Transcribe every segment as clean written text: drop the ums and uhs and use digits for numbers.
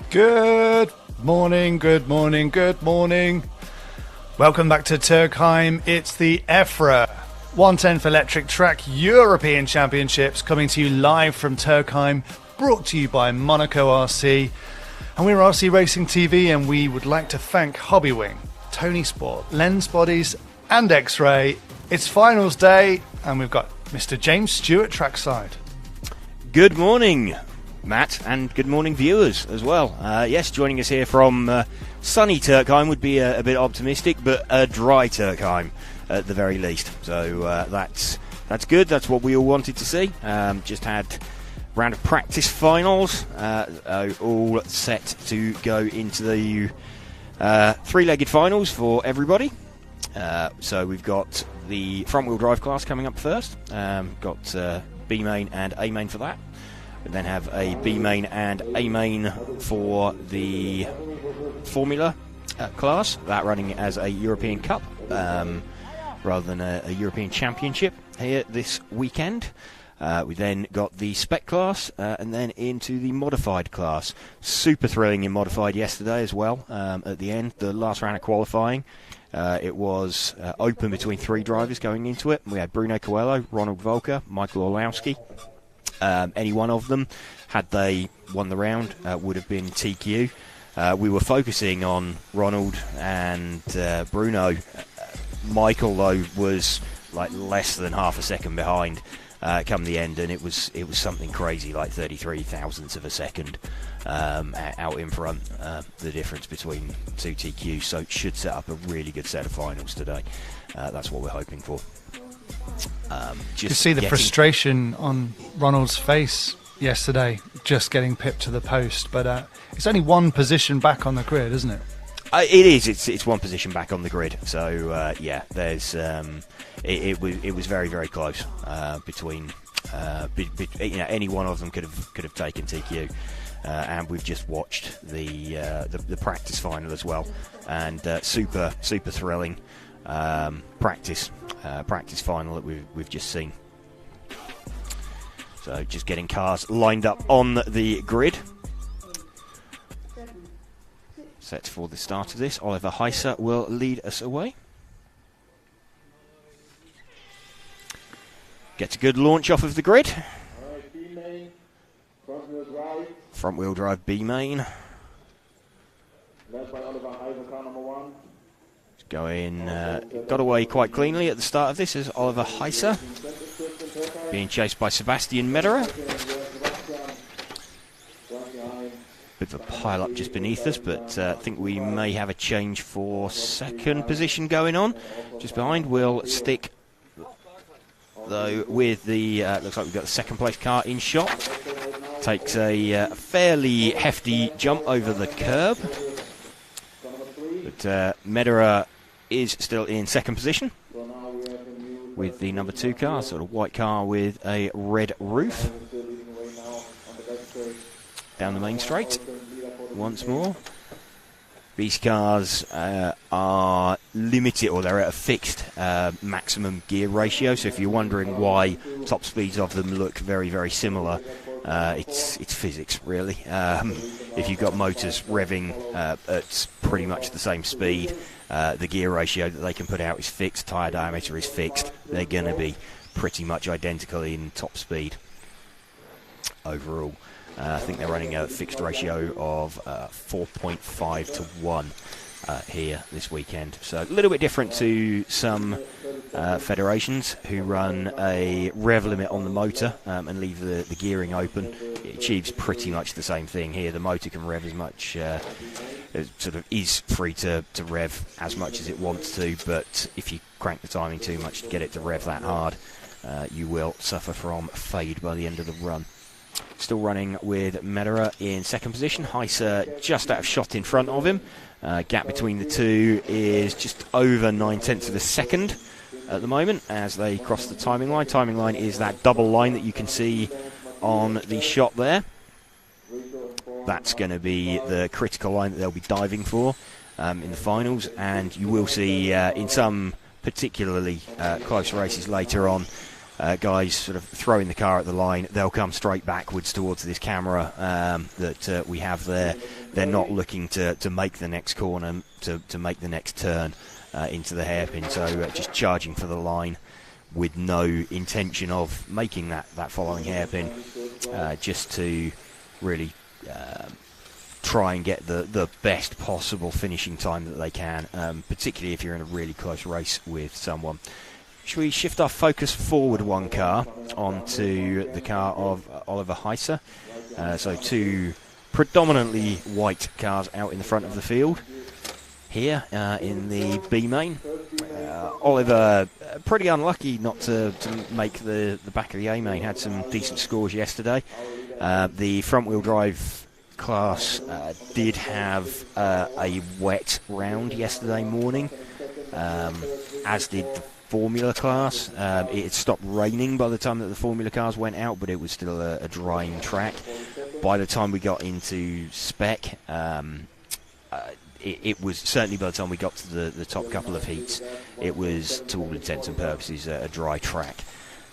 Good morning, good morning, good morning. Welcome back to Türkheim. It's the EFRA 10th Electric Track European Championships coming to you live from Türkheim, brought to you by Monaco RC. And we're RC Racing TV, and we would like to thank Hobbywing, Tony Sport, Lens Bodies and X-Ray. It's finals day, and we've got Mr. James Stewart trackside. Good morning, Matt, and good morning, viewers, as well. Yes, joining us here from sunny Türkheim would be a bit optimistic, but a dry Türkheim at the very least. So that's good. That's what we all wanted to see. Just had round of practice finals, all set to go into the three-legged finals for everybody. So we've got the front-wheel drive class coming up first. Got B main and A main for that. We then have a B main and A main for the Formula class, that running as a European Cup rather than a European Championship here this weekend. We then got the Spec class and then into the modified class. Super thrilling in modified yesterday as well. At the end, the last round of qualifying, it was open between three drivers going into it. We had Bruno Coelho, Ronald Volker, Michael Orlowski. Any one of them, had they won the round, would have been TQ. We were focusing on Ronald and Bruno. Michael, though, was like less than half a second behind come the end, and it was something crazy, like 33 thousandths of a second out in front, the difference between two TQs. So it should set up a really good set of finals today. That's what we're hoping for. You see the frustration on Ronald's face yesterday, just getting pipped to the post, but it's only one position back on the grid, isn't it? It is. It's one position back on the grid. So yeah, there's it was very, very close between any one of them could have taken TQ, and we've just watched the practice final as well, and super thrilling practice final that we've just seen. So just getting cars lined up on the grid. Set for the start of this. Oliver Heiser will lead us away. Gets a good launch off of the grid. Front wheel drive B main. Going, got away quite cleanly at the start of this as Oliver Heiser, being chased by Sebastian Mederer. Bit of a pile-up just beneath us, but I think we may have a change for second position going on. Just behind, we'll stick, though, with the, looks like we've got the second place car in shot. Takes a fairly hefty jump over the curb. But Mederer is still in second position with the number 2 car, sort of white car with a red roof. Down the main straight once more. These cars are limited, or they're at a fixed maximum gear ratio, so if you're wondering why top speeds of them look very, very similar, it's physics, really. If you've got motors revving at pretty much the same speed, the gear ratio that they can put out is fixed, tyre diameter is fixed, they're going to be pretty much identical in top speed overall. I think they're running a fixed ratio of 4.5 to 1 here this weekend. So a little bit different to some federations who run a rev limit on the motor and leave the gearing open. It achieves pretty much the same thing here. The motor can rev as much, it sort of is free to rev as much as it wants to, but if you crank the timing too much to get it to rev that hard, you will suffer from fade by the end of the run. Still running with Mederer in second position. Heiser just out of shot in front of him. Gap between the two is just over 9/10 of a second at the moment as they cross the timing line. Timing line is that double line that you can see on the shot there. That's going to be the critical line that they'll be diving for in the finals, and you will see in some particularly close races later on guys sort of throwing the car at the line, they'll come straight backwards towards this camera that we have there. They're not looking to make the next corner, to make the next turn into the hairpin, so just charging for the line with no intention of making that following hairpin, just to really try and get the best possible finishing time that they can, particularly if you're in a really close race with someone. Should we shift our focus forward one car onto the car of Oliver Heiser? So two predominantly white cars out in the front of the field here in the B main. Oliver pretty unlucky not to make the back of the A main. Had some decent scores yesterday. The front wheel drive class did have a wet round yesterday morning, as did the Formula class. It had stopped raining by the time that the Formula cars went out, but it was still a drying track. By the time we got into Spec, it was certainly, by the time we got to the top couple of heats, it was, to all intents and purposes, a dry track.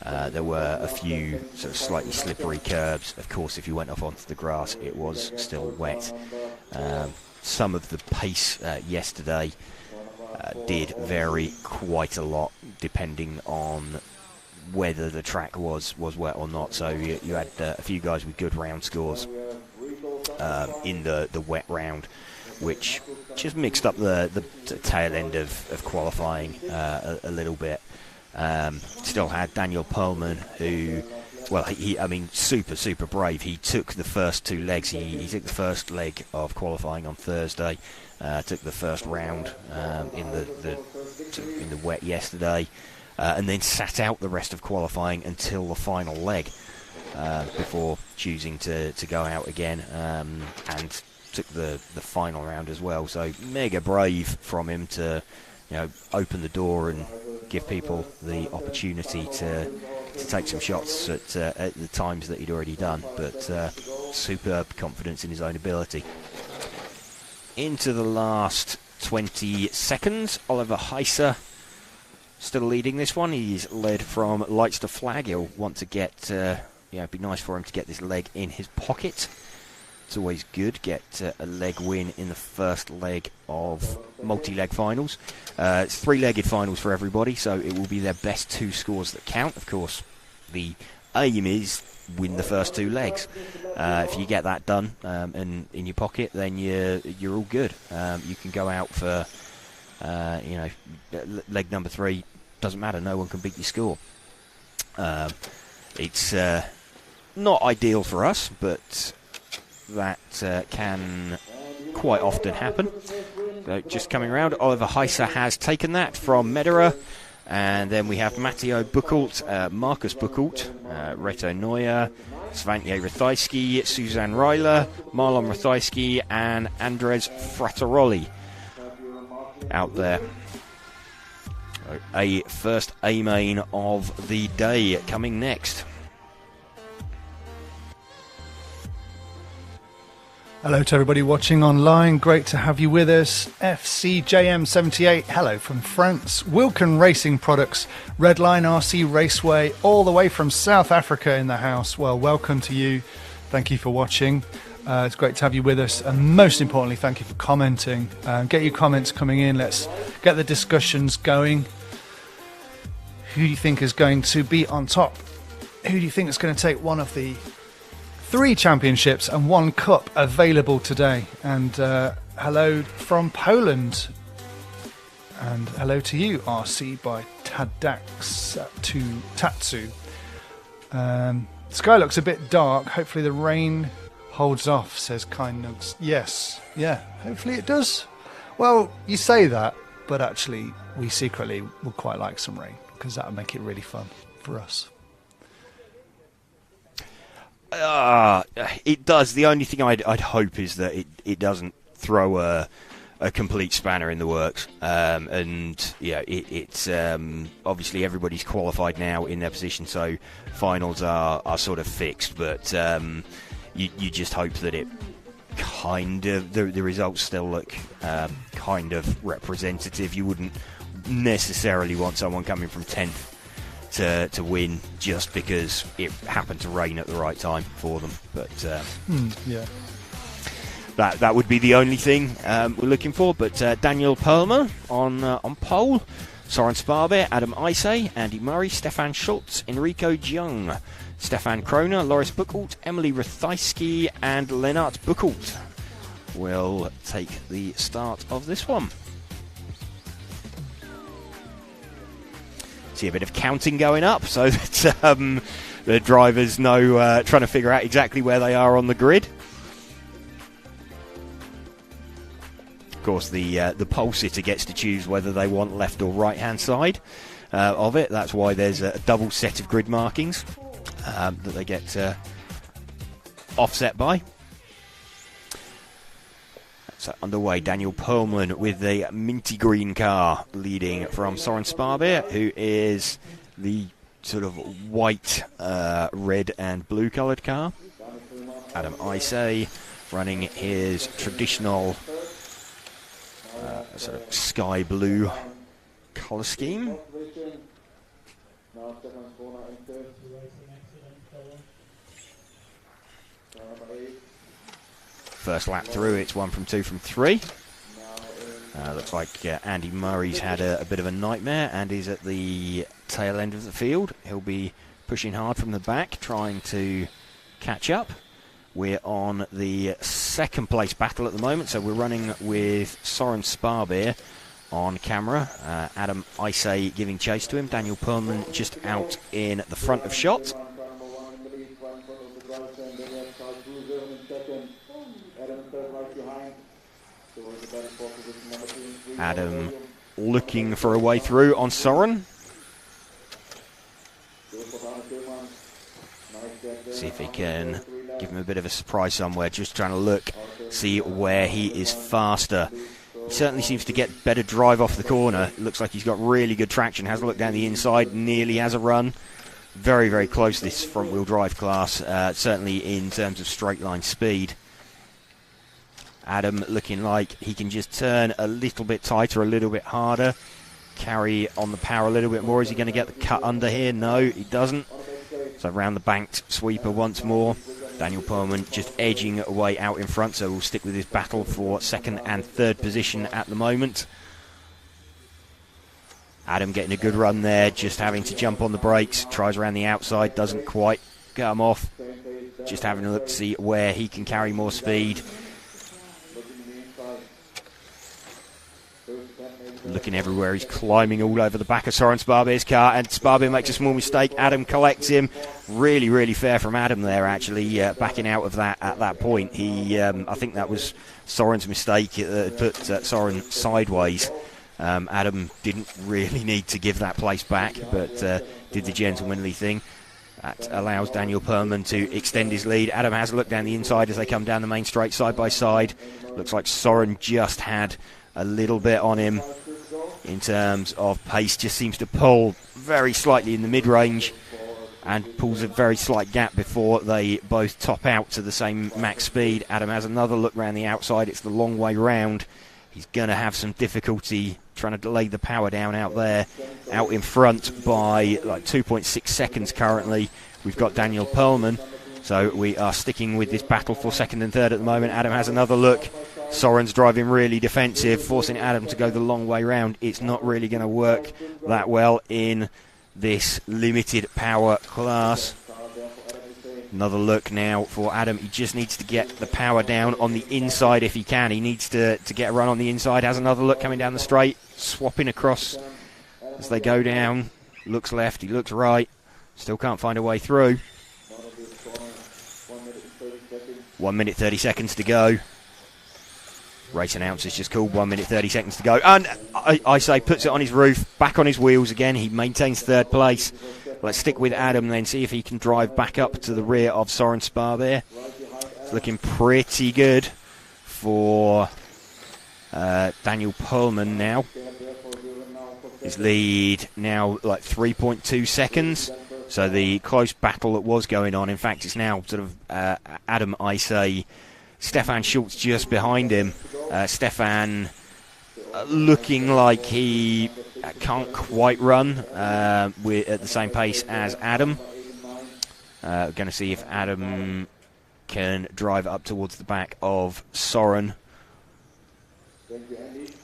There were a few sort of slightly slippery curbs. Of course, if you went off onto the grass, it was still wet. Some of the pace yesterday did vary quite a lot, depending on whether the track was wet or not. So you had a few guys with good round scores in the wet round, which just mixed up the tail end of qualifying a little bit. Still had Daniel Perlman, who, well, he super brave. He took the first two legs. He took the first leg of qualifying on Thursday, took the first round in the wet yesterday, and then sat out the rest of qualifying until the final leg before choosing to go out again, and took the final round as well. So mega brave from him to open the door and give people the opportunity to take some shots at the times that he'd already done, but superb confidence in his own ability. Into the last 20 seconds, Oliver Heiser still leading this one. He's led from lights to flag. He'll want to get, it'd be nice for him to get this leg in his pocket. It's always good, get a leg win in the first leg of multi-leg finals. It's three-legged finals for everybody, so it will be their best two scores that count. Of course, the aim is win the first two legs. If you get that done and in your pocket, then you're all good. You can go out for, leg number 3. Doesn't matter, no one can beat your score. It's not ideal for us, but that can quite often happen. So just coming around, Oliver Heiser has taken that from Mederer, and then we have Matteo Buchelt, Markus Buchelt, Reto Neuer, Svante Rathajski, Suzanne Reiler, Marlon Rathajski, and Andres Frattaroli out there. So a first A main of the day coming next. Hello to everybody watching online. Great to have you with us. FCJM78, hello from France. Wilken Racing Products, Redline RC Raceway, all the way from South Africa in the house. Well, welcome to you. Thank you for watching. It's great to have you with us. And most importantly, thank you for commenting. Get your comments coming in. Let's get the discussions going. Who do you think is going to be on top? Who do you think is going to take one of the 3 championships and 1 cup available today? And hello from Poland. And hello to you, RC by Tatsu. Sky looks a bit dark. Hopefully the rain holds off, says Kind Nugs. Yes, yeah, hopefully it does. Well, you say that, but actually we secretly would quite like some rain, because that would make it really fun for us. It does. The only thing I'd hope is that it doesn't throw a complete spanner in the works. It's obviously everybody's qualified now in their position, so finals are sort of fixed. But you just hope that it kind of the results still look kind of representative. You wouldn't necessarily want someone coming from 10th to win just because it happened to rain at the right time for them. But yeah. That would be the only thing we're looking for. But Daniel Perlmer on pole, Soren Sparbe, Adam Isay, Andy Murray, Stefan Schultz, Enrico Jung, Stefan Kroner, Loris Buchholz, Emily Rathajski and Lennart Buchholz will take the start of this one. See a bit of counting going up so that the drivers know, trying to figure out exactly where they are on the grid. Of course, the pole sitter gets to choose whether they want left or right hand side of it. That's why there's a double set of grid markings that they get offset by. So underway, Daniel Perlman with the minty green car leading from Soren Sparbe, who is the sort of white, red and blue coloured car. Adam Isay running his traditional sort of sky blue colour scheme. First lap through, it's 1 from 2 from 3. Looks like Andy Murray's had a bit of a nightmare and is at the tail end of the field. He'll be pushing hard from the back, trying to catch up. We're on the second place battle at the moment, so we're running with Soren Sparbe on camera. Adam Isay giving chase to him. Daniel Perlman just out in the front of shot. Adam looking for a way through on Soren. See if he can give him a bit of a surprise somewhere, just trying to look, see where he is faster. He certainly seems to get better drive off the corner. It looks like he's got really good traction, has a look down the inside, nearly has a run. Very, very close, this front-wheel drive class, certainly in terms of straight line speed. Adam looking like he can just turn a little bit tighter, a little bit harder, carry on the power a little bit more. Is he going to get the cut under here? No, he doesn't. So round the banked sweeper once more. Daniel Perlman just edging away out in front, so we'll stick with his battle for second and third position at the moment. Adam getting a good run there, just having to jump on the brakes, tries around the outside, doesn't quite get him off. Just having a look to see where he can carry more speed. Looking everywhere, he's climbing all over the back of Soren Sparbe's car, and Sparbe makes a small mistake. Adam collects him. Really, really fair from Adam there, actually, backing out of that at that point. He, I think that was Soren's mistake, put Soren sideways. Adam didn't really need to give that place back, but did the gentlemanly thing. That allows Daniel Perlman to extend his lead. Adam has a look down the inside as they come down the main straight side by side. Looks like Soren just had a little bit on him in terms of pace, just seems to pull very slightly in the mid-range and pulls a very slight gap before they both top out to the same max speed. Adam has another look round the outside. It's the long way round. He's going to have some difficulty trying to lay the power down out there. Out in front by like 2.6 seconds currently. We've got Daniel Perlman. So we are sticking with this battle for second and third at the moment. Adam has another look. Soren's driving really defensive, forcing Adam to go the long way round. It's not really going to work that well in this limited power class. Another look now for Adam. He just needs to get the power down on the inside if he can. He needs to get a run on the inside. Has another look coming down the straight, swapping across as they go down. Looks left, he looks right. Still can't find a way through. 1 minute 30 seconds to go. Race announcer's just called 1 minute 30 seconds to go. And I say puts it on his roof, back on his wheels again. He maintains third place. Let's stick with Adam then, see if he can drive back up to the rear of Soren Sparbe. It's looking pretty good for Daniel Perlman now. His lead now like 3.2 seconds. So the close battle that was going on, in fact, it's now sort of Adam Isay, Stefan Schultz just behind him. Stefan looking like he can't quite run at the same pace as Adam. We're going to see if Adam can drive up towards the back of Soren.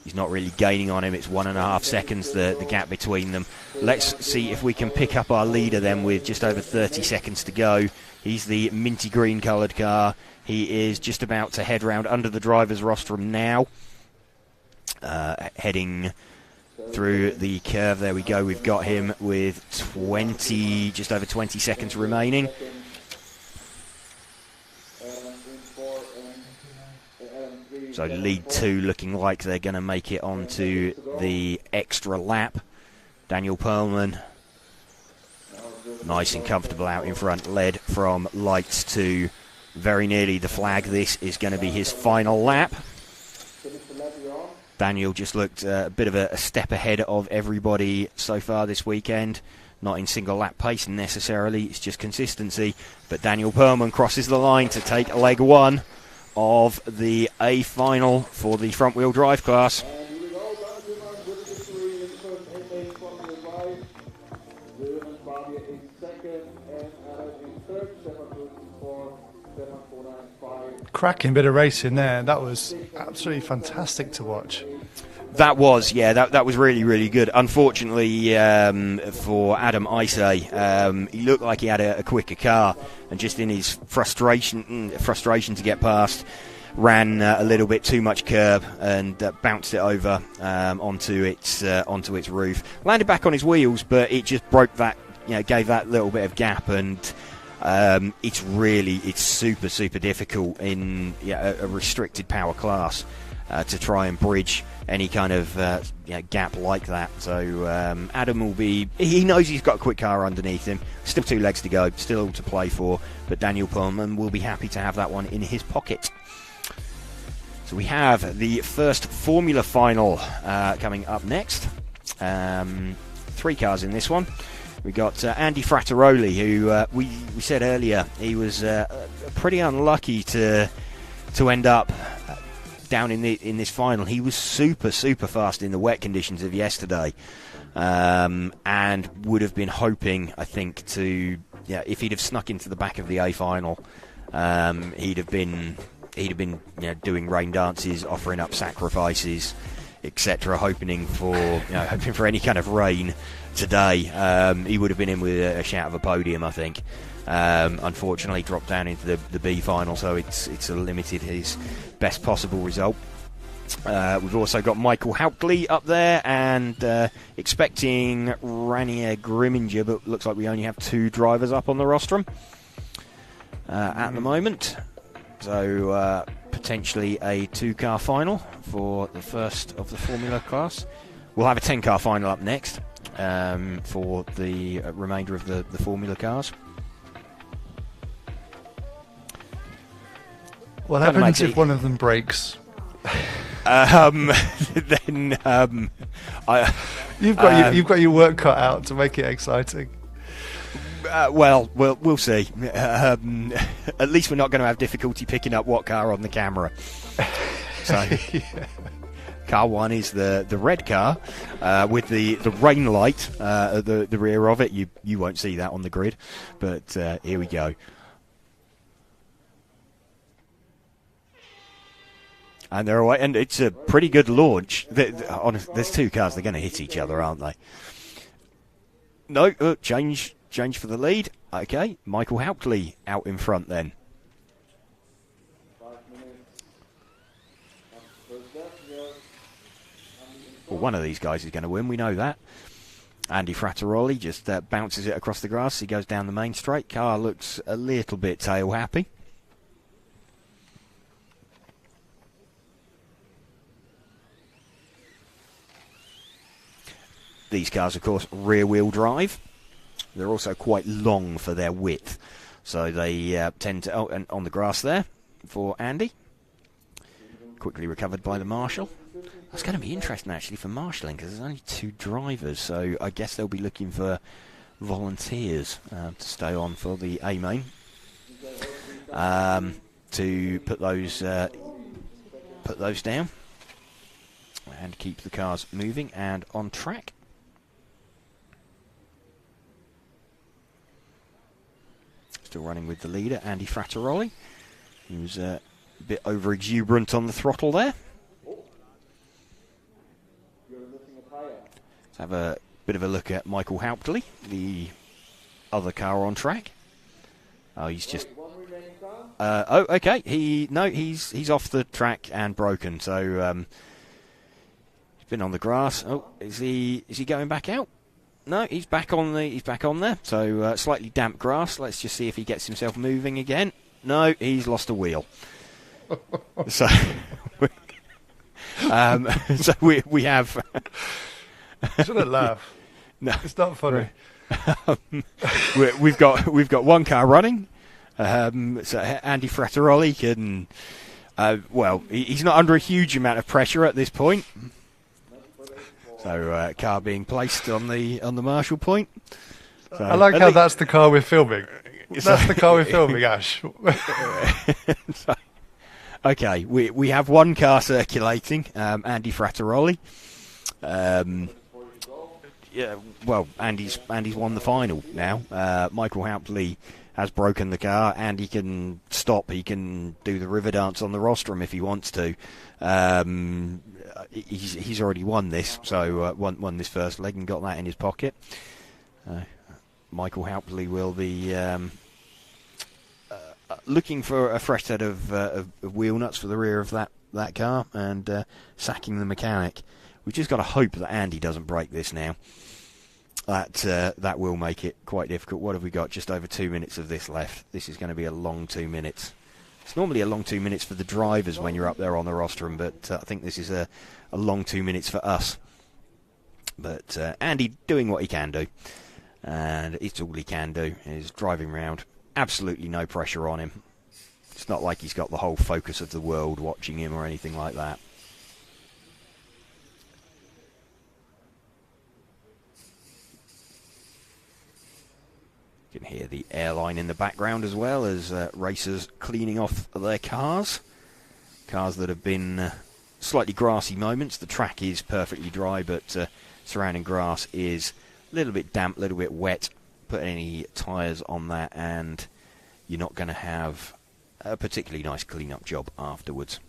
He's not really gaining on him. It's 1.5 seconds, the gap between them. Let's see if we can pick up our leader then with just over 30 seconds to go. He's the minty green coloured car. He is just about to head round under the driver's rostrum now. Heading through the curve. There we go. We've got him with just over 20 seconds remaining. So lead 2 looking like they're going to make it onto the extra lap. Daniel Perlman, nice and comfortable out in front, led from lights to very nearly the flag. This is going to be his final lap. Daniel just looked a bit of a step ahead of everybody so far this weekend. Not in single lap pace necessarily, it's just consistency. But Daniel Perlman crosses the line to take leg 1 of the A final for the front wheel drive class. Cracking bit of racing there. That was absolutely fantastic to watch. That was, yeah, that was really, really good. Unfortunately for Adam Isay, he looked like he had a quicker car, and just in his frustration to get past, ran a little bit too much curb and bounced it over onto its roof. Landed back on his wheels, but it just broke that, gave that little bit of gap, and it's super, super difficult in a restricted power class to try and bridge any kind of gap like that. So Adam he knows he's got a quick car underneath him, still 2 legs to go, still all to play for, but Daniel Perlman will be happy to have that one in his pocket. So we have the first Formula final coming up next. 3 cars in this one. We got Andy Frattaroli, who we said earlier he was pretty unlucky to end up down in this final. He was super, super fast in the wet conditions of yesterday, and would have been hoping, I think, to if he'd have snuck into the back of the A final, he'd have been doing rain dances, offering up sacrifices, etc., hoping for any kind of rain today. He would have been in with a shout of a podium, I think. Unfortunately dropped down into the B final, so it's limited his best possible result. We've also got Michael Hautley up there, and expecting Ranier Grimminger, but looks like we only have 2 drivers up on the rostrum at the moment. So potentially a 2-car final for the first of the Formula class. We'll have a 10-car final up next for the remainder of the Formula cars. What happens if one of them breaks? Then you've got your work cut out to make it exciting. Well, we'll see. At least we're not going to have difficulty picking up what car on the camera. So, yeah. Car 1 is the red car with the rain light at the rear of it. You won't see that on the grid, but here we go. And they're away, and it's a pretty good launch. There's 2 cars; they're going to hit each other, aren't they? No, change for the lead. Okay, Michael Hautley out in front then. Well, one of these guys is going to win. We know that. Andy Frattaroli just bounces it across the grass. He goes down the main straight. Car looks a little bit tail happy. These cars, of course, rear-wheel drive. They're also quite long for their width, so they tend to... Oh, and on the grass there for Andy. Quickly recovered by the marshal. That's going to be interesting, actually, for marshalling, because there's only 2 drivers, so I guess they'll be looking for volunteers to stay on for the A-main to put those down. and keep the cars moving and on track. Still running with the leader, Andy Frattaroli. He was a bit over-exuberant on the throttle there. Let's have a bit of a look at Michael Hauptley, the other car on track. Oh, he's just... oh, okay. He's off the track and broken. So he's been on the grass. Oh, is he going back out? No, he's back on there. So slightly damp grass. Let's just see if he gets himself moving again. No, he's lost a wheel. So so we have. Shouldn't laugh. No, it's not funny. We've got one car running. So Andy Frattaroli can. He's not under a huge amount of pressure at this point. So car being placed on the marshal point. So, I like how that's the car we're filming. That's the car we're filming, Ash. So, okay, we have one car circulating, Andy Frattaroli. Yeah, well, Andy's won the final now. Michael Hauptley has broken the car. Andy can stop. He can do the river dance on the rostrum if he wants to. He's already won this, so won this first leg and got that in his pocket. Michael Hauptley will be looking for a fresh set of wheel nuts for the rear of that car and sacking the mechanic. We've just got to hope that Andy doesn't break this now. That will make it quite difficult. What have we got? Just over 2 minutes of this left. This is going to be a long 2 minutes. It's normally a long 2 minutes for the drivers when you're up there on the rostrum, but I think this is a long 2 minutes for us. But Andy doing what he can do, and it's all he can do. He's driving around, absolutely no pressure on him. It's not like he's got the whole focus of the world watching him or anything like that. You can hear the airline in the background as well as racers cleaning off their cars. Cars that have been slightly grassy moments. The track is perfectly dry, but surrounding grass is a little bit damp, a little bit wet. Put any tyres on that and you're not going to have a particularly nice clean-up job afterwards.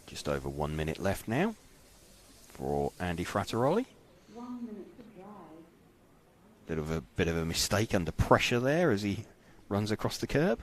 Just over 1 minute left now for Andy Frattaroli. 1 minute to drive. Bit of a mistake under pressure there as he runs across the curb.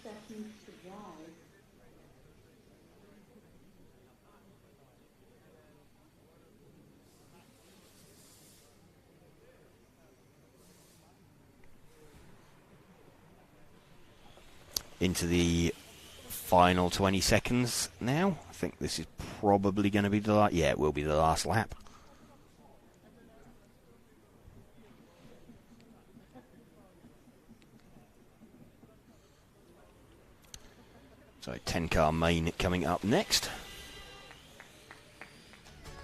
Seconds to drive. Into the final 20 seconds now. I think this is probably going to be the last. Yeah, it will be the last lap. So 10-car main coming up next.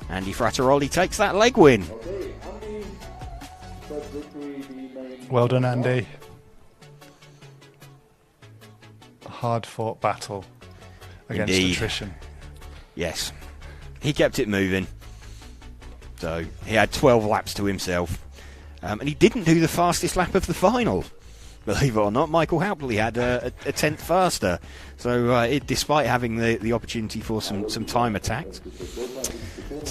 Andy Frattaroli takes that leg win. Okay, Andy, first victory, the main. Well done, Andy. A hard-fought battle against Indeed. attrition. Yes, he kept it moving. So he had 12 laps to himself. And he didn't do the fastest lap of the final. Believe it or not, Michael Hauptley had a 10th faster. So despite having the opportunity for some time attacks.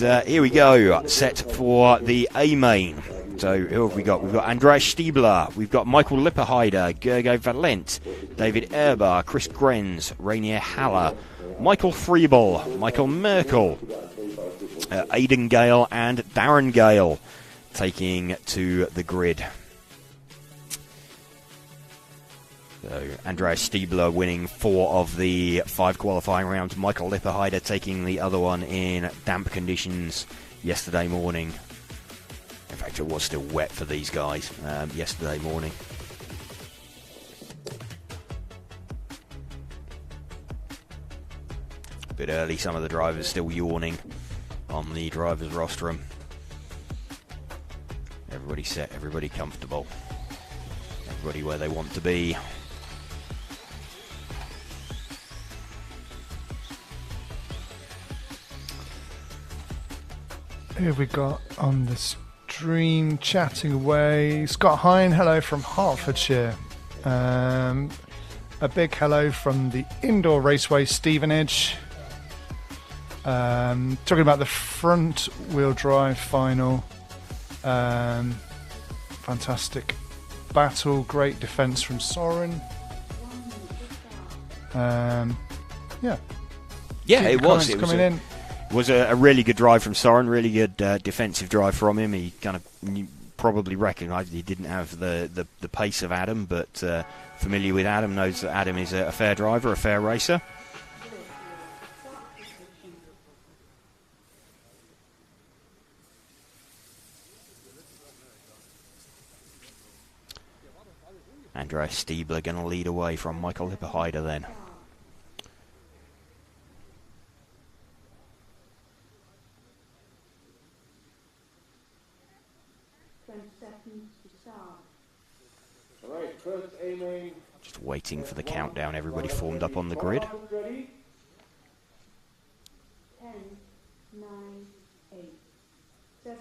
But, here we go, set for the A main. So who have we got? We've got Andreas Stiebler, we've got Michael Lipperheider, Gergo Valent, David Erbar, Chris Grenz, Rainier Haller, Michael Friebel, Michael Merkel, Aidan Gale and Darren Gale taking to the grid. So Andreas Stiebler winning 4 of the 5 qualifying rounds. Michael Lipperheider taking the other one in damp conditions yesterday morning. In fact, it was still wet for these guys yesterday morning. A bit early, some of the drivers still yawning on the driver's rostrum. Everybody set, everybody comfortable. Everybody where they want to be. Who have we got on the stream chatting away? Scott Hine, hello from Hertfordshire. A big hello from the indoor raceway Stevenage. Talking about the front wheel drive final. Fantastic battle, great defence from Soren. Yeah, it was. It coming in. Was a really good drive from Soren, really good defensive drive from him. He kind of probably recognised he didn't have the pace of Adam, but familiar with Adam, knows that Adam is a fair driver, a fair racer. Andreas Stiebler going to lead away from Michael Lipperheider then. Just waiting for the countdown. Everybody formed up on the grid. 10, 9, 8, 7,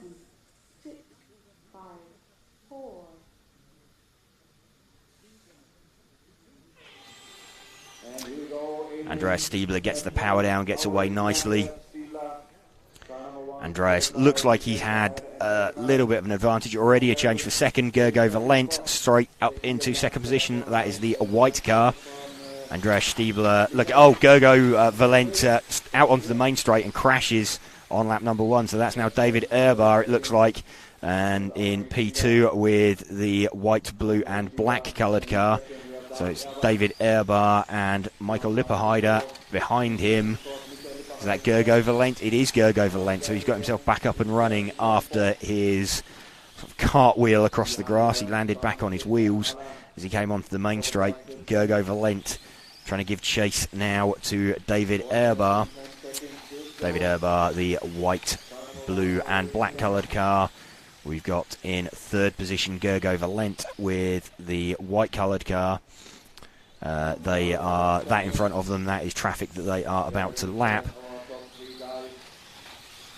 6, 5, 4. Andreas Stiebler gets the power down, gets away nicely. Andreas looks like he's had a little bit of an advantage already. A change for second. Gergo Valent straight up into second position. That is the white car. Andreas Stiebler, look, Gergo Valent out onto the main straight and crashes on lap number 1. So that's now David Erbar, it looks like. And in P2 with the white, blue and black coloured car. So it's David Erbar and Michael Lipperheider behind him. Is that Gergo Valent? It is Gergo Valent. So he's got himself back up and running after his sort of cartwheel across the grass. He landed back on his wheels as he came onto the main straight. Gergo Valent trying to give chase now to David Erbar. David Erbar, the white, blue and black coloured car. We've got in third position Gergo Valent with the white coloured car. They are that in front of them. That is traffic that they are about to lap.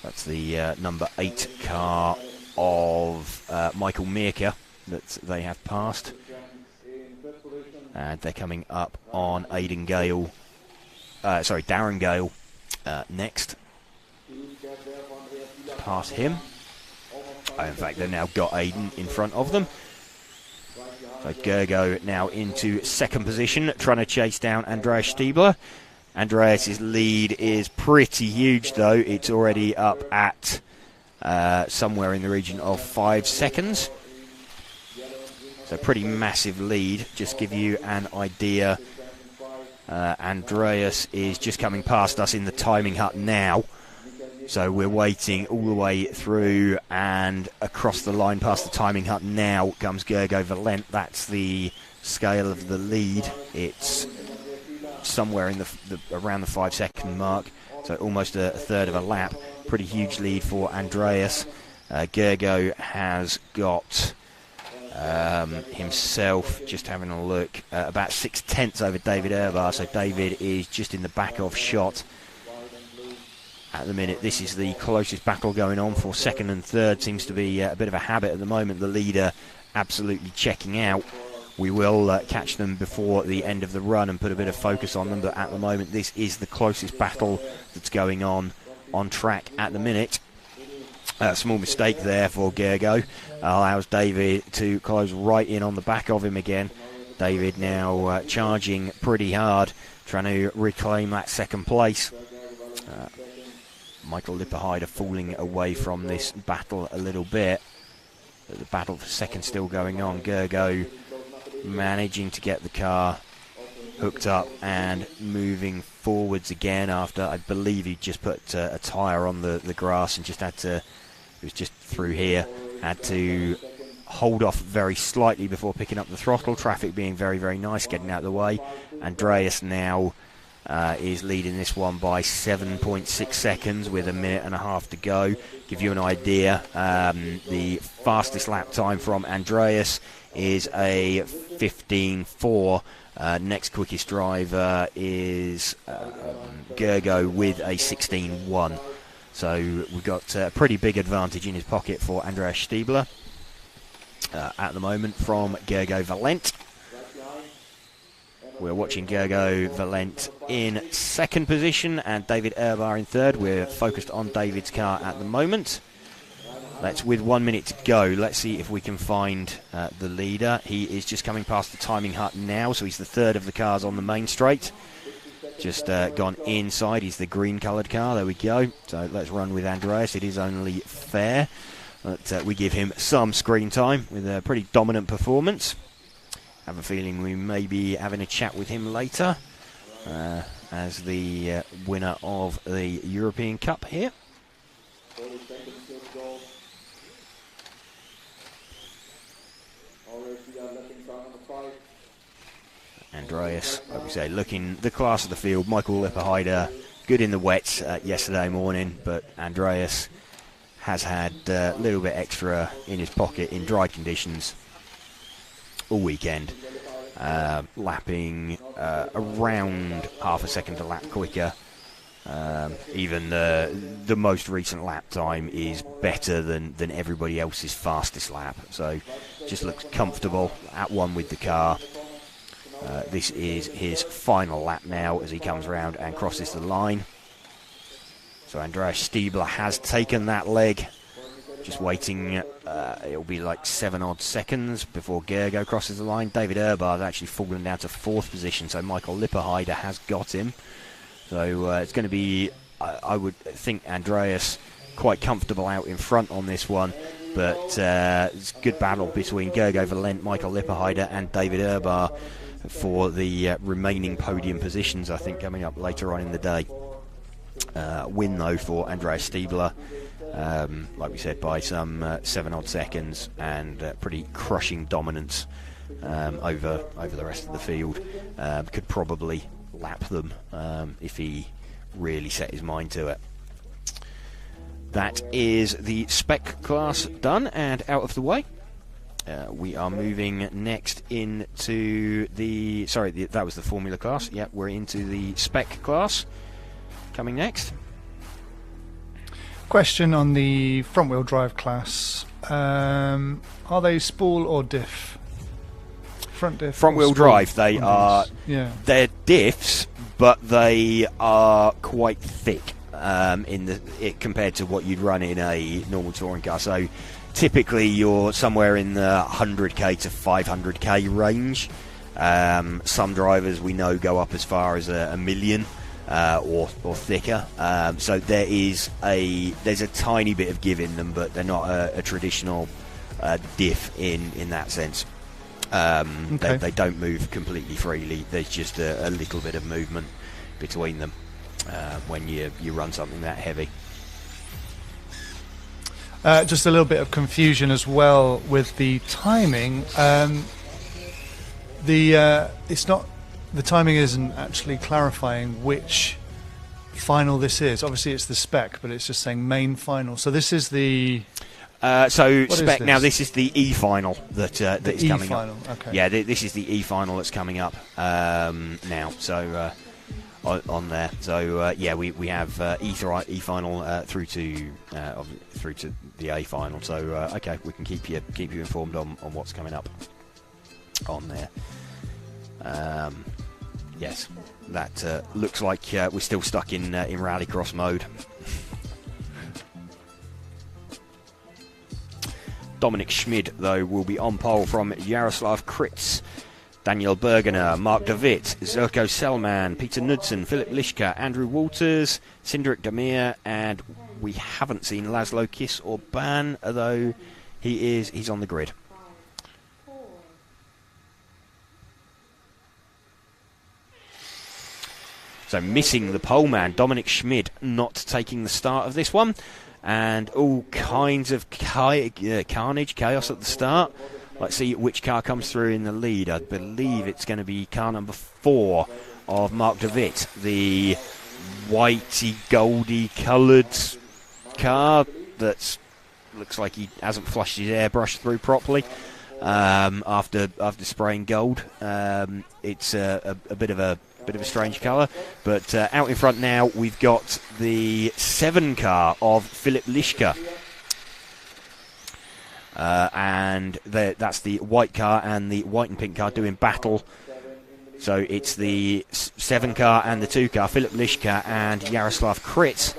That's the number 8 car of Michael Mirka that they have passed. And they're coming up on Darren Gale next. Past him. In fact, they've now got Aiden in front of them. So Gergo now into second position, trying to chase down Andreas Stiebler. Andreas' lead is pretty huge, though. It's already up at somewhere in the region of 5 seconds. So pretty massive lead. Just give you an idea. Andreas is just coming past us in the timing hut now. So we're waiting all the way through and across the line past the timing hut. Now comes Gergo Valent. That's the scale of the lead. It's somewhere in around the 5 second mark. So almost a third of a lap. Pretty huge lead for Andreas. Gergo has got himself, just having a look, about 6/10 over David Erbar. So David is just in the back of shot. At the minute, this is the closest battle going on for second and third. Seems to be a bit of a habit at the moment. The leader absolutely checking out. We will catch them before the end of the run and put a bit of focus on them. But at the moment, this is the closest battle that's going on track at the minute. Small mistake there for Gergo. Allows David to close right in on the back of him again. David now charging pretty hard, trying to reclaim that second place. Michael Lipperheider falling away from this battle a little bit. But the battle for second still going on. Gergo managing to get the car hooked up and moving forwards again after, I believe, he just put a tyre on the grass and just had to, it was just through here, had to hold off very slightly before picking up the throttle. Traffic being very, very nice, getting out of the way. Andreas now is leading this one by 7.6 seconds with 1.5 minutes to go. Give you an idea, the fastest lap time from Andreas is a 15.4. Next quickest driver is Gergo with a 16.1. So we've got a pretty big advantage in his pocket for Andreas Stiebler at the moment from Gergo Valent. We're watching Gergo Valent in second position and David Erbar in third. We're focused on David's car at the moment. Let's, with 1 minute to go, let's see if we can find the leader. He is just coming past the timing hut now, so he's the third of the cars on the main straight. Just gone inside. He's the green-coloured car. There we go. So let's run with Andreas. It is only fair that we give him some screen time with a pretty dominant performance. Have a feeling we may be having a chat with him later as the winner of the European Cup here. Andreas, like we say, looking the class of the field. Michael Lipperheider, good in the wet yesterday morning, but Andreas has had a little bit extra in his pocket in dry conditions all weekend, lapping around half a second a lap quicker. Even the most recent lap time is better than everybody else's fastest lap, so just looks comfortable at one with the car. This is his final lap now as he comes around and crosses the line. So Andreas Stiebler has taken that leg. Just waiting, it'll be like 7 odd seconds before Gergo crosses the line. David Erbar has actually fallen down to 4th position, so Michael Lipperheider has got him. So it's going to be, I would think, Andreas quite comfortable out in front on this one. But it's a good battle between Gergo Valent, Michael Lipperheider and David Erbar for the remaining podium positions, I think, coming up later on in the day. Win, though, for Andreas Stiebler, like we said, by some 7 odd seconds, and pretty crushing dominance over the rest of the field. Could probably lap them if he really set his mind to it. That is the Spec class done and out of the way. We are moving next into the... Sorry, that was the Formula class. Yeah, we're into the Spec class. Coming next. Question on the front-wheel drive class. Are they spool or diff? Front diff? Front-wheel drive. They are... Yeah. They're diffs, but they are quite thick compared to what you'd run in a normal touring car. So typically you're somewhere in the 100k to 500k range. Some drivers we know go up as far as a million or thicker. So there's a tiny bit of give in them, but they're not a traditional diff in that sense. Okay. They don't move completely freely. There's just a little bit of movement between them when you run something that heavy. Just a little bit of confusion as well with the timing. It's not, the timing isn't actually clarifying which final this is. Obviously it's the Spec, but it's just saying main final. So this is the... Spec, now this is the E final that is coming up. Okay. Yeah, this is the E final that's coming up now. So on there. So yeah, we have E final through to the A final. So okay, we can keep you informed on what's coming up on there. Yes, that looks like we're still stuck in rallycross mode. Dominic Schmid, though, will be on pole from Jaroslav Kritz, Daniel Bergener, Mark De Witt, Zerko Selman, Peter Knudsen, Philip Lischka, Andrew Walters, Cindric Demir, and we haven't seen Laszlo Kiss or Ban, although he's on the grid. So missing the pole man, Dominic Schmid, not taking the start of this one. And all kinds of carnage, chaos at the start. Let's see which car comes through in the lead. I believe it's going to be car number 4 of Mark de Witt, the whitey, goldy coloured car that looks like he hasn't flushed his airbrush through properly after spraying gold. It's a bit of a strange colour, but out in front now we've got the 7 car of Philip Lischka, and that's the white car and the white and pink car doing battle. So it's the 7 car and the 2 car, Philip Lischka and Jaroslav Kritz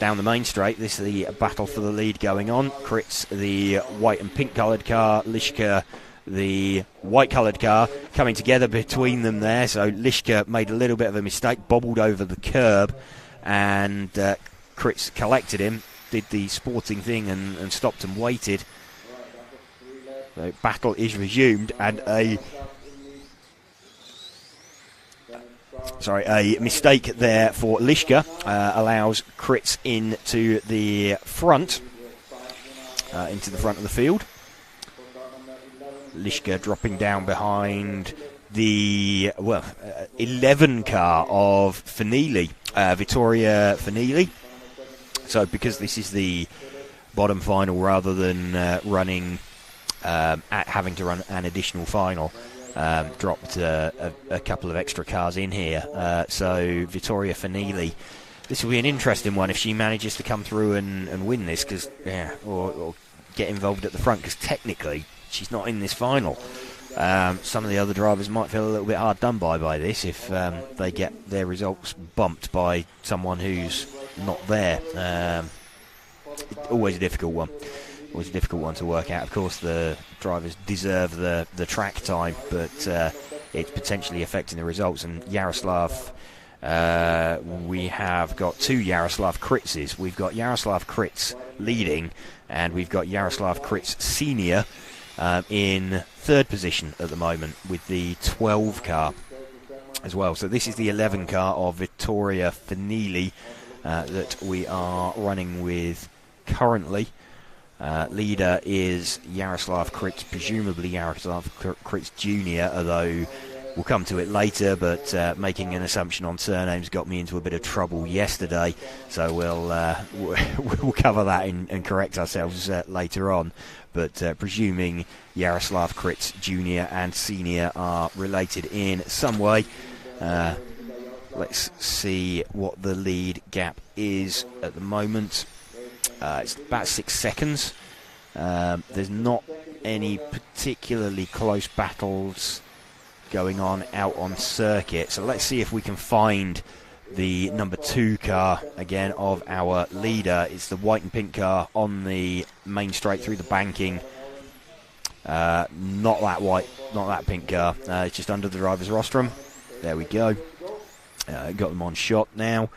down the main straight. This is the battle for the lead going on. Kritz, the white and pink coloured car, Lischka, the white coloured car, coming together between them there. So Lischka made a little bit of a mistake, bobbled over the curb, and Kritz collected him, did the sporting thing and stopped and waited. So battle is resumed, and a mistake there for Lischka allows Kritz into the front of the field. Lischka dropping down behind the 11 car of Fanili, Vittoria Fanili. So because this is the bottom final rather than having to run an additional final, dropped a couple of extra cars in here. So Vittoria Fanili, this will be an interesting one if she manages to come through and win this, or get involved at the front, because technically she's not in this final. Some of the other drivers might feel a little bit hard done by this if they get their results bumped by someone who's not there. Always a difficult one. Always a difficult one to work out. Of course, the drivers deserve the track time, but it's potentially affecting the results. And Jaroslav, we have got 2 Jaroslav Kritzes. We've got Jaroslav Kritz leading, and we've got Jaroslav Kritz Senior in 3rd position at the moment with the 12 car as well. So this is the 11 car of Vittoria Fanili that we are running with currently. Leader is Jaroslav Kritz, presumably Jaroslav Kritz Jr., although we'll come to it later, but making an assumption on surnames got me into a bit of trouble yesterday, so we'll cover that and correct ourselves later on. But presuming Jaroslav Kritz Jr. and Senior are related in some way, let's see what the lead gap is at the moment. It's about 6 seconds. There's not any particularly close battles going on out on circuit, so let's see if we can find the number 2 car again of our leader. It's the white and pink car on the main straight through the banking. Not that white, not that pink car. It's just under the driver's rostrum. There we go. Got them on shot now.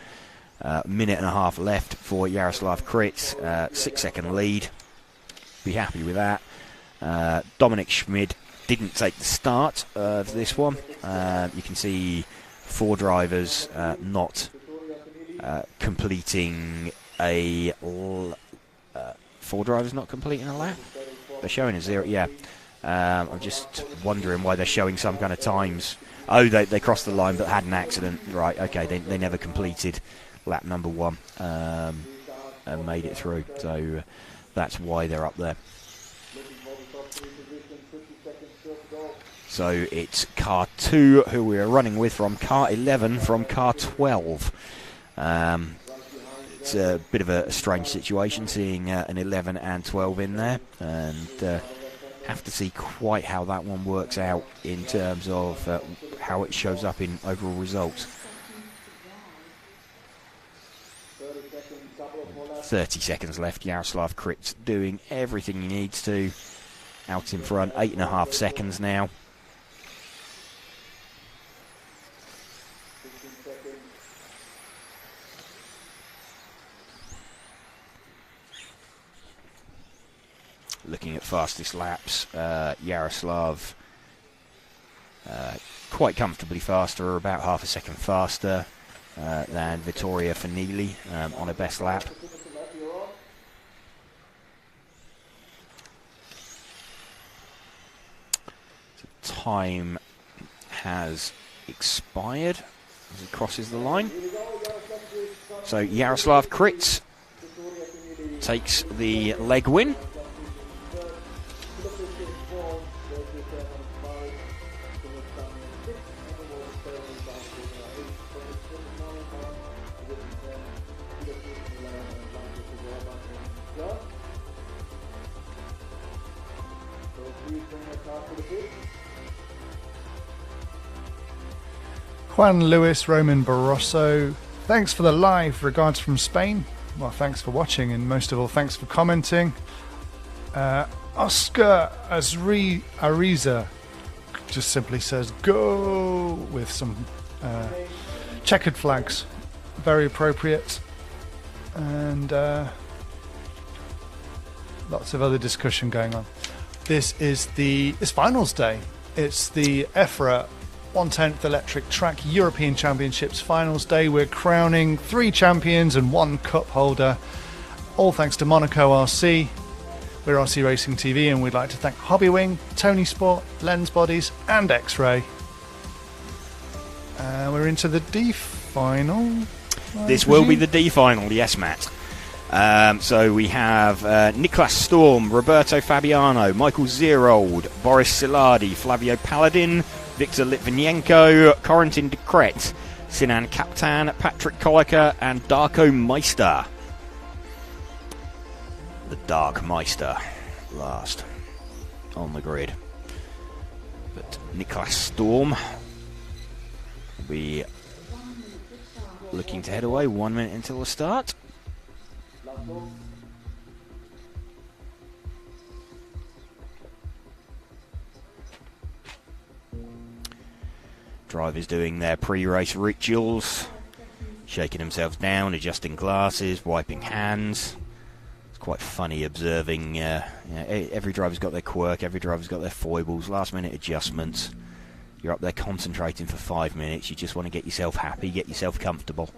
Minute and a half left for Jaroslav Kritz. 6 second lead. Be happy with that. Dominic Schmid didn't take the start of this one. You can see 4 drivers not completing a 4 drivers not completing a lap. They're showing a 0. Yeah. I'm just wondering why they're showing some kind of times. Oh, they crossed the line but had an accident. Right, okay, they never completed lap number 1 and made it through. So that's why they're up there. So it's car 2 who we're running with from car 11 from car 12. It's a bit of a strange situation seeing an 11 and 12 in there, and have to see quite how that one works out in terms of how it shows up in overall results. 30 seconds left. Jaroslav Kritz doing everything he needs to. Out in front, 8.5 seconds now. Looking at fastest laps, Jaroslav quite comfortably faster, about half a second faster. than Vittoria Fanili on her best lap. So time has expired as he crosses the line. So Jaroslav Kritz takes the leg win. Juan Luis Roman Barroso, thanks for the live. Regards from Spain. Well, thanks for watching, and most of all, thanks for commenting. Oscar Ariza just simply says go with some checkered flags. Very appropriate. And lots of other discussion going on. It's finals day. It's the EFRA 10th Electric Track European Championships finals day. We're crowning 3 champions and 1 cup holder, all thanks to Monaco RC. We're RC Racing TV, and we'd like to thank Hobbywing, Tony Sport, Lens Bodies and X-Ray. We're into the D final. This will be the D final, yes, Matt. So we have Niklas Storm, Roberto Fabiano, Michael Zerold, Boris Siladi, Flavio Paladin, Victor Litvinenko, Corentin de Kret, Sinan Kaptan, Patrick Kolliker, and Darko Meister. The Dark Meister last on the grid. But Niklas Storm will be looking to head away 1 minute until the start. Drivers doing their pre-race rituals, shaking themselves down, adjusting glasses, wiping hands. It's quite funny observing. Every driver's got their quirk, every driver's got their foibles, last-minute adjustments. You're up there concentrating for 5 minutes. You just want to get yourself happy, get yourself comfortable.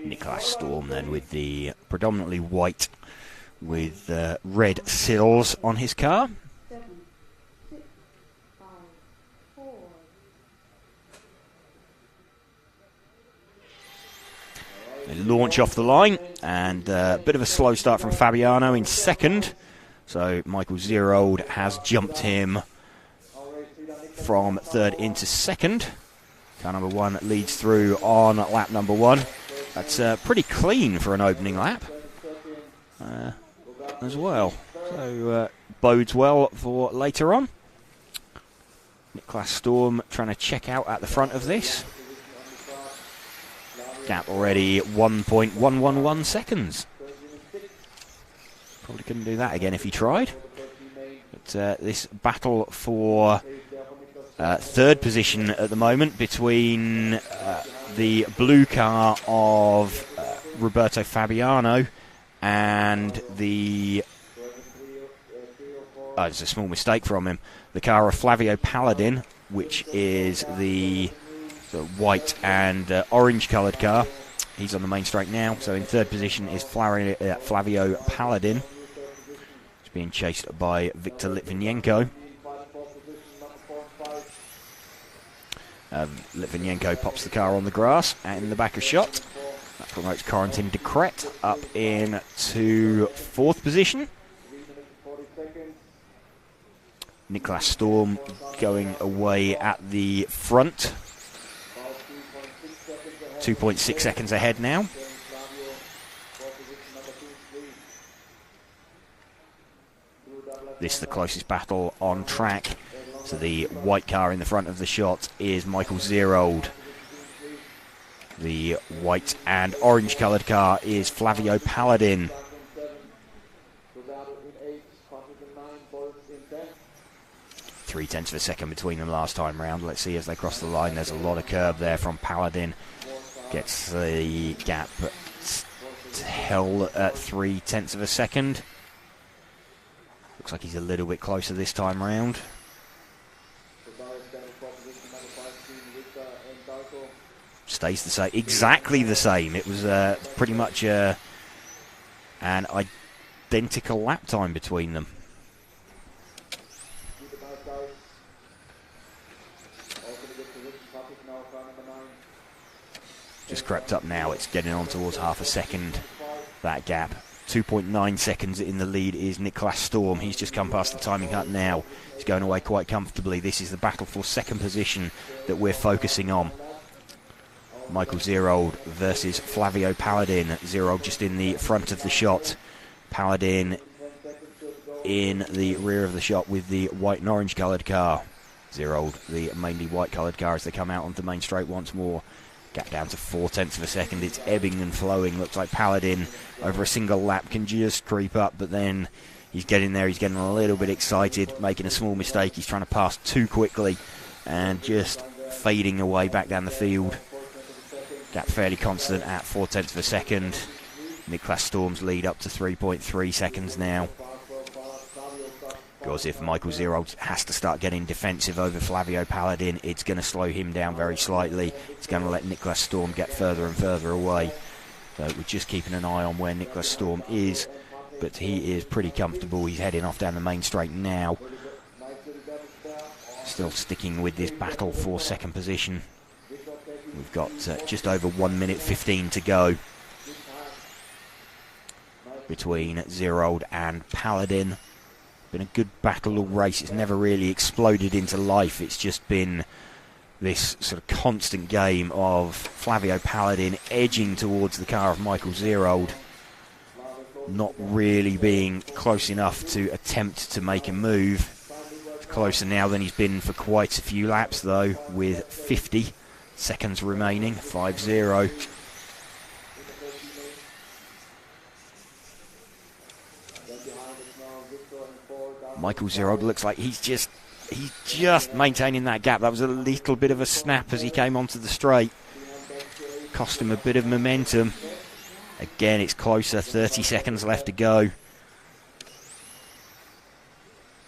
Niklas Storm then with the predominantly white with red sills on his car. 7, 6, 5, 4. They launch off the line, and a bit of a slow start from Fabiano in second. So Michael Zerold has jumped him from third into second. Car number 1 leads through on lap number 1. That's pretty clean for an opening lap as well. So bodes well for later on. Niklas Storm trying to check out at the front of this. Gap already 1.111 seconds. Probably couldn't do that again if he tried. But this battle for third position at the moment between the blue car of Roberto Fabiano and the... it's a small mistake from him. The car of Flavio Paladin, which is the white and orange coloured car. He's on the main straight now. So in third position is Flavio Paladin. He's being chased by Victor Litvinenko. Litvinenko pops the car on the grass and in the back of shot. That promotes Corentin de Kret up into fourth position. Niklas Storm going away at the front. 2.6 seconds ahead now. This is the closest battle on track. So the white car in the front of the shot is Michael Zerold. The white and orange coloured car is Flavio Paladin. 0.3 of a second between them last time round. Let's see as they cross the line. There's a lot of curb there from Paladin Gets the gap held at 0.3 of a second. Looks like he's a little bit closer this time round. Stays the same, exactly the same. It was pretty much an identical lap time between them. Just crept up now. It's getting on towards half a second, that gap. 2.9 seconds in the lead is Niklas Storm. He's just come past the timing hut now. He's going away quite comfortably. This is the battle for second position that we're focusing on. Michael Zerold versus Flavio Paladin. Zerold just in the front of the shot. Paladin in the rear of the shot with the white and orange coloured car. Zerold, the mainly white coloured car, as they come out onto the main straight once more. Gap down to 0.4 of a second. It's ebbing and flowing. Looks like Paladin over a single lap can just creep up, but then he's getting there. He's getting a little bit excited, making a small mistake. He's trying to pass too quickly and just fading away back down the field. Gap fairly constant at 0.4 of a second. Niklas Storm's lead up to 3.3 seconds now. Because if Michael Zerold has to start getting defensive over Flavio Paladin, it's going to slow him down very slightly. It's going to let Niklas Storm get further and further away. So we're just keeping an eye on where Niklas Storm is, but he is pretty comfortable. He's heading off down the main straight now. Still sticking with this battle for second position. We've got just over 1 minute 15 to go between Zerold and Paladin. Been a good battle all race. It's never really exploded into life. It's just been this sort of constant game of Flavio Paladin edging towards the car of Michael Zerold, not really being close enough to attempt to make a move. It's closer now than he's been for quite a few laps, though, with 50 seconds remaining. 5-0. Michael Zerold looks like he's just maintaining that gap. That was a little bit of a snap as he came onto the straight. Cost him a bit of momentum. Again, it's closer. 30 seconds left to go.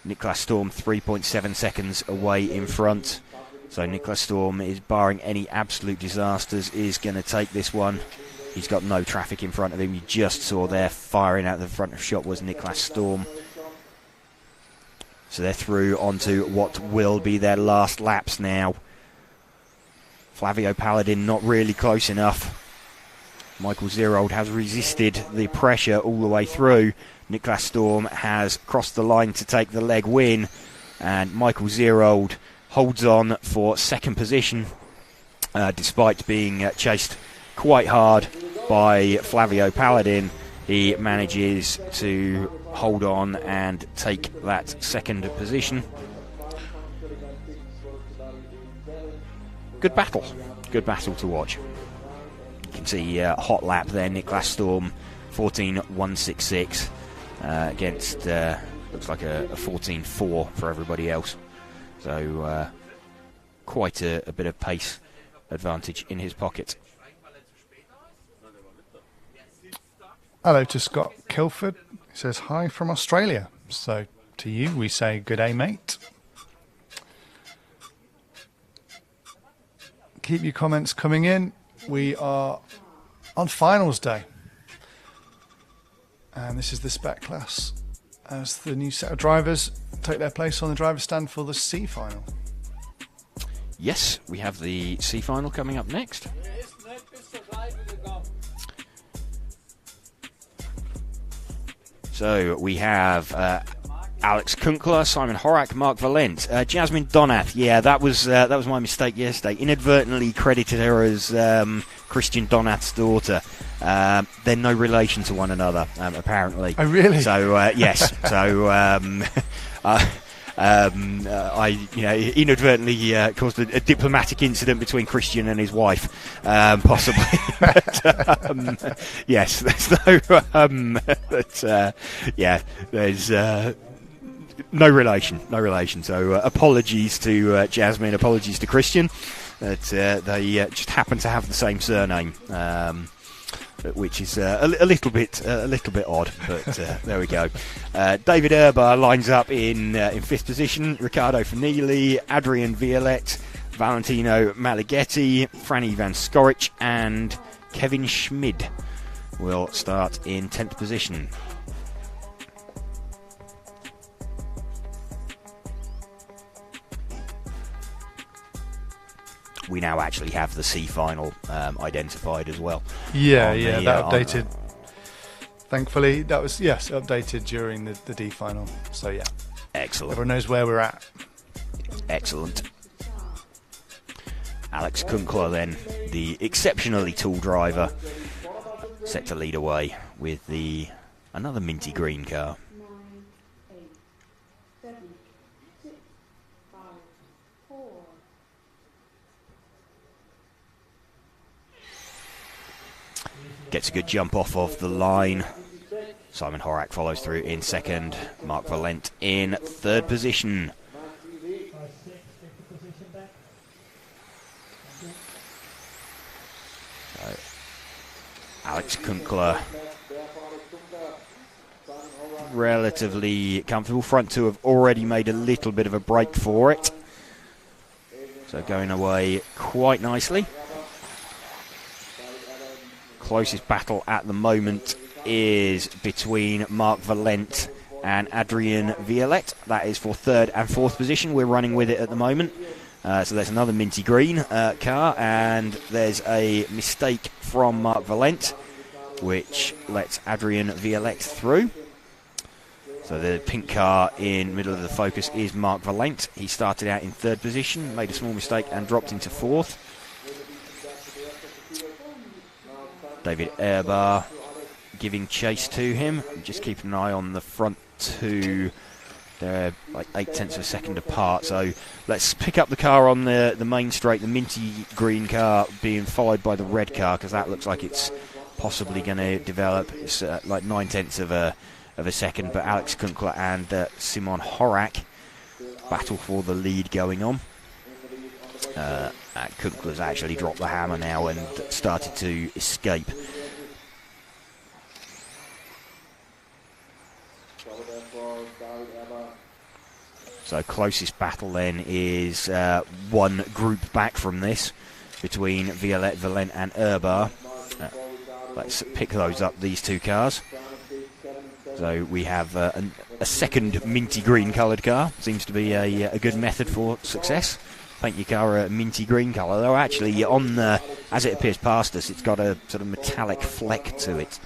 Niklas Storm 3.7 seconds away in front. So Niklas Storm is, barring any absolute disasters, is going to take this one. He's got no traffic in front of him. You just saw there firing out the front of shot was Niklas Storm. So they're through onto what will be their last laps now. Flavio Paladin not really close enough. Michael Zerold has resisted the pressure all the way through. Niklas Storm has crossed the line to take the leg win. And Michael Zerold holds on for second position, despite being chased quite hard by Flavio Paladin. He manages to hold on and take that second position. Good battle to watch. You can see hot lap there, Niklas Storm 14.166 against looks like a 14.4 for everybody else. So quite a bit of pace advantage in his pocket. Hello to Scott Kilford. He says hi from Australia. So to you we say good day, mate. Keep your comments coming in. We are on finals day. And this is the Spec class as the new set of drivers take their place on the driver's stand for the C final. Yes, we have the C final coming up next. So we have Alex Kunkler, Simon Horak, Mark Valent, Jasmine Donath. Yeah, that was my mistake yesterday. Inadvertently credited her as Christian Donath's daughter. They're no relation to one another, apparently. Oh, really? So yes. So I inadvertently caused a diplomatic incident between Christian and his wife, possibly. But, yes, there's no. There's no relation. So apologies to Jasmine, apologies to Christian. that they just happen to have the same surname, which is a little bit odd. But there we go. David Erbar lines up in 5th position. Riccardo Fanili, Adrian Violet, Valentino Malighetti, Franny van Skoric, and Kevin Schmid will start in 10th position. We now actually have the C final identified as well. Yeah, that updated. Thankfully, that was, yes, updated during the D final. So, yeah. Excellent. Everyone knows where we're at. Excellent. Alex Kunkler then, the exceptionally tall driver, set to lead away with another minty green car. 9, 8, 7, 6, 5, 4. Gets a good jump off of the line. Simon Horak follows through in second. Mark Valent in third position. So, Alex Kunkler, relatively comfortable. Front two have already made a little bit of a break for it. So going away quite nicely. Closest battle at the moment is between Mark Valent and Adrian Violet. That is for third and fourth position. We're running with it at the moment. So there's another minty green car, and there's a mistake from Mark Valent, which lets Adrian Violet through. So the pink car in middle of the focus is Mark Valent. He started out in third position, made a small mistake and dropped into fourth. David Erbar giving chase to him. Just keeping an eye on the front two. They're like 0.8 of a second apart. So let's pick up the car on the main straight, the minty green car being followed by the red car, because that looks like it's possibly going to develop. It's like 0.9 of a second. But Alex Kunkler and Simon Horak battle for the lead going on. Kunkler's actually dropped the hammer now and started to escape. So closest battle then is one group back from this between Violet, Valent and Erbar. Let's pick those up, these two cars. So we have a second minty green coloured car. Seems to be a good method for success. Paint your car a minty green colour, though actually on as it appears past us, it's got a sort of metallic fleck to it.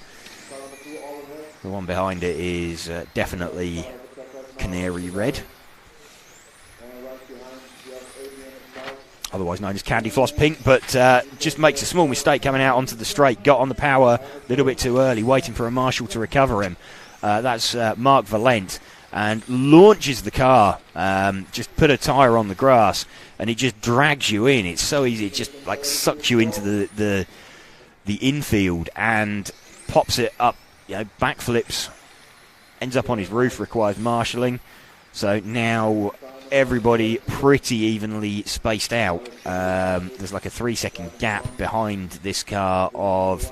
The one behind it is definitely canary red, otherwise known as candy floss pink, but just makes a small mistake coming out onto the straight. Got on the power a little bit too early, waiting for a marshal to recover him. That's Mark Valent, and launches the car. Just put a tyre on the grass, and it just drags you in. It's so easy. It just like sucks you into the infield and pops it up. You know, backflips, ends up on his roof, requires marshalling. So now everybody pretty evenly spaced out. There's like a 3-second gap behind this car of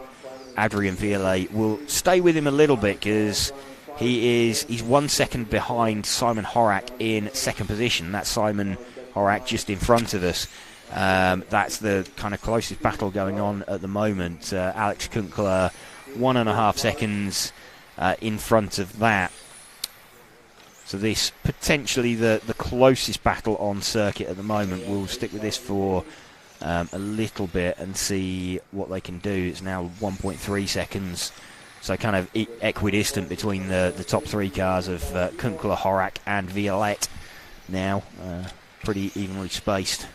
Adrian Violet. We'll stay with him a little bit because he's 1 second behind Simon Horak in second position. That's Simon Horak just in front of us. That's the kind of closest battle going on at the moment. Alex Kunkler 1.5 seconds in front of that. So this potentially the closest battle on circuit at the moment. We'll stick with this for a little bit and see what they can do. It's now 1.3 seconds. So kind of equidistant between the top three cars of Kunkler, Horak and Violet. Now pretty evenly spaced.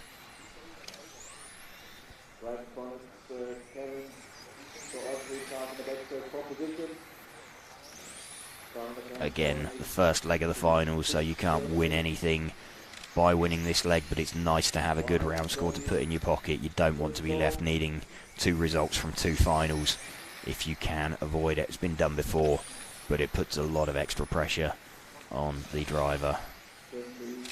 Again, the first leg of the finals, so you can't win anything by winning this leg, but it's nice to have a good round score to put in your pocket. You don't want to be left needing 2 results from 2 finals if you can avoid it. It's been done before, but it puts a lot of extra pressure on the driver.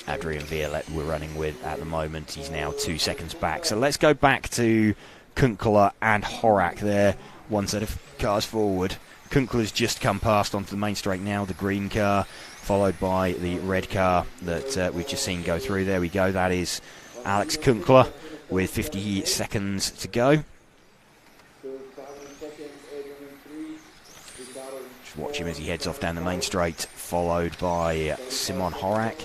Adrian Violette we're running with at the moment. He's now 2 seconds back. So let's go back to Kunkler and Horak there, one set of cars forward. Kunkler's just come past onto the main straight now, the green car, followed by the red car that we've just seen go through. There we go, that is Alex Kunkler with 50 seconds to go. Just watch him as he heads off down the main straight, followed by Simon Horak,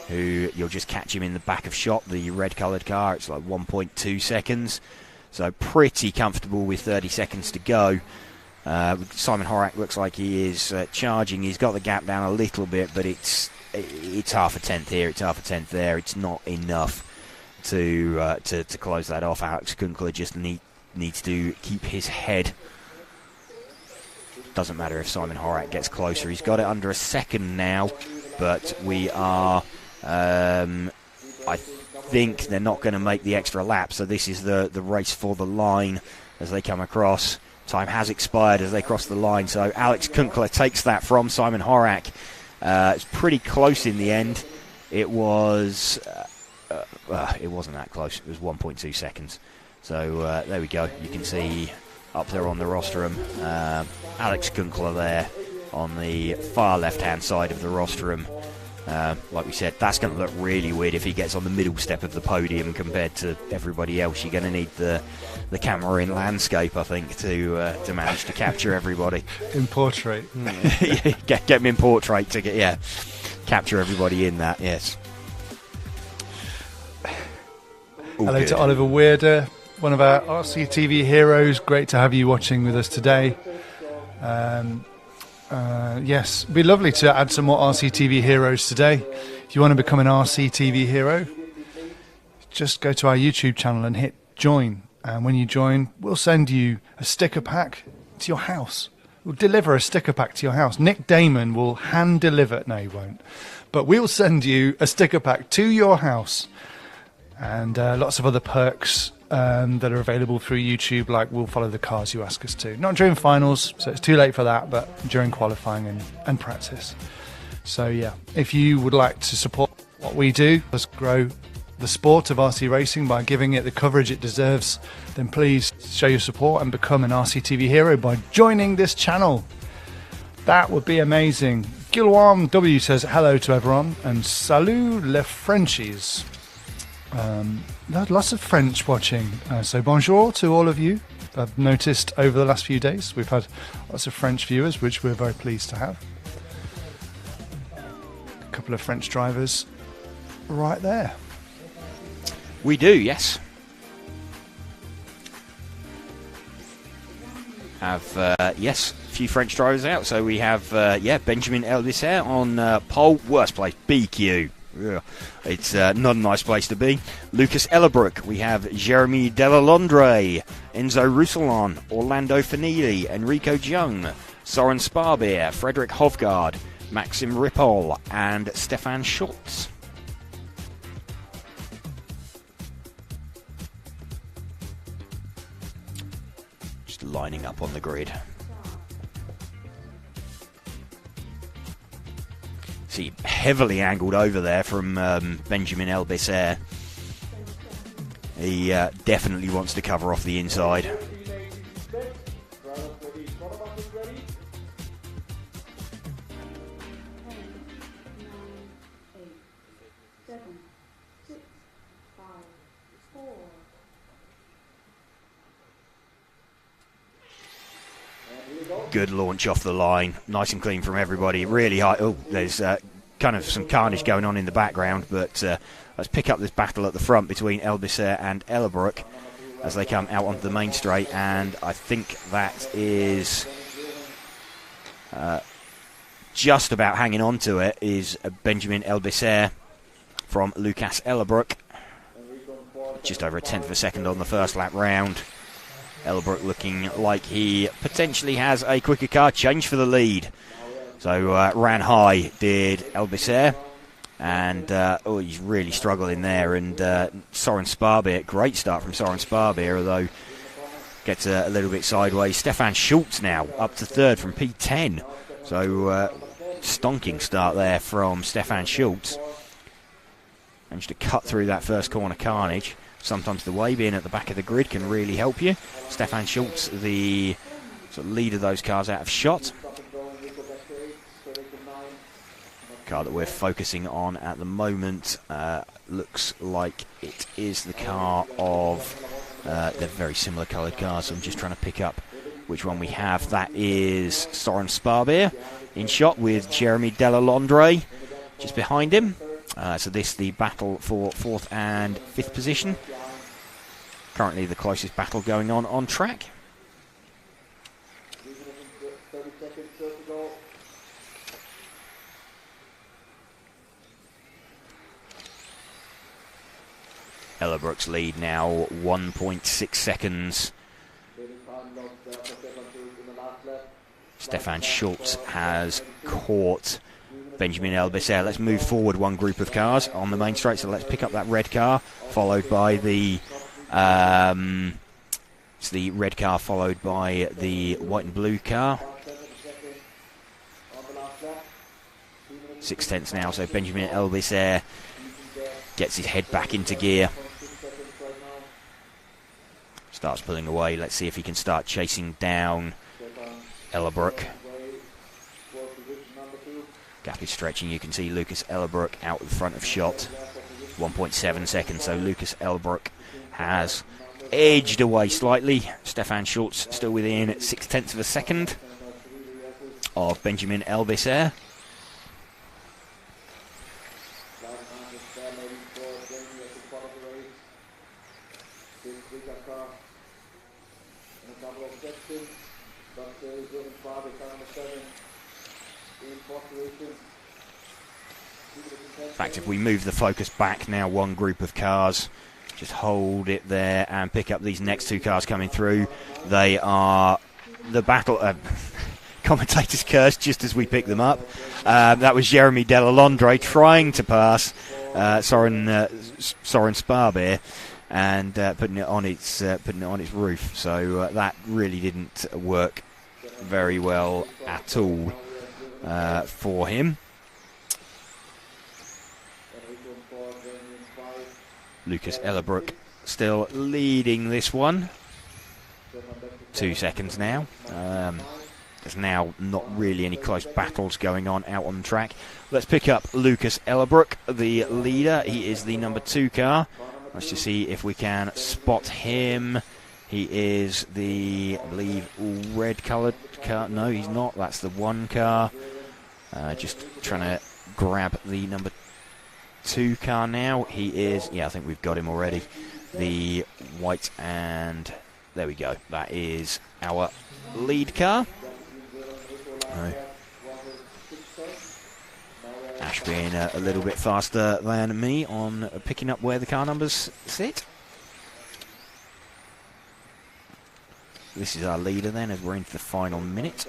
who you'll just catch him in the back of shot, the red coloured car. It's like 1.2 seconds, so pretty comfortable with 30 seconds to go. Simon Horak looks like he is charging. He's got the gap down a little bit, but it's half a tenth here, it's half a tenth there. It's not enough to close that off. Alex Kunkler just needs to keep his head. Doesn't matter if Simon Horak gets closer. He's got it under a second now, but we are I think they're not going to make the extra lap, so this is the race for the line as they come across. Time has expired as they cross the line, so Alex Kunkler takes that from Simon Horak. It's pretty close in the end. It was it wasn't that close. It was 1.2 seconds. So there we go. You can see up there on the rostrum Alex Kunkler there on the far left-hand side of the rostrum. Like we said, that's going to look really weird if he gets on the middle step of the podium compared to everybody else. You're going to need the camera in landscape, I think, to manage to capture everybody. In portrait. get him in portrait to capture everybody in that, yes. Hello to Oliver Weirder, one of our RCTV heroes. Great to have you watching with us today. Yes, it'd be lovely to add some more RCTV heroes today. If you want to become an RCTV hero, just go to our YouTube channel and hit join. And when you join, we'll send you a sticker pack to your house. We'll deliver a sticker pack to your house. Nick Damon will hand deliver. No, he won't. But we'll send you a sticker pack to your house. And lots of other perks that are available through YouTube, like we'll follow the cars you ask us to. Not during finals, so it's too late for that, but during qualifying and practice. So yeah, if you would like to support what we do, let's grow the sport of RC racing by giving it the coverage it deserves, then please show your support and become an RCTV hero by joining this channel. That would be amazing. Gilwan W says hello to everyone and salut les Frenchies. Lots of French watching, so bonjour to all of you. I've noticed over the last few days we've had lots of French viewers, which we're very pleased to have. A couple of French drivers right there. We do, yes. Have yes, a few French drivers out. So we have Benjamin Elbisser on pole, worst place, BQ. Yeah. It's not a nice place to be. Lucas Ellerbrook, we have Jeremy Delalondre, Enzo Rousselon, Orlando Finili, Enrico Jung, Soren Sparbeer, Frederick Hovgaard, Maxim Ripoll, and Stefan Schultz. Just lining up on the grid. See, heavily angled over there from Benjamin Elbisser. He definitely wants to cover off the inside. Good launch off the line, nice and clean from everybody, really high. Oh, there's kind of some carnage going on in the background, but let's pick up this battle at the front between Elbisser and Ellerbrook as they come out onto the main straight, and I think that is just about hanging on to it is Benjamin Elbisser from Lucas Ellerbrook. Just over a tenth of a second on the first lap round. Ellerbrook looking like he potentially has a quicker car change for the lead. So ran high, did Elbisser. And he's really struggling there. And Soren Sparbeer, great start from Soren Sparbeer, although gets a little bit sideways. Stefan Schultz now up to third from P10. So stonking start there from Stefan Schultz. Managed to cut through that first corner carnage. Sometimes the way being at the back of the grid can really help you. Stefan Schultz, the sort of leader of those cars, out of shot. Car that we're focusing on at the moment looks like it is the car of they're very similar coloured cars, so I'm just trying to pick up which one we have. That is Soren Sparbeer in shot with Jeremy Delalondre just behind him. So this the battle for 4th and 5th position. Currently the closest battle going on track. Ellerbrook's lead now 1.6 seconds. Stefan Schultz has caught Benjamin Elbisser. Let's move forward one group of cars on the main straight. So let's pick up that red car, followed by the it's the red car, followed by the white and blue car. 6/10 now, so Benjamin Elbisser gets his head back into gear. Starts pulling away. Let's see if he can start chasing down Ellerbrook. Gap is stretching. You can see Lucas Ellerbrook out the front of shot. 1.7 seconds. So Lucas Ellerbrook has edged away slightly. Stefan Schultz still within 0.6 of a second of Benjamin Elbisser. In fact, if we move the focus back now one group of cars, just hold it there and pick up these next two cars coming through. They are the battle... commentators cursed just as we pick them up. That was Jeremy Delalondre trying to pass Soren Sparbeer and putting it on its roof. So that really didn't work very well at all for him. Lucas Ellerbrook still leading this one. 2 seconds now. There's now not really any close battles going on out on the track. Let's pick up Lucas Ellerbrook, the leader. He is the number 2 car. Let's just see if we can spot him. He is the, I believe, red coloured car. No, he's not. That's the 1 car. Just trying to grab the number 2 car now. He is, yeah, I think we've got him already. The white and, there we go. That is our lead car. No. Ash being a little bit faster than me on picking up where the car numbers sit. This is our leader then as we're into the final minute.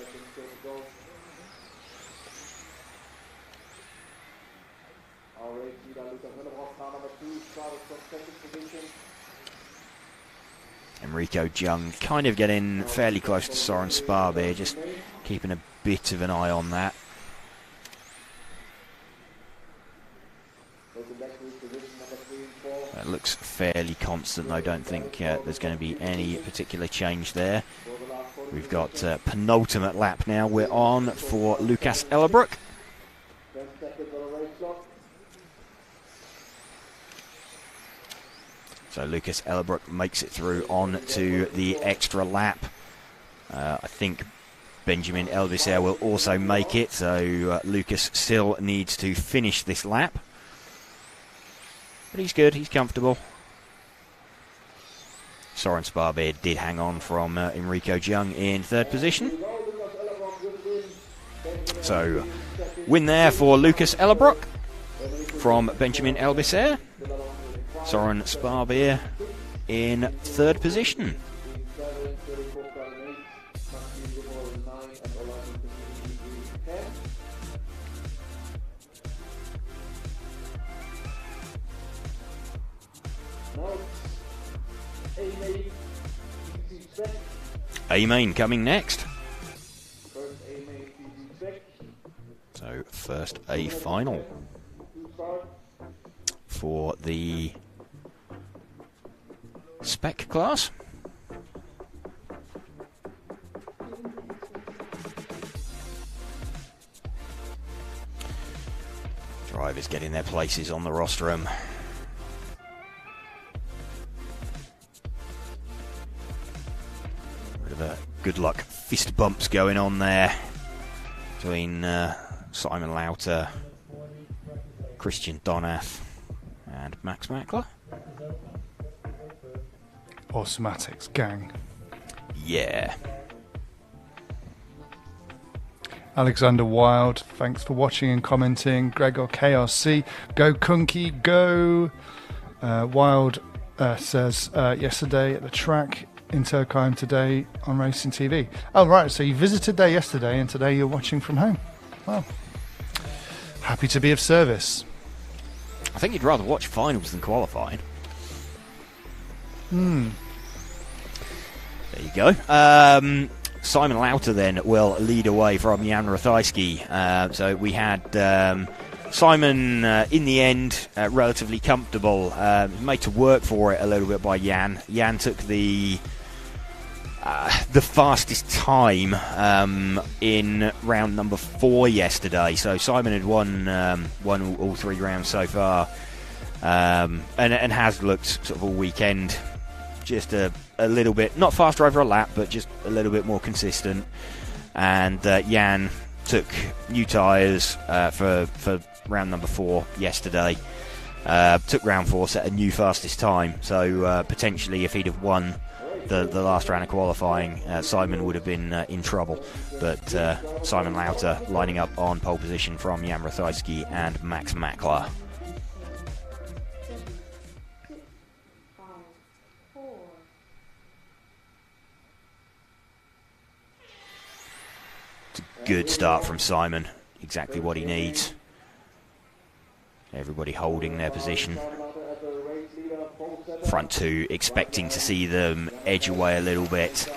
Enrico Jung kind of getting fairly close to Soren Sparbeer, just keeping a bit of an eye on that. That looks fairly constant. I don't think there's going to be any particular change there. We've got penultimate lap now. We're on for Lucas Ellerbrook. So Lucas Ellerbrook makes it through on to the extra lap. I think Benjamin Elbisser will also make it, so Lucas still needs to finish this lap. But he's good, he's comfortable. Soren Sparbeer did hang on from Enrico Jung in 3rd position. So, win there for Lucas Ellerbrook from Benjamin Elbisser. Soren Sparbeer in 3rd position. A-Main coming next. So first A final for the Spec class. Drivers getting their places on the rostrum. Bit of a good luck fist bumps going on there between Simon Lauter, Christian Donath and Max Mackler. Automatics gang. Yeah. Alexander Wild, thanks for watching and commenting. Gregor KRC, go Kunky, go. Wild says yesterday at the track in Türkheim, today on Racing TV. Oh, right, so you visited there yesterday and today you're watching from home. Well, happy to be of service. I think you'd rather watch finals than qualifying. There you go. Simon Lauter then will lead away from Jan Ratajski. So we had Simon in the end relatively comfortable, made to work for it a little bit by Jan. Jan took the fastest time in round number 4 yesterday. So Simon had won all 3 rounds so far, and has looked sort of all weekend just a little bit, not faster over a lap, but just a little bit more consistent. And Jan took new tyres for round number 4 yesterday. Took round 4, set a new fastest time. So potentially, if he'd have won the last round of qualifying, Simon would have been in trouble. But Simon Lauter lining up on pole position from Jan Ratajski and Max Mackler. 5, 4. Good start from Simon. Exactly what he needs. Everybody holding their position. Front 2 expecting to see them edge away a little bit.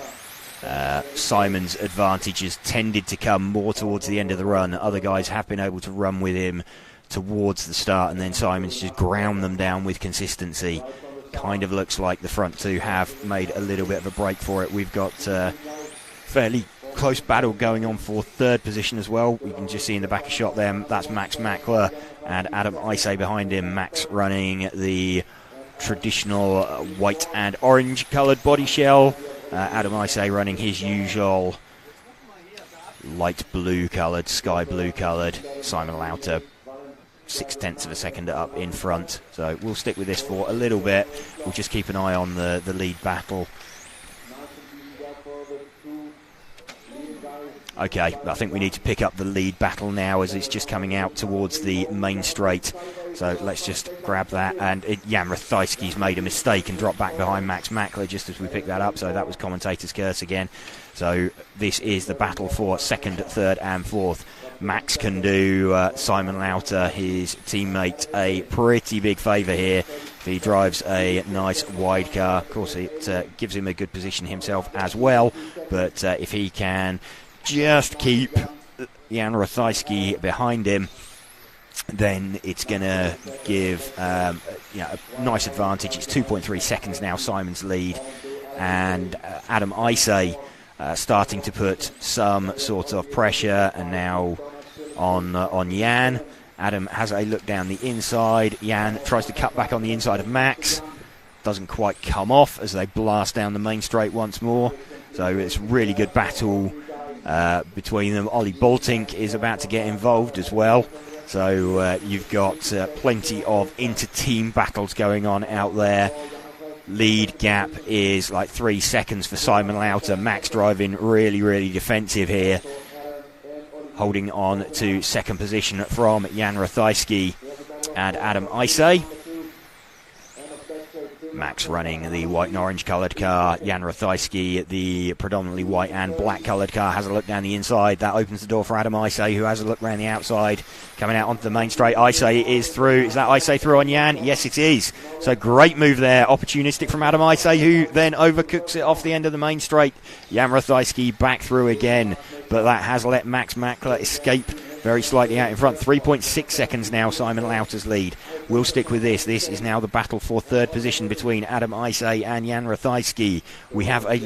Simon's advantages tended to come more towards the end of the run. Other guys have been able to run with him towards the start, and then Simon's just ground them down with consistency. Kind of looks like the front 2 have made a little bit of a break for it. We've got fairly close battle going on for 3rd position as well. We can just see in the back of shot there, that's Max Mackler and Adam Isay behind him. Max running the traditional white and orange coloured body shell. Adam Isay running his usual light blue coloured, sky blue coloured. Simon Lauter 0.6 of a second up in front. So we'll stick with this for a little bit. We'll just keep an eye on the lead battle. Okay, I think we need to pick up the lead battle now as it's just coming out towards the main straight. So let's just grab that. And Jan Ratajski's made a mistake and dropped back behind Max Mackler just as we picked that up. So that was commentator's curse again. So this is the battle for 2nd, 3rd and 4th. Max can do Simon Lauter, his teammate, a pretty big favour here. If he drives a nice wide car, of course it gives him a good position himself as well. But if he can just keep Jan Ratajski behind him, then it's going to give a nice advantage. It's 2.3 seconds now, Simon's lead. And Adam Isay starting to put some sort of pressure, and now on Jan. Adam has a look down the inside. Jan tries to cut back on the inside of Max. Doesn't quite come off as they blast down the main straight once more. So it's a really good battle between them. Ollie Boltink is about to get involved as well. So you've got plenty of inter-team battles going on out there. Lead gap is like 3 seconds for Simon Lauter. Max driving really, really defensive here. Holding on to 2nd position from Jan Ratajski and Adam Isay. Max running the white and orange coloured car. Jan Ratajski, the predominantly white and black coloured car, has a look down the inside. That opens the door for Adam Isay, who has a look around the outside. Coming out onto the main straight. Isay is through. Is that Isay through on Jan? Yes, it is. So great move there. Opportunistic from Adam Isay, who then overcooks it off the end of the main straight. Jan Ratajski back through again. But that has let Max Mackler escape very slightly out in front. 3.6 seconds now, Simon Lauter's lead. We'll stick with this. This is now the battle for third position between Adam Isay and Jan Ratajski. We have a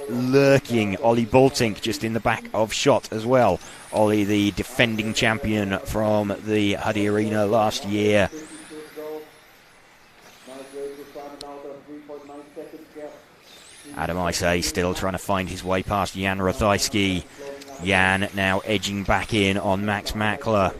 lurking Ollie Baltink just in the back of shot as well. Ollie, the defending champion from the Huddy Arena last year. Adam Isay still trying to find his way past Jan Ratajski. Jan now edging back in on Max Mackler.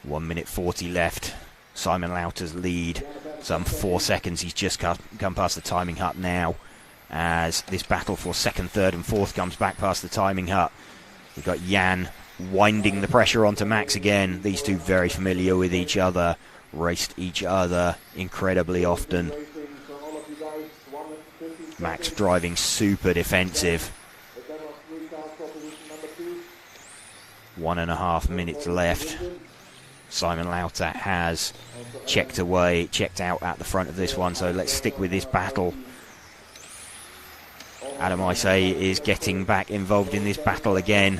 1 minute 40 left. Simon Lauter's lead. Some 4 seconds. He's just come past the timing hut now, as this battle for second, third and fourth comes back past the timing hut. We've got Jan winding the pressure onto Max again. These two very familiar with each other. Raced each other incredibly often. Max driving super defensive. 1.5 minutes left. Simon Lauter has checked out at the front of this one, so let's stick with this battle. Adam Isay is getting back involved in this battle again.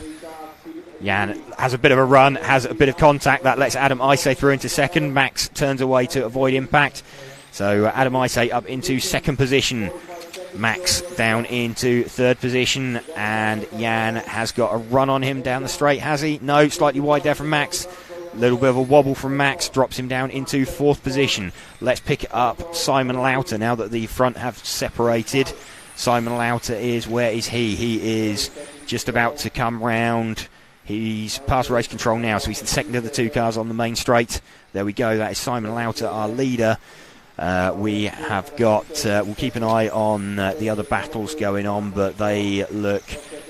Jan has a bit of a run, has a bit of contact. That lets Adam Isay through into second. Max turns away to avoid impact. So Adam Isay up into second position. Max down into third position, and Jan has got a run on him down the straight, has he? No, slightly wide there from Max. A little bit of a wobble from Max, drops him down into fourth position. Let's pick up Simon Lauter now that the front have separated. Simon Lauter is, where is he? He is just about to come round. He's past race control now, so he's the second of the two cars on the main straight. There we go, that is Simon Lauter, our leader. We have got, we'll keep an eye on the other battles going on, but they look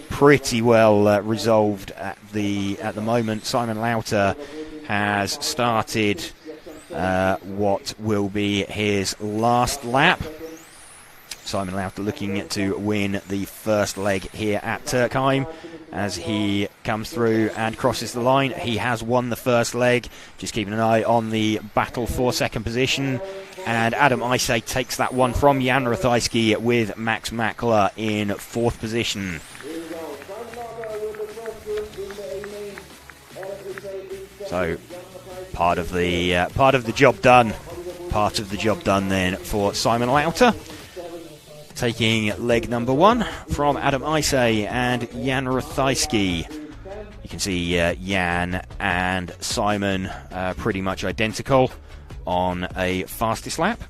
pretty well resolved at the moment. Simon Lauter has started what will be his last lap. Simon Lauter looking to win the first leg here at Türkheim. As he comes through and crosses the line, he has won the first leg. Just keeping an eye on the battle for second position. And Adam Isay takes that one from Jan Ratajski with Max Mackler in fourth position. So part of the job done. Part of the job done then for Simon Lauter. Taking leg number one from Adam Isay and Jan Ratajski. You can see Jan and Simon pretty much identical on a fastest lap.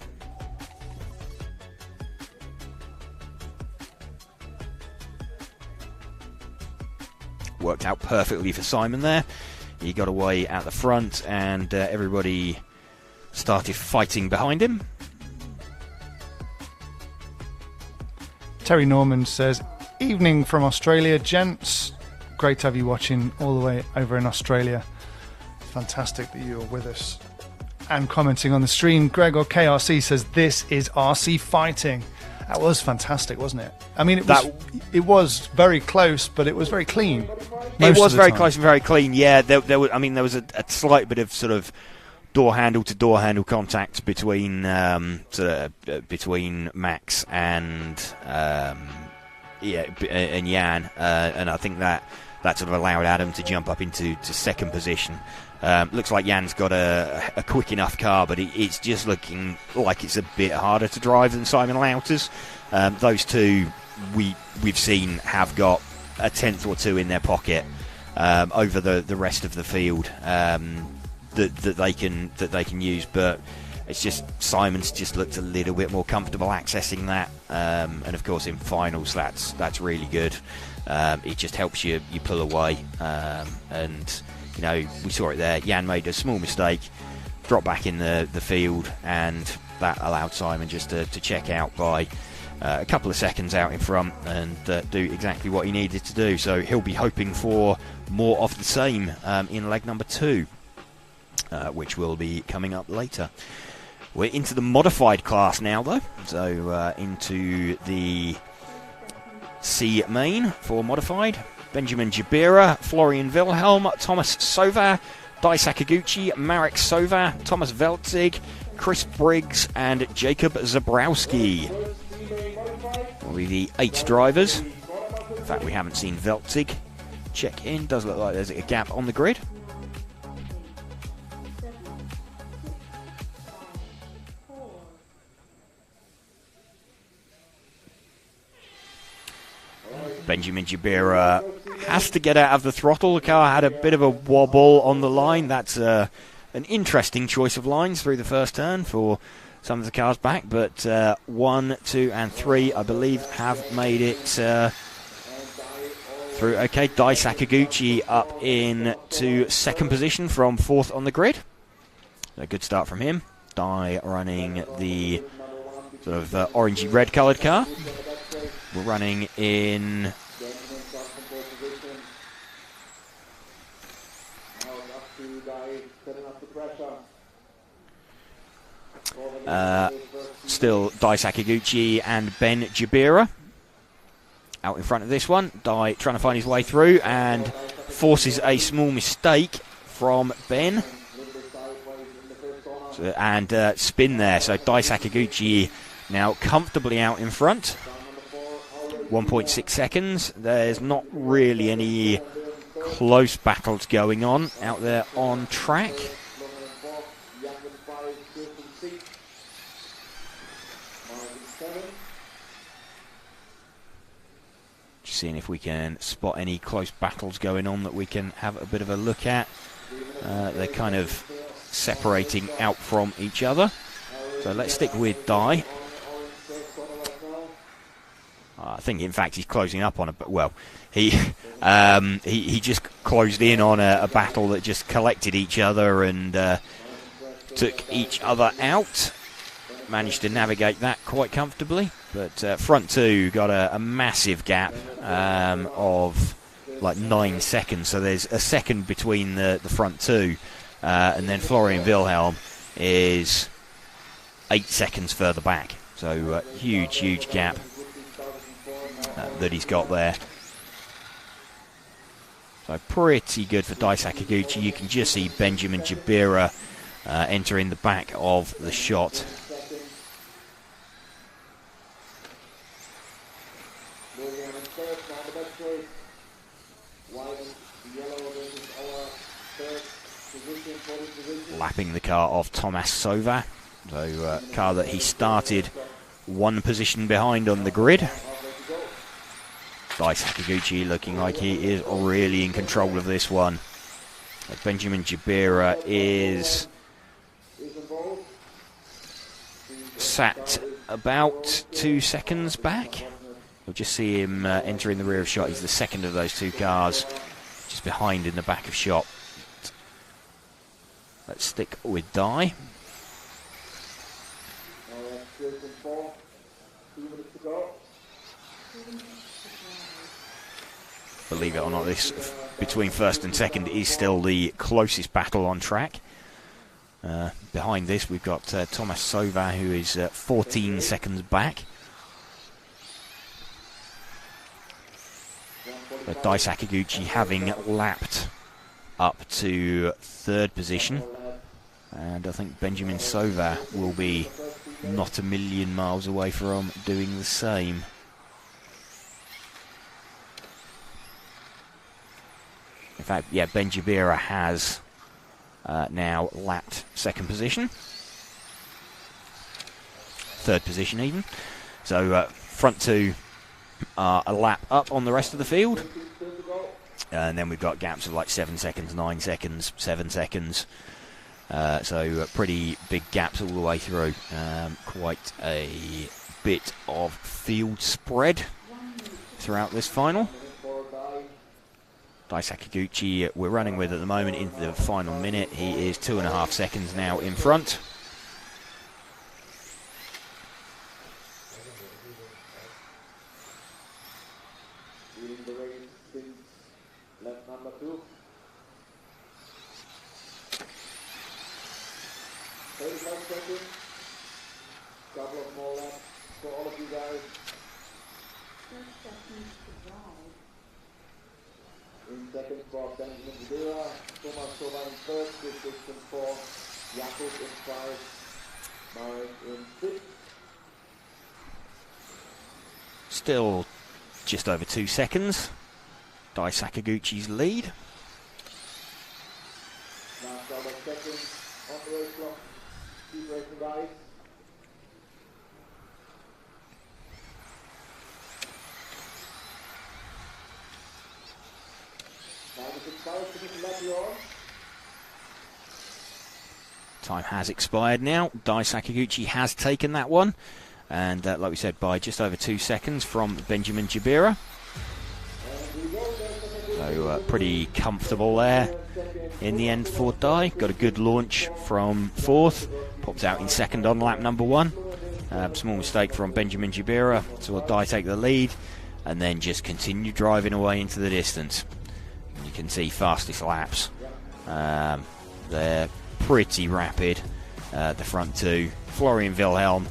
Worked out perfectly for Simon there. He got away at the front, and everybody started fighting behind him. Terry Norman says, evening from Australia, gents. Great to have you watching all the way over in Australia. Fantastic that you're with us and commenting on the stream. Gregor KRC says, this is RC fighting. That was fantastic, wasn't it? I mean, it was very close, but it was very clean. It was very close and very clean, yeah. There was a slight bit of sort of door handle to door handle contact between between Max and Jan, and I think that sort of allowed Adam to jump up into second position. Looks like Jan's got a quick enough car, but it's just looking like it's a bit harder to drive than Simon Lauter's. Those two we've seen have got a tenth or two in their pocket over the rest of the field. That they can use, but it's just Simon's just looked a little bit more comfortable accessing that, and of course in finals that's really good. It just helps you pull away, and you know, we saw it there. Jan made a small mistake, dropped back in the field, and that allowed Simon just to check out by a couple of seconds out in front and do exactly what he needed to do. So he'll be hoping for more of the same in leg number 2. Which will be coming up later. We're into the modified class now, though. So into the C main for modified. Benjamin Jabira, Florian Wilhelm, Thomas Sova, Dai Sakaguchi, Marek Sova, Thomas Veltzig, Chris Briggs, and Jacob Zabrowski. Will be the 8 drivers. In fact, we haven't seen Veltzig check in. Does look like there's a gap on the grid. Benjamin Jabira has to get out of the throttle. The car had a bit of a wobble on the line. That's an interesting choice of lines through the first turn for some of the cars back. But 1, 2 and 3, I believe, have made it through. Okay, Dai Sakaguchi up in to second position from fourth on the grid. A good start from him. Dai running the sort of orangey red coloured car. We're running in still Dai Sakaguchi and Ben Jabira out in front of this one. Dai trying to find his way through and forces a small mistake from Ben. And spin there. So Dai Sakaguchi now comfortably out in front. 1.6 seconds. There's not really any close battles going on out there on track. Just seeing if we can spot any close battles going on that we can have a bit of a look at. They're kind of separating out from each other. So let's stick with Dai. I think, in fact, he's closing up on a... Well, he just closed in on a battle that just collected each other and took each other out. Managed to navigate that quite comfortably. But front two got a massive gap of like 9 seconds. So there's a second between the front two. And then Florian Wilhelm is 8 seconds further back. So huge gap that he's got there. So pretty good for Dai Sakaguchi. You can just see Benjamin Jabira entering the back of the shot. Lapping the car of Thomas Sova. So car that he started 1 position behind on the grid. Dai Sakaguchi looking like he is really in control of this one. Benjamin Jabira is sat about 2 seconds back. We'll just see him entering the rear of shot. He's the second of those 2 cars, just behind in the back of shot. Let's stick with Dai. Believe it or not, this between first and second is still the closest battle on track. Behind this, we've got Thomas Sova, who is 14 seconds back. But Dai Sakaguchi having lapped up to 3rd position. And I think Benjamin Sova will be not a million miles away from doing the same. In fact, yeah, Ben Jabira has now lapped 2nd position. 3rd position even. So front two are a lap up on the rest of the field. And then we've got gaps of like 7 seconds, 9 seconds, 7 seconds. So pretty big gaps all the way through. Quite a bit of field spread throughout this final. Dai Sakaguchi we're running with at the moment into the final minute. He is 2.5 seconds now in front. Leading the race since lap number 2. 35 seconds. Couple of more laps for all of you guys. In second for Benjamin Jabira, Thomas Sova in 3rd, with distance for Jakub in 5, Marek in 6th. Still just over 2 seconds Dai Sakaguchi's lead. Last couple of seconds on the race clock. Keep racing, guys. Time is expired to be left on. Time has expired now. Dai Sakaguchi has taken that one. And like we said, by just over 2 seconds from Benjamin Jabira. So pretty comfortable there in the end for Dai. Got a good launch from 4th. Popped out in 2nd on lap number 1. Small mistake from Benjamin Jabira. Saw Dai take the lead and then just continue driving away into the distance. You can see fastest laps. They're pretty rapid. The front two. Florian Wilhelm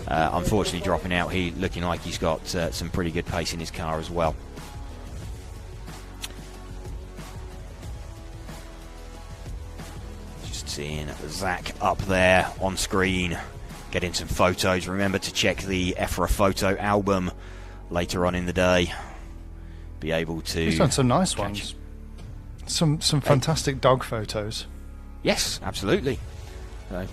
unfortunately dropping out. He looking like he's got some pretty good pace in his car as well. Just seeing Zach up there on screen getting some photos. Remember to check the EFRA photo album later on in the day. Be able to... He's done some nice ones. Some fantastic dog photos. Yes, absolutely. So.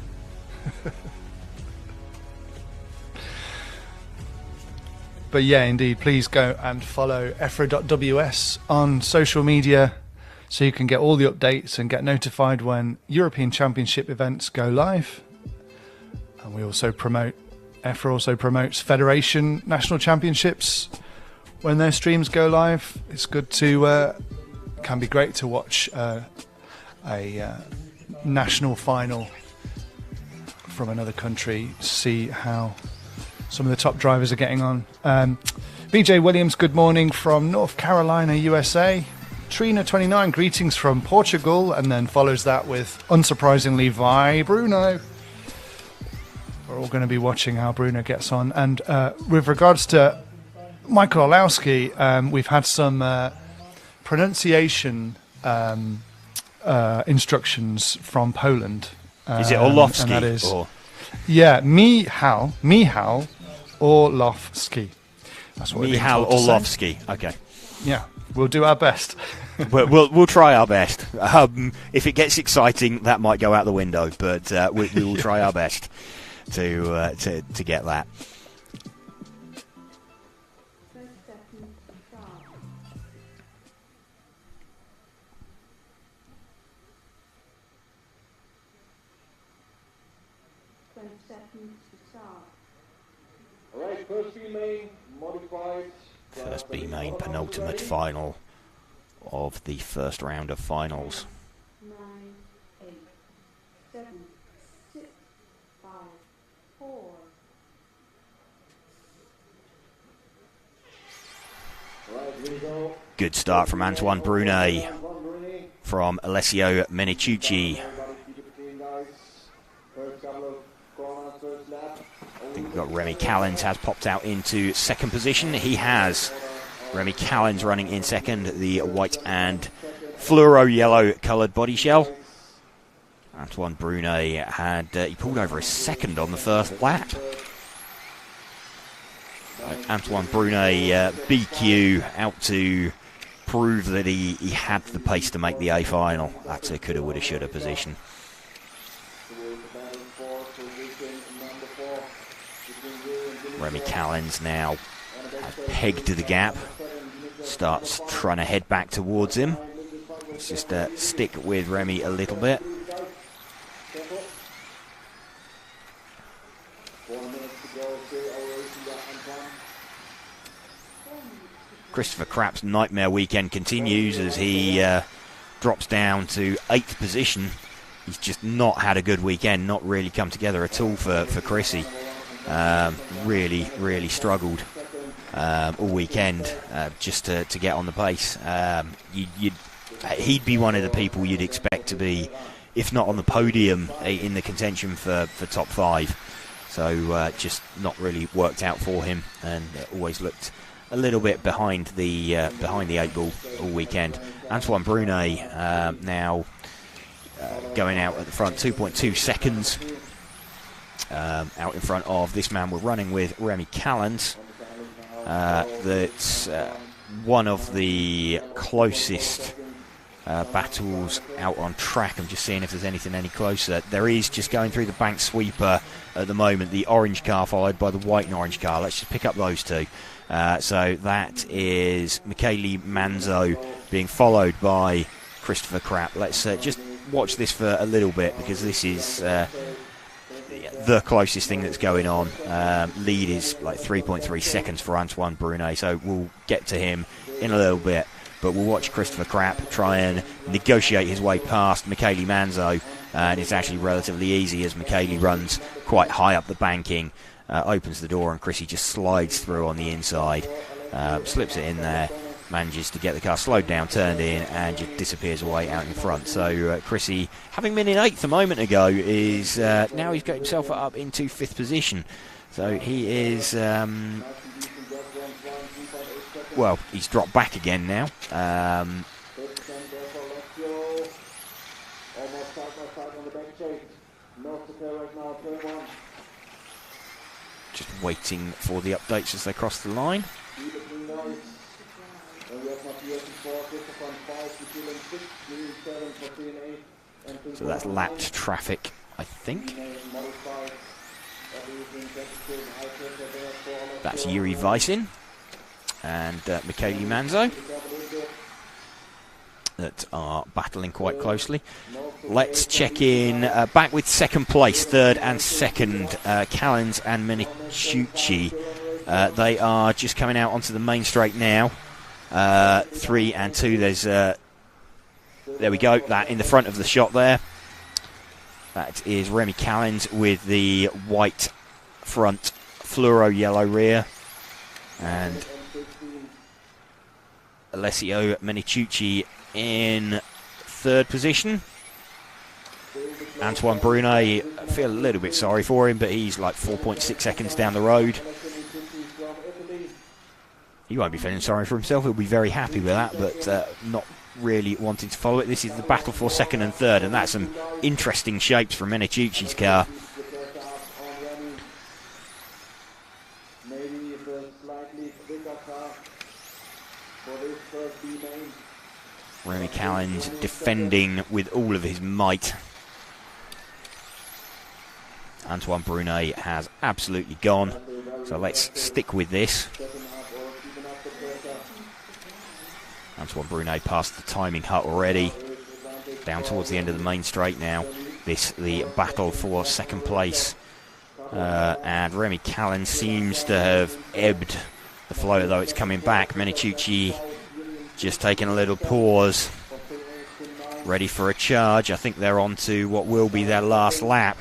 But yeah, indeed, please go and follow EFRA.ws on social media so you can get all the updates and get notified when European Championship events go live. And we also promote, EFRA also promotes Federation National Championships when their streams go live. It's good to, can be great to watch a national final from another country, see how some of the top drivers are getting on. BJ Williams, good morning from North Carolina, USA. Trina29, greetings from Portugal, and then follows that with, unsurprisingly, Vi Bruno. We're all going to be watching how Bruno gets on. And with regards to Michael Olowski, we've had some pronunciation instructions from Poland. Is it Orlowski? And that is, or? Yeah, Michał Orlowski. That's what Michał Orlowski. Okay. Yeah, we'll do our best. we'll try our best. If it gets exciting, that might go out the window, but we will try our best to get that. Alright, first B main, modified. First B main, penultimate final of the first round of finals. 9, 8, 7, 6, 5, 4. Alright, here we go. Good start from Antoine Brunet, from Alessio Menicucci. First couple of corners, first lap. I think we've got Remy Callens has popped out into second position. He has. Remy Callens running in second, the white and fluoro yellow coloured body shell. Antoine Brunet had, he pulled over a second on the first lap. Antoine Brunet, BQ, out to prove that he had the pace to make the A final. That's a coulda, woulda, shoulda position. Remy Callens now has pegged to the gap, starts trying to head back towards him. Let's just stick with Remy a little bit. Christopher Krapp's nightmare weekend continues as he drops down to 8th position. He's just not had a good weekend, not really come together at all for Chrissy. Really struggled all weekend just to get on the pace. He'd be one of the people you'd expect to be, if not on the podium, in the contention for top 5. So just not really worked out for him, and always looked a little bit behind the 8 ball all weekend. Antoine Brunet now going out at the front, 2.2 seconds. Out in front of this man we're running with, Remy Callens. That's one of the closest battles out on track. I'm just seeing if there's anything any closer. There is, just going through the bank sweeper at the moment, the orange car followed by the white and orange car. Let's just pick up those two. So that is Michele Manzo being followed by Christopher Krapp. Let's just watch this for a little bit, because this is the closest thing that's going on. Lead is like 3.3 seconds for Antoine Brunet, so we'll get to him in a little bit. But we'll watch Christopher Krapp try and negotiate his way past Michele Manzo, and it's actually relatively easy as Michele runs quite high up the banking, opens the door, and Chrissy just slides through on the inside, slips it in there, manages to get the car slowed down, turned in, and just disappears away out in front. So Chrissy, having been in 8th a moment ago, is now he's got himself up into 5th position. So he is... well, he's dropped back again now. Just waiting for the updates as they cross the line. So that's lapped traffic, I think. That's Yuri Weisin and Michele Manzo that are battling quite closely. Let's check in back with second place, third and second, Callens and Minicucci. They are just coming out onto the main straight now. 3 and 2. There's there we go. That in the front of the shot there. That is Remy Callens with the white front, fluoro yellow rear, and Alessio Minicucci in third position. Antoine Brunet, I feel a little bit sorry for him, but he's like 4.6 seconds down the road. He won't be feeling sorry for himself. He'll be very happy with that, but not really wanting to follow it. This is the battle for second and third, and that's some interesting shapes from Minicucci's car. Remy Callens defending with all of his might. Antoine Brunet has absolutely gone, so let's stick with this. Antoine Brunet past the timing hut already, down towards the end of the main straight now. This the battle for second place, and Remy Callens seems to have ebbed the flow, though it's coming back. Minicucci just taking a little pause, ready for a charge. I think they're on to what will be their last lap.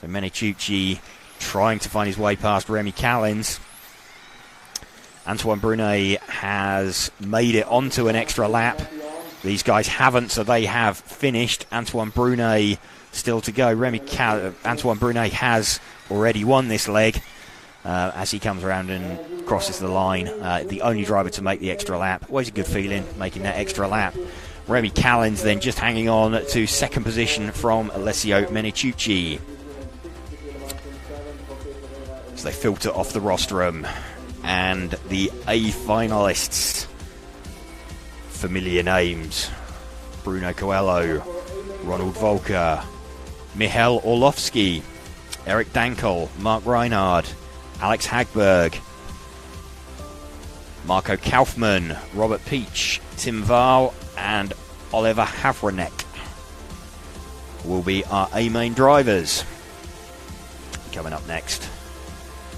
So Minicucci trying to find his way past Remy Callens. Antoine Brunet has made it onto an extra lap. These guys haven't, so they have finished. Antoine Brunet still to go. Antoine Brunet has already won this leg as he comes around and crosses the line. The only driver to make the extra lap. Always a good feeling, making that extra lap. Remy Callens then just hanging on to second position from Alessio Minicucci. So they filter off the rostrum. And the A finalists, familiar names: Bruno Coelho, Ronald Volker, Michael Orlovsky, Eric Dankel, Mark Reinhard, Alex Hagberg, Marco Kaufmann, Robert Peach, Tim Wahl, and Oliver Havranek will be our A main drivers. Coming up next,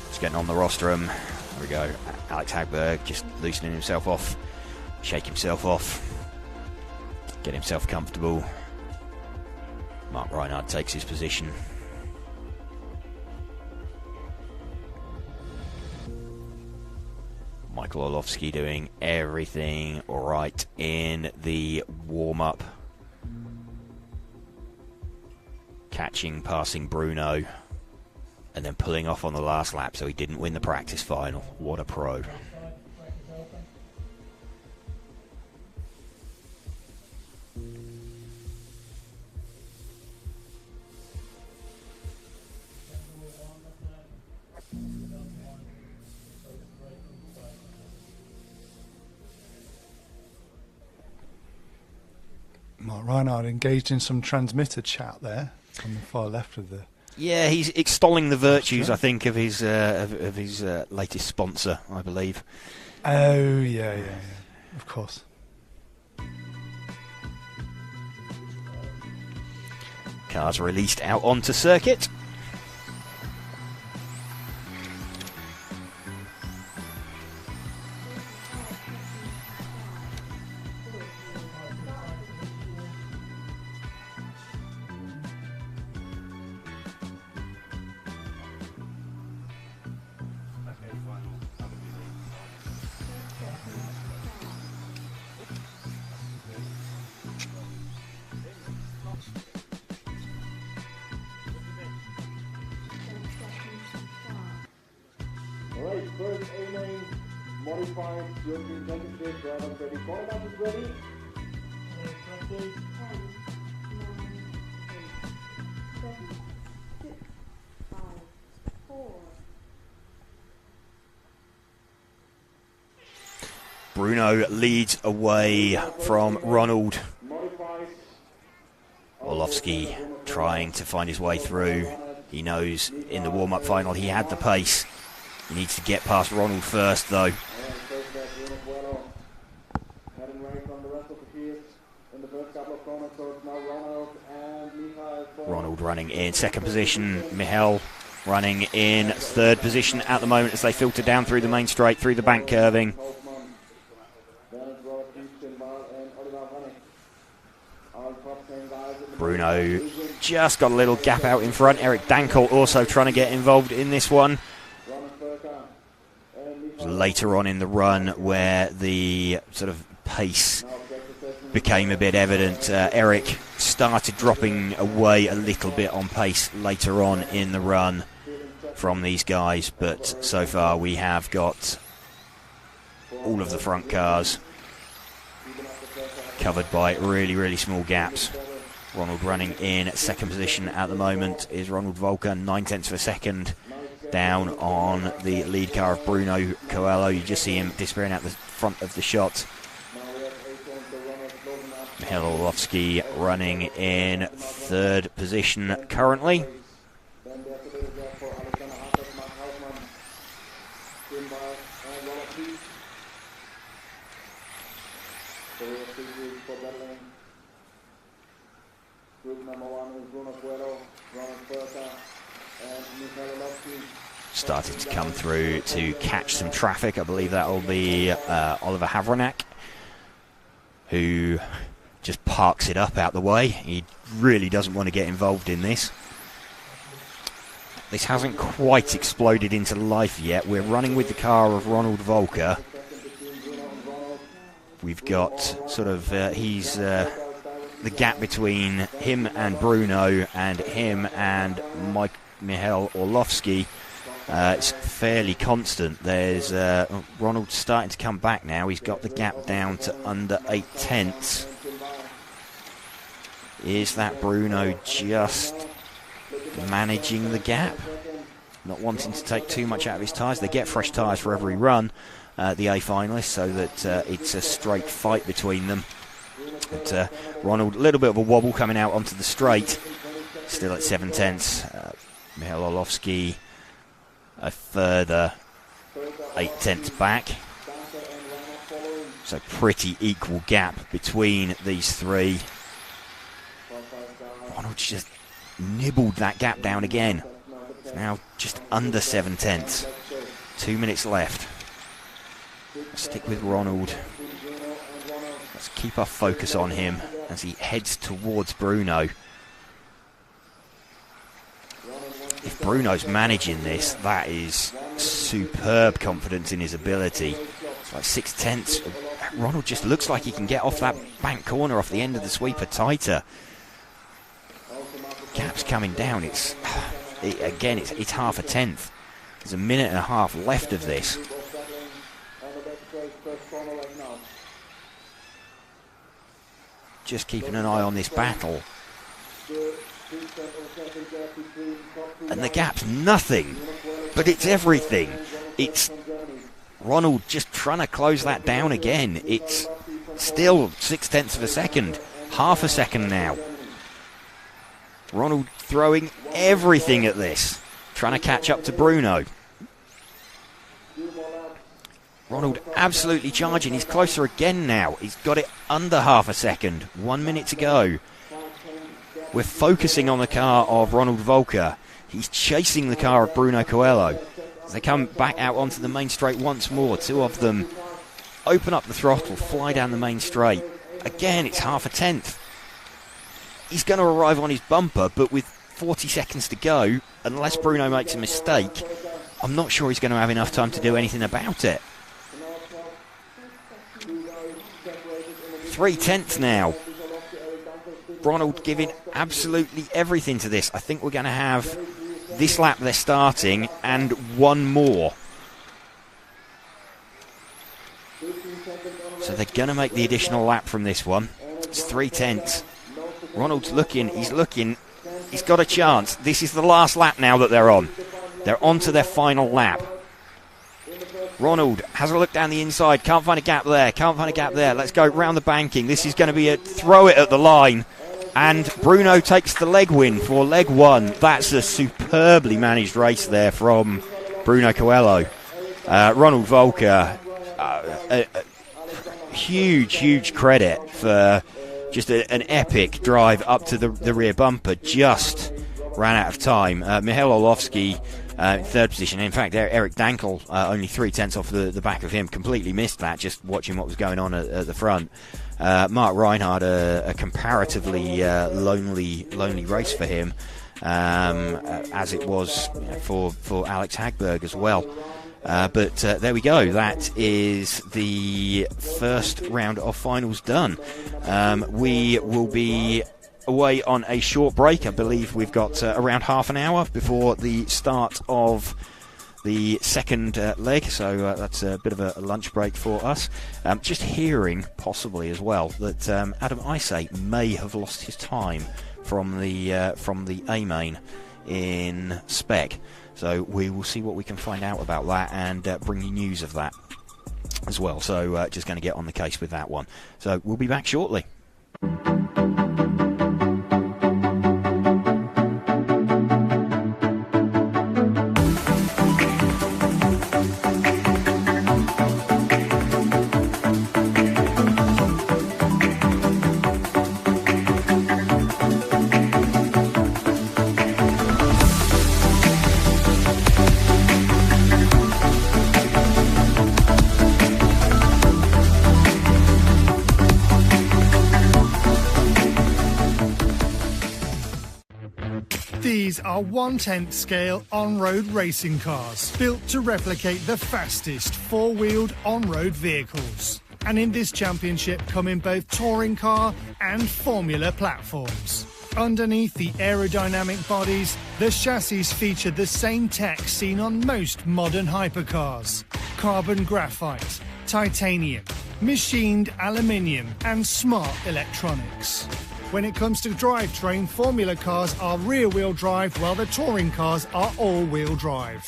just getting on the rostrum. There we go. Alex Hagberg just loosening himself off, shake himself off, get himself comfortable. Mark Reinhard takes his position. Michael Orlovsky doing everything right in the warm-up. Catching, passing Bruno, and then pulling off on the last lap, so he didn't win the practice final. What a pro. Mark Reinhardt engaged in some transmitter chat there on the far left of the... Yeah, he's extolling the virtues, I think, of his latest sponsor, I believe. Oh, yeah, of course. Cars released out onto circuit. Alright, first A-Main modified European Championship, driver 34, that is ready. 10, 9, 8, 7, 6, 5, 4. Bruno leads away from Ronald. Modified. Orlovsky trying to find his way through. He knows in the warm-up final he had the pace. He needs to get past Ronald first, though. Ronald running in second position. Michal running in third position at the moment as they filter down through the main straight, through the bank curving. Bruno just got a little gap out in front. Eric Dankel also trying to get involved in this one. Later on in the run where the sort of pace became a bit evident, Eric started dropping away a little bit on pace later on in the run from these guys, but so far we have got all of the front cars covered by really, really small gaps. Ronald running in second position at the moment is Ronald Volker, 9/10 of a second down on the lead car of Bruno Coelho. You just see him disappearing out the front of the shot. Michal Orlovsky running in third position currently. Started to come through to catch some traffic. I believe that will be Oliver Havranek, who just parks it up out the way. He really doesn't want to get involved in this. This hasn't quite exploded into life yet. We're running with the car of Ronald Volker. We've got sort of, he's the gap between him and Bruno and him and Michal Orlovsky. It's fairly constant. There's Ronald starting to come back now. He's got the gap down to under 8/10. Is that Bruno just managing the gap? Not wanting to take too much out of his tyres. They get fresh tyres for every run, the A finalists, so that it's a straight fight between them. But Ronald, a little bit of a wobble coming out onto the straight. Still at 7/10. Michal Orlovsky a further 8/10 back. So pretty equal gap between these three. Ronald just nibbled that gap down again. It's now just under 7/10. 2 minutes left. Stick with Ronald. Let's keep our focus on him as he heads towards Bruno. If Bruno's managing this, that is superb confidence in his ability. It's like 6/10. Ronald just looks like he can get off that bank corner off the end of the sweeper tighter. Gap's coming down. It's half a tenth. There's a minute and a half left of this. Just keeping an eye on this battle. And the gap's nothing, but it's everything. It's Ronald just trying to close that down again. It's still 6/10 of a second Half a second now. Ronald throwing everything at this, trying to catch up to Bruno. Ronald absolutely charging. He's closer again now. He's got it under half a second. 1 minute to go. We're focusing on the car of Ronald Volker. He's chasing the car of Bruno Coelho. As they come back out onto the main straight once more, two of them open up the throttle, fly down the main straight. Again, it's half a tenth. He's going to arrive on his bumper, but with 40 seconds to go, unless Bruno makes a mistake, I'm not sure he's going to have enough time to do anything about it. 3/10 now. Ronald giving absolutely everything to this. I think we're going to have this lap they're starting and one more. So they're going to make the additional lap from this one. It's 3/10. Ronald's looking, he's got a chance. This is the last lap now that they're on. They're on to their final lap. Ronald has a look down the inside, can't find a gap there, let's go round the banking. This is going to be a throw it at the line, and Bruno takes the leg win for leg one. That's a superbly managed race there from Bruno Coelho. Ronald Volker, huge credit for just an epic drive up to the rear bumper. Just ran out of time. Mihail Orlovsky in third position. In fact, Eric Dankel only 3/10 off the back of him. Completely missed that, just watching what was going on at the front. Mark Reinhardt, a comparatively lonely race for him, as it was for Alex Hagberg as well. But there we go. That is the first round of finals done. We will be away on a short break. I believe we've got around half an hour before the start of the second leg, so that's a bit of a lunch break for us. Just hearing, possibly as well, that Adam Isay may have lost his time from the A-main in Spec. So we will see what we can find out about that and bring you news of that as well. So just going to get on the case with that one. So we'll be back shortly. These are 1/10 scale on-road racing cars, built to replicate the fastest four-wheeled on-road vehicles. And in this championship come in both touring car and formula platforms. Underneath the aerodynamic bodies, the chassis feature the same tech seen on most modern hypercars: carbon graphite, titanium, machined aluminium and smart electronics. When it comes to drivetrain, formula cars are rear-wheel drive while the touring cars are all-wheel drive.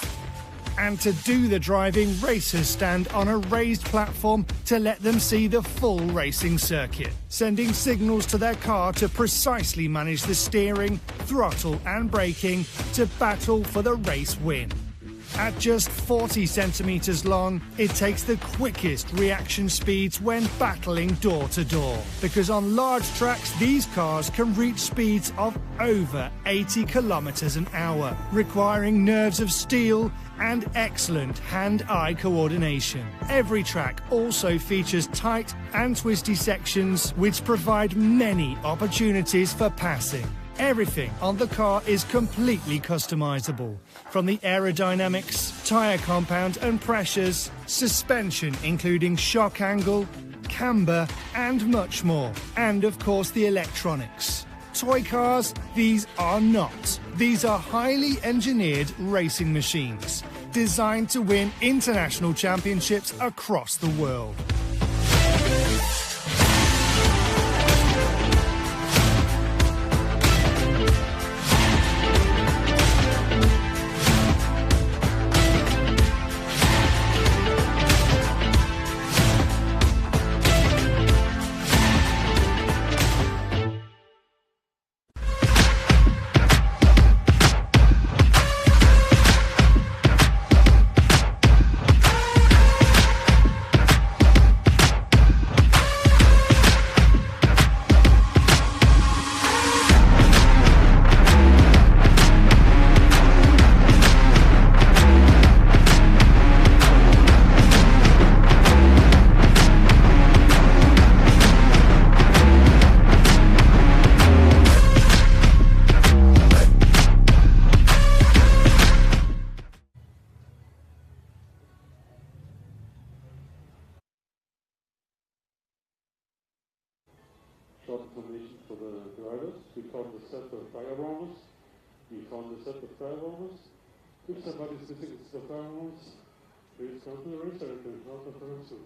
And to do the driving, racers stand on a raised platform to let them see the full racing circuit, sending signals to their car to precisely manage the steering, throttle and braking to battle for the race win. At just 40 centimetres long, it takes the quickest reaction speeds when battling door to door. Because on large tracks, these cars can reach speeds of over 80 kilometres an hour, requiring nerves of steel and excellent hand-eye coordination. Every track also features tight and twisty sections which provide many opportunities for passing. Everything on the car is completely customizable, from the aerodynamics, tyre compound and pressures, suspension including shock angle, camber and much more, and of course the electronics. Toy cars? These are not. These are highly engineered racing machines, designed to win international championships across the world. short information for the drivers. We call the set of fire warmers. We call the set of fire warmers. If somebody's missing the fire warmers, please come to the race area to help the person.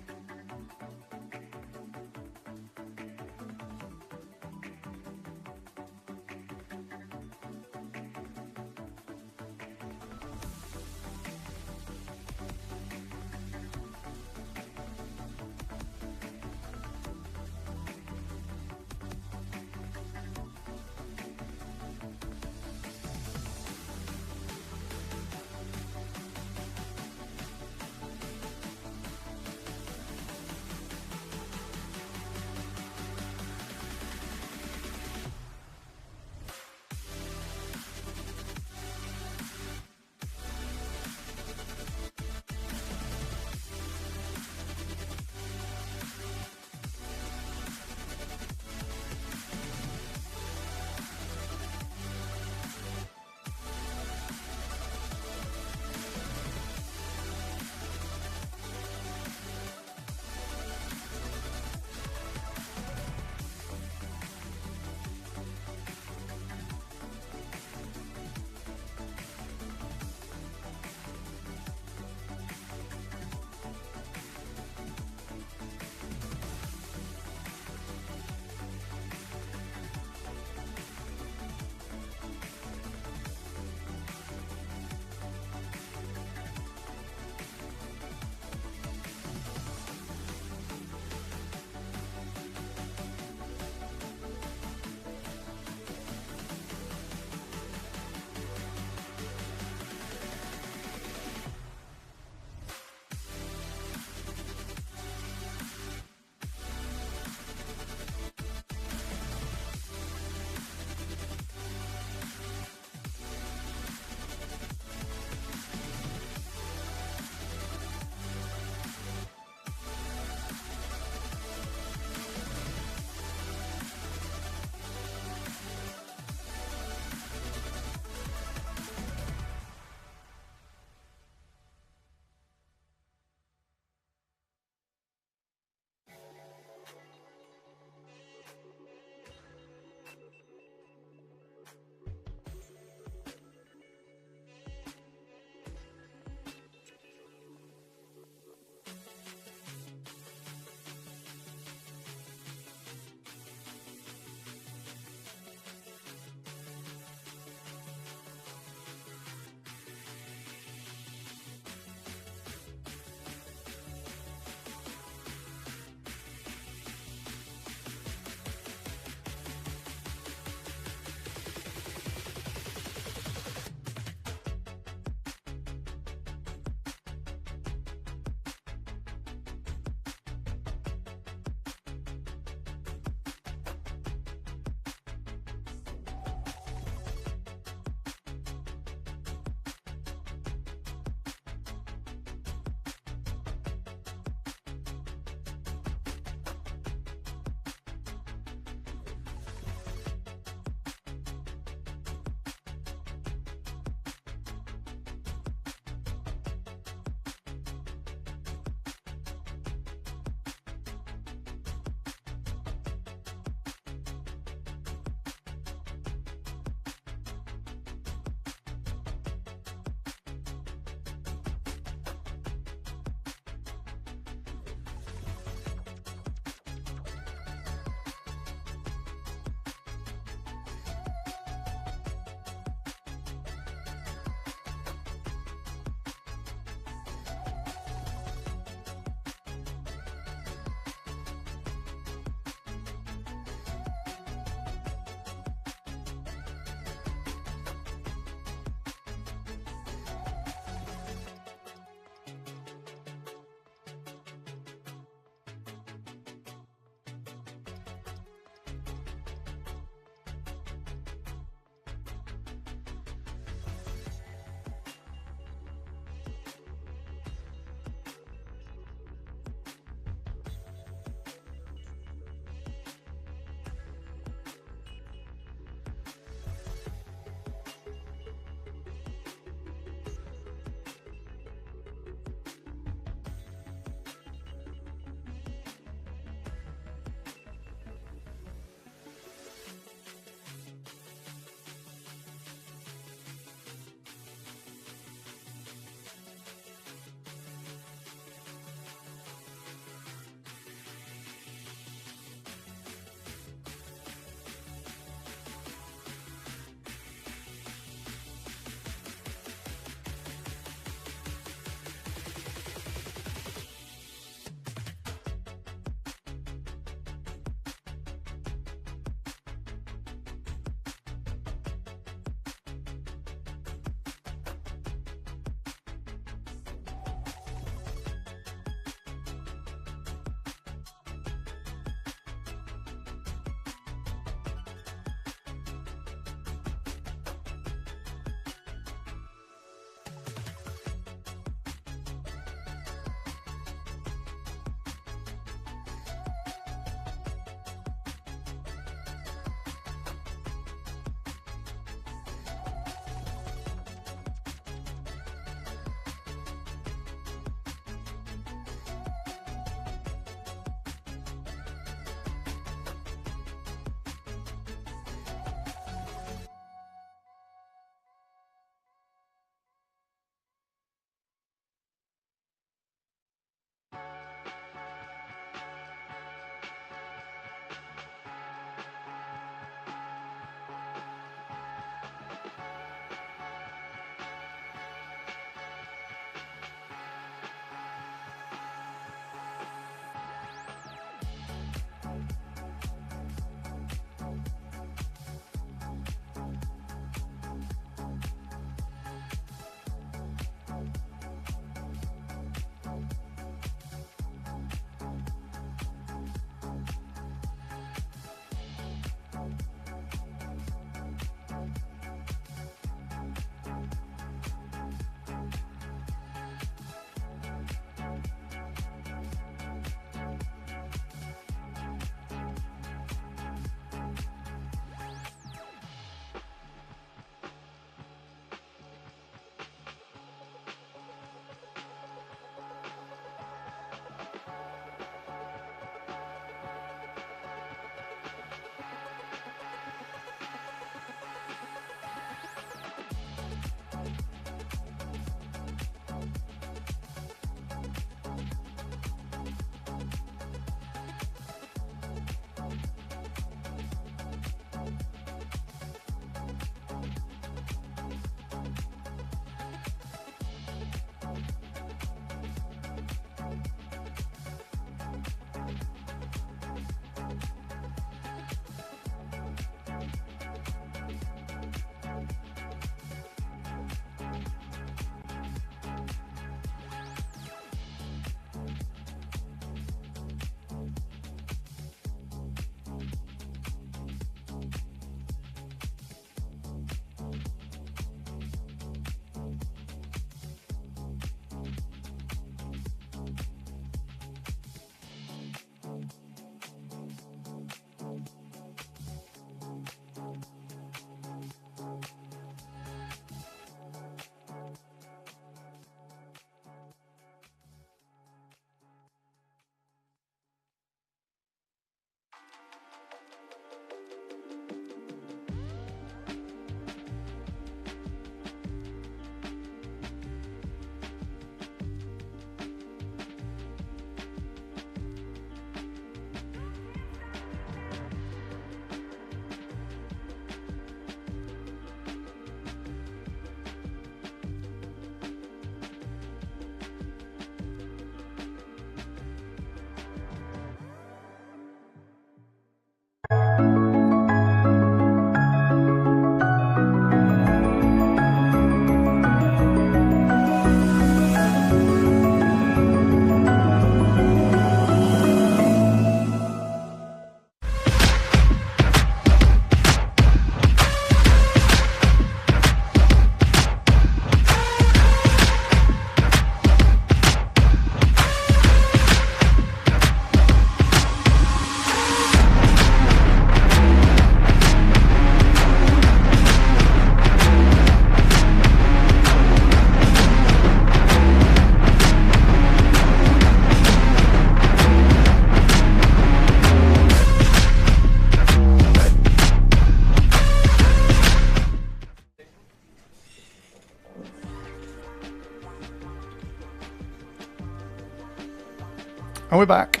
we're back.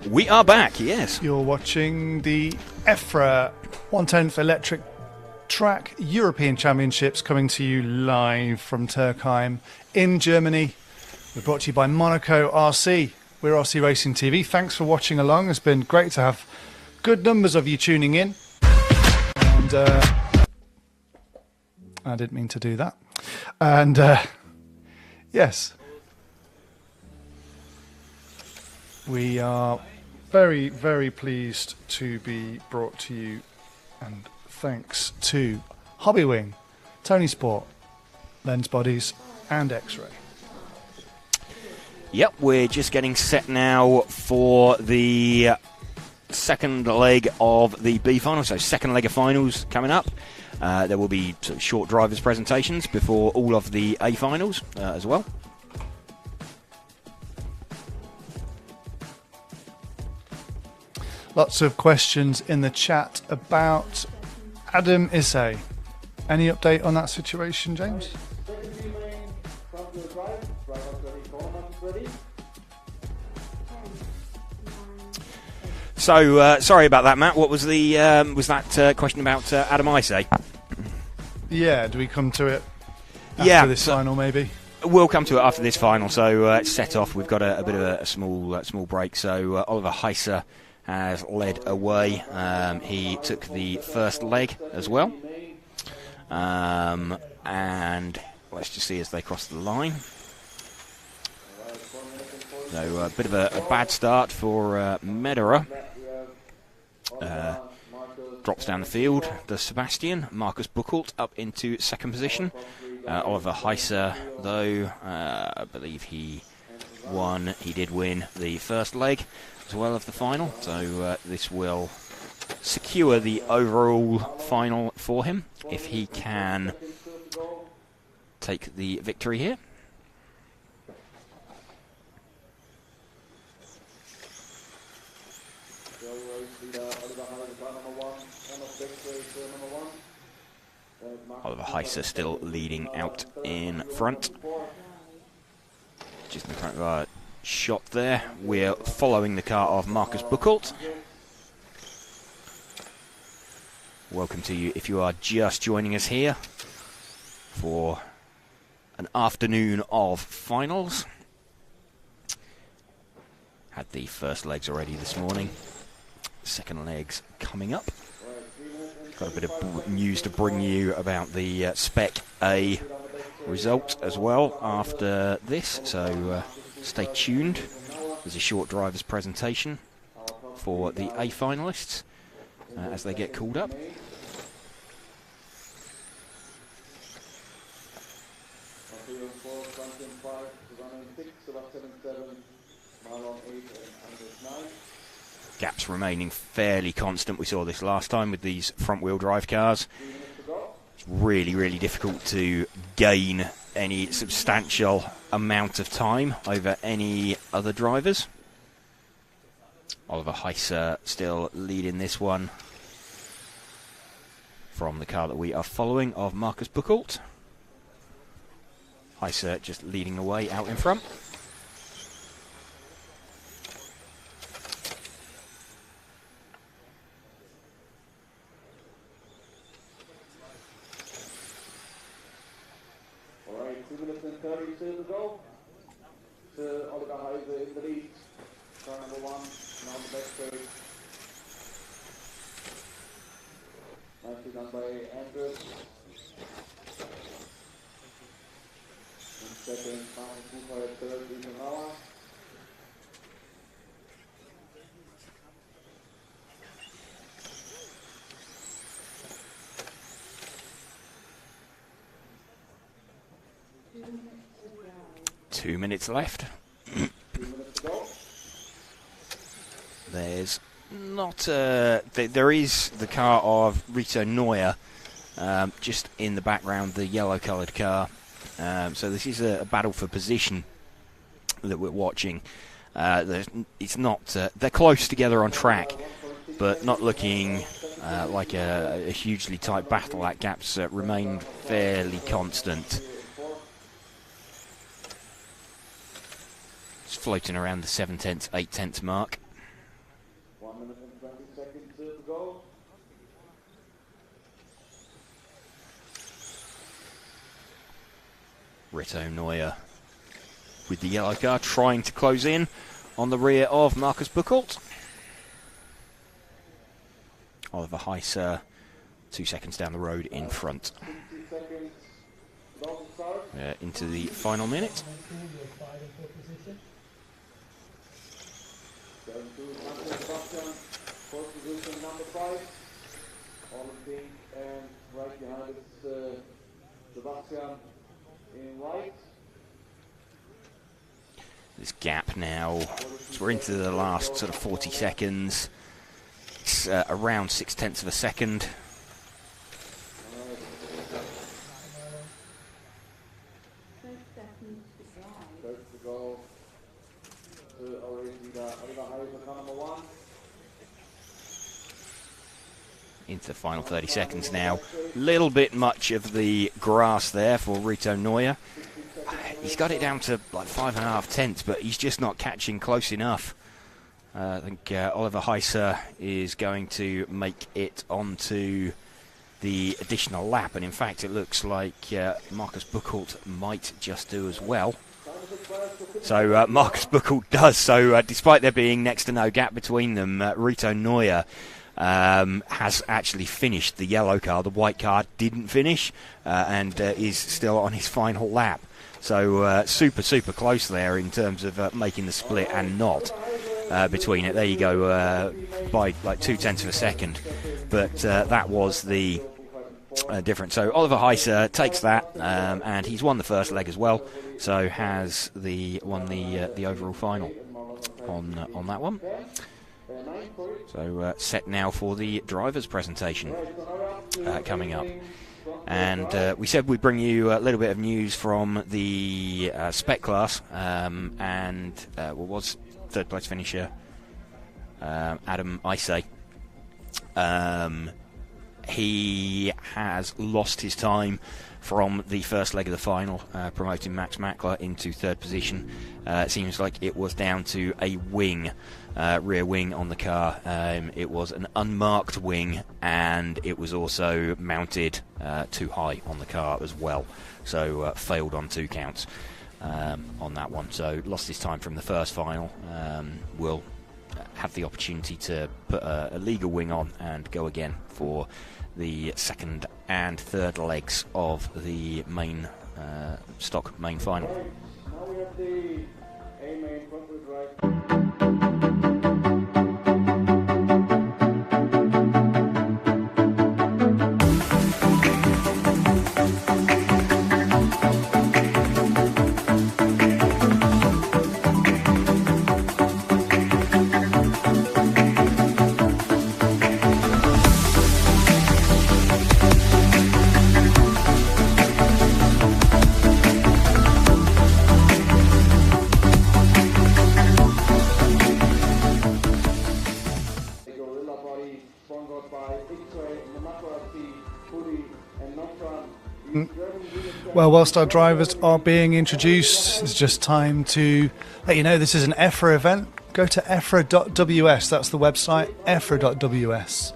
We are back, yes. You're watching the EFRA 10th Electric Track European Championships coming to you live from Türkheim in Germany. We're brought to you by Monaco RC. We're RC Racing TV. Thanks for watching along. It's been great to have good numbers of you tuning in. And I didn't mean to do that. And yes, we are very, very pleased to be brought to you, and thanks to Hobbywing, Tony Sport, Lens Bodies and X-Ray. Yep, we're just getting set now for the second leg of the B final, so second leg of finals coming up. There will be sort of short drivers' presentations before all of the A finals as well. Lots of questions in the chat about Adam Issei. Any update on that situation, James? So, sorry about that, Matt. What was the was that question about Adam Issei? Yeah, do we come to it after this final, maybe? We'll come to it after this final. So, set off. We've got a bit of a small break. So, Oliver Heiser has led away. He took the first leg as well. And let's just see as they cross the line. So a bit of a bad start for Mederer. Drops down the field, does Sebastian. Marcus Buchholz up into second position. Oliver Heiser, though, I believe he did win the first leg as well of the final. So this will secure the overall final for him if he can take the victory here. Oliver Heiser still leading out in front. Just in front of our shot there. We're following the car of Marcus Buchholz. Welcome to you if you are just joining us here for an afternoon of finals. Had the first legs already this morning. Second legs coming up. Got a bit of news to bring you about the Spec A result as well after this, so stay tuned. There's a short driver's presentation for the A finalists as they get called up. Gaps remaining fairly constant. We saw this last time with these front-wheel drive cars. It's really, really difficult to gain any substantial amount of time over any other drivers. Oliver Heiser still leading this one from the car that we are following of Marcus Buchholz. Heiser just leading the way out in front. Alright, 2 minutes and 30 to go. Oliver Heiser in the lead. Car number 1, now the back straight. Nicely done by Andrew. In second, Martin Cooper, third, Ethan Lauer. Two minutes left. There's not there is the car of Rito Neuer just in the background, the yellow coloured car. So this is a battle for position that we're watching. It's not they're close together on track, but not looking like a hugely tight battle. That gaps remain fairly constant. floating around the 7/10, 8/10 mark. 1 minute and 20 seconds to go. Rito Neuer with the yellow car trying to close in on the rear of Markus Buchholz. Oliver Heiser 2 seconds down the road in front. 60 seconds. Long start. Into the final minute. 7-2 Sebastian. Fourth position number 5. All in pink and right behind is Sebastian in white. This gap now, so we're into the last sort of 40 seconds. It's around 0.6 of a second. First to go already Oliver Heiser, car number 1. Into the final 30 seconds now. Little bit much of the grass there for Rito Neuer. He's got it down to like 5.5 tenths, but he's just not catching close enough. I think Oliver Heiser is going to make it onto the additional lap, and in fact it looks like Markus Buchholz might just do as well. So Markus Buchholz does. So despite there being next to no gap between them, Rito Neuer has actually finished the yellow car. The white car didn't finish and is still on his final lap. So super close there in terms of making the split and not between it. There you go, by like 0.2 of a second. But that was the difference. So Oliver Heiser takes that, and he's won the first leg as well. So has won the overall final on that one. So set now for the drivers' presentation coming up. And we said we'd bring you a little bit of news from the Spec class, and what was third place finisher Adam Isay. He has lost his time from the first leg of the final, promoting Max Mackler into third position. It seems like it was down to a wing, rear wing on the car. It was an unmarked wing, and it was also mounted too high on the car as well. So failed on 2 counts on that one. So lost his time from the first final. Will have the opportunity to put a legal wing on and go again for the second and third legs of the main stock main final. Now we have the A main front wheel drive. Well, whilst our drivers are being introduced, it's just time to let you know this is an EFRA event. Go to EFRA.ws, that's the website, EFRA.ws.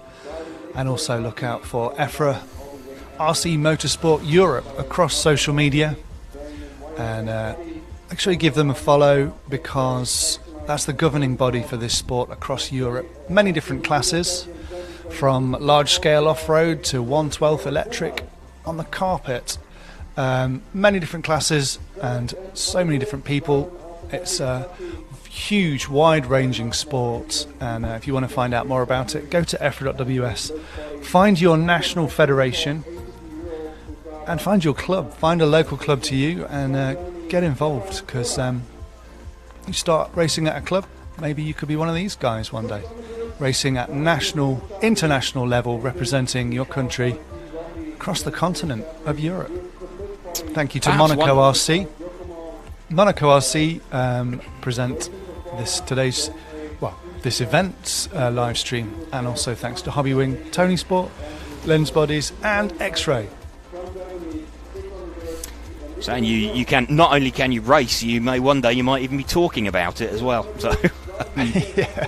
And also look out for EFRA RC Motorsport Europe across social media. And actually give them a follow, because that's the governing body for this sport across Europe. Many different classes, from large-scale off-road to 1/12 electric on the carpet. Many different classes and so many different people. It's a huge, wide-ranging sport, and if you want to find out more about it, go to EFRA.ws, find your national federation and find your club, find a local club to you, and get involved, because you start racing at a club, maybe you could be one of these guys one day, racing at national, international level, representing your country across the continent of Europe. Thank you to Monaco RC. Monaco RC present this event's live stream, and also thanks to Hobbywing, Tony Sport, Lens Bodies and X-Ray. So, and you can not only can you race, you may one day you might even be talking about it as well. So, yeah,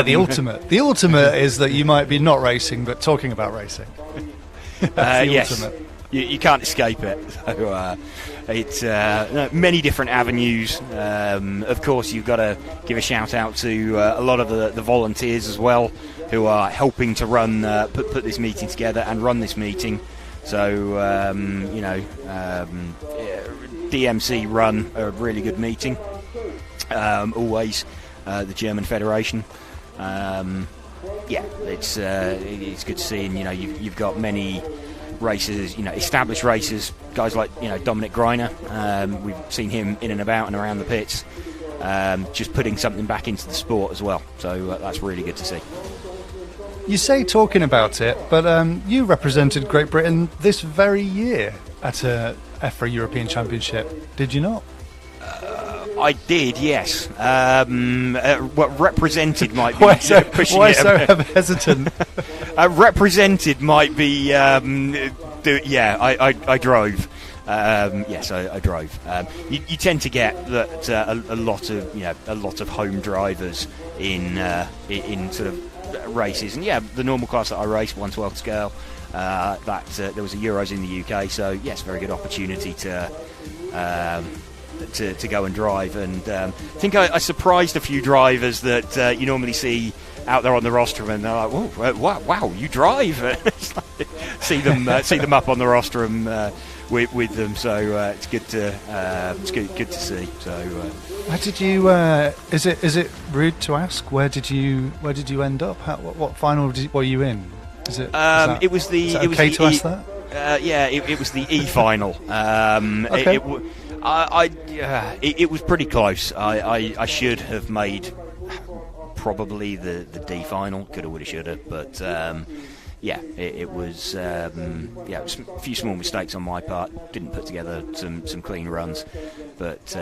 the ultimate is that you might be not racing but talking about racing. That's the yes, ultimate. you can't escape it. So, it's many different avenues. Of course, you've got to give a shout out to a lot of the volunteers as well, who are helping to run, put this meeting together and run this meeting. So, DMC run a really good meeting. Always the German Federation. It's good to see, and you've got many racers, established racers, guys like Dominic Greiner. We've seen him in and about and around the pits, just putting something back into the sport as well. So that's really good to see. You say talking about it, but you represented Great Britain this very year at a EFRA European Championship, did you not? I did, yes. What represented might be pushing why it. so hesitant? Represented might be. I drove. Yes, I drove. You tend to get that a lot of home drivers in sort of races, and the normal class that I raced, 1/12 scale. There was a Euros in the UK, so yes, very good opportunity to go and drive, and I think I surprised a few drivers that you normally see out there on the rostrum, and they're like, "Oh, wow, you drive!" It's like, see them up on the rostrum with them. So it's good to see. So where did you? Is it rude to ask? Where did you end up? What final were you in? It was the. Is it okay to ask that? It was the E final. Okay. It was pretty close. I should have made probably the D final. Coulda, woulda, shoulda. But it was a few small mistakes on my part. Didn't put together some clean runs, but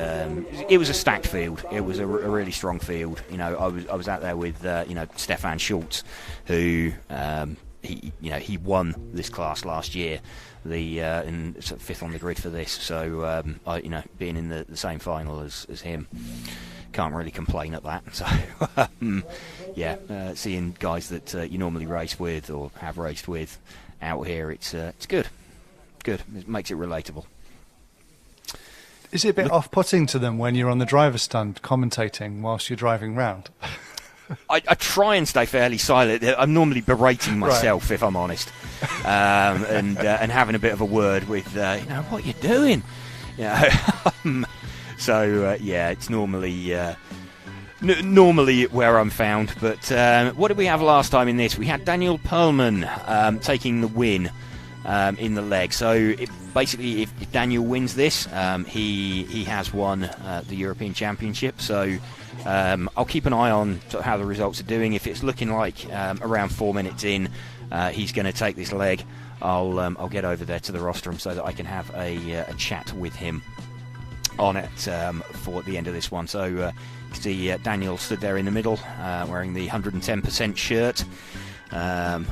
it was a stacked field. It was a really strong field. I was out there with Stefan Schultz, who he won this class last year. And sort of fifth on the grid for this, so being in the same final as him, can't really complain at that. So seeing guys that you normally race with or have raced with out here, it's good. It makes it relatable. Is it a bit off-putting to them when you're on the driver's stand commentating whilst you're driving round? I try and stay fairly silent. I'm normally berating myself, if I'm honest, and having a bit of a word with, what you're doing. It's normally where I'm found. But what did we have last time in this? We had Daniel Perlman taking the win in the leg. So basically, if Daniel wins this, he has won the European Championship. So I'll keep an eye on sort of how the results are doing. If it's looking like around 4 minutes in, he's going to take this leg, I'll get over there to the rostrum so that I can have a chat with him on it for the end of this one. So you can see Daniel stood there in the middle, wearing the 110% shirt. You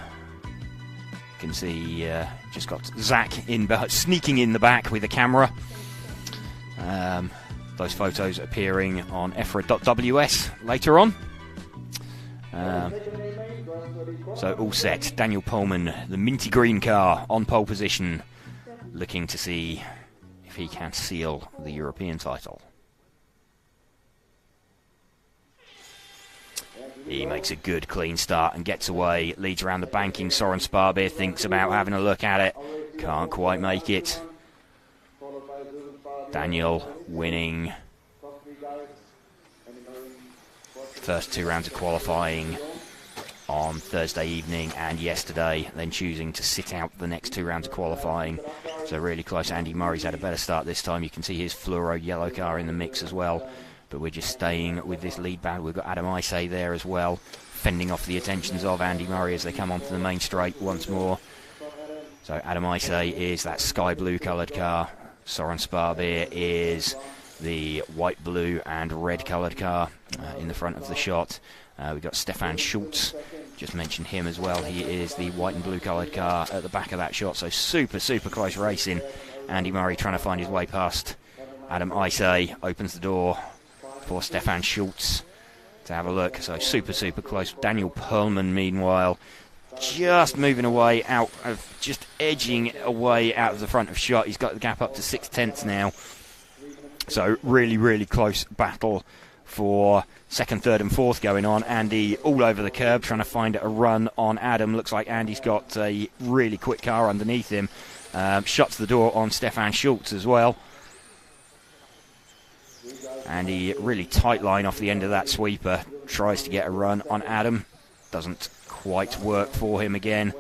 can see just got Zach sneaking in the back with a camera. Those photos appearing on EFRA.ws later on. So all set. Daniel Pullman, the minty green car, on pole position, looking to see if he can seal the European title. He makes a good clean start and gets away, leads around the banking. Soren Sparbeer thinks about having a look at it, can't quite make it. Daniel winning first 2 rounds of qualifying on Thursday evening and yesterday, then choosing to sit out the next 2 rounds of qualifying. So really close. Andy Murray's had a better start this time. You can see his fluoro yellow car in the mix as well. But we're just staying with this lead battle. We've got Adam Isay there as well, fending off the attentions of Andy Murray as they come onto the main straight once more. So Adam Isay is that sky blue coloured car. Soren Sparbeer is the white, blue and red coloured car in the front of the shot. We've got Stefan Schultz Just mentioned him as well. He is the white and blue coloured car at the back of that shot. So super, super close racing. Andy Murray trying to find his way past Adam Isay. Opens the door for Stefan Schultz to have a look. So super, super close. Daniel Perlman, meanwhile, just moving away out of, just edging away out of the front of shot. He's got the gap up to 6/10 now. So really, really close battle for second, third and fourth going on. Andy all over the curb trying to find a run on Adam. Looks like Andy's got a really quick car underneath him. Shuts the door on Stefan Schultz as well. Andy really tight line off the end of that sweeper. Tries to get a run on Adam. Doesn't quite work for him again.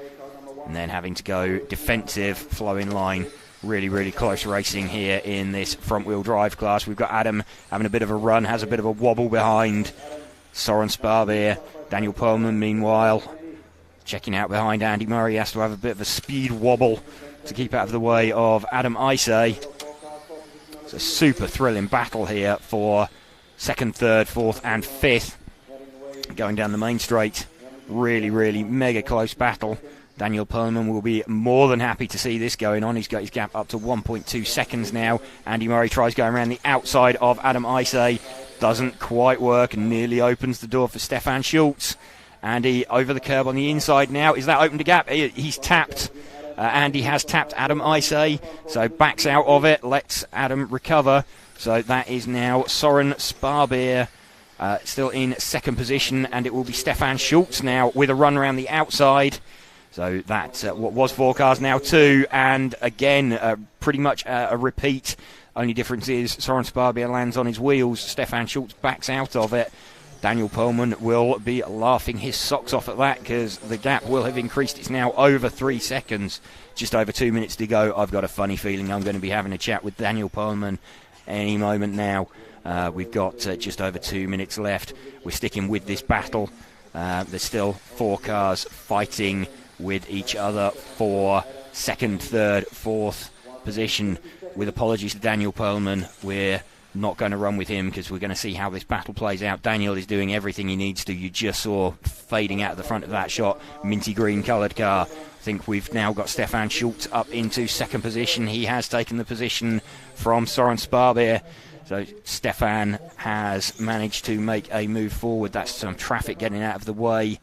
And then having to go defensive, flowing line. Really, really close racing here in this front-wheel drive class. We've got Adam having a bit of a run, has a bit of a wobble behind Soren Sparbeer. Daniel Perlman, meanwhile, checking out behind Andy Murray. Has to have a bit of a speed wobble to keep out of the way of Adam Isay. It's a super thrilling battle here for second, third, fourth and fifth. Going down the main straight. Really, really mega close battle. Daniel Perlman will be more than happy to see this going on. He's got his gap up to 1.2 seconds now. Andy Murray tries going around the outside of Adam Isay. Doesn't quite work and nearly opens the door for Stefan Schultz. Andy over the curb on the inside now. Is that opened a gap? He's tapped. Andy has tapped Adam Isay, so backs out of it, lets Adam recover. So that is now Soren Sparbeer still in second position, and it will be Stefan Schultz now with a run around the outside. So that's what was 4 cars, now 2, and again, pretty much a repeat. Only difference is Soren Sparbeer lands on his wheels, Stefan Schultz backs out of it. Daniel Perlman will be laughing his socks off at that because the gap will have increased. It's now over 3 seconds, just over 2 minutes to go. I've got a funny feeling I'm going to be having a chat with Daniel Perlman any moment now. We've got just over 2 minutes left. We're sticking with this battle. There's still 4 cars fighting with each other for second, third, fourth position. With apologies to Daniel Perlman, we're not going to run with him because we're going to see how this battle plays out. Daniel is doing everything he needs to. You just saw fading out of the front of that shot, minty green coloured car. I think we've now got Stefan Schultz up into second position. He has taken the position from Soren Sparbeer. So Stefan has managed to make a move forward. That's some traffic getting out of the way.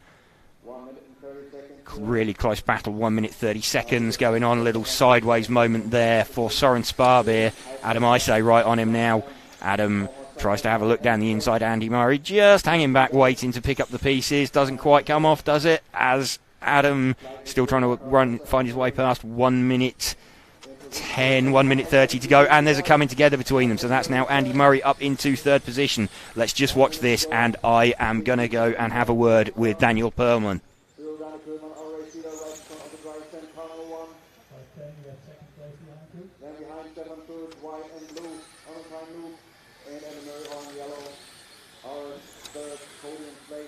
Really close battle, 1 minute 30 seconds going on. A little sideways moment there for Soren Sparbeer. Adam Isay right on him now. Adam tries to have a look down the inside. Andy Murray just hanging back, waiting to pick up the pieces. Doesn't quite come off, does it? As Adam still trying to find his way past 1 minute 10, 1 minute 30 to go, and there's a coming together between them. So that's now Andy Murray up into third position. Let's just watch this, and I am going to go and have a word with Daniel Perlman.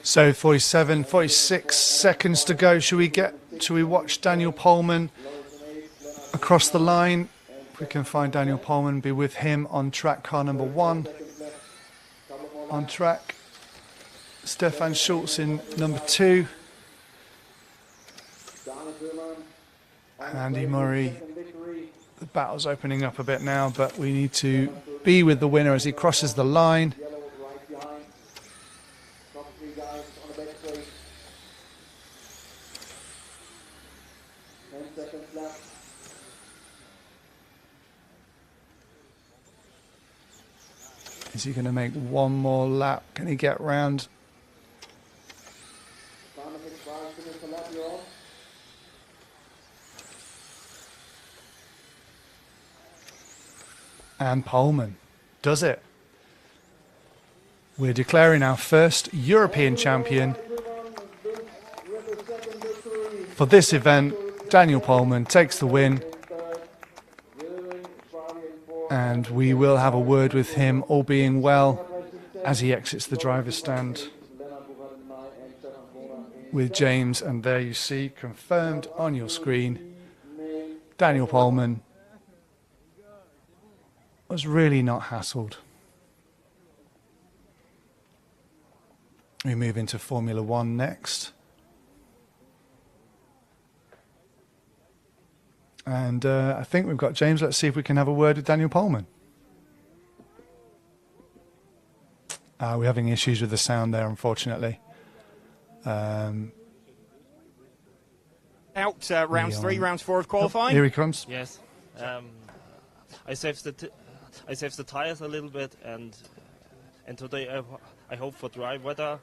So 47, 46 seconds to go. Should we watch Daniel Perlman across the line? If we can find Daniel Perlman, be with him on track, car number 1. On track, Stefan Schultz in number 2. Andy Murray. The battle's opening up a bit now, but we need to be with the winner as he crosses the line. Is he going to make one more lap? Can he get round? And Perlman does it. We're declaring our first European champion for this event. Daniel Perlman takes the win. And we will have a word with him, all being well, as he exits the driver's stand with James. And there you see, confirmed on your screen, Daniel Perlman was really not hassled. We move into Formula One next. And I think we've got James. Let's see if we can have a word with Daniel Pohlman. We're having issues with the sound there, unfortunately. Out rounds 3, rounds 4 of qualifying. Here he comes. Yes. I saved the tires a little bit, and today I hope for dry weather.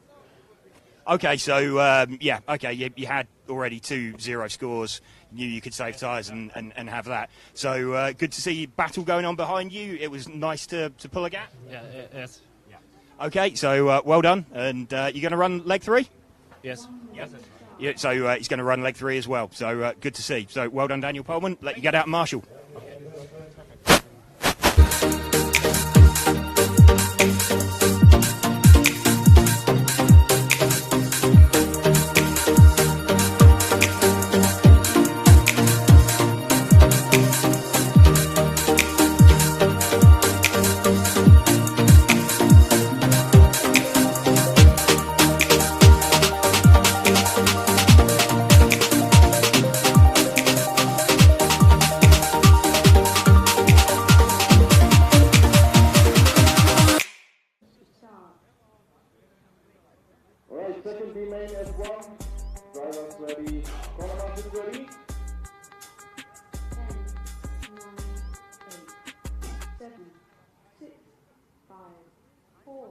Okay, so you had already 2 0 scores. Knew you could save tyres and have that. So good to see battle going on behind you. It was nice to pull a gap. Yeah. Yes. Okay, so well done. And you're going to run leg 3? Yes. Yes. Yeah, so he's going to run leg 3 as well. So good to see. So well done, Daniel Pohlman. Let you get out and marshal. 4.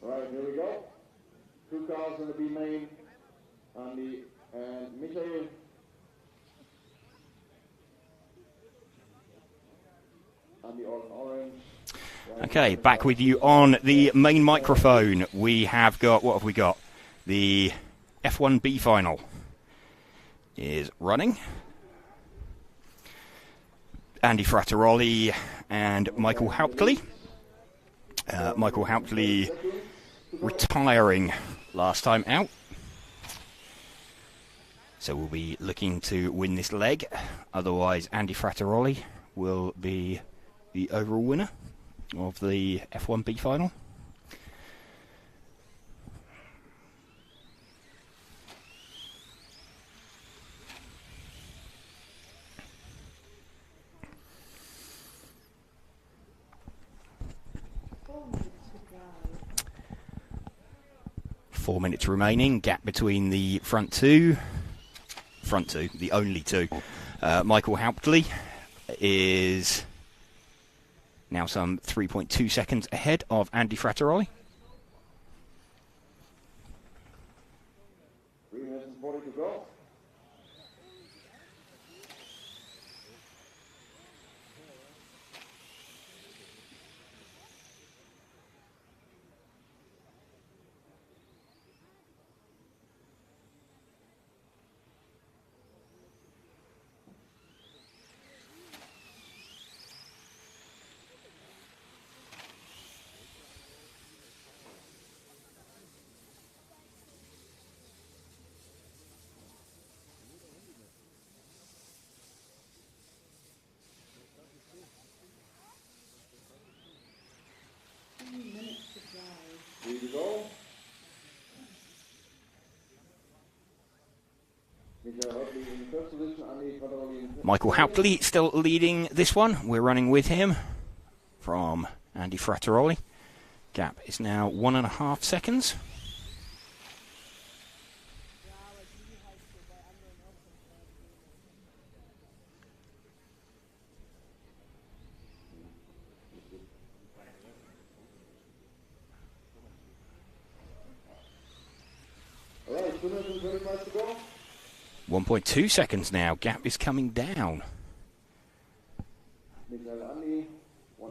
Alright, here we go. 2 cars in the B main, Andy and Michael. Andy all in orange. Okay, back with you on the main microphone. We have got, what have we got? The F1B final is running. Andy Frattaroli and Michael Hauptley. Michael Hauptley retiring last time out. So we'll be looking to win this leg. Otherwise, Andy Frattaroli will be the overall winner of the F1B final. Four minutes remaining. Gap between the front two, the only two. Michael Hauptley is now some 3.2 seconds ahead of Andy Frattaroli. 3 minutes and 40 to go. Here we go. Michael Hauptley still leading this one. We're running with him from Andy Frattaroli. Gap is now 1.5 seconds. All right, 2 minutes and 25 to go. 1.2 seconds now. Gap is coming down.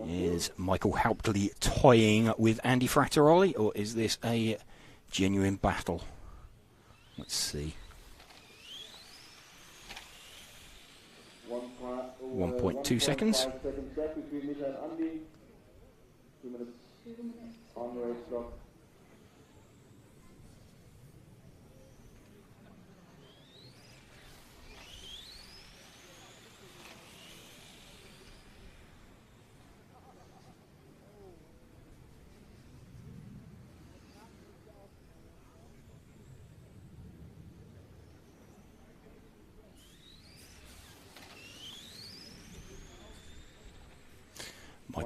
Is Michael Hauptley toying with Andy Frattaroli, or is this a genuine battle? Let's see. 1.2 seconds. 5 seconds gap between Michael and Andy. 2 minutes on the race clock.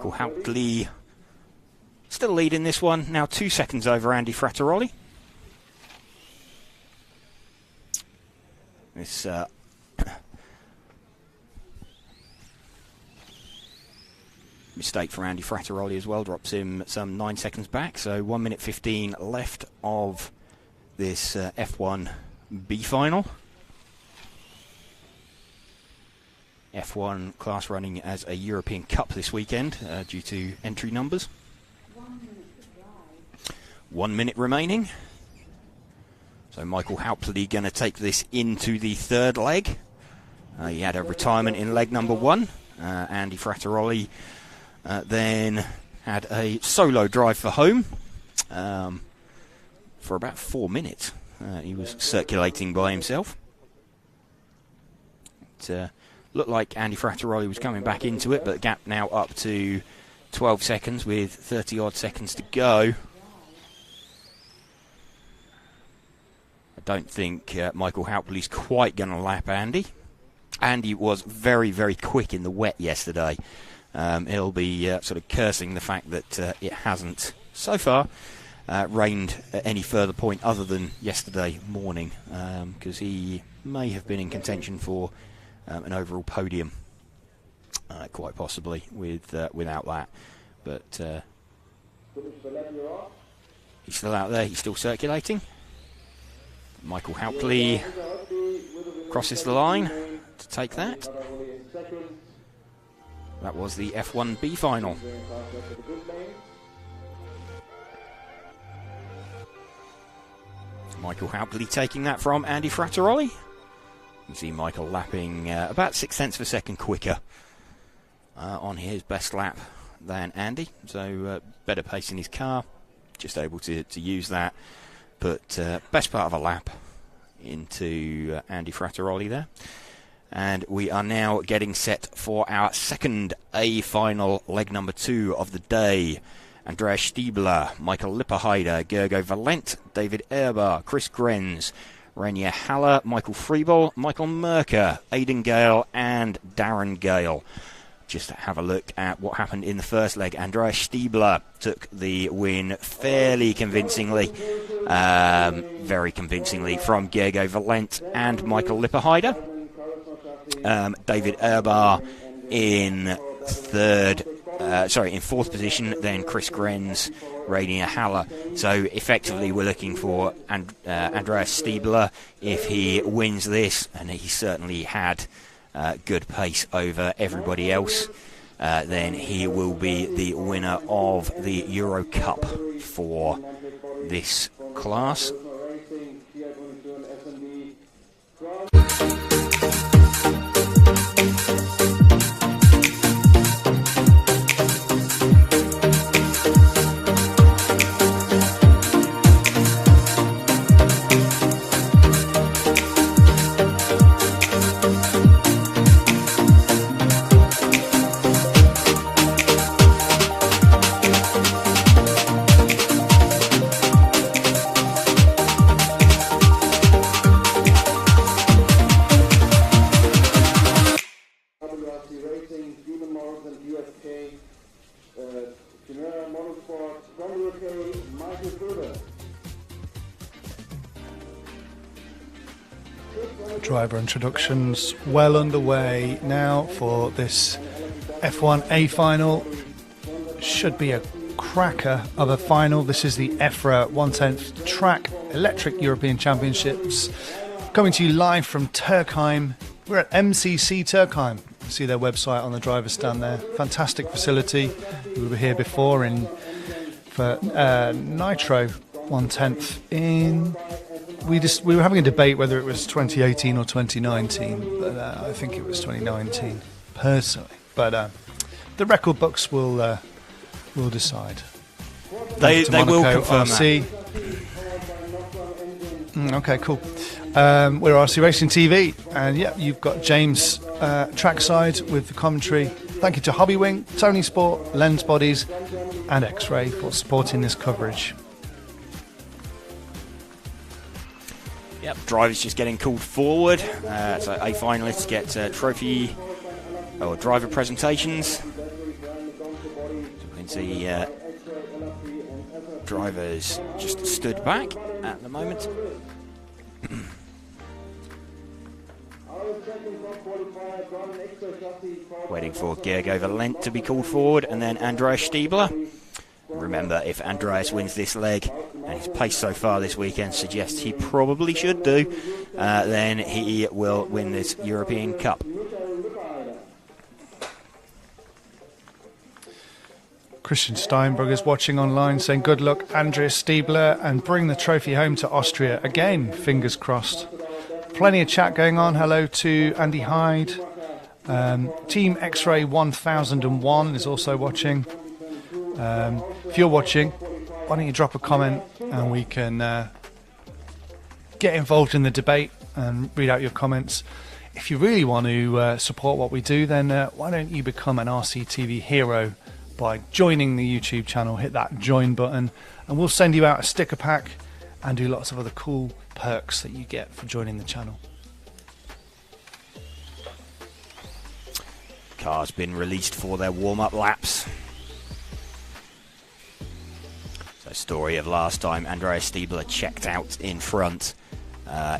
Michael Haupley still leading this one, now 2 seconds over Andy Frattaroli. This mistake for Andy Frattaroli as well drops him some 9 seconds back, so 1 minute 15 left of this F1 B final. F1 class running as a European Cup this weekend due to entry numbers. 1 minute remaining. So Michael Haupley going to take this into the third leg. He had a retirement in leg number 1. Andy Frattaroli then had a solo drive for home for about 4 minutes. He was circulating by himself. It looked like Andy Frattaroli was coming back into it, but the gap now up to 12 seconds with 30 odd seconds to go. I don't think Michael Haupley's quite going to lap Andy. Andy was very, very quick in the wet yesterday. He'll be sort of cursing the fact that it hasn't, so far, rained at any further point other than yesterday morning, because he may have been in contention for an overall podium, quite possibly, without that. But he's still out there, he's still circulating. Michael Haupley crosses the line to take that. That was the F1B final. Michael Haupley taking that from Andy Frattaroli. You can see Michael lapping about 0.6 of a second quicker on his best lap than Andy. So better pace in his car, just able to use that. But best part of a lap into Andy Frattaroli there. And we are now getting set for our second A final, leg number 2 of the day. Andreas Stiebler, Michael Lipperheider, Gergo Valent, David Erbar, Chris Grenz, Rainier Haller, Michael Freeball, Michael Merker, Aidan Gale and Darren Gale. Just to have a look at what happened in the first leg. Andreas Stiebler took the win fairly convincingly, very convincingly, from Gergo Valent and Michael Lipperheider. David Erbar in fourth position, then Chris Grenz, Rainier Haller. So effectively we're looking for Andreas Stiebler. If he wins this, and he certainly had good pace over everybody else, then he will be the winner of the Euro Cup for this class. Driver introductions well underway now for this F1A final. Should be a cracker of a final. This is the EFRA 1/10th Track Electric European Championships, coming to you live from Türkheim. We're at MCC Türkheim. You see their website on the driver's stand there. Fantastic facility. We were here before for Nitro 1/10th in. We were having a debate whether it was 2018 or 2019, but I think it was 2019 personally. But the record books will decide. They will confirm RC. Okay, cool. We're RC Racing TV, and yeah, you've got James trackside with the commentary. Thank you to Hobbywing, Tony Sport, Lens Bodies, and X-Ray for supporting this coverage. Yep, drivers just getting called forward. So A finalists get trophy or driver presentations. see drivers just stood back at the moment. Waiting for Gergo Valent to be called forward, and then Andreas Stiebler. Remember, if Andreas wins this leg, and his pace so far this weekend suggests he probably should do, then he will win this European Cup. Christian Steinberg is watching online saying good luck Andreas Stiebler and bring the trophy home to Austria. Again, fingers crossed. Plenty of chat going on. Hello to Andy Hyde. Team X-Ray 1001 is also watching. If you're watching, why don't you drop a comment and we can get involved in the debate and read out your comments. If you really want to support what we do, then why don't you become an RCTV hero by joining the YouTube channel. Hit that join button and we'll send you out a sticker pack and do lots of other cool perks that you get for joining the channel. Car's been released for their warm-up laps. So, story of last time, Andreas Stiebler checked out in front.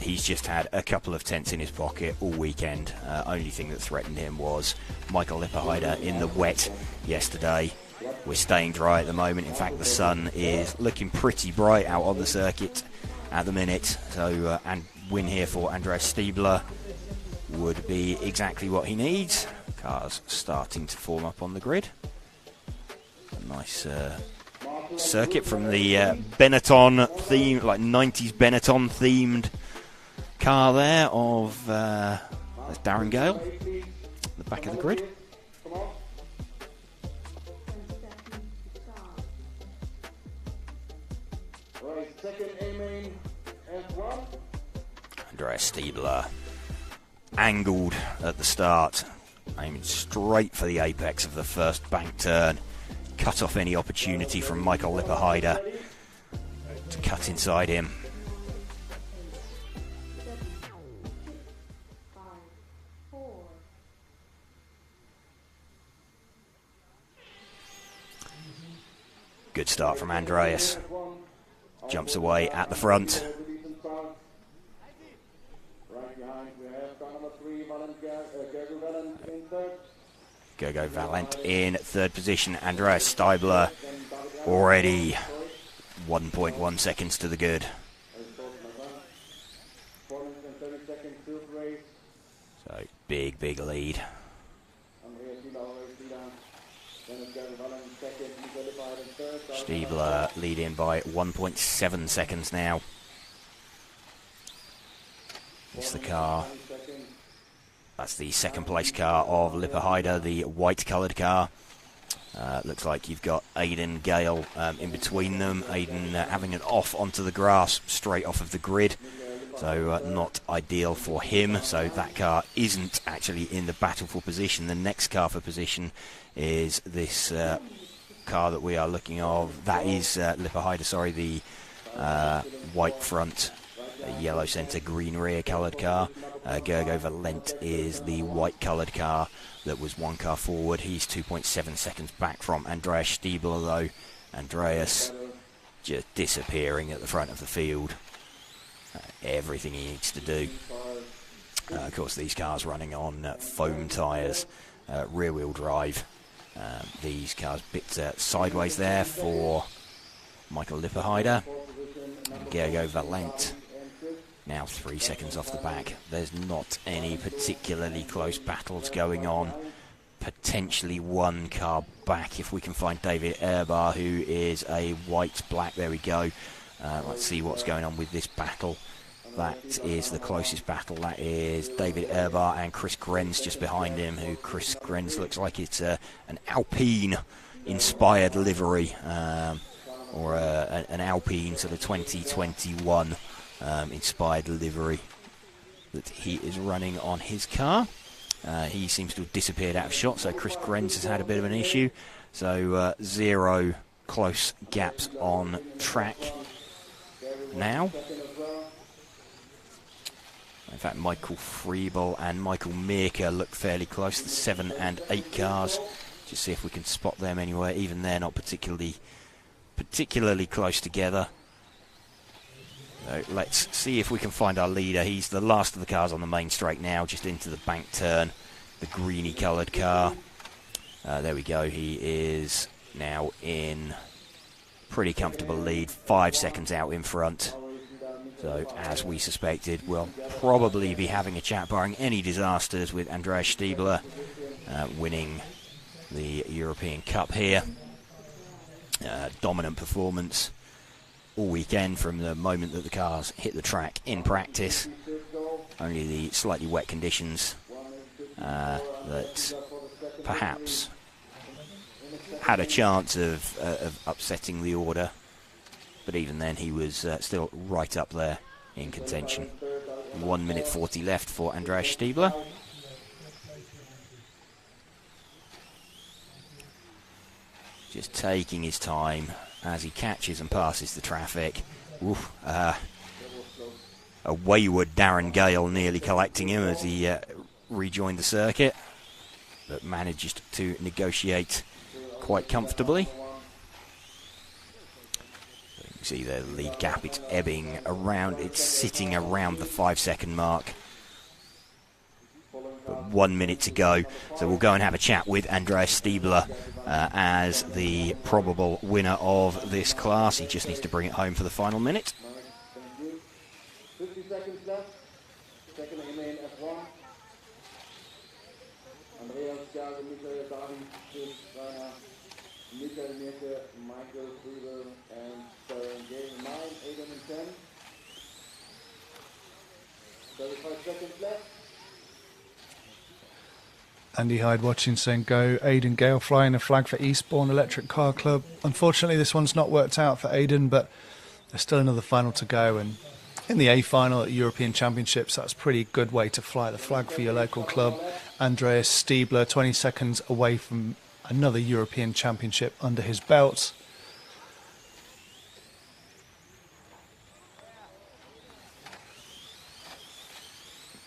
He's just had a couple of tenths in his pocket all weekend. Only thing that threatened him was Michael Lipperheider in the wet yesterday. We're staying dry at the moment. In fact, the sun is looking pretty bright out on the circuit at the minute. So, and win here for Andreas Stiebler would be exactly what he needs. Cars starting to form up on the grid. A nice circuit from the Benetton theme, like 90s Benetton themed car there of that's Darren Gale, the back of the grid. Andreas Stiebler angled at the start, aiming straight for the apex of the first bank turn. Cut off any opportunity from Michael Lipperheider to cut inside him. Good start from Andreas. Jumps away at the front. Gergo Valent in third position. Andreas Stiebler already 1.1 seconds to the good. So big lead. Stiebler leading by 1.7 seconds now. It's the car. That's the second place car of Lipperheider, the white coloured car. Looks like you've got Aidan Gale in between them. Aidan having it off onto the grass, straight off of the grid. So not ideal for him. So that car isn't actually in the battle for position. The next car for position is this car that we are looking of. That is Lipperheider, sorry, the white front, yellow centre, green rear coloured car. Gergo Valent is the white coloured car that was one car forward. He's 2.7 seconds back from Andreas Stiebler, though. Andreas just disappearing at the front of the field. Everything he needs to do. Of course, these cars running on foam tyres, rear-wheel drive. These cars bit sideways there for Michael Lipperheider. Gergo Valent now 3 seconds off the back. There's not any particularly close battles going on. Potentially one car back if we can find David Erbar, who is a white-black. There we go. Let's see what's going on with this battle. That is the closest battle. That is David Erbar and Chris Grenz just behind him, who Chris Grenz looks like it's an Alpine-inspired livery, or an Alpine sort of 2021 inspired livery that he is running on his car. He seems to have disappeared out of shot, so Chris Grenz has had a bit of an issue. So 0 close gaps on track now. In fact, Michael Friebel and Michael Mirka look fairly close. The 7 and 8 cars Just see if we can spot them anywhere. Even they're not particularly close together. So let's see if we can find our leader. He's the last of the cars on the main straight now, just into the bank turn. The greeny coloured car. There we go. He is now in pretty comfortable lead, 5 seconds out in front. So, as we suspected, we'll probably be having a chat, barring any disasters, with Andreas Stiebler winning the European Cup here. Dominant performance all weekend from the moment that the cars hit the track in practice. Only the slightly wet conditions that perhaps had a chance of upsetting the order, but even then he was still right up there in contention. 1 minute 40 left for Andreas Stiebler. Just taking his time as he catches and passes the traffic. Oof, a wayward Darren Gale nearly collecting him as he rejoined the circuit, but managed to negotiate quite comfortably. So you can see the lead gap, it's ebbing around, it's sitting around the 5 second mark. But 1 minute to go, so we'll go and have a chat with Andreas Stiebler as the probable winner of this class. He just needs to bring it home for the final minute. 50 seconds left. Second remain F1. Andreas Stiebler, Michael David, Rainer, Michael Mirke, Michael Friedel, and game 9, 8, and 10. 35 seconds left. Andy Hyde watching, saying go Aidan Gale, flying a flag for Eastbourne Electric Car Club. Unfortunately this one's not worked out for Aidan, but there's still another final to go, and in the A final at European Championships, that's a pretty good way to fly the flag for your local club. Andreas Stiebler 20 seconds away from another European Championship under his belt.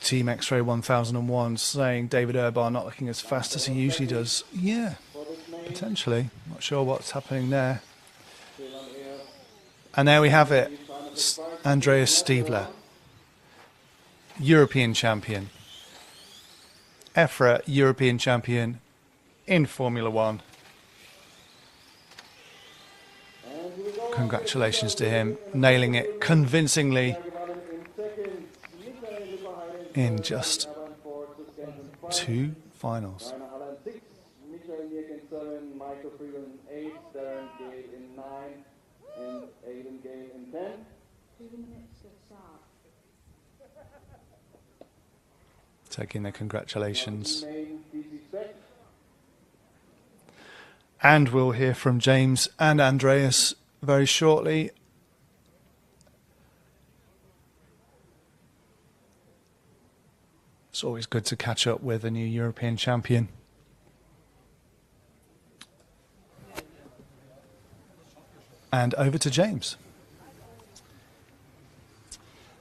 Team X-Ray 1001 saying David Urbar not looking as fast as he usually does. Yeah, potentially. Not sure what's happening there. And there we have it. Andreas Stiebler, European champion. EFRA European champion in Formula One. Congratulations to him, nailing it convincingly in just 2 finals. Michael Mirke in 7, Michael Friedel in 8, Darren Gale in 9, and Aidan Gale in 10. 2 minutes to start. Taking their congratulations. Main DC Spec. And we'll hear from James and Andreas very shortly. It's always good to catch up with a new European champion. And over to James.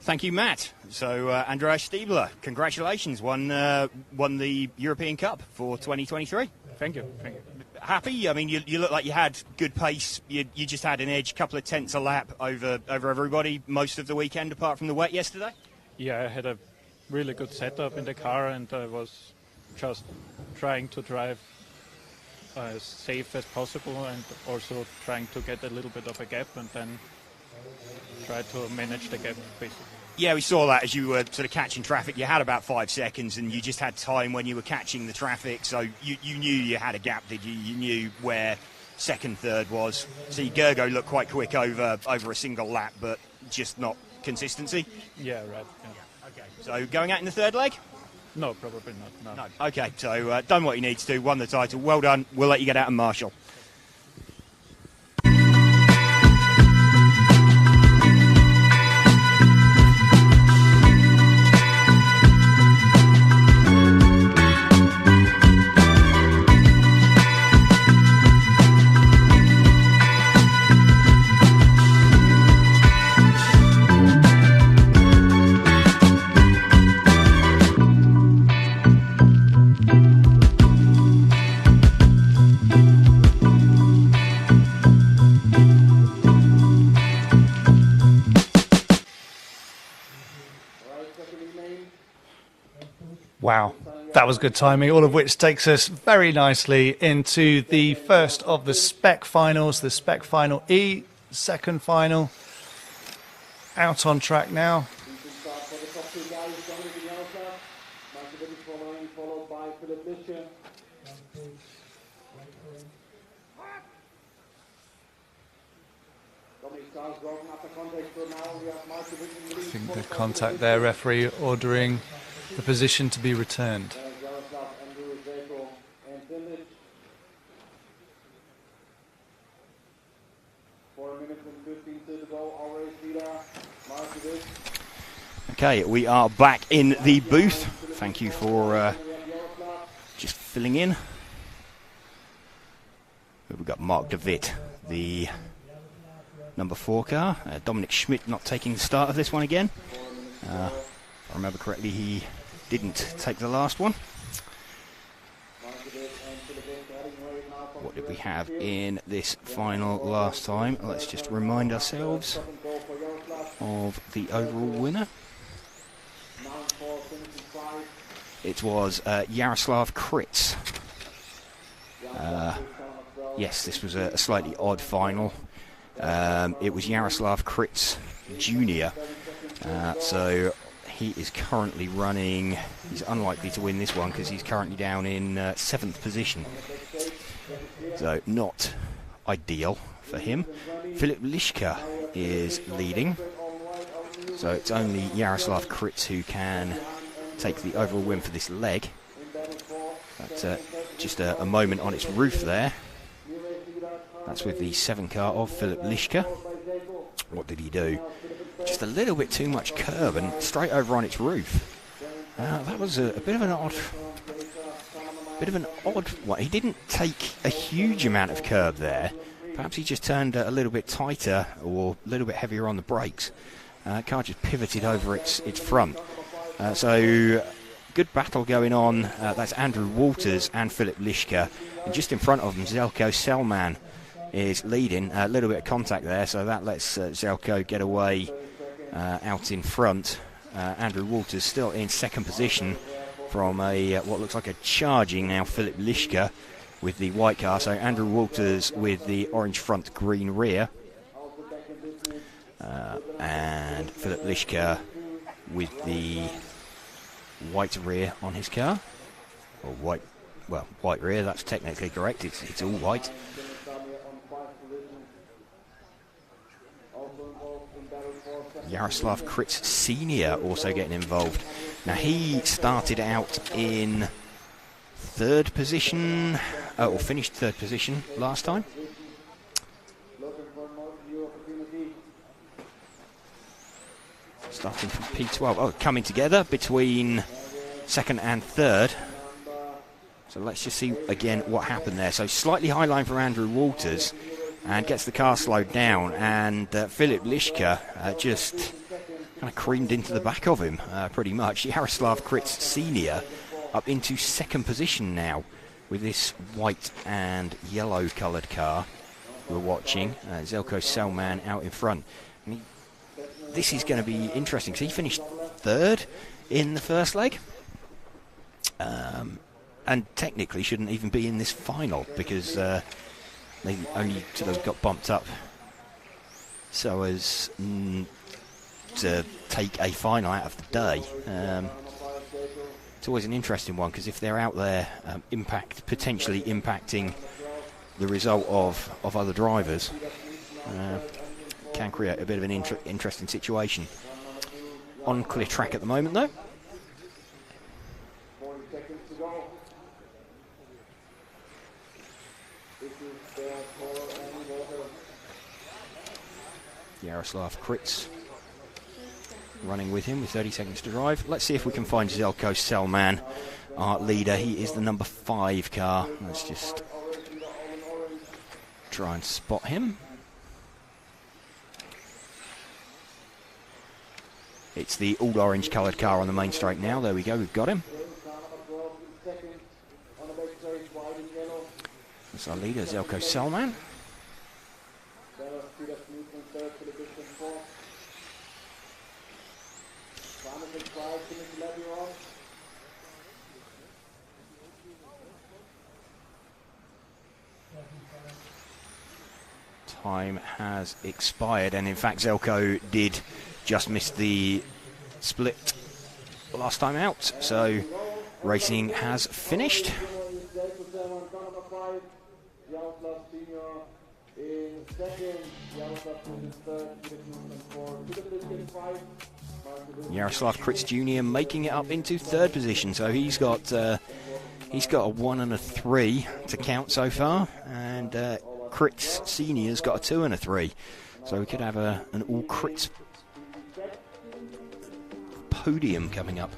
Thank you, Matt. So, Andreas Stiebler, congratulations, won the European Cup for 2023. Thank you. Thank you. Happy? I mean, you look like you had good pace. You just had an edge, couple of tenths a lap over everybody most of the weekend, apart from the wet yesterday. Yeah, I had a really good setup in the car, and I was just trying to drive as safe as possible, and also trying to get a little bit of a gap, and then try to manage the gap basically. Yeah, we saw that as you were sort of catching traffic. You had about 5 seconds, and you just had time when you were catching the traffic, so you knew you had a gap, did you? You knew where second, third was. See, Gergo looked quite quick over a single lap, but just not consistency. Yeah, right. Yeah. Okay. So going out in the third leg? No, probably not. No. Okay, so done what you need to do, won the title. Well done. We'll let you get out and marshal. Wow, that was good timing, all of which takes us very nicely into the first of the Spec finals, the Spec Final E, second final. Out on track now. I think the contact there, referee ordering the position to be returned. 4 minutes and 15 to go. Our race leader, Mark. Okay, we are back in the booth. Thank you for just filling in. We've got Mark de Witt, the number 4 car. Dominic Schmidt not taking the start of this one again. If I remember correctly, he didn't take the last one. What did we have in this final last time? Let's just remind ourselves of the overall winner. It was Jaroslav Kritz. Yes, this was a slightly odd final. It was Jaroslav Kritz Jr. So he is currently running. He's unlikely to win this one because he's currently down in 7th position. So not ideal for him. Philip Lischka is leading. So it's only Jaroslav Kritz who can take the overall win for this leg. But just a moment on its roof there. That's with the 7 car of Philip Lischka. What did he do? Just a little bit too much curb and straight over on its roof. That was a bit of an odd one. He didn't take a huge amount of curb there. Perhaps he just turned a little bit tighter or a little bit heavier on the brakes. Car just pivoted over its front. So good battle going on. That's Andrew Walters and Philip Lischka. And just in front of them, Zelko Selman is leading. A little bit of contact there, so that lets Zelko get away out in front. Andrew Walters still in 2nd position from what looks like a charging now Philip Lischka with the white car. So Andrew Walters with the orange front, green rear. And Philip Lischka with the white rear on his car. Or white rear, that's technically correct. It's all white. Jaroslav Kritz Sr. also getting involved. Now he started out in 3rd position, or finished 3rd position last time. Starting from P12. Oh, coming together between 2nd and 3rd. So let's just see again what happened there. So slightly high line for Andrew Walters and gets the car slowed down, and Philip Lischka just kind of creamed into the back of him pretty much. Jaroslav Kritz Sr. up into 2nd position now with this white and yellow coloured car we're watching. Zelko Selman out in front. This is going to be interesting because he finished 3rd in the first leg. And technically shouldn't even be in this final because they only sort of got bumped up so as to take a final out of the day. It's always an interesting one because if they're out there potentially impacting the result of other drivers, can create a bit of an interesting situation. On clear track at the moment though. 40 seconds to go. This is the Jaroslav Kritz running with him with 30 seconds to drive. Let's see if we can find Zelko Selman, our leader. He is the number 5 car. Let's just try and spot him. It's the all orange coloured car on the main straight now. There we go, we've got him. That's our leader, Zelko Selman. time has expired, and in fact Zelko did just miss the split last time out, so racing has finished. Jaroslav Kritz Jr. making it up into third position, so he's got a 1 and a 3 to count so far, and Kritz Senior's got a 2 and a 3, so we could have an all Kritz podium coming up.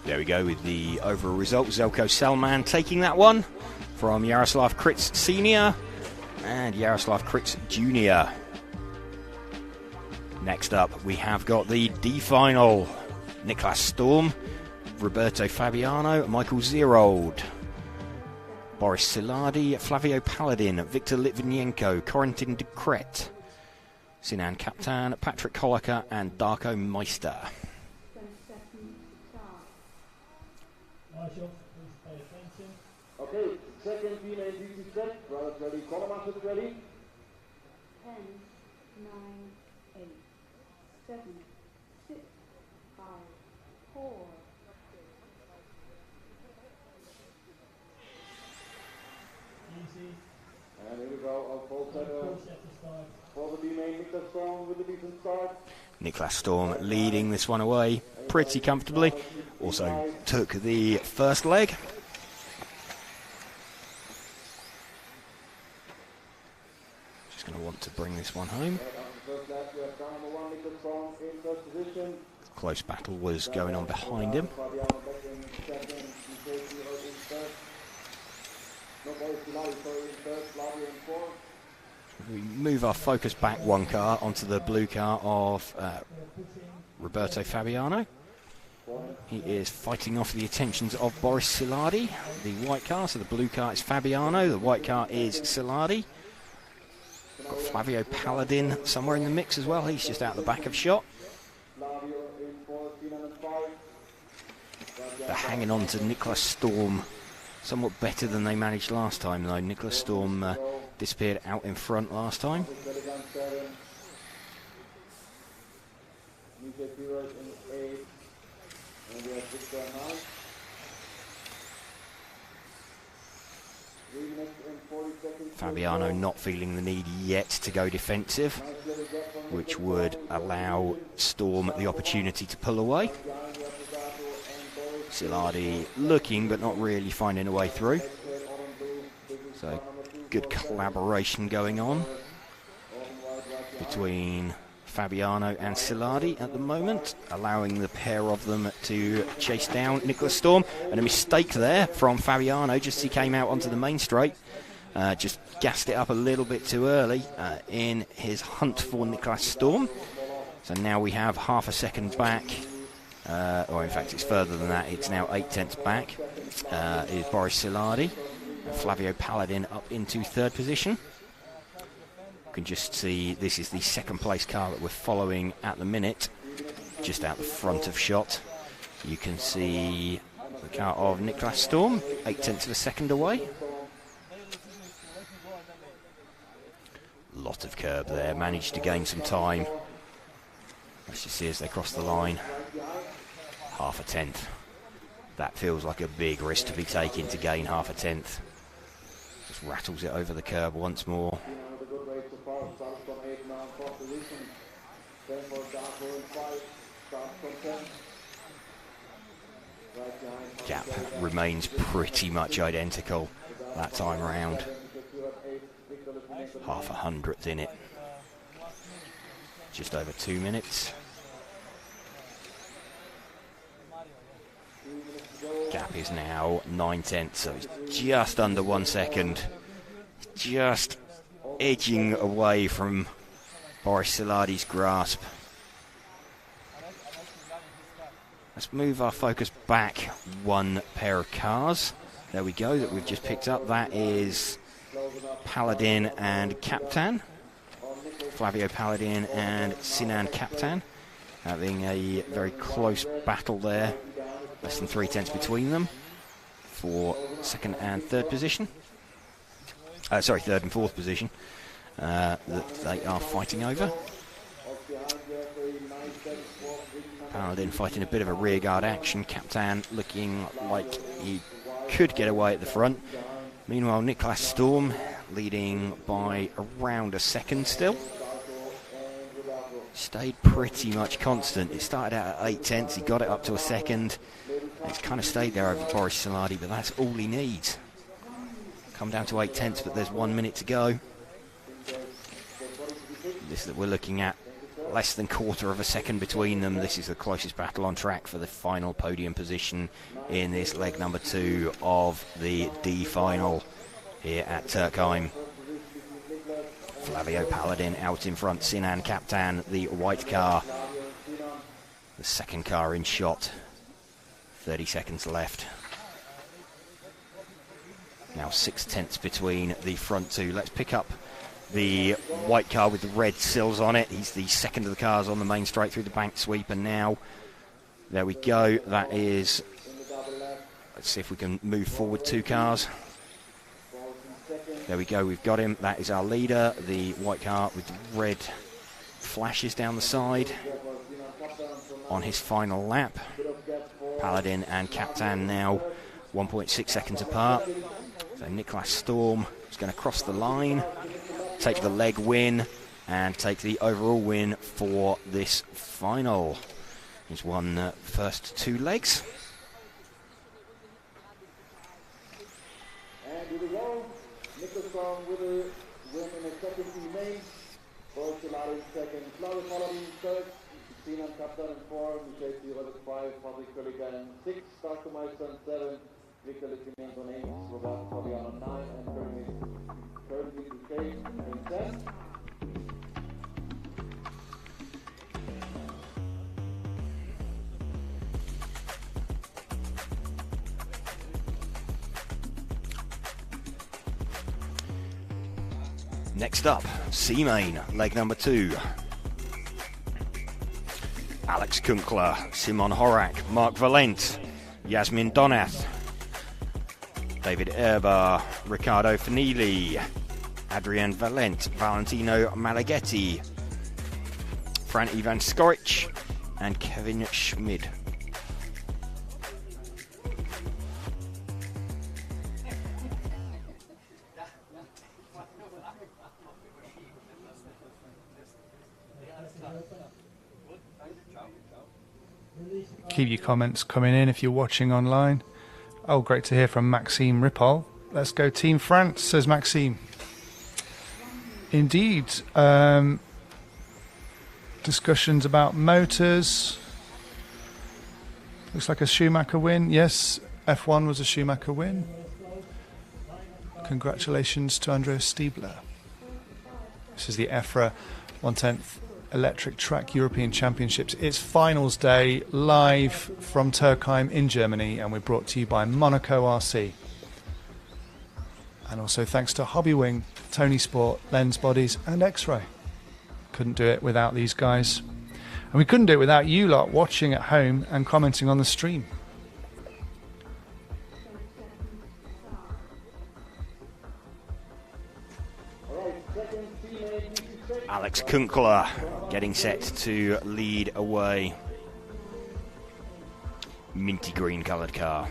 There we go with the overall result. Zelko Selman taking that one from Jaroslav Kritz Senior and Jaroslav Kritz Jr. Next up, we have got the D final. Niklas Storm, Roberto Fabiano, Michael Zerold, Boris Siladi, Flavio Paladin, Viktor Litvinenko, Corentin de Kret, Sinan Kaptan, Patrick Holliker, and Darko Meister. Okay, second female DC set. Brothers ready, column masters ready. 10, 9, 8, 7, 6, 5, 4. And here we go, on full set for the B main, Niklas Storm with a decent start. Niklas Storm leading this one away pretty comfortably. Also took the first leg. Just going to want to bring this one home. Close battle was going on behind him. We move our focus back one car onto the blue car of Roberto Fabiano. He is fighting off the attentions of Boris Siladi, the white car. So the blue car is Fabiano, the white car is Siladi. Got Flavio Paladin somewhere in the mix as well. He's just out the back of shot. They're hanging on to Niklas Storm somewhat better than they managed last time, though. Niklas Storm disappeared out in front last time. Fabiano not feeling the need yet to go defensive, which would allow Storm the opportunity to pull away. Siladi looking but not really finding a way through. So good collaboration going on between Fabiano and Siladi at the moment, allowing the pair of them to chase down Niklas Storm. And a mistake there from Fabiano just as he came out onto the main straight. Just gassed it up a little bit too early in his hunt for Niklas Storm. So now we have half a second back, or in fact it's further than that, it's now 8/10 back, is Boris Siladi. Flavio Paladin up into third position. You can just see this is the second place car that we're following at the minute, just out the front of shot. You can see the car of Niklas Storm, 8/10 of a second away. Lot of curb there, managed to gain some time. Let's just see as they cross the line. Half a tenth. That feels like a big risk to be taking to gain half a tenth. Just rattles it over the curb once more. Gap remains pretty much identical that time round. Half a hundredth in it. Just over 2 minutes. Gap is now 9/10, so it's just under 1 second. Just edging away from Boris Saladi's grasp. Let's move our focus back one pair of cars. There we go, that we've just picked up. That is Paladin and Kaptan. Flavio Paladin and Sinan Kaptan having a very close battle there. Less than 3/10 between them for second and third position. Third and fourth position that they are fighting over. Paladin fighting a bit of a rearguard action. Kaptan looking like he could get away at the front. Meanwhile, Niklas Storm leading by around a second still. Stayed pretty much constant. It started out at 8/10, he got it up to a second. It's kind of stayed there over Boris Saladi, but that's all he needs. Come down to 8/10, but there's 1 minute to go. This that we're looking at, less than quarter of a second between them. This is the closest battle on track for the final podium position in this leg number 2 of the D final here at Türkheim. Flavio Paladin out in front, Sinan Kaptan, the white car. The second car in shot. 30 seconds left. Now 6/10 between the front two. Let's pick up the white car with the red sills on it. He's the second of the cars on the main straight through the bank sweep, and now there we go. That is, let's see if we can move forward 2 cars. There we go, we've got him. That is our leader, the white car with the red flashes down the side on his final lap. Paladin and Kaptan now 1.6 seconds apart. So Niklas Storm is going to cross the line, take the leg win, and take the overall win for this final. He's won the first 2 legs. And here we go. Niklas Storm with a win in the second teammate. Boris Saladi in second. Flavio Paladin in third. Sinan Kaptan in 4. Michael Thiele 5. Patrick Kolliger in 6. Darko Meister in 7. Victor Litinenko on 8. Roberto Fabiano on 9. And currently the case in 10. Next up, C-Main, leg number 2. Alex Kunkler, Simon Horak, Mark Valent, Yasmin Donath, David Erber, Riccardo Fanili, Adrian Valent, Valentino Malaghetti, Fran Ivan Skoric, and Kevin Schmid. Keep your comments coming in if you're watching online. Oh, great to hear from Maxime Ripoll. Let's go Team France, says Maxime. Indeed. Discussions about motors. Looks like a Schumacher win. Yes, F1 was a Schumacher win. Congratulations to Andreas Stiebler. This is the EFRA 10th Electric Track European Championships. It's finals day, live from Türkheim in Germany, and we're brought to you by Monaco RC. And also thanks to Hobbywing, Tony Sport, Lens Bodies and X-Ray. Couldn't do it without these guys. And we couldn't do it without you lot watching at home and commenting on the stream. Alex Kunkler getting set to lead away. minty green coloured car.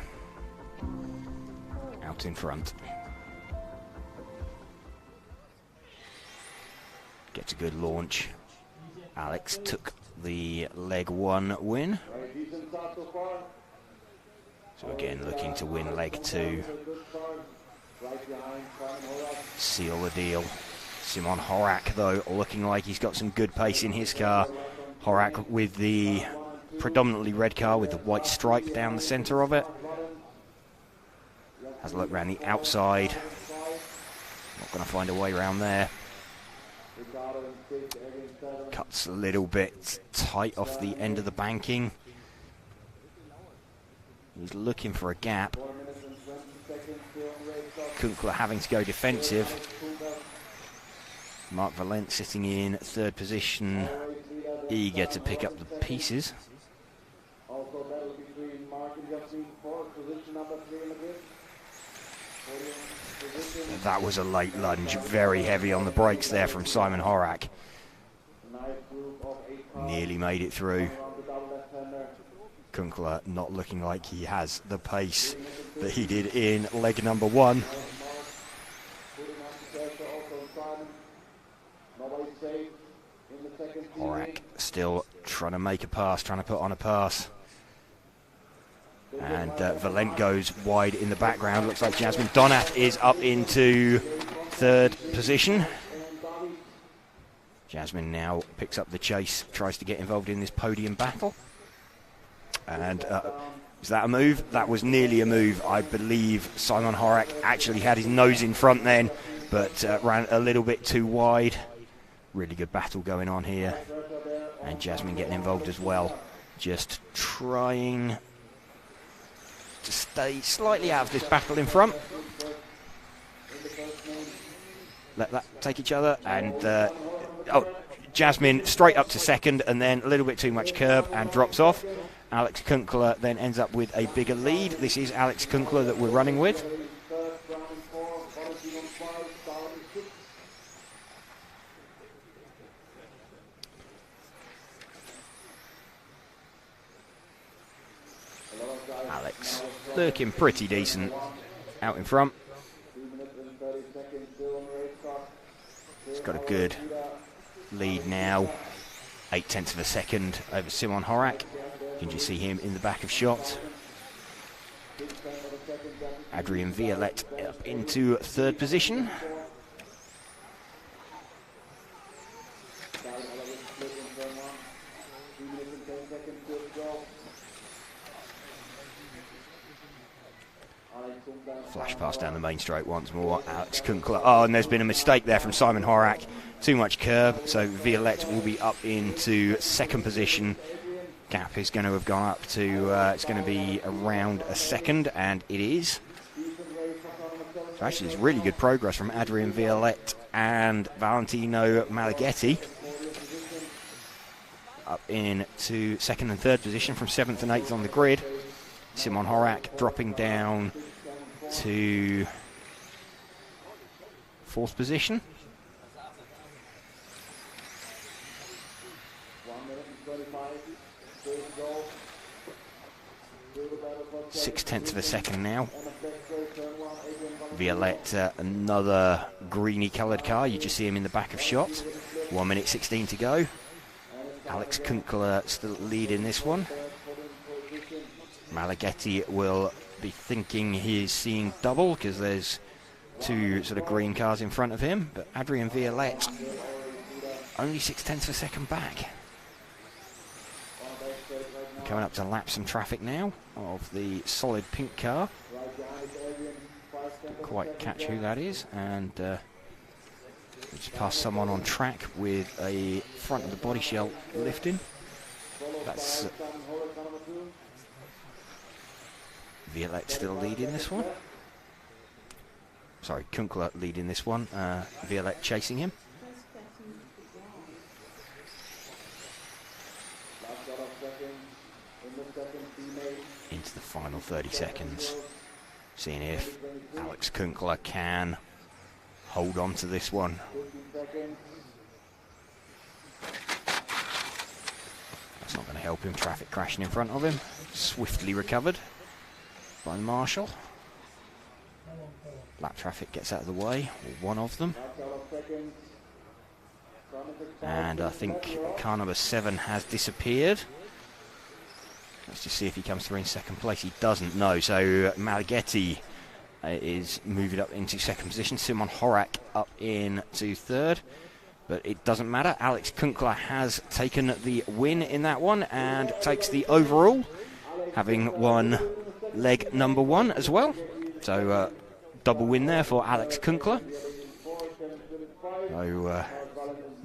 Out in front. Gets a good launch. Alex took the leg 1 win. So again, looking to win leg 2. Seal the deal. Simon Horak, though, looking like he's got some good pace in his car. Horak with the predominantly red car with the white stripe down the centre of it. Has a look around the outside. Not going to find a way around there. Cuts a little bit tight off the end of the banking. He's looking for a gap. Kunkler having to go defensive. Mark Valent sitting in 3rd position, eager to pick up the pieces. That was a late lunge, very heavy on the brakes there from Simon Horak. Nearly made it through. Kunkler not looking like he has the pace that he did in leg number 1. Horak still trying to make a pass, trying to put on a pass. And Valent goes wide in the background. Looks like Jasmine Donath is up into 3rd position. Jasmine now picks up the chase, tries to get involved in this podium battle. And is that a move? That was nearly a move. I believe Simon Horak actually had his nose in front then, but ran a little bit too wide. Really good battle going on here. And Jasmine getting involved as well. Just trying to stay slightly out of this battle in front. Let that take each other. And, Jasmine straight up to 2nd, and then a little bit too much curb and drops off. Alex Kunkler then ends up with a bigger lead. This is Alex Kunkler that we're running with. Alex looking pretty decent out in front. He's got a good lead now. 0.8 of a second over Simon Horak. You can just see him in the back of shot. Adrien Violette up into 3rd position. Flash pass down the main straight once more. Alex Kunkler. Oh, and there's been a mistake there from Simon Horak. Too much curb, so Violette will be up into 2nd position. Gap is going to have gone up to, it's going to be around a 2nd, and it is. So actually, it's really good progress from Adrien Violette and Valentino Malaghetti. Up into 2nd and 3rd position from 7th and 8th on the grid. Simon Horak dropping down to 4th position. 0.6 of a second now. Violette, another greeny coloured car. You just see him in the back of shot. 1 minute 16 to go. Alex Kunkler still leading this one. Malaghetti will be thinking he's seeing double because there's 2 sort of green cars in front of him. But Adrien Violette only 0.6 of a second back. Coming up to lap some traffic now of the solid pink car. Don't quite catch who that is, and just passed someone on track with a front of the body shell lifting. That's Violette still leading this one. Sorry, Kunkler leading this one. Violette chasing him. Into the final 30 seconds. Seeing if Alex Kunkler can hold on to this one. It's not going to help him. Traffic crashing in front of him. Swiftly recovered by the marshal. Lap traffic gets out of the way, or one of them. And I think car number 7 has disappeared. Let's just see if he comes through in second place. He doesn't, no. So Malaghetti is moving up into second position. Simon Horak up into third. But it doesn't matter. Alex Kunkler has taken the win in that one and takes the overall, having won leg number 1 as well. So double win there for Alex Kunkler. So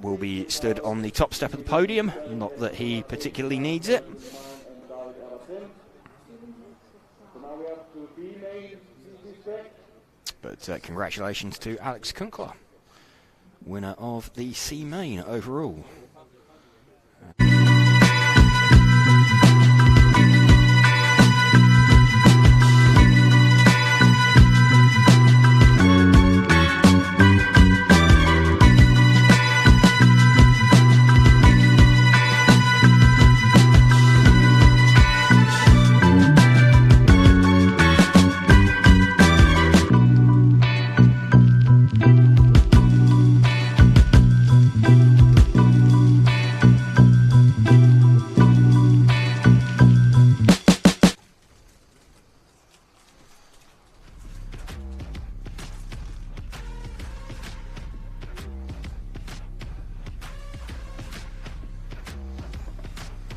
will be stood on the top step of the podium. Not that he particularly needs it. But congratulations to Alex Kunkler, winner of the C main overall.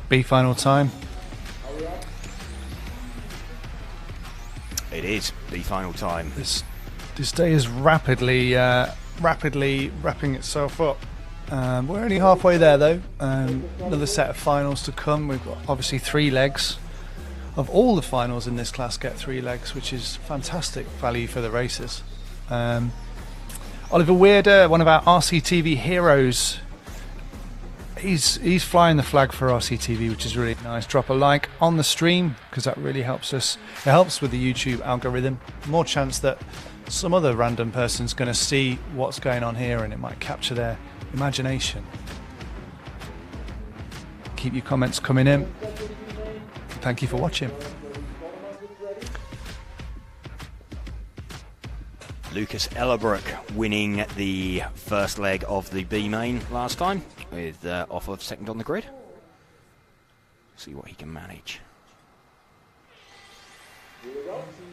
B final time. It is the final time. This day is rapidly wrapping itself up. We're only halfway there though. Another set of finals to come. We've got obviously 3 legs. Of all the finals in this class get 3 legs, which is fantastic value for the racers. Oliver Weirder, one of our RCTV heroes, he's flying the flag for RCTV, which is really nice. Drop a like on the stream because that really helps us. It helps with the YouTube algorithm. More chance that some other random person's going to see what's going on here and it might capture their imagination. Keep your comments coming in. Thank you for watching. Lucas Ellerbrook winning the first leg of the B main last time, with off of second on the grid. See what he can manage.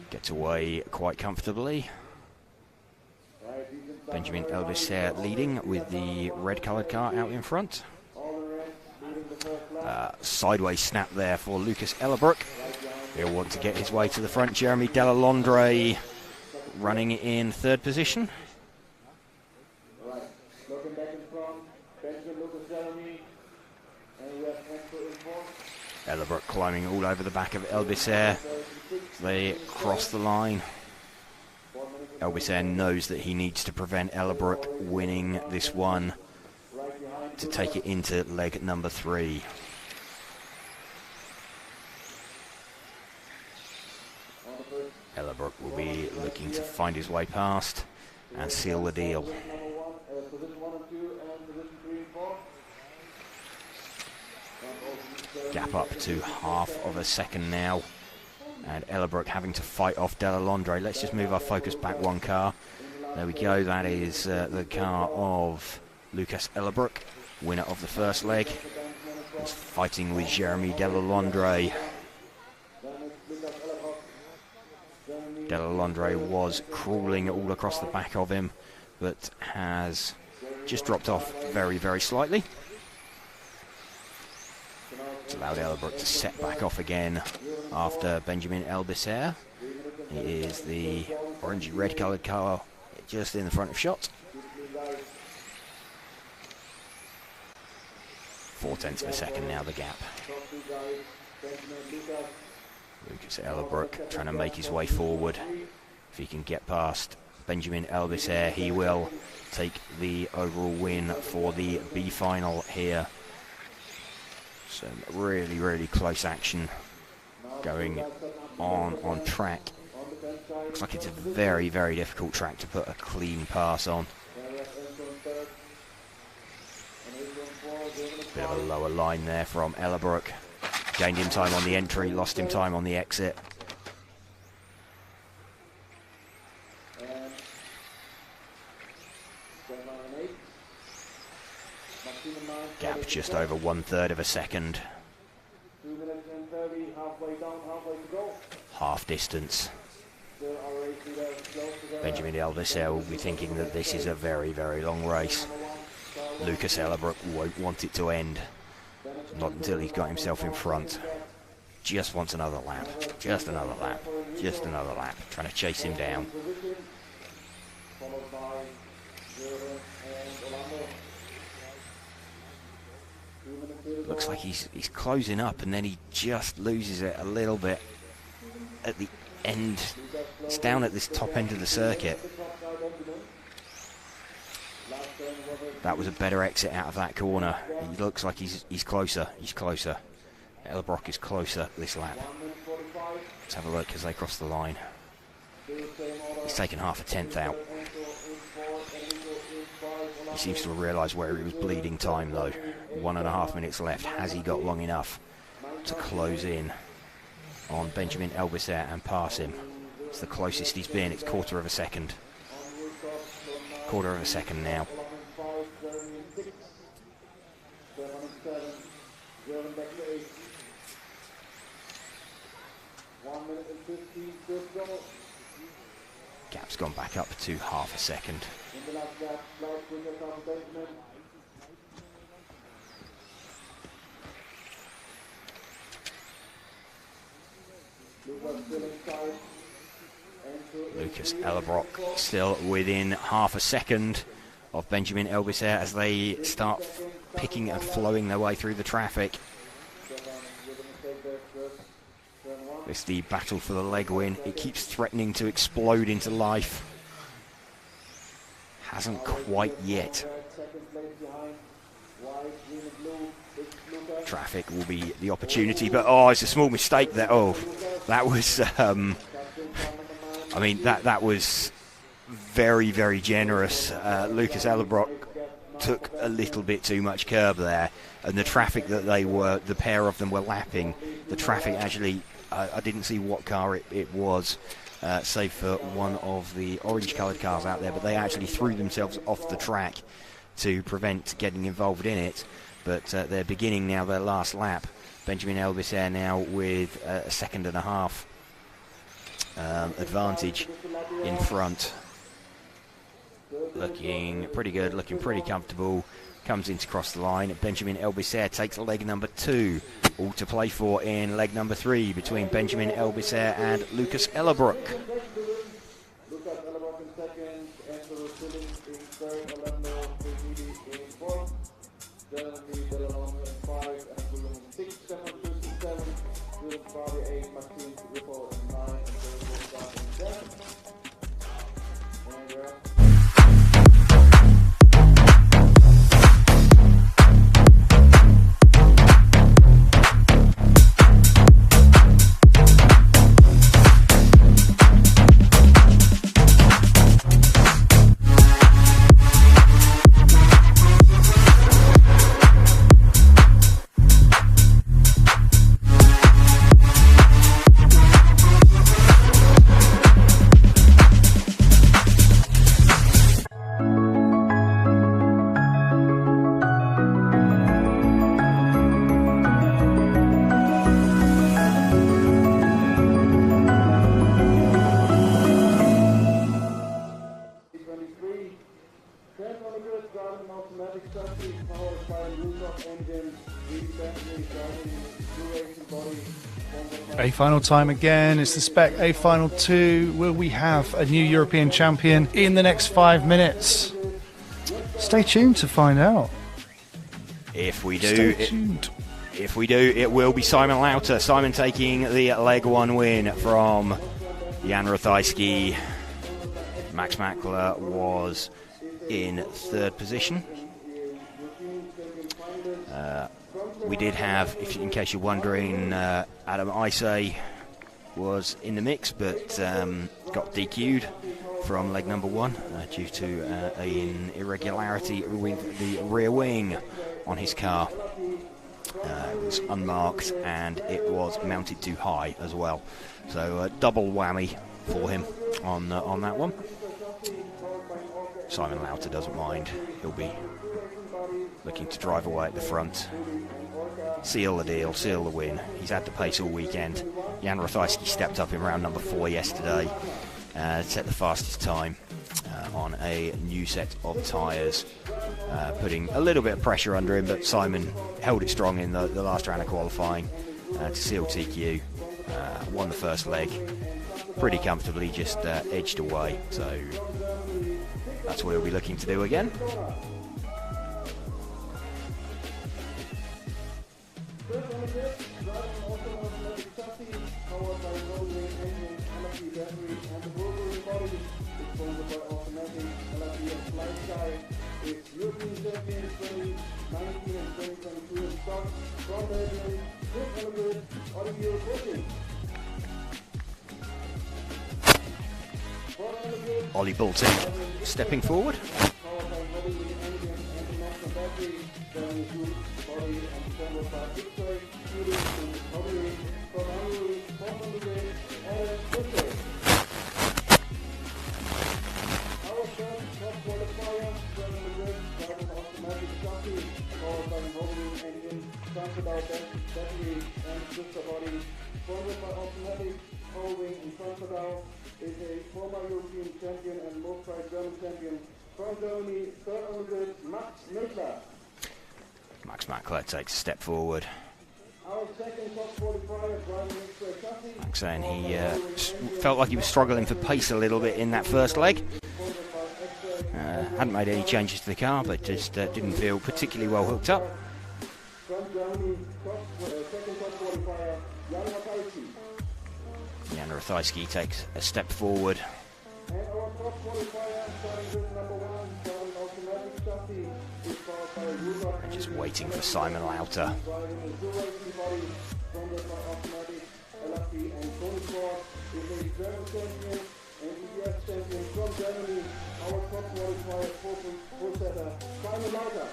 Gets away quite comfortably. Benjamin Elvis leading with the red coloured car out in front. Sideways snap there for Lucas Ellerbrook. He'll want to get his way to the front. Jeremy Delalondre running in third position. Ellerbrook climbing all over the back of Elbisair. They cross the line. Elbisair knows that he needs to prevent Ellerbrook winning this one to take it into leg number 3. Ellerbrook will be looking to find his way past and seal the deal. Gap up to half of a second now, and Ellerbrook having to fight off Delalondre. Let's just move our focus back one car. There we go, that is the car of Lucas Ellerbrook, winner of the first leg. He's fighting with Jeremy Delalondre. Delalondre was crawling all across the back of him, but has just dropped off very, very slightly. It's allowed Ellerbrook to set back off again after Benjamin Elbisair. He is the orangey red coloured car just in the front of shot. 0.4 of a second now, the gap. Lucas Ellerbrook trying to make his way forward. If he can get past Benjamin Elbisair, he will take the overall win for the B final here. Some really, really close action going on track. Looks like it's a very, very difficult track to put a clean pass on. Bit of a lower slower line there from Ellerbrook. Gained him time on the entry, lost him time on the exit. Gap just over 1/3 of a second. Half distance. Benjamin Elvisser will be thinking that this is a very, very long race. Lucas Ellerbrook won't want it to end. Not until he's got himself in front. Just wants another lap. Just another lap. Just another lap. Trying to chase him down. Looks like he's closing up, and then he just loses it a little bit at the end. It's down at this top end of the circuit. That was a better exit out of that corner. He looks like he's closer. He's closer. Ellerbrook is closer this lap. Let's have a look as they cross the line. He's taken half a tenth out. He seems to have realised where he was bleeding time though. 1.5 minutes left. Has he got long enough to close in on Benjamin Elvisser and pass him? It's the closest he's been. It's 1/4 of a second. 1/4 of a second now. Gap's gone back up to half a second. Lucas Ellerbrook still within half a second of Benjamin Elvisser as they start picking and flowing their way through the traffic. It's the battle for the leg win. It keeps threatening to explode into life. Hasn't quite yet. Traffic will be the opportunity, but it's a small mistake there. That was, I mean, that was very, very generous. Lucas Ellerbrook took a little bit too much curb there, and the traffic that the pair of them were lapping, the traffic actually, I didn't see what car it was, save for one of the orange-coloured cars out there, but they actually threw themselves off the track to prevent getting involved in it. But they're beginning now their last lap. Benjamin Elvisser now with a 1.5 seconds advantage in front. Looking pretty good, looking pretty comfortable. Comes in to cross the line. Benjamin Elvisser takes leg number 2. All to play for in leg number 3 between Benjamin Elvisser and Lucas Ellerbrook. Lucas Ellerbrook in second, Angelo Silling in third, Orlando Fegidi in fourth, Jeremy Delano in 5, and William 6, Stefan Cruz in 7, William Bobby 8, Martin Ripple in 9, and Jeremy Wilson in 10. And we're up. A final time again. It's the Spec A Final 2. Will we have a new European champion in the next 5 minutes? Stay tuned to find out. If we do, it will be Simon Lauter. Simon taking the leg 1 win from Jan Ratajski. Max Mackler was in 3rd position. We did have, in case you're wondering, Adam Isay was in the mix, but got DQ'd from leg number 1 due to an irregularity with the rear wing on his car. was unmarked and it was mounted too high as well. So double whammy for him on that one. Simon Lauter doesn't mind. He'll be looking to drive away at the front, seal the deal, seal the win. He's had the pace all weekend. Jan Ratajski stepped up in round number 4 yesterday, set the fastest time on a new set of tyres, putting a little bit of pressure under him, but Simon held it strong in the last round of qualifying to seal TQ, won the first leg pretty comfortably, just edged away, so that's what he'll be looking to do again. Ollie Bolton stepping forward. Is a former European champion and most prized German champion from Germany, third on the grid, Max Makler. Max Makler takes a step forward. Our second top qualifier, driving extra chassis. Max saying he felt like he was struggling for pace a little bit in that first leg. Hadn't made any changes to the car, but just didn't feel particularly well hooked up. From Germany, second top qualifier, Jan Ratajski. Jan Ratajski takes a step forward. And our top qualifier, starting with number 1, driving automatic chassis, is powered by Rudolf. Just waiting for Simon Lauter. Driving a dual-racing body from the automatic LFP, and Tony Ford is a German champion and EDS champion from Germany. Our top qualifier, full-setter, Simon Lauter.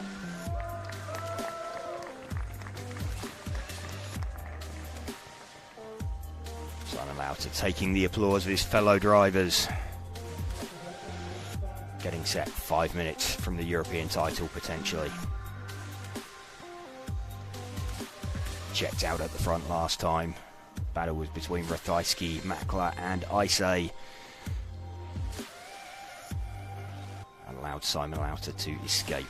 Simon Lauter taking the applause of his fellow drivers. Getting set 5 minutes from the European title, potentially. Checked out at the front last time. Battle was between Ratajski, Makler and Isay. Allowed Simon Lauter to escape.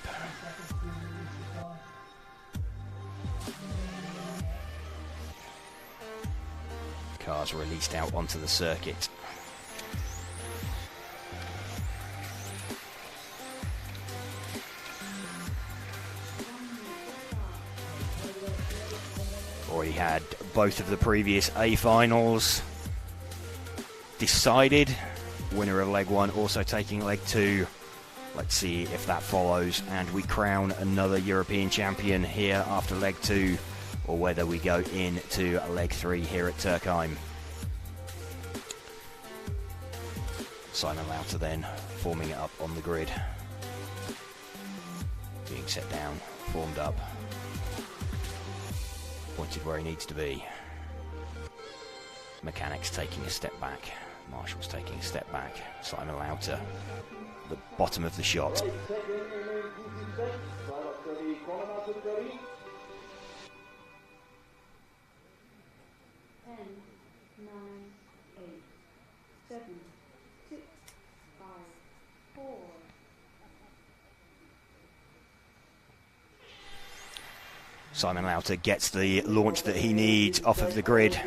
Cars released out onto the circuit. Already had both of the previous A finals decided. Winner of leg 1 also taking leg 2. Let's see if that follows and we crown another European champion here after leg 2, or whether we go into leg 3 here at Türkheim. Simon Lauter then forming it up on the grid. Being set down, formed up. Pointed where he needs to be. Mechanics taking a step back. Marshall's taking a step back. Simon Lauter, the bottom of the shot. 10, 9, 8, 7, 6, 5, 4. Simon Lauter gets the launch that he needs off of the grid.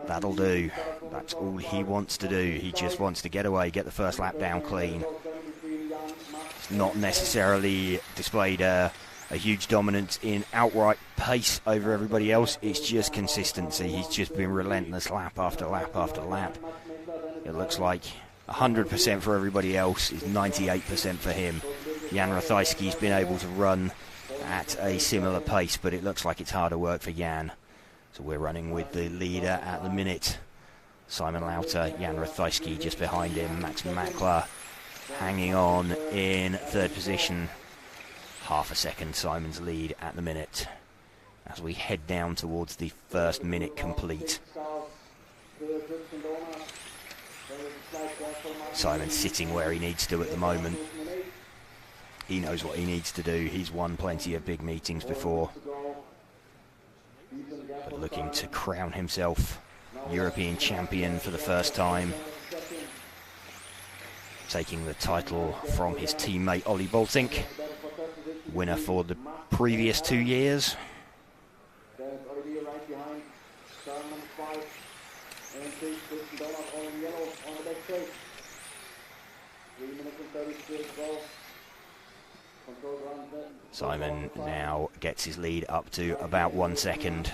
That'll do. That's all he wants to do. He just wants to get away, get the first lap down clean. It's not necessarily displayed a huge dominance in outright pace over everybody else. It's just consistency. He's just been relentless lap after lap after lap. It looks like 100% for everybody else is 98% for him. Jan Ratajski's been able to run at a similar pace, but it looks like it's harder work for Jan. So we're running with the leader at the minute. Simon Lauter, Jan Ratajski just behind him. Max Makler hanging on in third position. Half a second Simon's lead at the minute. as we head down towards the first minute complete. Simon sitting where he needs to at the moment. He knows what he needs to do. He's won plenty of big meetings before, but looking to crown himself European champion for the first time, taking the title from his teammate Ollie Boltink, winner for the previous 2 years. Simon now gets his lead up to about 1 second.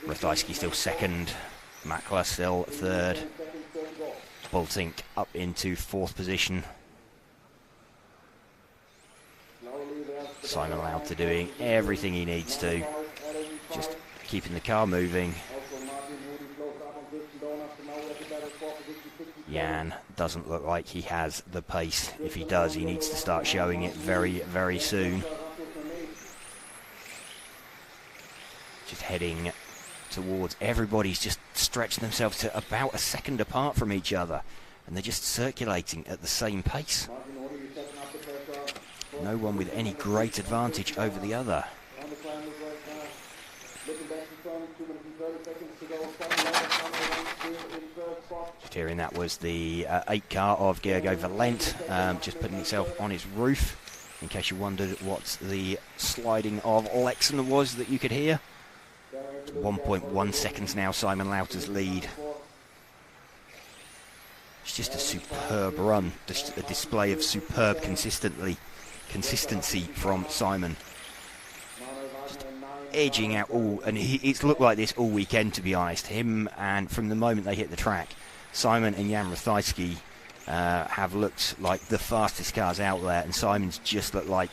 Ratajski still second, Makler still third, Boltink up into 4th position. Simon Lauter doing everything he needs to, just keeping the car moving. Jan doesn't look like he has the pace. If he does, he needs to start showing it very, very soon. Just heading towards, everybody's just stretching themselves to about a second apart from each other, and they're just circulating at the same pace. No one with any great advantage over the other. Just hearing that was the 8 car of Gergo Valent, just putting itself on its roof, in case you wondered what the sliding of Lexon was that you could hear. 1.1 seconds now, Simon Lauter's lead. It's just a superb run, just a display of superb consistency from Simon. Just edging out all, and it's looked like this all weekend, to be honest. Him, and from the moment they hit the track, Simon and Jan Ratajski have looked like the fastest cars out there, and Simon's just looked like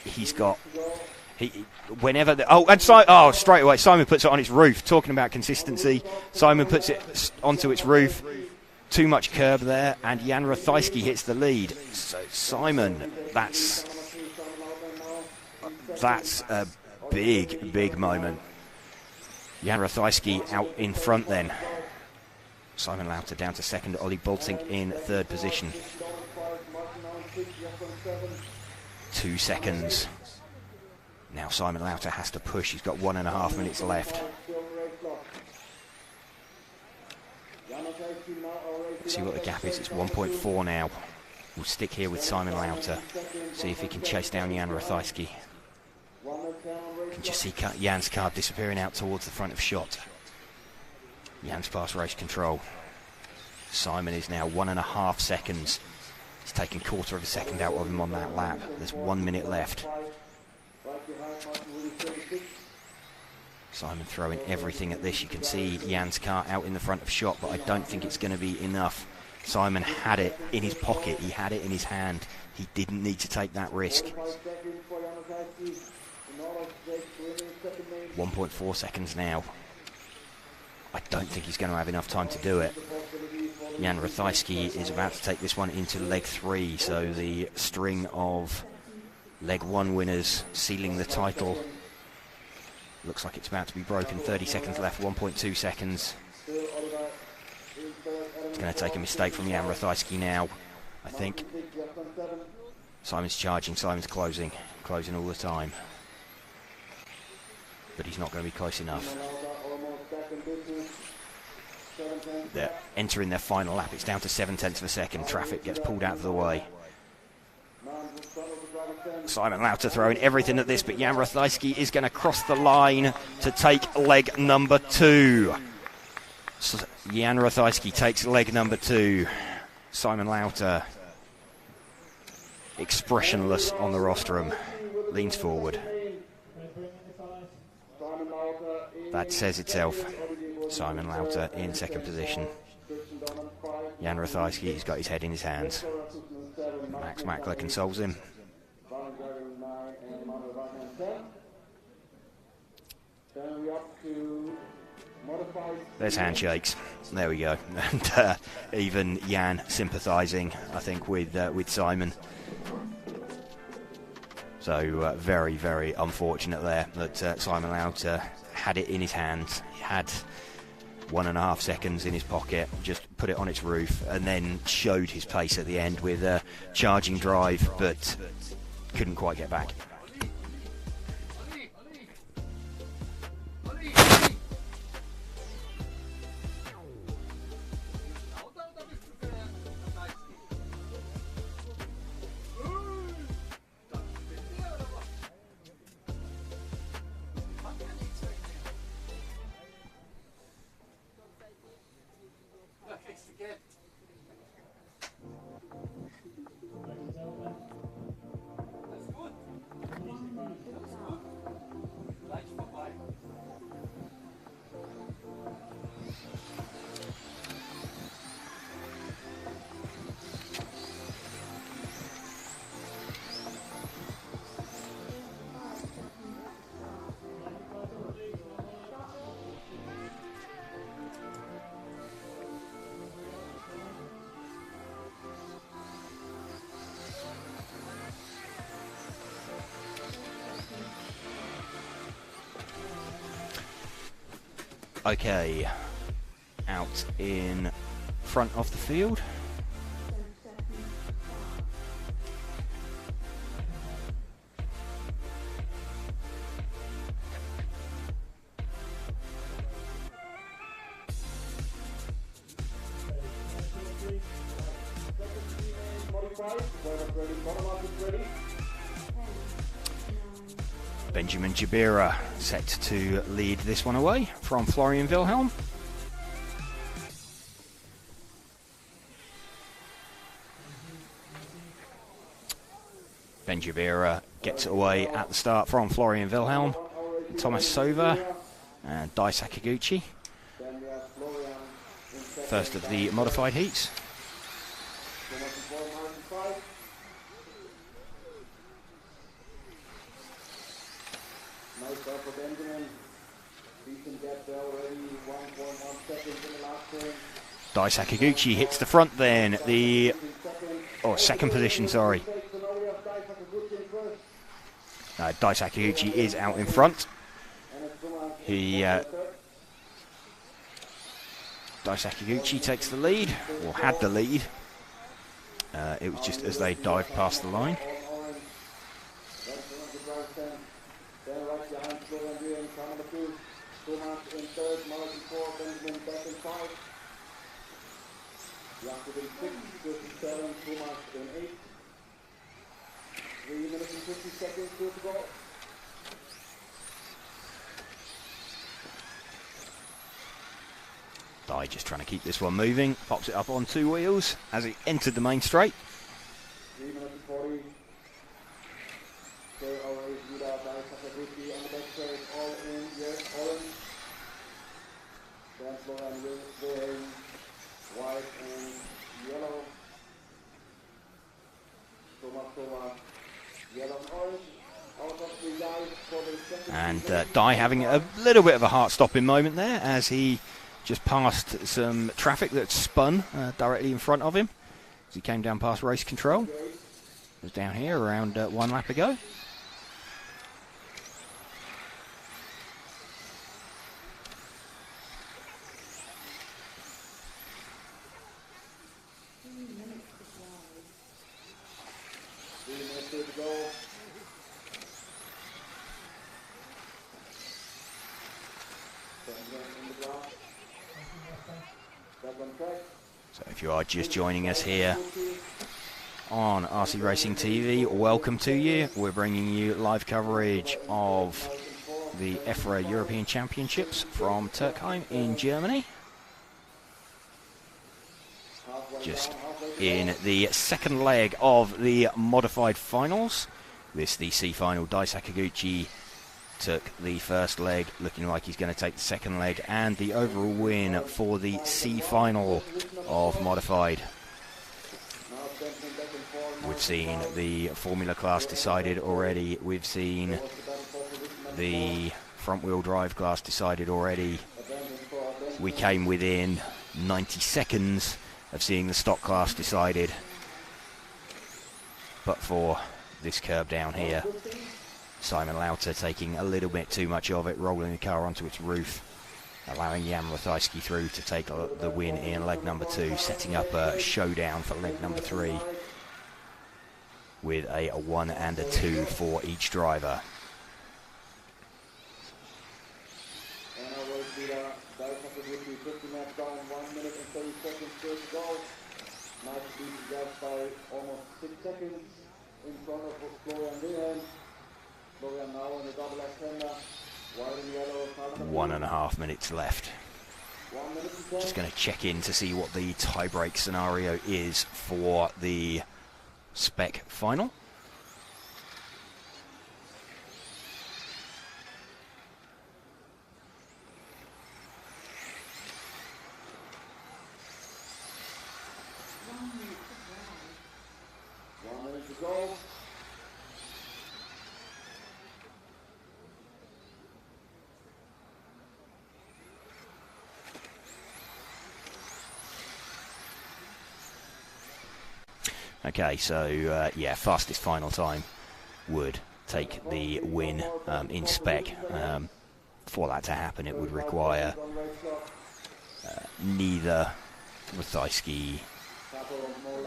he's got... straight away, Simon puts it on its roof. Talking about consistency, Simon puts it onto its roof. Too much curb there, and Jan Ratajski hits the lead. So Simon, that's a big moment. Jan Ratajski out in front then. Simon Lauter down to second, Ollie Boltink in 3rd position. 2 seconds. Now Simon Lauter has to push. He's got 1.5 minutes left. See what the gap is. It's 1.4 now. We'll stick here with Simon Lauter. See if he can chase down Jan Ratajski. You can just see Jan's car disappearing out towards the front of shot. Jan's past race control. Simon is now 1.5 seconds. He's taken 1/4 of a second out of him on that lap. There's 1 minute left. Simon throwing everything at this. You can see Jan's car out in the front of shot, but I don't think it's going to be enough. Simon had it in his pocket. He had it in his hand. He didn't need to take that risk. 1.4 seconds now. I don't think he's going to have enough time to do it. Jan Ratajski is about to take this one into leg 3, so the string of leg 1 winners sealing the title looks like it's about to be broken. 30 seconds left, 1.2 seconds. It's going to take a mistake from Jan Ratajski now, I think. Simon's charging, Simon's closing all the time. But he's not going to be close enough. They're entering their final lap. It's down to 0.7 of a second. Traffic gets pulled out of the way. Simon Lauter throwing everything at this, but Jan Ratajski is going to cross the line to take leg number 2. So Jan Ratajski takes leg number 2. Simon Lauter, expressionless on the rostrum, leans forward. That says itself. Simon Lauter in 2nd position. Jan Ratajski, he's got his head in his hands. Max Makler consoles him. There's handshakes. There we go. And even Jan sympathising, I think, with Simon. So very, very unfortunate there that Simon Lauter had it in his hands. He had 1.5 seconds in his pocket, just put it on its roof, and then showed his pace at the end with a charging drive, but couldn't quite get back. Okay, out in front of the field. Benjamin Jabira set to lead this one away from Florian Wilhelm. Ben Jabira gets it away at the start from Florian Wilhelm, Thomas Sova and Dai Sakaguchi. First of the modified heats. Dai Sakaguchi hits the front then, second position, sorry. Dai Sakaguchi is out in front. Dai Sakaguchi takes the lead, or had the lead. It was just as they dived past the line. Jakob in 6, 37, Thomas in 8. 3 minutes and 50 seconds to go. Dai just trying to keep this one moving, pops it up on 2 wheels as it entered the main straight. 3 minutes and 40. So always wieder Dai Sakaguchi on the back straight, all in, yes, orange. Then Florian Wilhelm, white and yellow. Thomas, yellow and orange. Out of the line for the second. And Dai having a little bit of a heart-stopping moment there as he just passed some traffic that spun directly in front of him as he came down past race control. It was down here around 1 lap ago. So if you are just joining us here on RC Racing TV, welcome to you. We're bringing you live coverage of the EFRA European Championships from Türkheim in Germany. Just in the second leg of the modified finals. This the C final. Dai Sakaguchi took the first leg, looking like he's going to take the second leg and the overall win for the C final of modified. We've seen the formula class decided already. We've seen the front wheel drive class decided already. We came within 90 seconds of seeing the stock class decided, but for this curb down here. Simon Lauter taking a little bit too much of it, rolling the car onto its roof, allowing Jan Ratajski through to take the win in leg number 2, setting up a showdown for leg number 3 with a 1 and a 2 for each driver. And I will see that would be 50 laps down, 1 minute and 30 seconds to go. Nice beating gas by almost 6 seconds in front of Florian Wilhelm. Florian now in the double extender. White and yellow. 1.5 minutes left. 1 minute and 10. Just going to check in to see what the tie-break scenario is for the Spec final. To go. Okay, so yeah, fastest final time would take the win in Spec. For that to happen, it would require neither Ratajski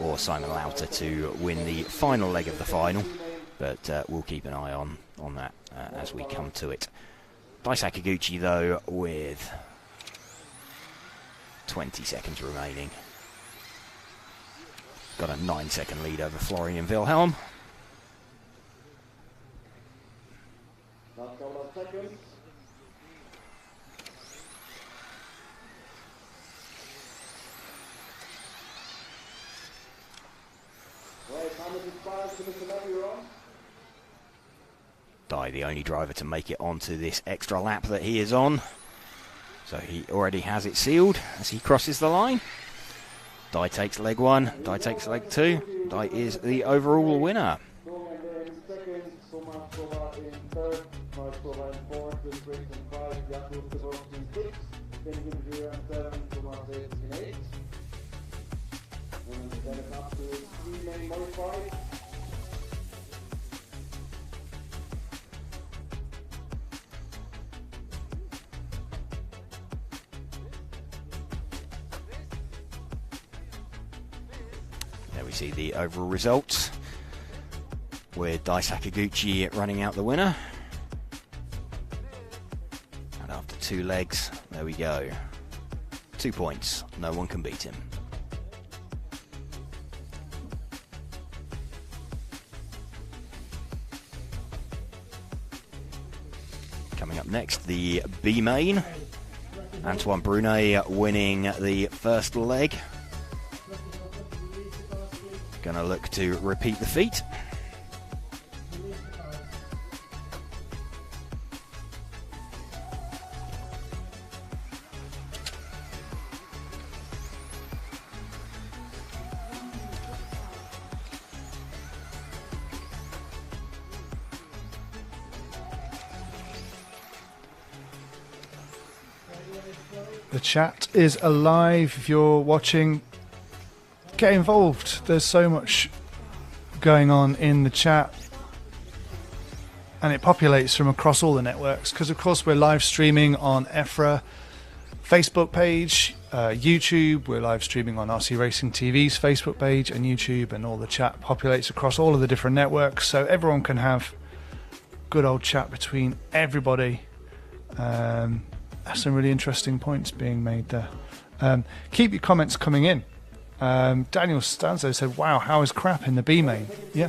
or Simon Lauter to win the final leg of the final, but we'll keep an eye on that as we come to it. Dai Sakaguchi, though, with 20 seconds remaining, got a 9-second lead over Florian Wilhelm. Last couple of seconds. Right, how much expires to Mr. Levy, you're on? Dai, the only driver to make it onto this extra lap that he is on. So he already has it sealed as he crosses the line. Dai takes leg 1, Dai takes leg 2. Dai is the overall winner. Florian in second, Thomas Kova in third, Mark Kova in fourth, Chris Briggs in 5, Jakub Kowalski in 6, Benjamin Gura in 7, Thomas Davis in 8. And then it's up to 3 main modified. There we see the overall results, with Dai Sakaguchi running out the winner. And after 2 legs, there we go. 2 points, no one can beat him. Coming up next, the B main. Antoine Brunet winning the first leg. Gonna look to repeat the feat. The chat is alive. If you're watching, get involved. There's so much going on in the chat, and it populates from across all the networks, because of course we're live streaming on EFRA Facebook page, YouTube. We're live streaming on RC Racing TV's Facebook page and YouTube, and all the chat populates across all of the different networks, so everyone can have good old chat between everybody. That's some really interesting points being made there. Keep your comments coming in. Daniel Stanzo said, "Wow, how is crap in the B main?" Yeah,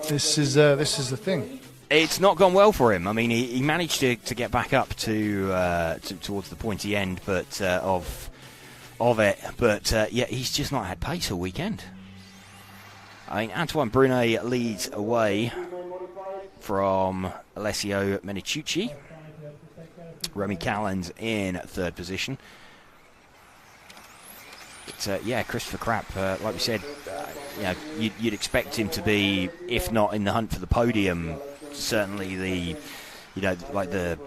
this is the thing. It's not gone well for him. I mean, he managed to get back up to towards the pointy end, but of it. But yeah, he's just not had pace all weekend. I mean, Antoine Brunet leads away from Alessio Menicucci. Remy Callan's in third position. But yeah, Christopher Krapp, like we said, you know, you'd expect him to be, if not in the hunt for the podium, certainly the, you know, like the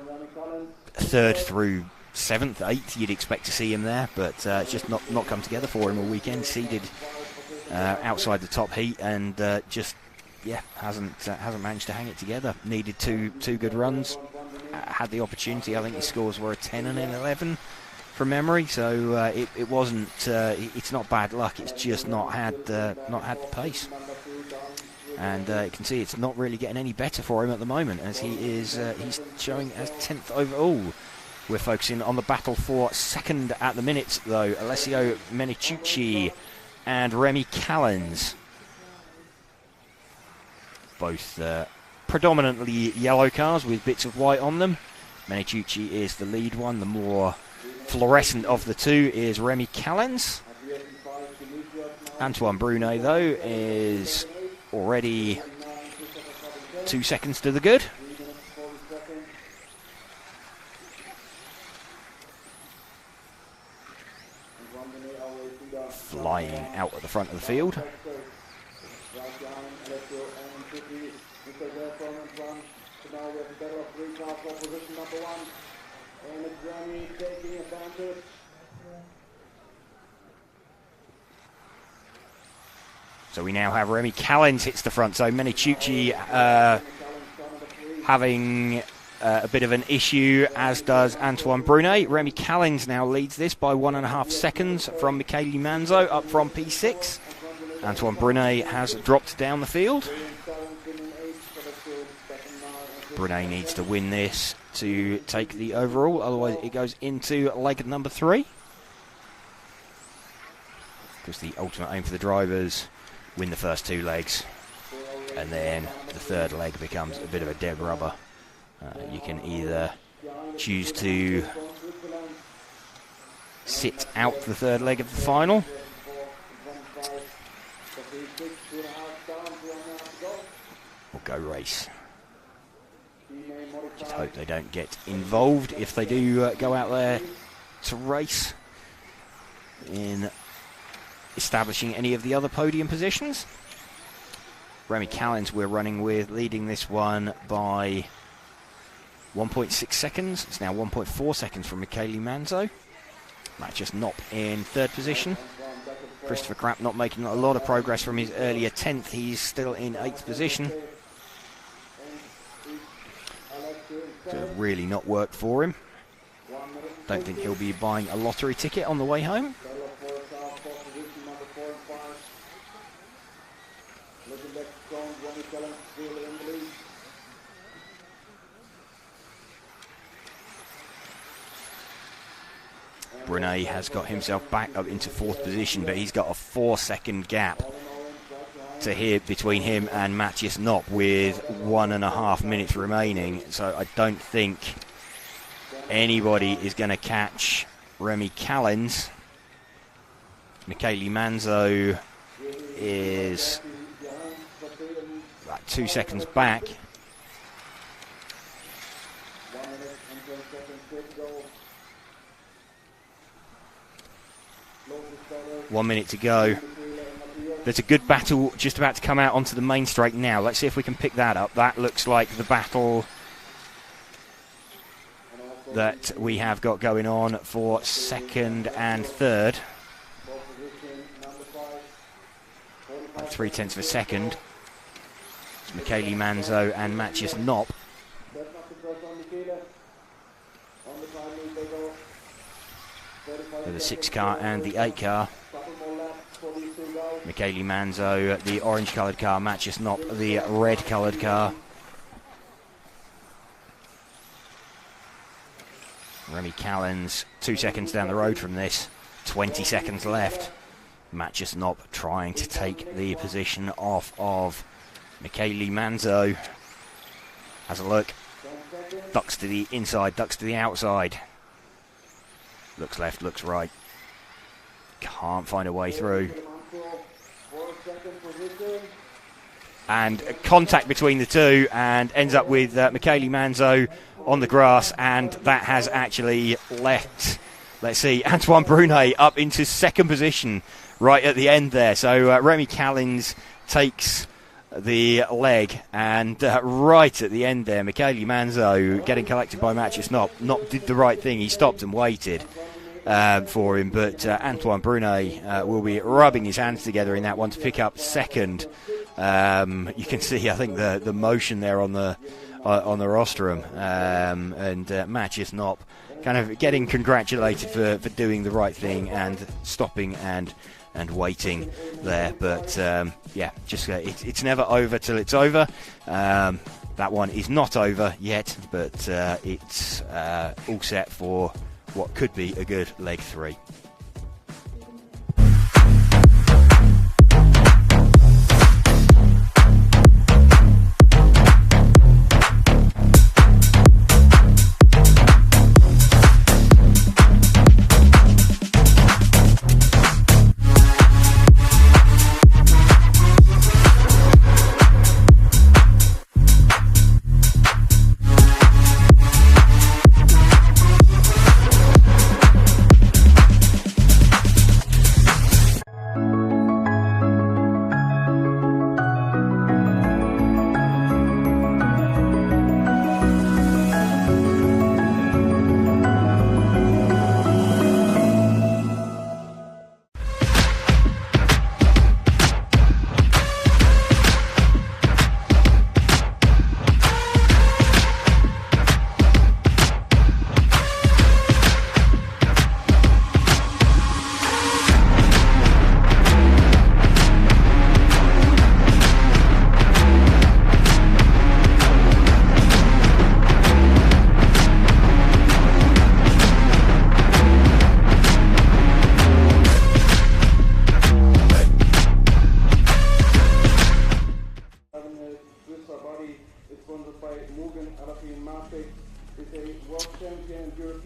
3rd through 7th, 8th. You'd expect to see him there, but it's just not come together for him all weekend. Seeded outside the top heat, and just hasn't managed to hang it together. Needed two good runs. Had the opportunity. I think his scores were a 10 and an 11 from memory. So it wasn't. It's not bad luck. It's just not had the pace. And you can see it's not really getting any better for him at the moment, as he's showing as 10th overall. We're focusing on the battle for second at the minute, though. Alessio Meniciucci and Remy Callens. Both predominantly yellow cars with bits of white on them. Meniciucci is the lead one. The more fluorescent of the two is Remy Callens. Antoine Brunet, though, is already 2 seconds to the good. Flying out at the front of the field. So we now have Remy Callens hits the front. So Meniciucci having a bit of an issue, as does Antoine Brunet. Remy Callens now leads this by 1.5 seconds from Michele Manzo up from P6. Antoine Brunet has dropped down the field. Brunet needs to win this to take the overall, otherwise it goes into leg number 3. Because the ultimate aim for the drivers, win the first 2 legs, and then the third leg becomes a bit of a dead rubber. You can either choose to sit out the third leg of the final, or go race. Just hope they don't get involved if they do go out there to race in establishing any of the other podium positions. Remy Callens we're running with, leading this one by 1.6 seconds. It's now 1.4 seconds from Michele Manzo. Matthias Knopp in 3rd position. Christopher Krapp not making a lot of progress from his earlier 10th. He's still in 8th position. So really not worked for him. Don't think he'll be buying a lottery ticket on the way home. Brunet has got himself back up into 4th position, but he's got a 4-second gap between him and Matthias Knopp with 1.5 minutes remaining. So I don't think anybody is going to catch Remy Callens. Michele Manzo is about 2 seconds back. One minute to go. There's a good battle just about to come out onto the main straight now. Let's see if we can pick that up. That looks like the battle that we have got going on for 2nd and 3rd. Like 0.3 of a second. It's Michele Manzo and Matthias Knopp. For the 6 car and the 8 car. Michele Manzo, the orange coloured car, Matthias Knopp, the red coloured car. Remy Callens, 2 seconds down the road from this, 20 seconds left. Matthias Knopp trying to take the position off of Michele Manzo. Has a look, ducks to the inside, ducks to the outside. Looks left, looks right. Can't find a way through. And a contact between the two, and ends up with Michele Manzo on the grass, and that has actually left, let's see, Antoine Brunet up into 2nd position right at the end there. So Remy Callens takes the leg, and right at the end there, Michele Manzo getting collected by Matthias Knopp. Knopp did the right thing, he stopped and waited for him, but Antoine Brunet will be rubbing his hands together in that one to pick up 2nd You can see, I think, the motion there on the rostrum, and Matt just not kind of getting congratulated for doing the right thing and stopping and waiting there. But it's never over till it's over. That one is not over yet, but it's all set for what could be a good leg 3.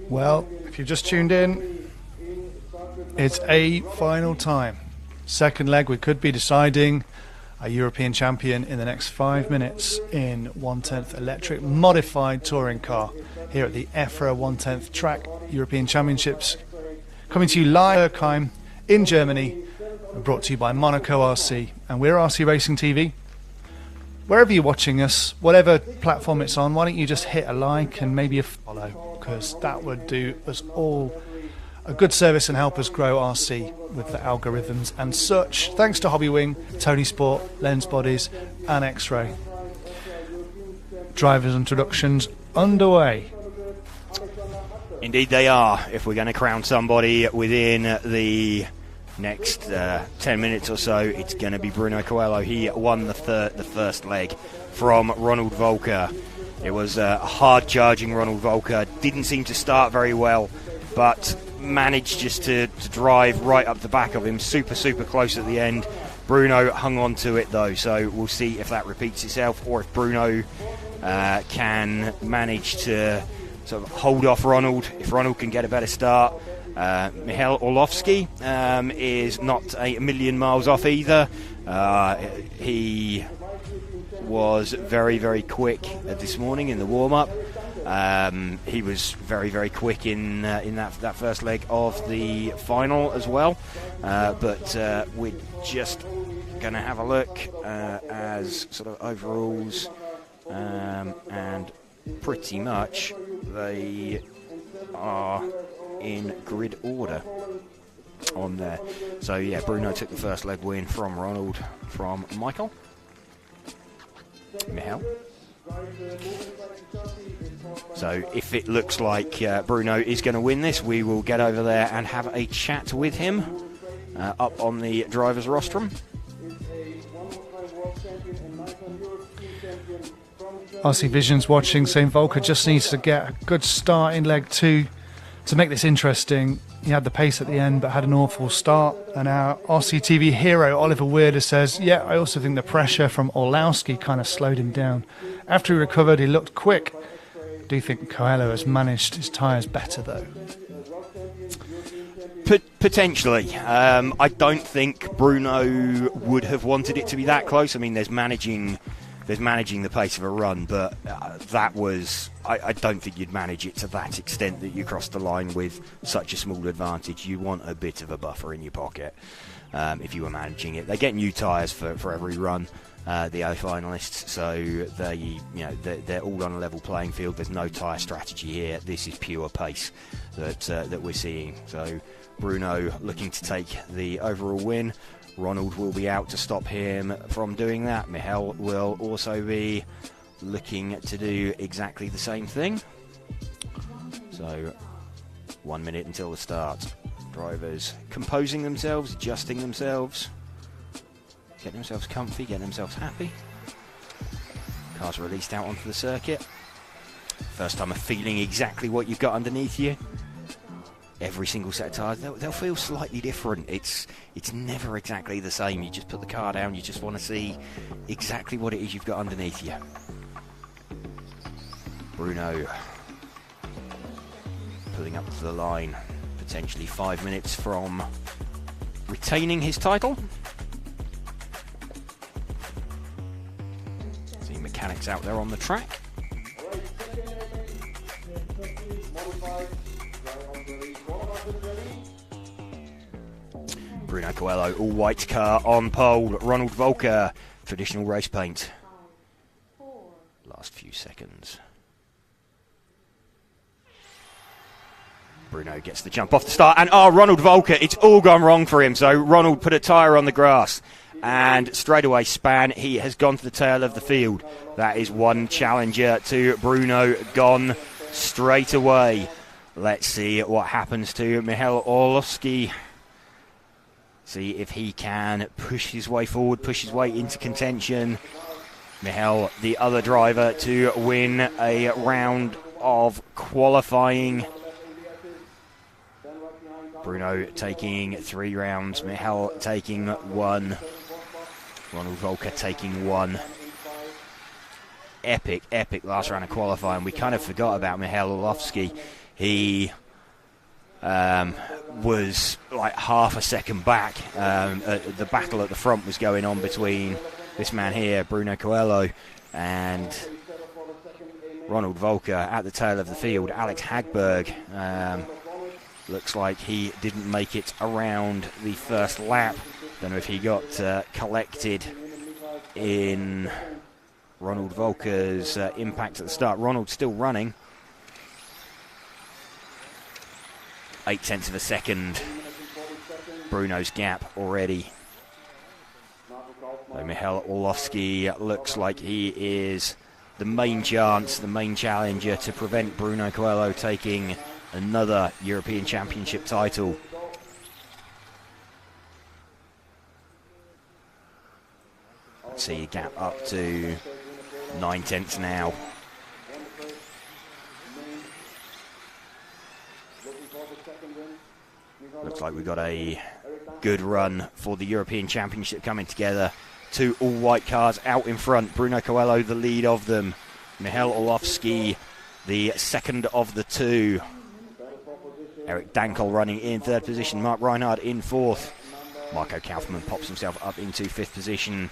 Well, if you've just tuned in, it's a final time. Second leg, we could be deciding a European champion in the next 5 minutes in 10th Electric modified touring car here at the EFRA 10th Track European Championships. Coming to you live Türkheim in Germany, brought to you by Monaco RC. And we're RC Racing TV. Wherever you're watching us, whatever platform it's on, why don't you just hit a like and maybe a follow, because that would do us all a good service and help us grow RC with the algorithms and such. Thanks to Hobbywing, Tony Sport, Lens Bodies and X-Ray. Drivers' introductions underway. Indeed they are. If we're going to crown somebody within the next 10 minutes or so, it's going to be Bruno Coelho. He won the first leg from Ronald Volker. It was a hard charging Ronald Volker. Didn't seem to start very well, but managed just to drive right up the back of him, super close at the end. Bruno hung on to it though, so we'll see if that repeats itself or if Bruno can manage to sort of hold off Ronald, if Ronald can get a better start. Michał Orlowski is not a million miles off either. He was very quick this morning in the warm-up. He was very quick in that first leg of the final as well. But we're just going to have a look as sort of overalls, and pretty much they are in grid order on there. So yeah, Bruno took the first leg win from Ronald, from Michael. So if it looks like Bruno is going to win this, we will get over there and have a chat with him up on the driver's rostrum. RC Vision's watching, saying Volker just needs to get a good start in leg 2 to make this interesting. He had the pace at the end but had an awful start, and our RCTV hero Oliver Weirder says, yeah, I also think the pressure from Orlowski kind of slowed him down. After he recovered, he looked quick. Do you think Coelho has managed his tyres better though? Potentially. I don't think Bruno would have wanted it to be that close. I mean, there's managing the pace of a run, but that was... I don't think you'd manage it to that extent that you cross the line with such a small advantage. You want a bit of a buffer in your pocket if you were managing it. They get new tyres for every run, the O finalists, so they're all on a level playing field. There's no tyre strategy here. This is pure pace that we're seeing. So Bruno looking to take the overall win. Ronald will be out to stop him from doing that. Michal will also be looking to do exactly the same thing. So 1 minute until the start. Drivers composing themselves, adjusting themselves, getting themselves comfy, getting themselves happy. Cars released out onto the circuit. First time of feeling exactly what you've got underneath you. Every single set of tyres, they'll feel slightly different. It's never exactly the same. You just put the car down, you just want to see exactly what it is you've got underneath you. Bruno pulling up to the line, potentially 5 minutes from retaining his title. See mechanics out there on the track. Bruno Coelho, all white car on pole. Ronald Volker, traditional race paint. Last few seconds. Bruno gets the jump off the start, and Ronald Volker, it's all gone wrong for him. So Ronald put a tyre on the grass, and straight away span, he has gone to the tail of the field. That is one challenger to Bruno gone straight away. Let's see what happens to Michal Orlowski. See if he can push his way forward, push his way into contention. Michal, the other driver, to win a round of qualifying. Bruno taking 3 rounds, Michal taking 1. Ronald Volker taking 1. Epic last round of qualifying. We kind of forgot about Michal Orlowski. He was like half a second back. The battle at the front was going on between this man here, Bruno Coelho, and Ronald Volker. At the tail of the field, Alex Hagberg. Looks like he didn't make it around the first lap. Don't know if he got collected in Ronald Volker's impact at the start. Ronald's still running. 0.8 of a second. Bruno's gap already. So Michal Orlowski looks like he is the main chance, the main challenger to prevent Bruno Coelho taking another European Championship title. Let's see, gap up to 0.9 now. Looks like we've got a good run for the European Championship coming together. 2 all-white cars out in front. Bruno Coelho, the lead of them. Michal Orlowski, the second of the 2. Eric Dankel running in 3rd position. Mark Reinhardt in 4th. Marco Kaufmann pops himself up into 5th position.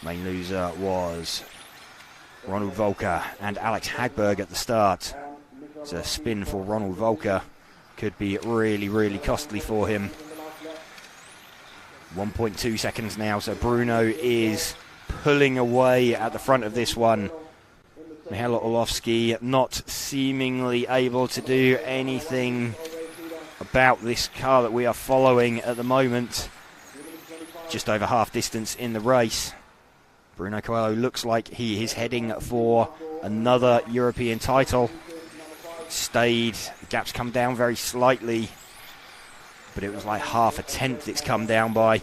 Main loser was Ronald Volker and Alex Hagberg at the start. It's a spin for Ronald Volker. Could be really, really costly for him. 1.2 seconds now, so Bruno is pulling away at the front of this one. Michal Orlowski not seemingly able to do anything about this car that we are following at the moment. Just over half distance in the race. Bruno Coelho looks like he is heading for another European title. Stayed, the gap's come down very slightly, but it was like 0.5 it's come down by.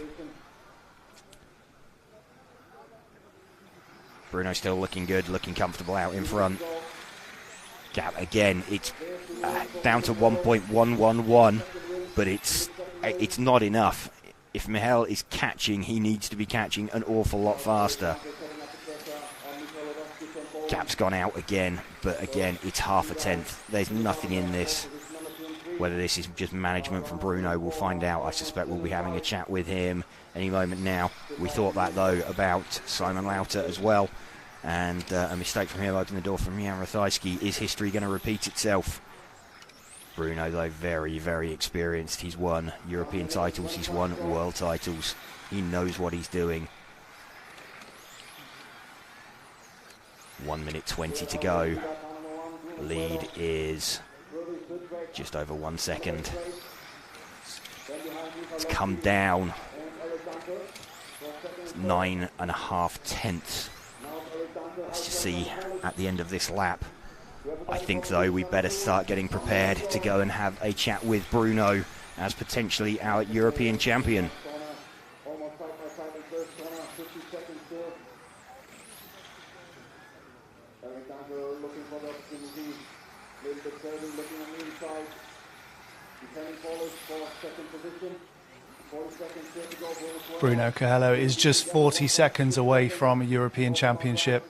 Bruno still looking good, looking comfortable out in front. Gap again, it's down to 1.111, but it's not enough. If Michal is catching, he needs to be catching an awful lot faster. Gap's gone out again, but again, it's 0.5. There's nothing in this. Whether this is just management from Bruno, we'll find out. I suspect we'll be having a chat with him any moment now. We thought that, though, about Simon Lauter as well. And a mistake from him opened the door from Jan Ratajski. Is history going to repeat itself? Bruno, though, very, very experienced. He's won European titles. He's won world titles. He knows what he's doing. 1 minute 20 to go. Lead is just over 1 second. It's come down. 9.5 tenths. Let's just see at the end of this lap. I think, though, we better start getting prepared to go and have a chat with Bruno as potentially our European champion. Almost side by side in first corner, 50 seconds still. Alexander looking for the opportunity. A little bit serving, looking on the inside. Defending Polish for second position. 40 seconds still to go. Bruno Coelho is just 40 seconds away from a European Championship.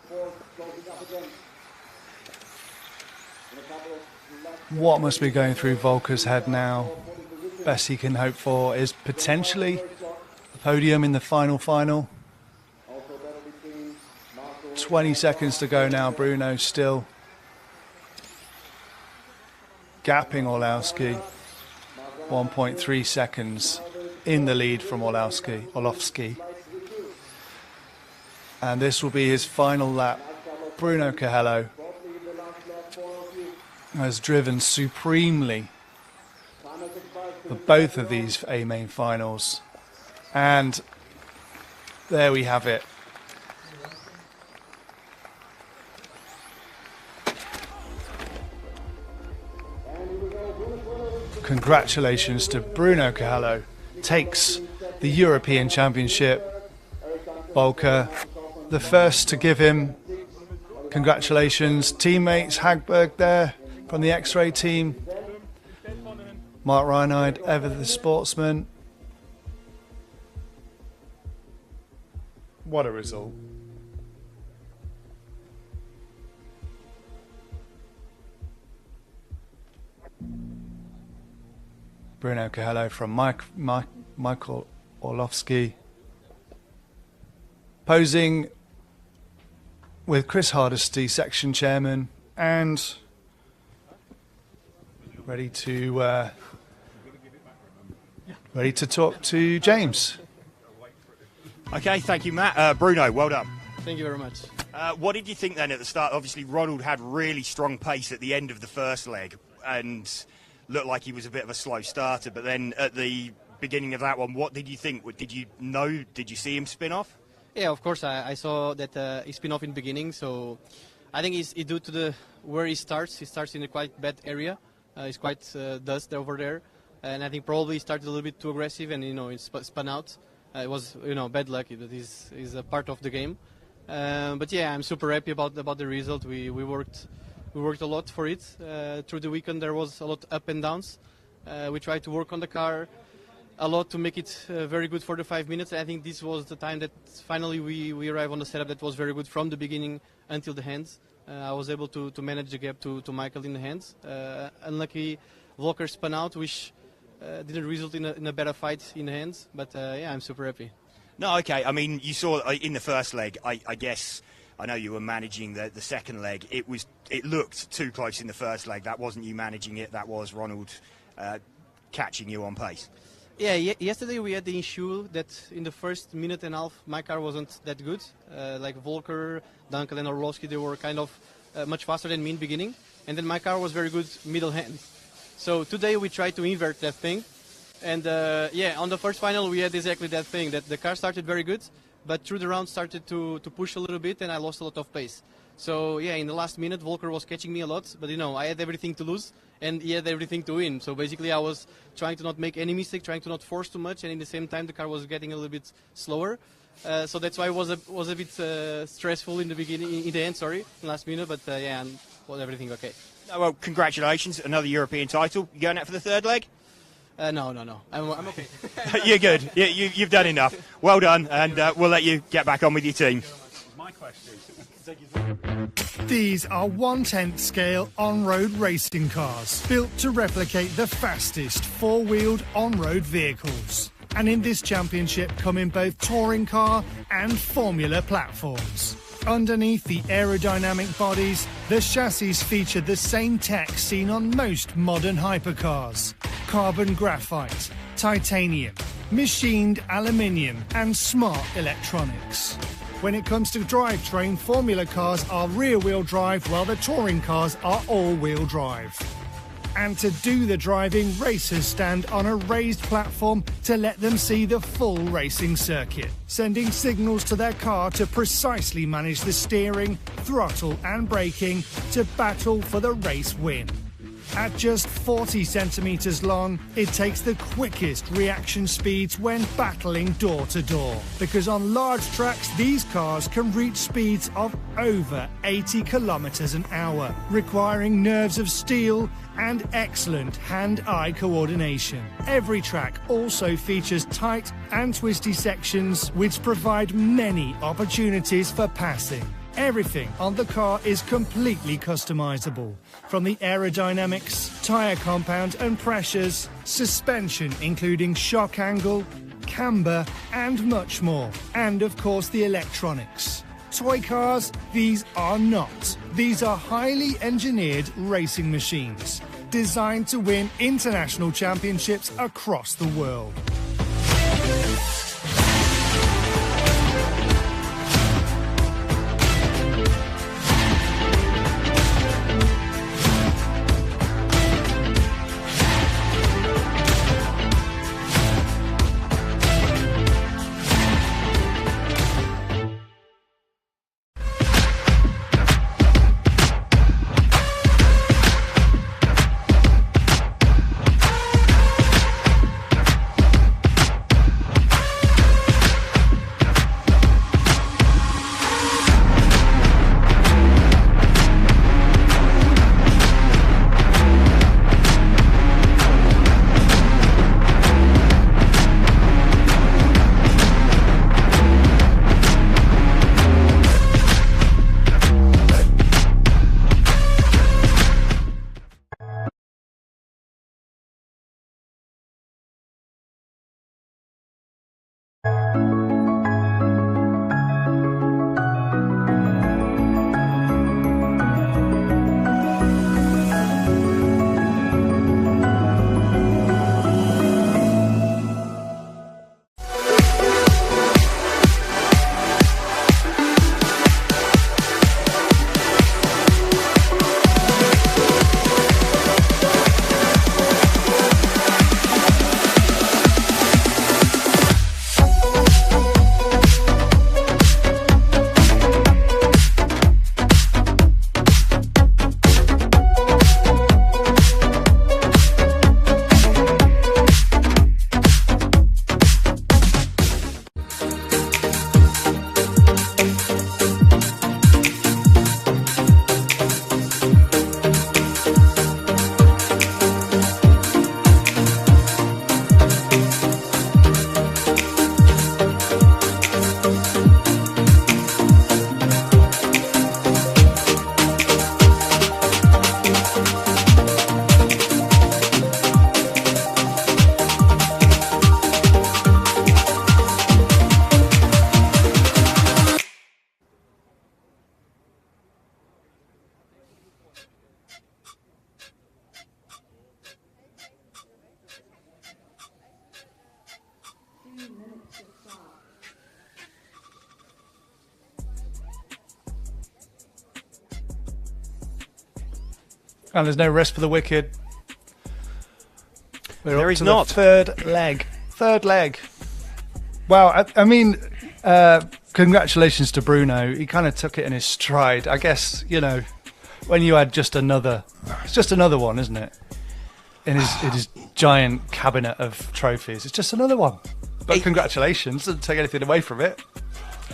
What must be going through Volker's head now? Best he can hope for is potentially a podium in the final. 20 seconds to go now. Bruno still gapping Orlowski. 1.3 seconds in the lead from Orlowski. And this will be his final lap. Bruno Coelho has driven supremely for both of these A-main finals. And there we have it. Congratulations to Bruno Coelho. Takes the European Championship. Volker, the first to give him congratulations. Teammates, Hagberg there from the X-Ray team. Mark Reinheid, ever the sportsman. What a result. Bruno Coelho from Michael Orlowski. Posing with Chris Hardesty, section chairman, and ready to talk to James. Okay, thank you, Matt. Bruno, well done. Thank you very much. What did you think then at the start? Obviously, Ronald had really strong pace at the end of the first leg and looked like he was a bit of a slow starter. But then at the beginning of that one, what did you think? Did you see him spin off? Yeah, of course. I saw that he spin off in the beginning. So I think it's due to where he starts. He starts in a quite bad area. It's quite dust over there. And I think probably he started a little bit too aggressive and, it spun out. It was, bad luck. That is a part of the game. But yeah, I'm super happy about the result. We worked a lot for it. Through the weekend there was a lot up and downs. We tried to work on the car a lot to make it very good for the 5 minutes. I think this was the time that finally we arrived on the setup that was very good from the beginning until the hands. I was able to manage the gap to Michael in the hands. Unlucky, Volker spun out, which didn't result in a better fight in the hands. But yeah, I'm super happy. No, okay. I mean, you saw in the first leg, I guess, I know you were managing the second leg. It looked too close in the first leg. That wasn't you managing it. That was Ronald catching you on pace. Yeah, yesterday we had the issue that in the first minute and a half, my car wasn't that good. Like Volker, Dunkel and Orlowski, they were kind of much faster than me in the beginning. And then my car was very good middle hand. So today we tried to invert that thing. And yeah, on the first final we had exactly that thing, that the car started very good, but through the round started to push a little bit and I lost a lot of pace. So yeah, in the last minute Volker was catching me a lot, but I had everything to lose and he had everything to win. So basically I was trying to not make any mistake, trying to not force too much, and in the same time the car was getting a little bit slower. So that's why it was a bit stressful in the beginning, in the end, sorry, last minute, but yeah, was everything okay. Oh, well, congratulations, another European title. You going out for the third leg? No. I'm okay. You're good. You've done enough. Well done, and we'll let you get back on with your team. My question. These are 1/10 scale on-road racing cars, built to replicate the fastest four-wheeled on-road vehicles. And in this championship come in both touring car and formula platforms. Underneath the aerodynamic bodies, the chassis feature the same tech seen on most modern hypercars. Carbon graphite, titanium, machined aluminium and smart electronics. When it comes to drivetrain, formula cars are rear-wheel drive while the touring cars are all-wheel drive. And to do the driving, racers stand on a raised platform to let them see the full racing circuit, sending signals to their car to precisely manage the steering, throttle and braking to battle for the race win. At just 40 centimetres long, it takes the quickest reaction speeds when battling door to door. Because on large tracks, these cars can reach speeds of over 80 kilometres an hour, requiring nerves of steel and excellent hand-eye coordination. Every track also features tight and twisty sections which provide many opportunities for passing. Everything on the car is completely customizable, from the aerodynamics, tyre compound and pressures, suspension including shock angle, camber and much more, and of course the electronics. Toy cars, these are not. These are highly engineered racing machines, designed to win international championships across the world. And there's no rest for the wicked. There is not. The third leg. Third leg. Wow, I mean, congratulations to Bruno. He kind of took it in his stride. I guess, you know, when you had just another... It's just another one, isn't it? In his giant cabinet of trophies. It's just another one. But congratulations. Doesn't take anything away from it.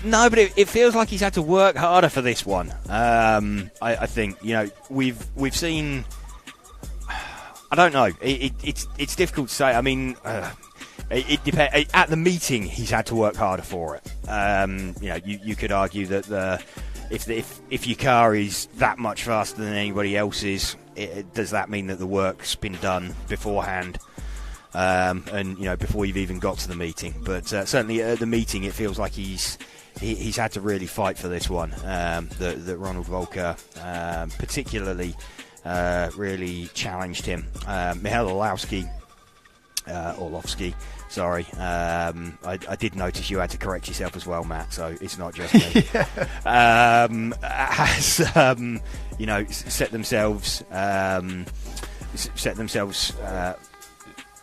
No, but it feels like he's had to work harder for this one. I think, you know, we've seen. I don't know. It's difficult to say. I mean, it depends. At the meeting, he's had to work harder for it. You know, you could argue that if your car is that much faster than anybody else's, does that mean that the work's been done beforehand? And you know, before you've even got to the meeting. But certainly at the meeting, it feels like he's had to really fight for this one. That Ronald Volker particularly really challenged him. Michał Orlowski, sorry. I did notice you had to correct yourself as well, Matt. So it's not just me. Has you know, set themselves set themselves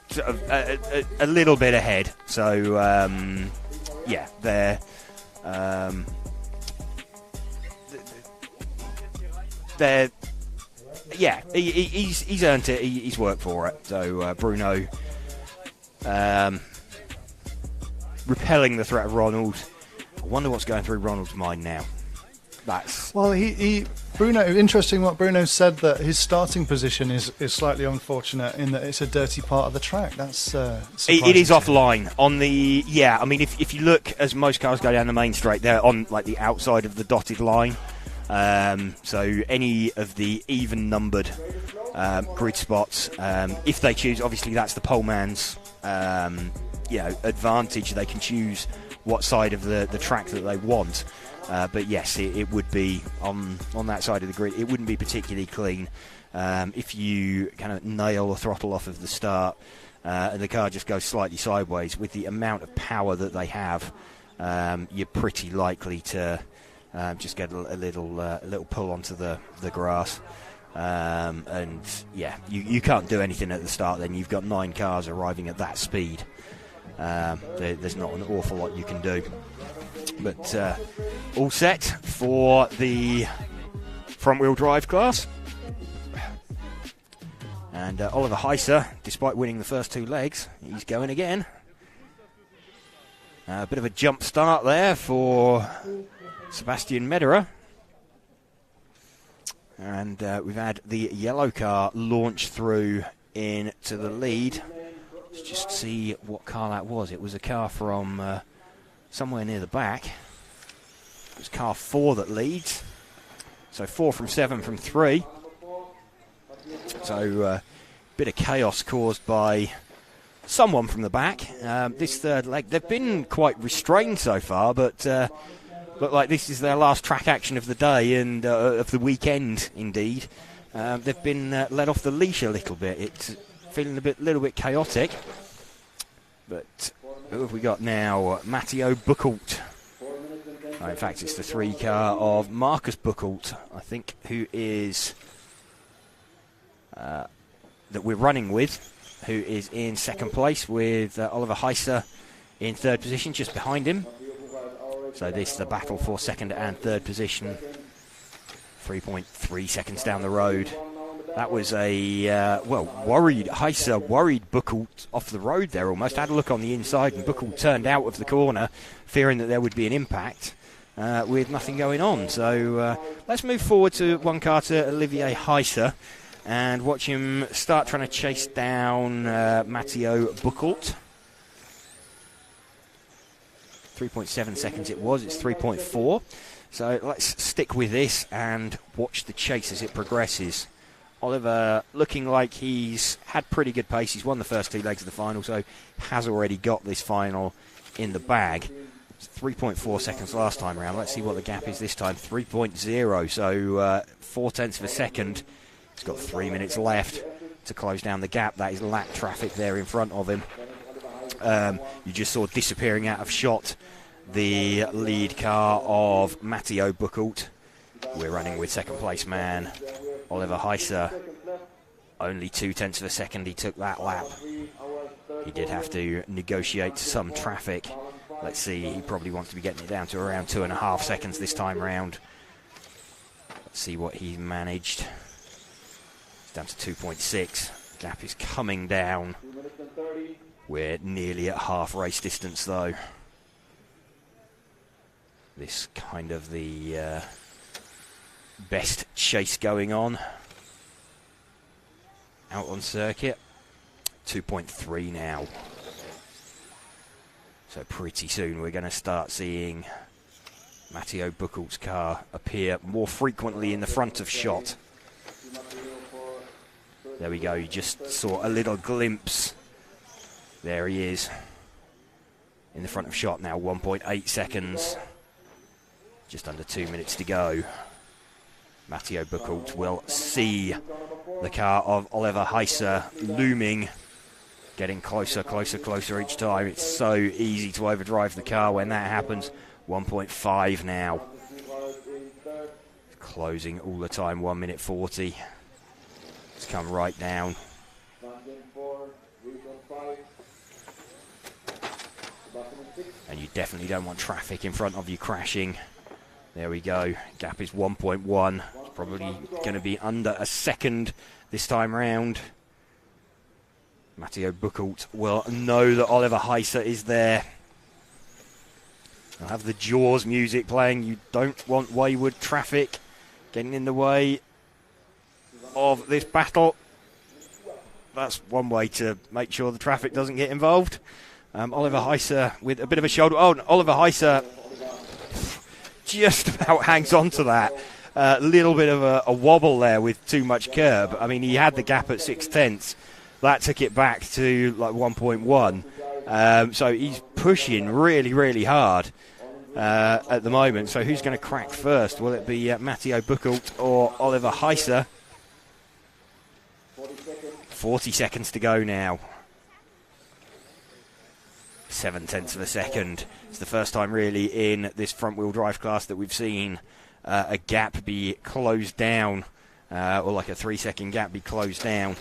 sort of a little bit ahead. So yeah, they're yeah, he's earned it. He's worked for it. So Bruno repelling the threat of Ronald. I wonder what's going through Ronald's mind now. Well, Bruno. Interesting what Bruno said, that his starting position is slightly unfortunate in that it's a dirty part of the track. That's it is offline on the I mean, if you look, as most cars go down the main straight, they're on like the outside of the dotted line. So any of the even numbered grid spots, if they choose, obviously that's the poleman's advantage. They can choose what side of the track that they want. But yes, it would be on that side of the grid. It wouldn't be particularly clean if you kind of nail the throttle off of the start and the car just goes slightly sideways. With the amount of power that they have, you're pretty likely to just get a little pull onto the grass. And yeah, you can't do anything at the start. Then you've got 9 cars arriving at that speed. There's not an awful lot you can do. But all set for the front-wheel drive class. And Oliver Heiser, despite winning the first 2 legs, he's going again. A bit of a jump start there for Sebastian Mederer. And we've had the yellow car launch through into the lead. Let's just see what car that was. It was a car from somewhere near the back. It was car 4 that leads. So 4 from 7 from 3. So bit of chaos caused by someone from the back. This third leg, they've been quite restrained so far, but look like this is their last track action of the day and of the weekend, indeed. They've been let off the leash a little bit. It's feeling a little bit chaotic. But who have we got now? Matteo Buchholz. Oh, in fact, it's the 3 car of Marcus Buchholz, I think, who is that we're running with, who is in second place with Oliver Heiser in third position, just behind him. So this is the battle for second and third position. 3.3 seconds down the road. That was a, worried Buchholz off the road there almost. Had a look on the inside and Buchholz turned out of the corner, fearing that there would be an impact with nothing going on. So let's move forward to one car to Olivier Heiser and watch him start trying to chase down Matteo Buchholz. 3.7 seconds it was, it's 3.4. So let's stick with this and watch the chase as it progresses. Oliver looking like he's had pretty good pace. He's won the first 2 legs of the final, so has already got this final in the bag. It's 3.4 seconds last time around. Let's see what the gap is this time. 3.0, so 0.4 of a second. He's got 3 minutes left to close down the gap. That is lap traffic there in front of him. You just saw disappearing out of shot the lead car of Matteo Buchholz. We're running with second place man Oliver Heiser. Only 0.2 of a second he took that lap. He did have to negotiate some traffic. Let's see, he probably wants to be getting it down to around 2.5 seconds this time round. Let's see what he managed. It's down to 2.6. Gap is coming down. We're nearly at half race distance though. This kind of the best chase going on out on circuit. 2.3 now. So pretty soon we're going to start seeing Matteo Buchholz's car appear more frequently in the front of shot. There we go, you just saw a little glimpse. There he is in the front of shot now, 1.8 seconds. Just under 2 minutes to go. Matteo Buchholz will see the car of Oliver Heiser looming, getting closer, closer, closer each time. It's so easy to overdrive the car when that happens. 1.5 now. Closing all the time, 1 minute 40. to come right down. And you definitely don't want traffic in front of you crashing. There we go. Gap is 1.1. Probably going to be under a second this time round. Matteo Buchelt will know that Oliver Heiser is there. I'll have the Jaws music playing. You don't want wayward traffic getting in the way of this battle. That's one way to make sure the traffic doesn't get involved. Oliver Heiser with a bit of a shoulder. Oh, Oliver Heiser just about hangs on to that. A little bit of a wobble there with too much curb. I mean, he had the gap at 0.6. That took it back to like 1.1. So he's pushing really, really hard at the moment. So who's going to crack first? Will it be Matteo Buchelt or Oliver Heiser? 40 seconds to go now. 0.7 of a second. It's the first time really in this front-wheel drive class that we've seen a gap be closed down, or like a 3-second gap be closed down.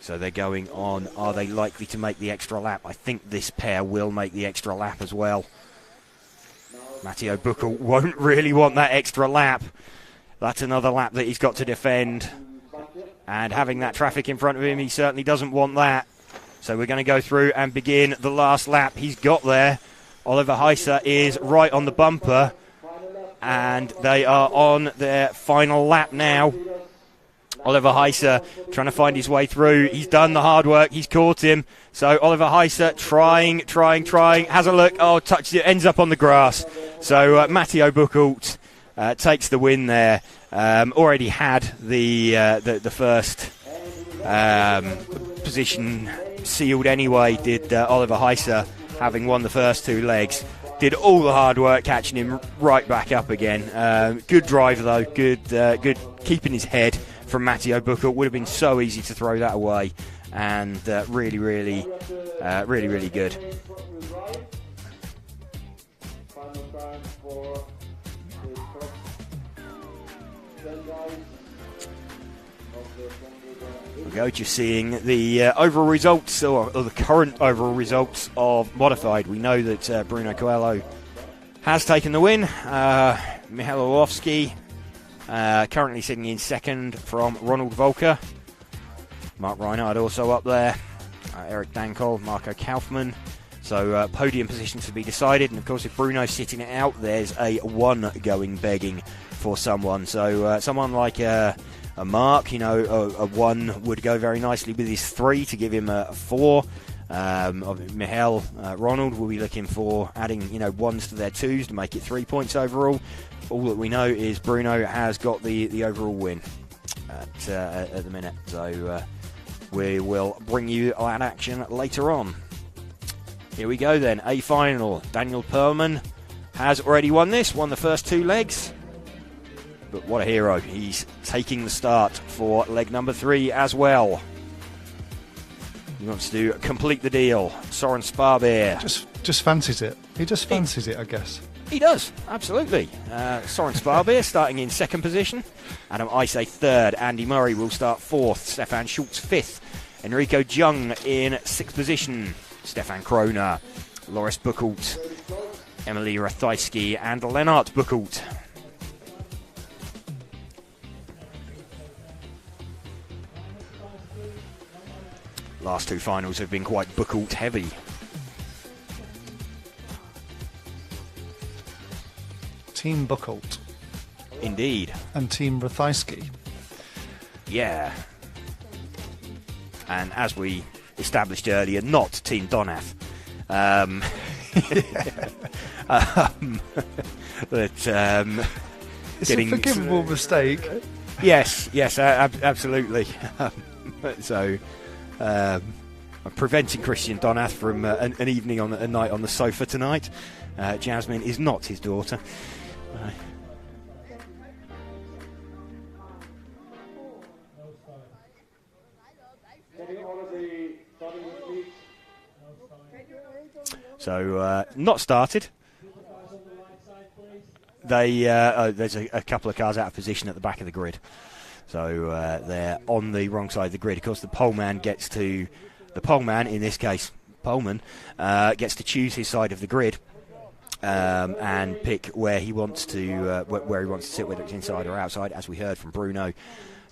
So they're going on. Are they likely to make the extra lap? I think this pair will make the extra lap as well. Matteo Buchelt won't really want that extra lap. That's another lap that he's got to defend. And having that traffic in front of him, he certainly doesn't want that. So we're going to go through and begin the last lap. He's got there. Oliver Heiser is right on the bumper. And they are on their final lap now. Oliver Heiser trying to find his way through. He's done the hard work. He's caught him. So Oliver Heiser trying. Has a look. Oh, touches it. Ends up on the grass. So Matteo Buchelt takes the win there. Already had the first position sealed anyway, did Oliver Heiser, having won the first two legs. Did all the hard work, catching him right back up again. Good drive though, good keeping his head from Matteo Buchelt. Would have been so easy to throw that away, and really good. We go to seeing the overall results, or the current overall results of Modified. We know that Bruno Coelho has taken the win. Michal Orlovsky currently sitting in second from Ronald Volker. Mark Reinhardt also up there. Eric Dankol, Marco Kaufmann. So podium positions to be decided. And of course, if Bruno's sitting it out, there's a 1 going begging for someone. So someone like a Mark, a 1 would go very nicely with his 3 to give him a 4. Michal, Ronald will be looking for adding, 1s to their 2s to make it 3 points overall. All that we know is Bruno has got the overall win at the minute. So we will bring you that action later on. Here we go then, a final. Daniel Perlman has already won the first 2 legs. But what a hero. He's taking the start for leg number 3 as well. He wants to complete the deal. Soren Sparbeer. Just fancies it. He just fancies it, I guess. He does, absolutely. Soren Sparbeer starting in second position. Adam Isay third. Andy Murray will start fourth. Stefan Schultz fifth. Enrico Jung in sixth position. Stefan Kroner, Loris Buchelt, Emily Rathajski and Lennart Buchelt. Last 2 finals have been quite Buchelt heavy. Team Buchelt. Indeed. And Team Rathajski. Yeah. And as we established earlier, not Team Donath. It's a forgivable mistake. Yes, absolutely. So, preventing Christian Donath from an evening a night on the sofa tonight. Jasmine is not his daughter. So, not started. There's a couple of cars out of position at the back of the grid. So they're on the wrong side of the grid. Of course, the poleman in this case, Poleman, gets to choose his side of the grid and pick where he wants to sit, whether it's inside or outside. As we heard from Bruno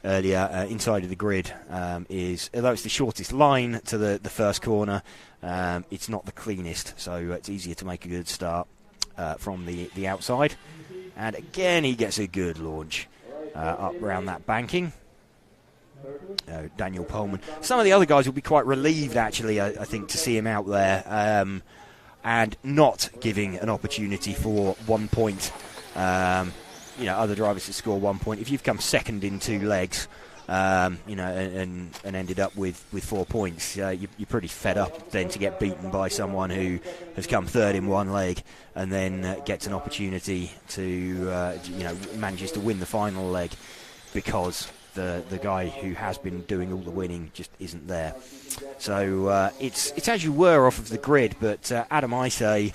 earlier, inside of the grid is, although it's the shortest line to the first corner, it's not the cleanest, so it's easier to make a good start from the outside. And again, he gets a good launch up round that banking. Daniel Poleman. Some of the other guys will be quite relieved, actually, I think, to see him out there and not giving an opportunity for 1 point. Other drivers to score 1 point. If you've come second in 2 legs, and ended up with 4 points, you're pretty fed up then to get beaten by someone who has come third in 1 leg and then gets an opportunity to, manages to win the final leg because the guy who has been doing all the winning just isn't there. So it's as you were off of the grid, but Adam Isay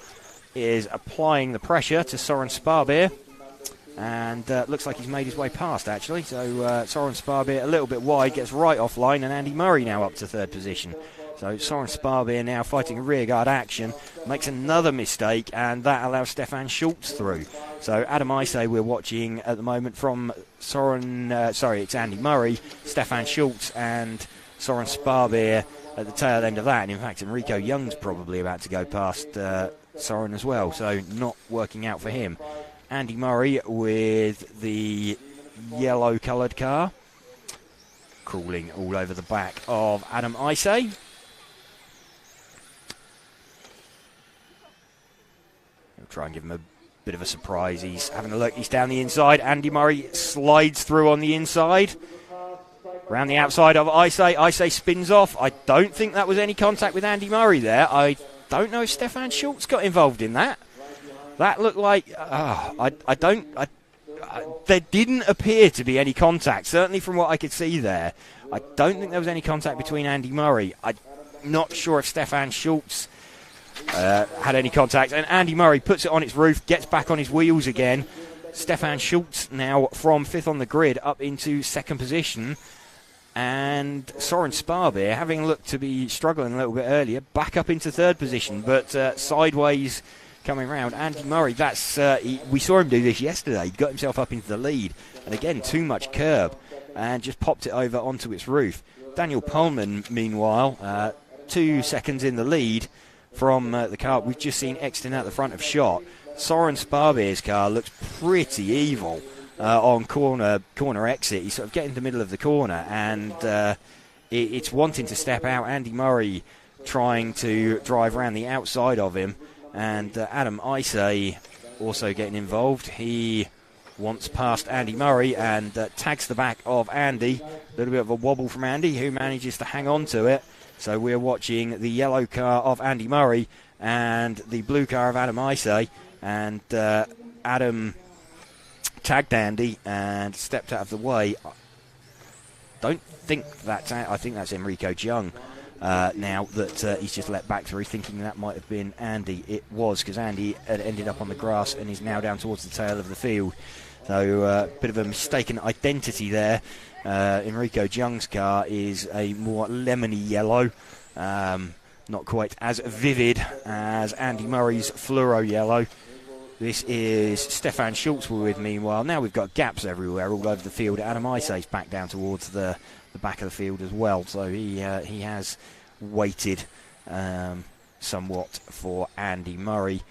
is applying the pressure to Soren Sparbeer, and looks like he's made his way past, actually. So Soren Sparbeer a little bit wide, gets right offline, and Andy Murray now up to 3rd position. So Soren Sparbeer now fighting rearguard action, makes another mistake, and that allows Stefan Schultz through. So Adam Isay we're watching at the moment from it's Andy Murray, Stefan Schultz, and Soren Sparbeer at the tail end of that. And in fact, Enrico Young's probably about to go past Soren as well, so not working out for him. Andy Murray with the yellow-coloured car, crawling all over the back of Adam Isay. He'll try and give him a bit of a surprise. He's having a look. He's down the inside. Andy Murray slides through on the inside. Round the outside of Isay. Isay spins off. I don't think that was any contact with Andy Murray there. I don't know if Stefan Schultz got involved in that. That looked like... there didn't appear to be any contact, certainly from what I could see there. I don't think there was any contact between Andy Murray. I'm not sure if Stefan Schultz had any contact. And Andy Murray puts it on its roof, gets back on his wheels again. Stefan Schultz now from 5th on the grid up into 2nd position. And Soren Sparbeer, having looked to be struggling a little bit earlier, back up into 3rd position, but sideways coming round. Andy Murray, we saw him do this yesterday. He got himself up into the lead, and again, too much curb, and just popped it over onto its roof. Daniel Poleman, meanwhile, 2 seconds in the lead from the car we've just seen exiting out the front of shot. Soren Sparbeer's car looks pretty evil on corner exit. He's sort of getting to the middle of the corner, and it's wanting to step out. Andy Murray trying to drive around the outside of him, and Adam Isay also getting involved. He wants past Andy Murray and tags the back of Andy. A little bit of a wobble from Andy, who manages to hang on to it. So we're watching the yellow car of Andy Murray and the blue car of Adam Isay, and Adam tagged Andy and stepped out of the way. I think that's Enrico Jung now that he's just let back through, thinking that might have been Andy. It was, because Andy had ended up on the grass and is now down towards the tail of the field. So a bit of a mistaken identity there. Enrico Jung's car is a more lemony yellow, not quite as vivid as Andy Murray's fluoro yellow. This is Stefan Schultz we're with, meanwhile. Now we've got gaps everywhere, all over the field. Adam Isay's back down towards the back of the field as well, so he has waited somewhat for Andy Murray.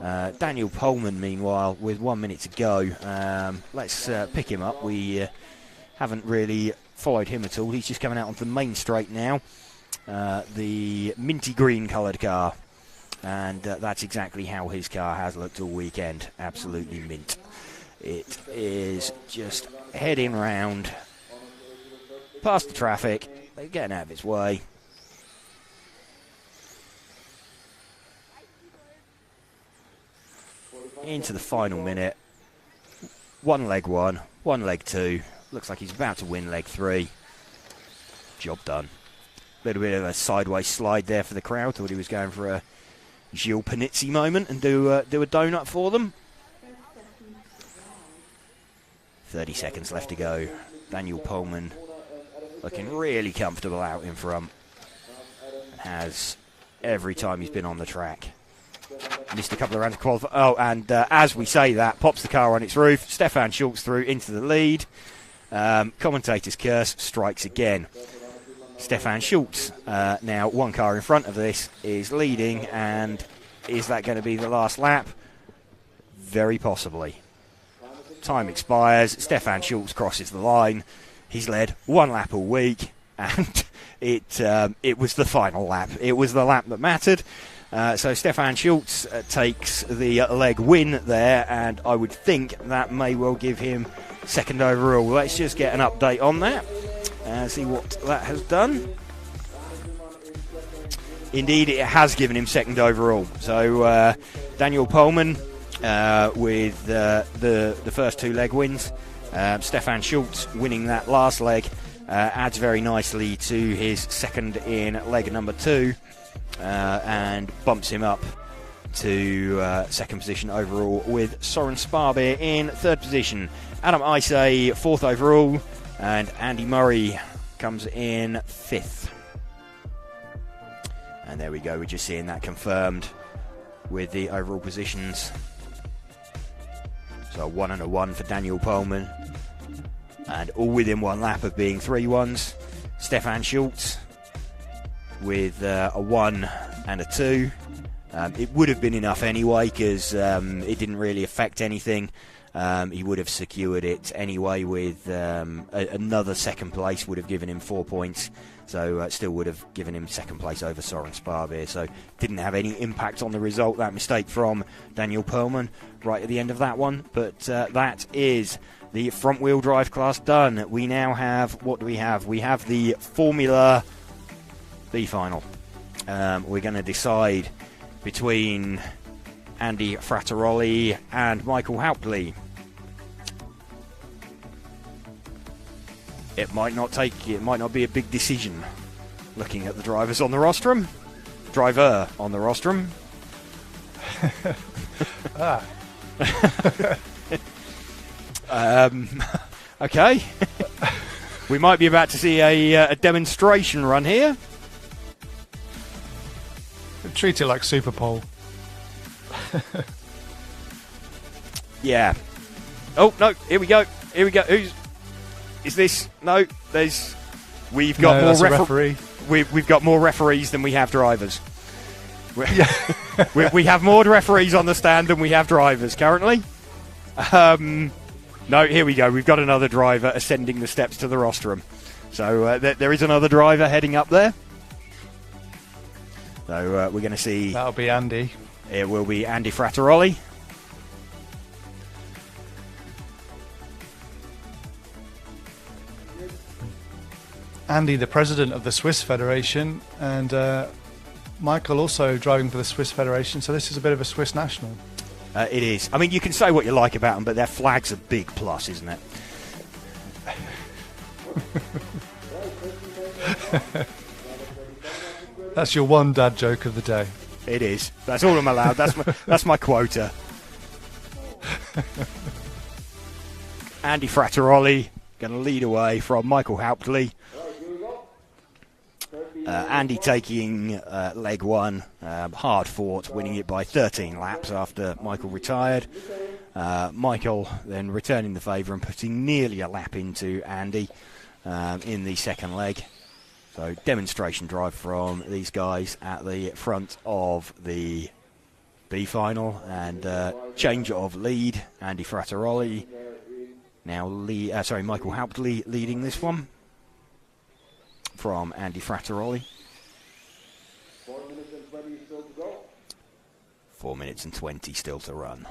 Daniel Poleman, meanwhile, with 1 minute to go. Let's pick him up. We haven't really followed him at all. He's just coming out onto the main straight now. The minty green coloured car. And that's exactly how his car has looked all weekend. Absolutely mint. It is just heading round past the traffic. They're getting out of its way. Into the final minute. One leg 1, one leg 2. Looks like he's about to win leg 3. Job done. Little bit of a sideways slide there for the crowd. Thought he was going for a Gilles Panizzi moment and do a donut for them. 30 seconds left to go. Daniel Pohlmann looking really comfortable out in front. Has every time he's been on the track. Missed a couple of rounds of qualifying. Oh, and as we say that, pops the car on its roof. Stefan Schultz through into the lead. Commentator's curse strikes again. Stefan Schultz, now one car in front of this, is leading, and is that going to be the last lap? Very possibly. Time expires. Stefan Schultz crosses the line. He's led one lap all week, and it was the final lap. It was the lap that mattered. So Stefan Schultz takes the leg win there, and I would think that may well give him second overall. Let's just get an update on that and see what that has done. Indeed, it has given him second overall. So Daniel Pohlmann with the first two leg wins. Stefan Schultz winning that last leg adds very nicely to his second in leg number 2. And bumps him up to second position overall, with Soren Sparbe in third position. Adam Isay fourth overall, and Andy Murray comes in 5th. And there we go, we're just seeing that confirmed with the overall positions. So 1 and a 1 for Daniel Pohlmann, and all within one lap of being 3-1s. Stefan Schultz with a 1 and a 2. It would have been enough anyway, because it didn't really affect anything. He would have secured it anyway with another second place would have given him 4 points. So still would have given him second place over Soren Sparbe. So didn't have any impact on the result, that mistake from Daniel Pohlmann right at the end of that one. But that is the front wheel drive class done. We now have, what do we have? We have the Formula B final. We're going to decide between Andy Frattaroli and Michael Hauptley. It might not be a big decision looking at the drivers on the rostrum. Driver on the rostrum. Okay. We might be about to see a demonstration run here. Treat it like Super Pole. Yeah. Oh no! Here we go. Who's is this? No, we've got more referee. We've got more referees than we have drivers. We have more referees on the stand than we have drivers currently. No, here we go. We've got another driver ascending the steps to the rostrum. So there is another driver heading up there. So we're going to see... That'll be Andy. It will be Andy Frattaroli. Andy, the president of the Swiss Federation, and Michael also driving for the Swiss Federation, so this is a bit of a Swiss national. It is. I mean, you can say what you like about them, but their flag's a big plus, isn't it? That's your one dad joke of the day. It is. That's all I'm allowed. That's my quota. Andy Frattaroli going to lead away from Michael Hauptley. Andy taking leg one, hard fought, winning it by 13 laps after Michael retired. Michael then returning the favour and putting nearly a lap into Andy in the second leg. So demonstration drive from these guys at the front of the B final, and change of lead. Andy Frattaroli now Michael Hauptley leading this one from Andy Frattaroli. 4 minutes and 20 still to go. 4 minutes and 20 still to run.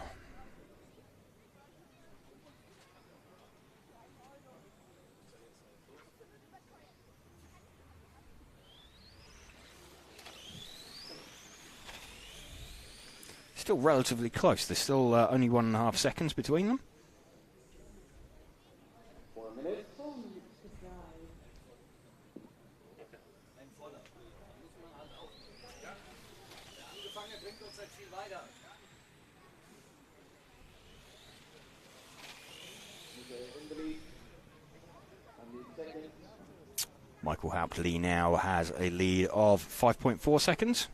Still relatively close. There's still only 1.5 seconds between them. 4 minutes. Michael Hauptley now has a lead of 5.4 seconds.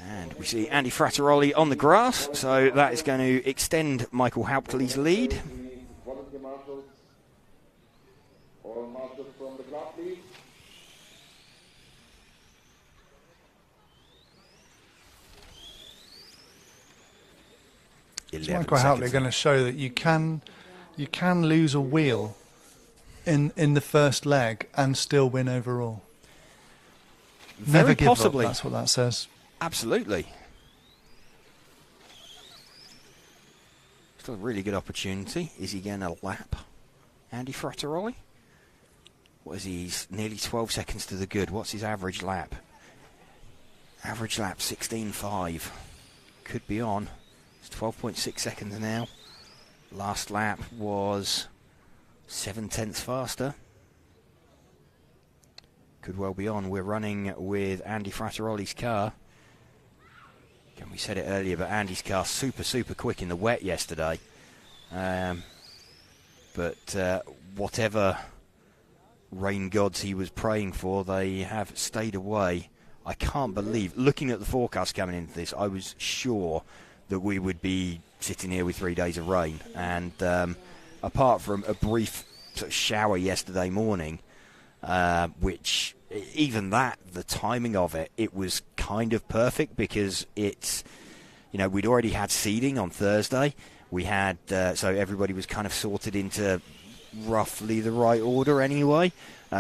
And we see Andy Frattaroli on the grass, so that is going to extend Michael Hauptley's lead. Volunteer marshals, all marshals from the club, please. Michael Hauptley going to show that you can lose a wheel in the first leg and still win overall. Never give possibly. up, that's what that says. Absolutely. Still a really good opportunity. Is he going to lap Andy Frattaroli? What is he? He's nearly 12 seconds to the good. What's his average lap? Average lap 16.5. Could be on. It's 12.6 seconds now. Last lap was 0.7 faster. Could well be on. We're running with Andy Frattaroli's car. We said it earlier, but Andy's car super quick in the wet yesterday. But whatever rain gods he was praying for, they have stayed away. I can't believe, looking at the forecast coming into this, I was sure that we would be sitting here with 3 days of rain. And apart from a brief sort of shower yesterday morning, which even that, the timing of it, it was kind of perfect because it's, we'd already had seeding on Thursday. We had, so everybody was kind of sorted into roughly the right order anyway.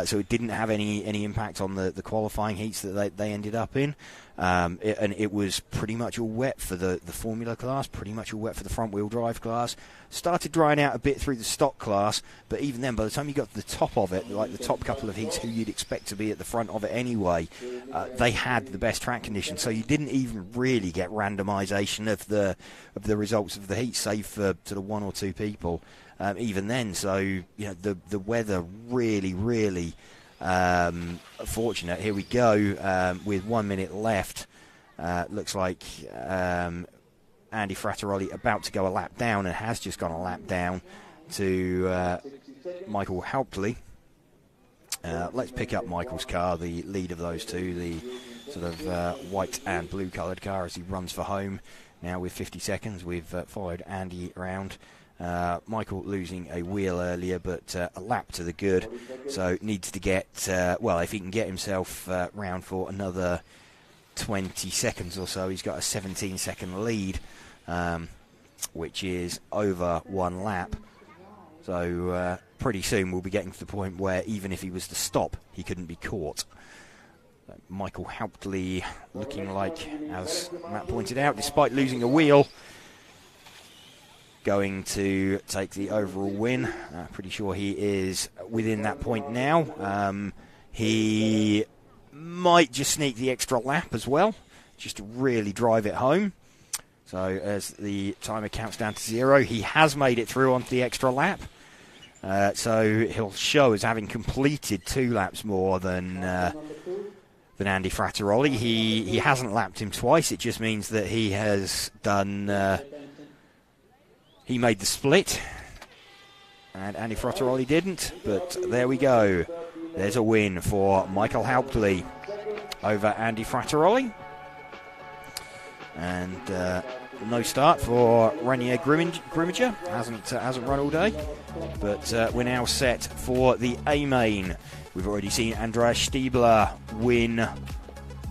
So it didn't have any impact on the qualifying heats that they ended up in. And it was pretty much all wet for the Formula class, pretty much all wet for the front-wheel drive class. Started drying out a bit through the stock class, but even then, by the time you got to the top of it, like the top couple of heats, who you'd expect to be at the front of it anyway, they had the best track conditions, so you didn't even really get randomisation of the results of the heat, save for sort of one or two people. Even then, so the weather really fortunate. Here we go with 1 minute left. Looks like Andy Frattaroli about to go a lap down and has just gone a lap down to Michael Hauptley. Let's pick up Michael's car, the lead of those two, the sort of white and blue coloured car as he runs for home now with 50 seconds. We've followed Andy around. Michael losing a wheel earlier, but a lap to the good, so needs to get, if he can get himself round for another 20 seconds or so, he's got a 17-second lead, which is over one lap. So pretty soon we'll be getting to the point where even if he was to stop, he couldn't be caught. Michael Hauptley looking like, as Matt pointed out, despite losing a wheel, going to take the overall win. Pretty sure he is within that point now. He might just sneak the extra lap as well, just to really drive it home. So as the timer counts down to 0, he has made it through onto the extra lap. So he'll show as having completed 2 laps more than Andy Frattaroli. He hasn't lapped him twice. It just means that he has done... he made the split, and Andy Frattaroli didn't, but there we go. There's a win for Michael Hauptley over Andy Frattaroli. And no start for Renier Grimminger. Hasn't run all day, but we're now set for the A-main. We've already seen Andreas Stiebler win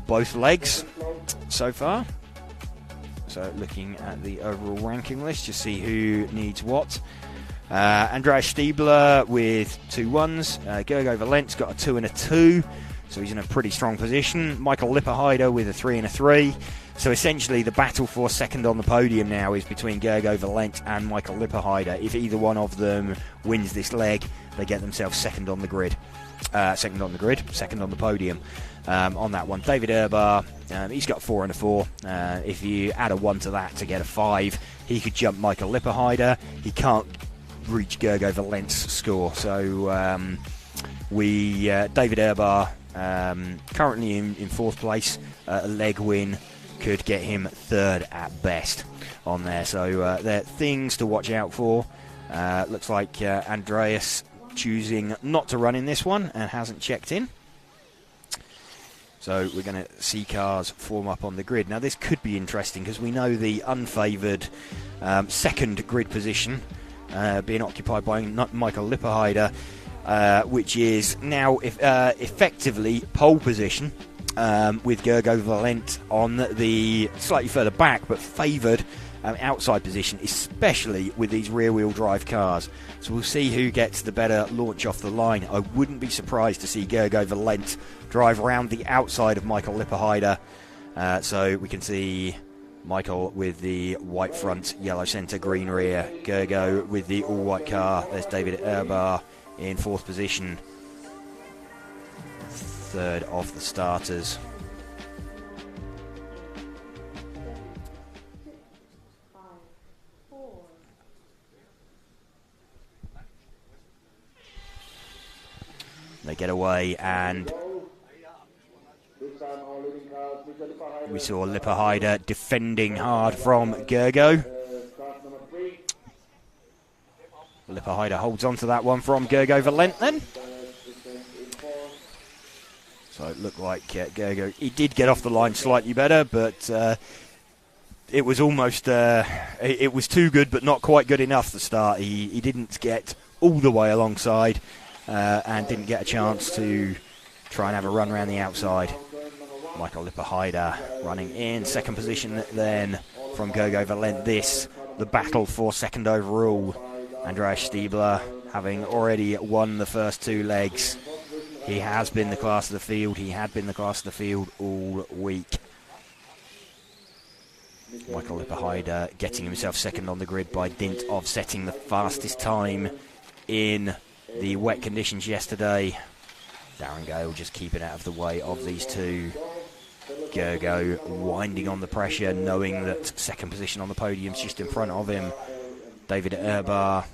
both legs so far. So looking at the overall ranking list to see who needs what. Andreas Stiebler with 2 1s. Gergo Valent's got a 2 and a 2, so he's in a pretty strong position. Michael Lipperheider with a 3 and a 3. So essentially the battle for second on the podium now is between Gergo Valent and Michael Lipperheider. If either one of them wins this leg, they get themselves second on the podium. On that one, David Erbar, he's got 4 and a 4. If you add a 1 to that to get a 5, he could jump Michael Lipperheider. He can't reach Gergo Valent's score. So David Erbar currently in fourth place. A leg win could get him third at best on there. So there are things to watch out for. Looks like Andreas choosing not to run in this one and hasn't checked in. So we're going to see cars form up on the grid. Now this could be interesting because we know the unfavoured second grid position being occupied by Michael Lipperheider, which is now effectively pole position with Gergo Valent on the slightly further back but favoured outside position, especially with these rear-wheel drive cars. So we'll see who gets the better launch off the line. I wouldn't be surprised to see Gergo Valent drive around the outside of Michael Lipperheider. So we can see Michael with the white front, yellow centre, green rear. Gergo with the all-white car. There's David Erbar in fourth position. Third of the starters. They get away, and we saw Lipperheider defending hard from Gergo. Lipperheider holds on to that one from Gergo Valent then. So it looked like Gergo, he did get off the line slightly better, but it was almost, it was too good but not quite good enough to start. He didn't get all the way alongside. And didn't get a chance to try and have a run around the outside. Michael Lipperheider running in second position then from Gergo Valent. The battle for second overall. Andreas Stiebler having already won the first two legs. He has been the class of the field. He had been the class of the field all week. Michael Lipperheider getting himself second on the grid by dint of setting the fastest time in the wet conditions yesterday. Darren Gale just keeping out of the way of these two. Gergo winding on the pressure, knowing that second position on the podium's just in front of him. David Erbar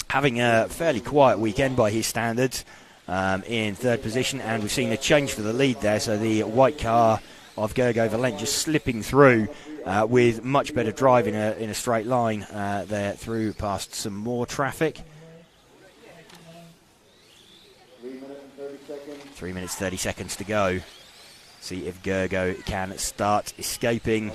having a fairly quiet weekend by his standards, in third position, and we've seen a change for the lead there. So the white car of Gergo Valent just slipping through with much better drive in a straight line there through past some more traffic. 3 minutes 30 seconds to go. See if Gergo can start escaping.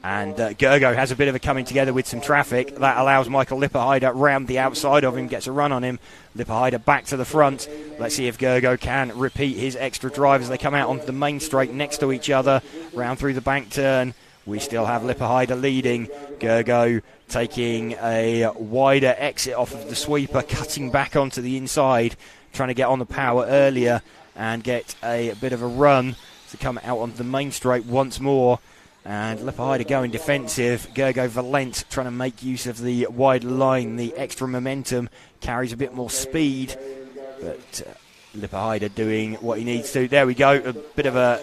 And Gergo has a bit of a coming together with some traffic. That allows Michael Lipperheider round the outside of him, gets a run on him. Lipperheider back to the front. Let's see if Gergo can repeat his extra drive as they come out onto the main straight next to each other, round through the bank turn. We still have Lipperheider leading. Gergo taking a wider exit off of the sweeper, cutting back onto the inside, trying to get on the power earlier and get a bit of a run to come out onto the main straight once more. And Lipperheider going defensive. Gergo Valent trying to make use of the wide line. The extra momentum carries a bit more speed, but Lipperheider doing what he needs to. There we go, a bit of a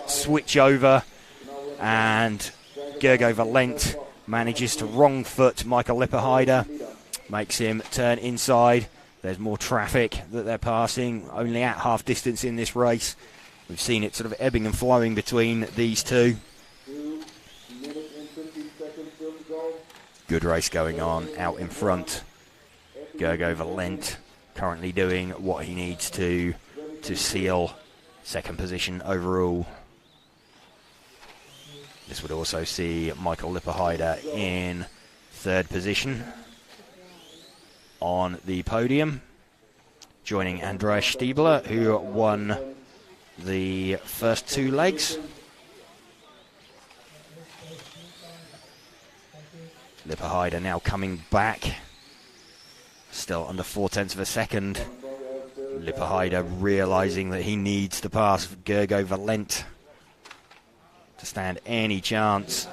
switch over, and Gergo Valent manages to wrong foot Michael Lipperheider, makes him turn inside. There's more traffic that they're passing, only at half distance in this race. We've seen it sort of ebbing and flowing between these two. Good race going on out in front. Gergo Valent currently doing what he needs to seal second position overall. This would also see Michael Lipperheider in third position on the podium, joining Andreas Stiebler, who won the first two legs. Lipperheider now coming back, still under 0.4 of a second. Lipperheider realising that he needs to pass Gergo Valent to stand any chance.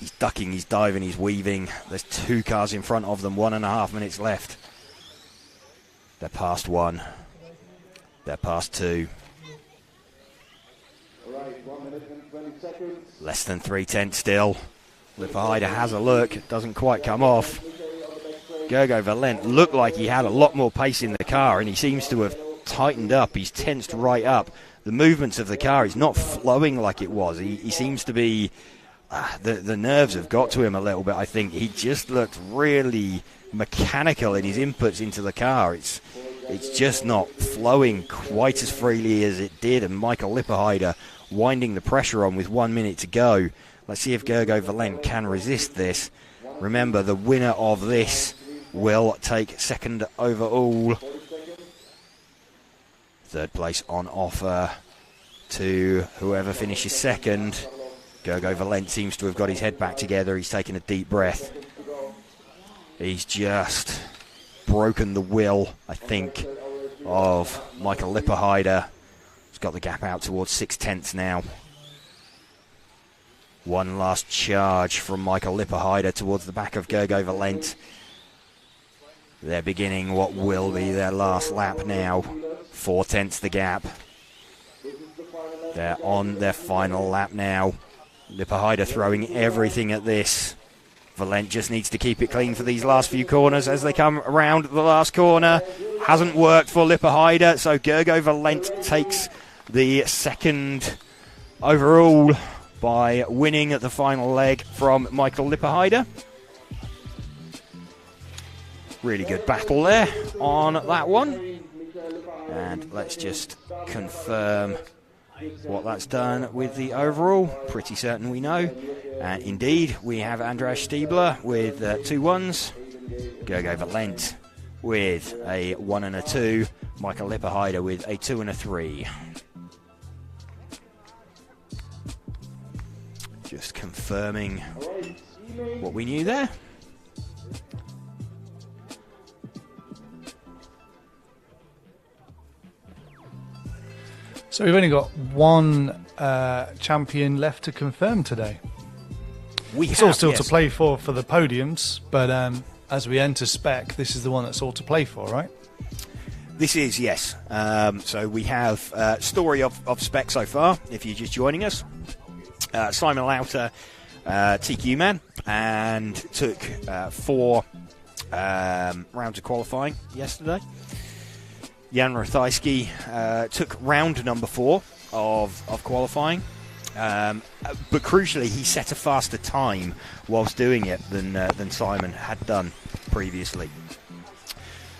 He's ducking, he's diving, he's weaving. There's two cars in front of them, 1.5 minutes left. They're past one. They're past two. All right, 1 minute and 20 Less than 3/10 still. Lippahide has a look, doesn't quite come off. Gergo Valent looked like he had a lot more pace in the car, and he seems to have tightened up. He's tensed right up. The movements of the car, he's not flowing like it was. He seems to be... the nerves have got to him a little bit, I think. He just looked really mechanical in his inputs into the car. It's just not flowing quite as freely as it did, and Michael Lippahide winding the pressure on with 1 minute to go. Let's see if Gergo Valent can resist this. Remember, the winner of this will take second overall. Third place on offer to whoever finishes second. Gergo Valent seems to have got his head back together. He's taken a deep breath. He's just broken the will, I think, of Michael Lippahide. He's got the gap out towards 6/10 now. One last charge from Michael Lippahide towards the back of Gergo Valent. They're beginning what will be their last lap now. 4/10 the gap. They're on their final lap now. Lippahide throwing everything at this. Valent just needs to keep it clean for these last few corners as they come around the last corner. Hasn't worked for Lippahide, so Gergo Valent takes the second overall by winning the final leg from Michael Lippahide. Really good battle there on that one. And let's just confirm what that's done with the overall. Pretty certain we know. And indeed, we have Andreas Stiebler with 2 1s. Gergo Valent with a 1 and a 2. Michael Lippahide with a 2 and a 3. Just confirming what we knew there. So we've only got one champion left to confirm today. It's all still to play for the podiums, but as we enter Spec, this is the one that's all to play for, right? This is, yes. So we have story of Spec so far, if you're just joining us. Simon Lauter, TQ man, and took 4 rounds of qualifying yesterday. Jan Rathajski took round number 4 of qualifying, but crucially he set a faster time whilst doing it than Simon had done previously.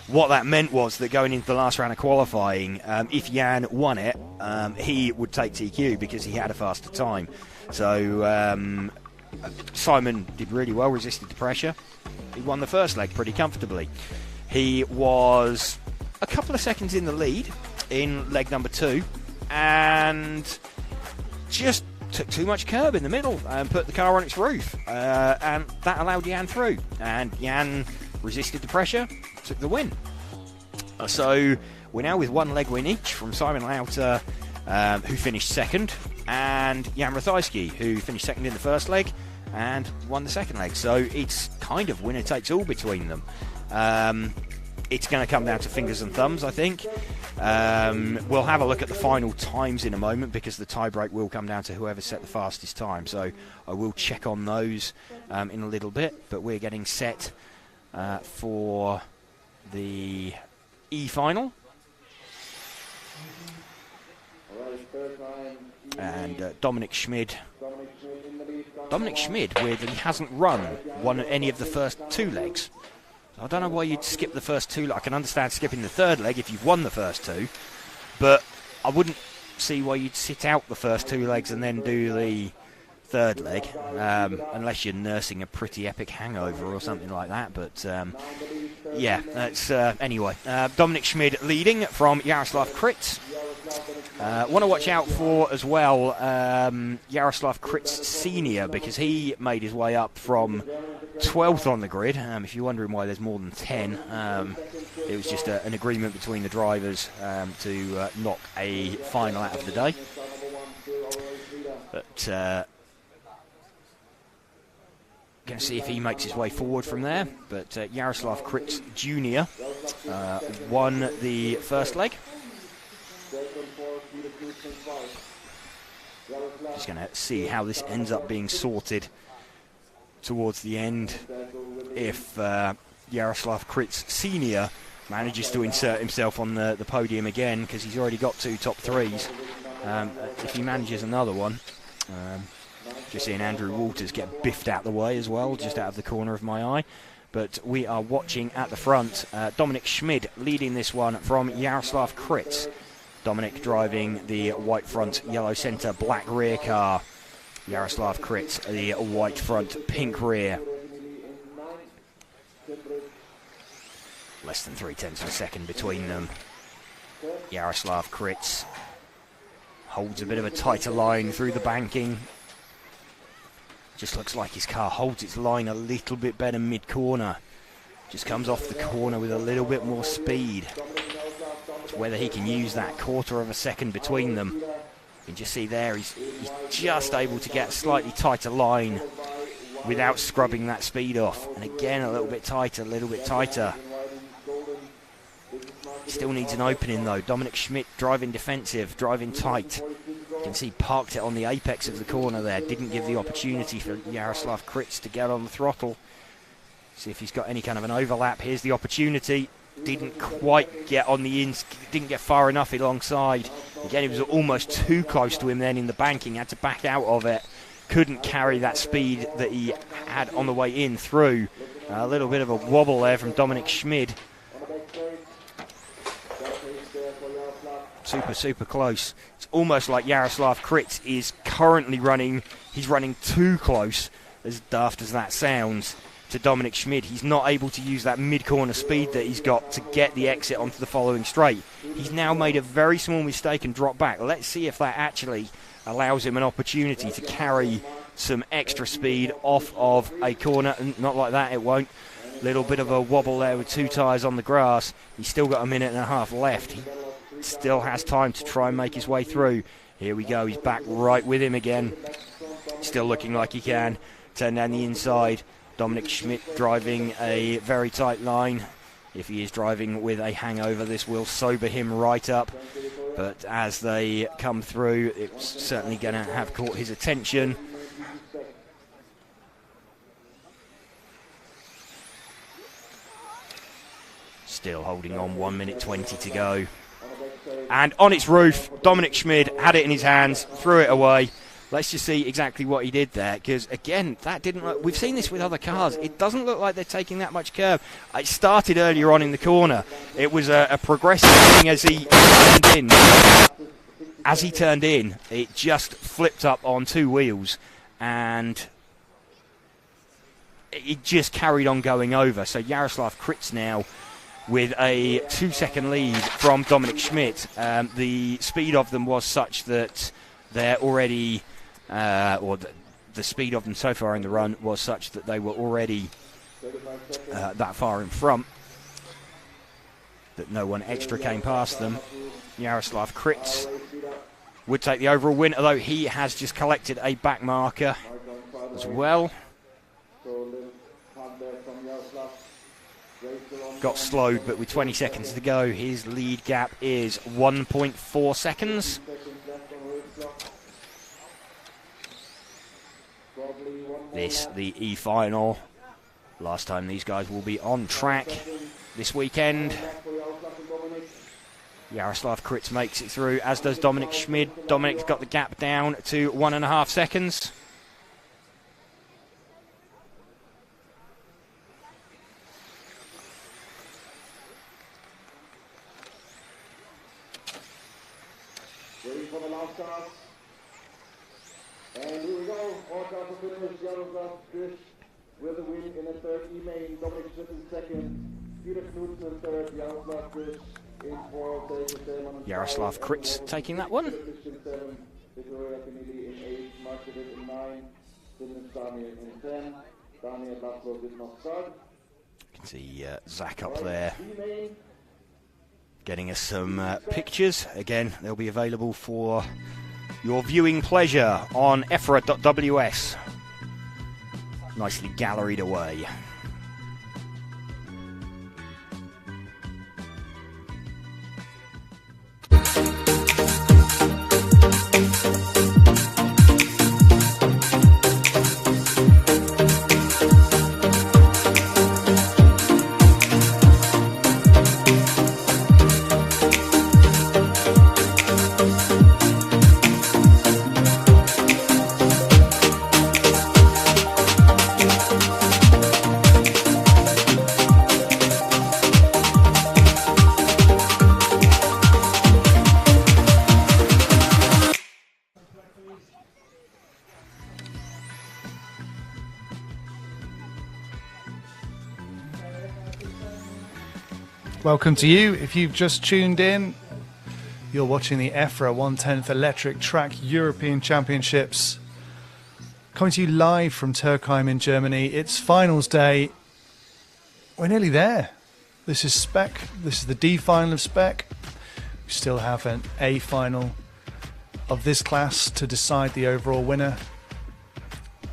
What that meant was that going into the last round of qualifying, if Jan won it, he would take TQ because he had a faster time. So Simon did really well, resisted the pressure. He won the first leg pretty comfortably. He was a couple of seconds in the lead in leg number 2 and just took too much curb in the middle and put the car on its roof, and that allowed Jan through, and Jan resisted the pressure, took the win. So we're now with 1 leg win each from Simon Lauter, who finished second, and Jan Rathajski, who finished second in the first leg and won the second leg. So it's kind of winner takes all between them. It's going to come down to fingers and thumbs, I think. We'll have a look at the final times in a moment because the tiebreak will come down to whoever set the fastest time. So I will check on those in a little bit. But we're getting set for the E-final. And Dominic Schmid. Dominic Schmid, weirdly, hasn't run any of the first 2 legs. I don't know why you'd skip the first 2. I can understand skipping the third leg if you've won the first 2, but I wouldn't see why you'd sit out the first 2 legs and then do the third leg, unless you're nursing a pretty epic hangover or something like that. But yeah, that's anyway. Dominic Schmid leading from Jaroslav Kritz. Want to watch out for as well Jaroslav Kritz Senior, because he made his way up from 12th on the grid. If you're wondering why there's more than 10, it was just an agreement between the drivers to knock a final out of the day. But going to see if he makes his way forward from there. But Jaroslav Kritz Jr. Won the first leg. Just going to see how this ends up being sorted towards the end. If Jaroslav Kritz Sr. manages to insert himself on the podium again, because he's already got 2 top 3s. If he manages another one, just seeing Andrew Walters get biffed out the way as well, just out of the corner of my eye. But we are watching at the front. Dominic Schmid leading this one from Jaroslav Kritz. Dominic driving the white front, yellow centre, black rear car. Jaroslav Kritz, the white front, pink rear. Less than 0.3 of a second between them. Jaroslav Kritz holds a bit of a tighter line through the banking. Just looks like his car holds its line a little bit better mid-corner. Just comes off the corner with a little bit more speed. It's whether he can use that 1/4 of a second between them. You can just see there, he's just able to get a slightly tighter line without scrubbing that speed off. And again, a little bit tighter, a little bit tighter. Still needs an opening though. Dominic Schmidt driving defensive, driving tight. You can see parked it on the apex of the corner there. Didn't give the opportunity for Jaroslav Kritz to get on the throttle. See if he's got any kind of an overlap. Here's the opportunity. Didn't quite get on the ins, didn't get far enough alongside. Again, it was almost too close to him then in the banking. Had to back out of it. Couldn't carry that speed that he had on the way in through. A little bit of a wobble there from Dominic Schmid. Super close. It's almost like Jaroslav Kritz is currently running, he's running too close, as daft as that sounds, to Dominic Schmid. He's not able to use that mid-corner speed that he's got to get the exit onto the following straight. He's now made a very small mistake and dropped back. Let's see if that actually allows him an opportunity to carry some extra speed off of a corner. Not like that, it won't. Little bit of a wobble there with 2 tyres on the grass. He's still got 1.5 minutes left. He still has time to try and make his way through. Here we go, he's back right with him again. Still looking like he can. Turn down the inside. Dominic Schmidt driving a very tight line. If he is driving with a hangover, this will sober him right up. But as they come through, it's certainly going to have caught his attention. Still holding on, 1 minute 20 to go. And on its roof, Dominic Schmid had it in his hands, threw it away. Let's just see exactly what he did there, because again, that didn't look, we've seen this with other cars. It doesn't look like they're taking that much curve. It started earlier on in the corner. It was a progressive thing as he turned in. As he turned in, it just flipped up on 2 wheels, and it just carried on going over. So Jaroslav Kritz now with a 2-second lead from Dominic Schmidt. The speed of them was such that they're already, the speed of them so far in the run was such that they were already that far in front that no one extra came past them. Jaroslav Kritz would take the overall win, although he has just collected a back marker as well. Got slowed, but with 20 seconds to go, his lead gap is 1.4 seconds. This, the E-Final. Last time these guys will be on track this weekend. Jaroslav Kritz makes it through, as does Dominic Schmid. Dominic's got the gap down to 1.5 seconds. Waiting for the last start. And here we go. All cars are finished. Jaroslav Kritz with a win in the third E-main. Dominic Schmidt in second. Peter Knudsen in third. Jaroslav Kritz in fourth. Jaroslav Kritz taking that one. Victoria Kennedy in 8. Markovic in 9. Simmons Daniel in 10. Daniel Laszlo did not start. You can see Zach up there getting us some pictures. Again, they'll be available for your viewing pleasure on EFRA.ws. Nicely galleried away. Welcome to you. If you've just tuned in, you're watching the EFRA 10th Electric Track European Championships. Coming to you live from Türkheim in Germany. It's finals day. We're nearly there. This is Spec. This is the D final of Spec. We still have an A final of this class to decide the overall winner.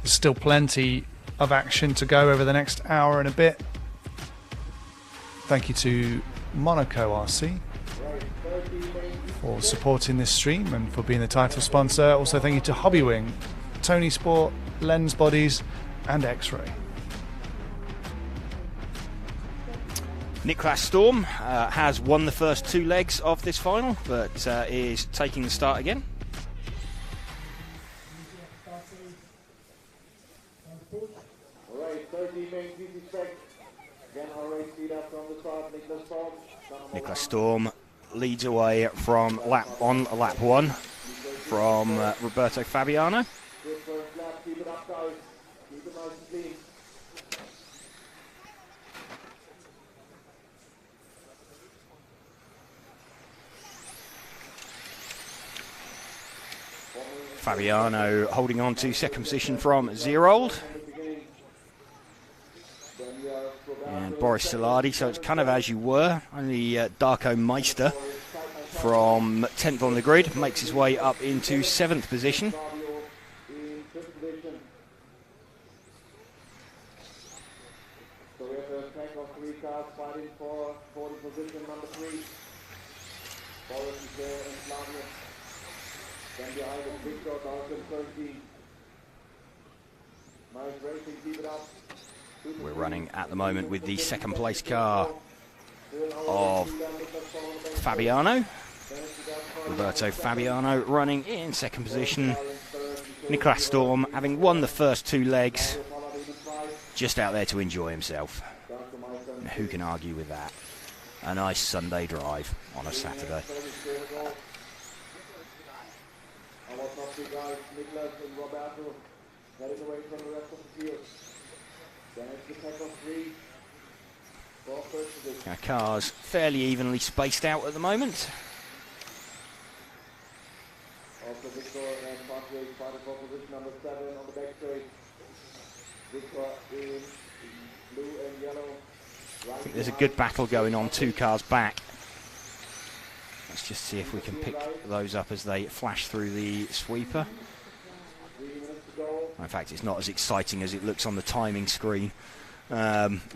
There's still plenty of action to go over the next hour and a bit. Thank you to Monaco RC for supporting this stream and for being the title sponsor. Also thank you to Hobbywing, Tony Sport, Lens Bodies and X-Ray. Niklas Storm has won the first 2 legs of this final, but is taking the start again. Alright, 13 main GC Spec. Again, our race leader from the start, Niklas Storm. Niklas Storm leads away from lap 1 from Roberto Fabiano. Good first lap, keep it up guys. Keep it nice and clean. Fabiano holding on to second position from Zerold. And Boris Saladi, so it's kind of as you were. Only Darko Meister from 10th on the grid makes his way up into 7th position. So we have a pack of 3 cars fighting for the position number 3. Boris is there and Flavio. Then behind is Victor, Dalton 13. Nice racing, keep it up. We're running at the moment with the second place car of Fabiano. Roberto Fabiano running in second position. Niklas Storm, having won the first 2 legs, just out there to enjoy himself. And who can argue with that? A nice Sunday drive on a Saturday. Our top 2 guys, Niklas and Roberto, heading away from the rest of the field. Then it's the pack of 3 for first position. Our cars fairly evenly spaced out at the moment. Also Victor and Patrick fighting for position number 7 on the back straight. Victor in blue and yellow. I think there's a good battle going on 2 cars back. Let's just see if we can pick those up as they flash through the sweeper. 3 minutes to go. In fact, it's not as exciting as it looks on the timing screen. They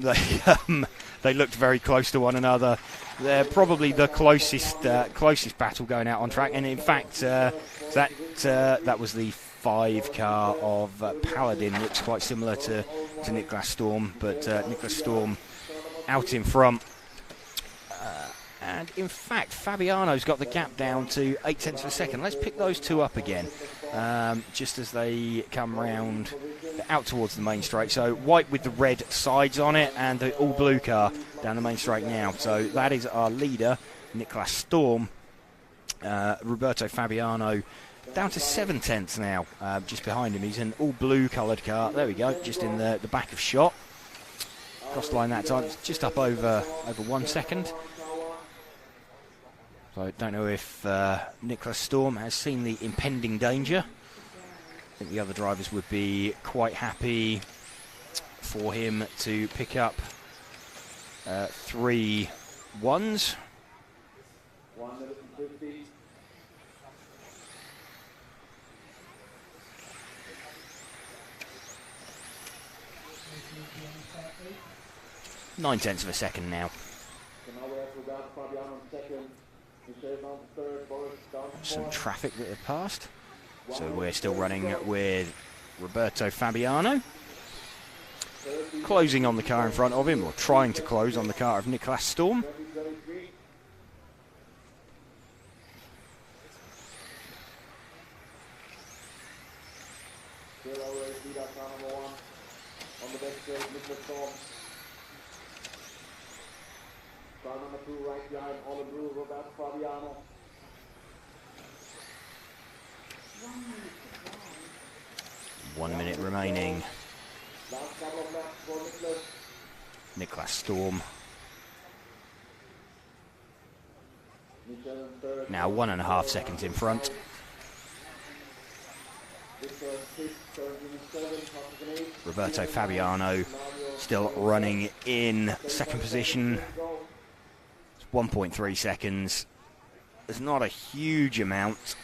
looked very close to one another. They're probably the closest battle going out on track, and in fact, that was the 5 car of Paladin. Looks quite similar to Niklas Storm, but Niklas Storm out in front. And in fact, Fabiano's got the gap down to 0.8 of a second. Let's pick those 2 up again, just as they come round out towards the main straight. So white with the red sides on it, and the all blue car down the main straight now. So that is our leader, Niklas Storm. Roberto Fabiano down to 7/10 now, just behind him. He's an all blue coloured car. There we go, just in the back of shot. Crossed the line that time, just up over 1 second. So I don't know if Niklas Storm has seen the impending danger. I think the other drivers would be quite happy for him to pick up 3 1s. 1 minute and 50. .9 of a second now. So now we have Roberto Fabiano in second. Michel down to third. Boris down to Some fourth. traffic that have passed. So we're still running with Roberto Fabiano. Closing on the car in front of him, or trying to close on the car of Niklas Storm. 2023. Still our race leader, car number 1. On the back straight, Niklas Storm. Car number 2 right behind, all in blue, Roberto Fabiano. 1 minute remaining. Last couple of laps for Niklas. Niklas Storm now 1.5 seconds in front. Roberto Fabiano still running in second position. It's 1.3 seconds. There's not a huge amount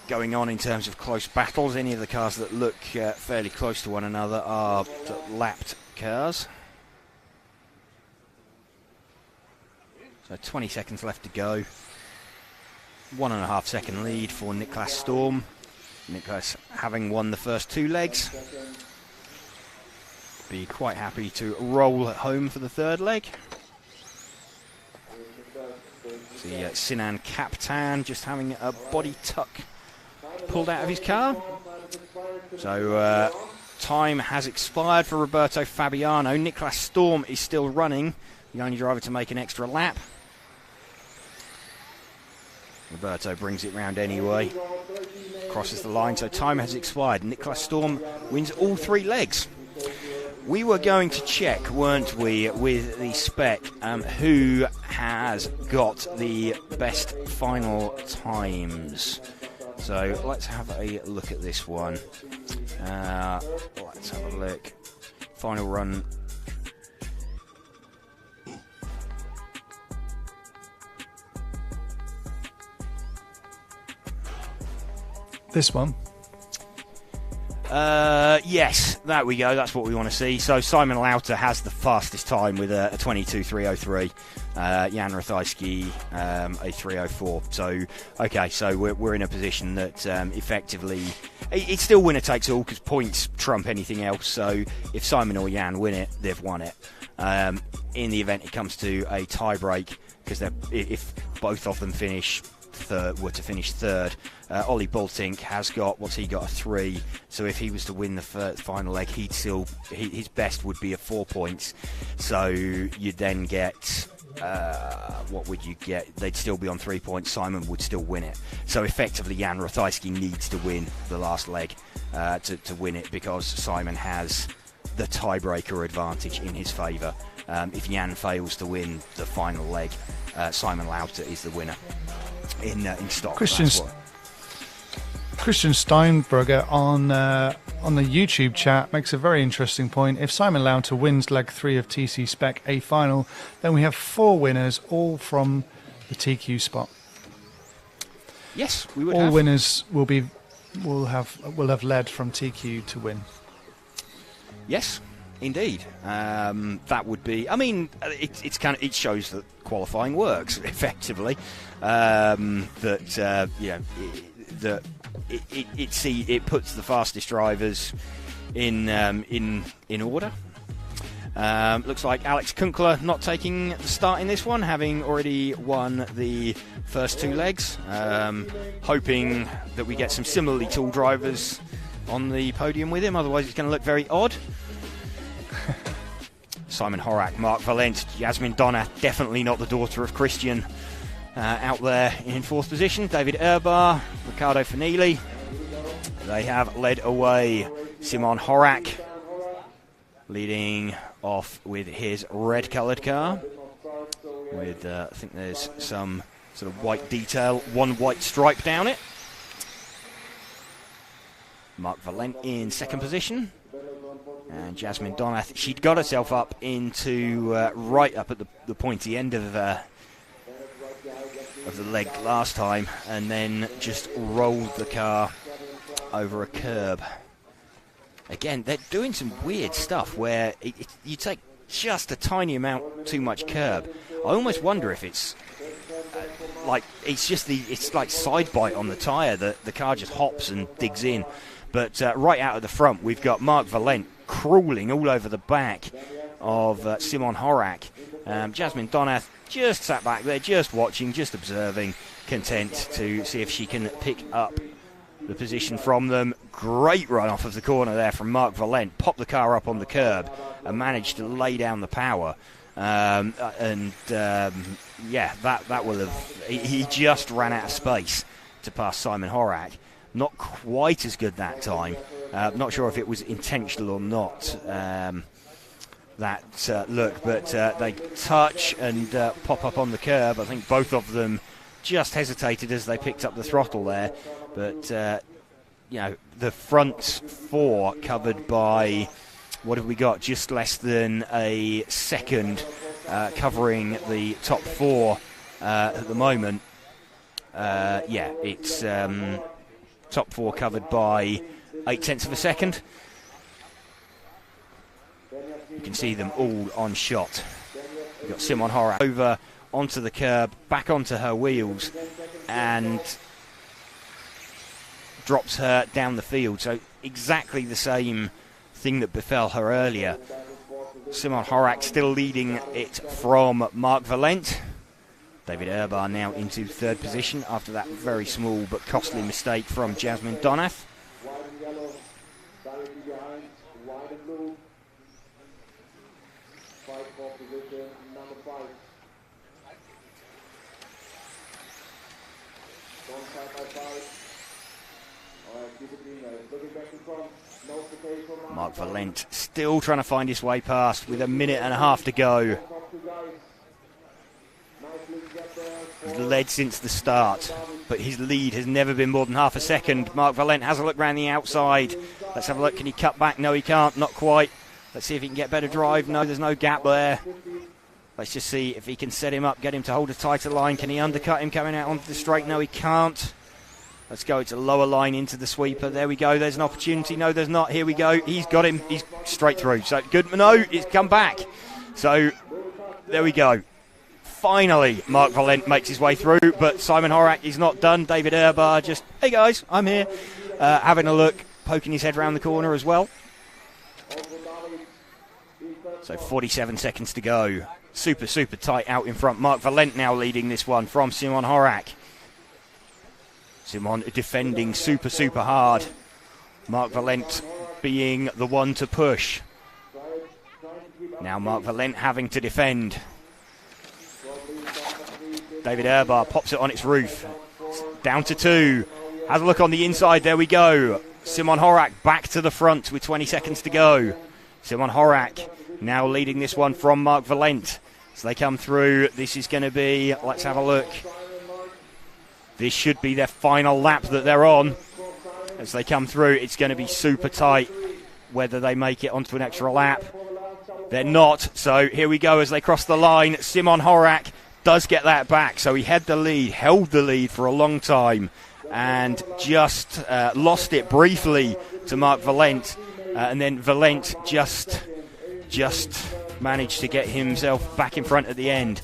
going on in terms of close battles. Any of the cars that look fairly close to one another are lapped cars. So 20 seconds left to go. 1.5 second lead for Niklas Storm. Niklas having won the first 2 legs. Be quite happy to roll home for the 3rd leg. See Sinan Kaptan just having a body tuck pulled out of his car. So time has expired for Roberto Fabiano. Niklas Storm is still running, the only driver to make an extra lap. Roberto brings it round anyway, crosses the line, so time has expired. Niklas Storm wins all 3 legs. We were going to check, weren't we, with the Spec, who has got the best final times. So let's have a look at this one. Let's have a look. Final run. This one. Yes, there we go. That's what we want to see. So Simon Lauter has the fastest time with a 22.303. Jan Ratajski a 3.04. So okay, so we're in a position that effectively it's still winner takes all because points trump anything else. So if Simon or Jan win it, they've won it. In the event it comes to a tie break, because if both of them were to finish third, Ollie Bultink has got, what's he got, a 3. So if he was to win the final leg, his best would be a 4 points. So you'd then get, what would you get? They'd still be on 3 points. Simon would still win it. So effectively, Jan Ratajski needs to win the last leg to win it, because Simon has the tiebreaker advantage in his favour. If Jan fails to win the final leg, Simon Lauter is the winner in stock. Christian Steinberger on the YouTube chat makes a very interesting point. If Simon Lauter wins leg 3 of TC Spec A final, then we have 4 winners, all from the TQ spot. Yes, we would. All winners will have led from TQ to win. Yes, indeed. That would be. I mean, it shows that qualifying works effectively. It puts the fastest drivers in order. Looks like Alex Kunkler not taking the start in this one, having already won the first 2 legs. Hoping that we get some similarly tall drivers on the podium with him, otherwise it's going to look very odd. Simon Horak, Mark Valent, Jasmine Donath, definitely not the daughter of Christian, out there in 4th position. David Erbar, Riccardo Fanili, they have led away. Simon Horak leading off with his red coloured car, with I think there's some sort of white detail, 1 white stripe down it. Mark Valent in 2nd position. And Jasmine Donath, she'd got herself up into right up at the pointy end of the leg last time, and then just rolled the car over a curb. Again, they're doing some weird stuff where you take just a tiny amount too much curb. I almost wonder if it's it's like side bite on the tyre that the car just hops and digs in. But right out of the front, we've got Mark Valent crawling all over the back of Simon Horak. Jasmine Donath just sat back there, just watching, just observing, content to see if she can pick up the position from them. Great run off of the corner there from Mark Valent. Popped the car up on the curb and managed to lay down the power. That will have... He just ran out of space to pass Simon Horak. Not quite as good that time. Not sure if it was intentional or not. that look, but they touch and pop up on the curb. I think both of them just hesitated as they picked up the throttle there, but you know, the front four covered by, what have we got, just less than a second, covering the top four at the moment. Yeah, it's top four covered by 0.8 of a second. You can see them all on shot. We've got Simon Horak over onto the curb, back onto her wheels, and drops her down the field. So exactly the same thing that befell her earlier. Simon Horak still leading it from Mark Valent. David Urbar now into third position after that very small but costly mistake from Jasmine Donath. White and yellow, directly behind, white and blue. Fight for position number 5. Don't fight by 5. Alright, keep it clean. Looking back in front. No space for Mark Valent still trying to find his way past with a minute and a half to go. He's led since the start, but his lead has never been more than half a second. Mark Valent has a look round the outside. Let's have a look. Can he cut back? No, he can't. Not quite. Let's see if he can get better drive. No, there's no gap there. Let's just see if he can set him up, get him to hold a tighter line. Can he undercut him coming out onto the straight? No, he can't. Let's go. It's a lower line into the sweeper. There we go. There's an opportunity. No, there's not. Here we go. He's got him. He's straight through. So good. No, he's come back. So there we go. Finally, Mark Valent makes his way through, but Simon Horak is not done. David Urbar just, hey guys, I'm here. Having a look, poking his head round the corner as well. So 47 seconds to go. Super, super tight out in front. Mark Valent now leading this one from Simon Horak. Simon defending super, super hard. Mark Valent being the one to push. Now Mark Valent having to defend. David Urbar pops it on its roof. Down to 2. Has a look on the inside. There we go. Simon Horak back to the front with 20 seconds to go. Simon Horak now leading this one from Mark Valent. So they come through. This is going to be, let's have a look. This should be their final lap that they're on. As they come through, it's going to be super tight whether they make it onto an extra lap. They're not. So here we go as they cross the line. Simon Horak does get that back. So he had the lead, held the lead for a long time, and just lost it briefly to Mark Valent. And then Valent just managed to get himself back in front at the end.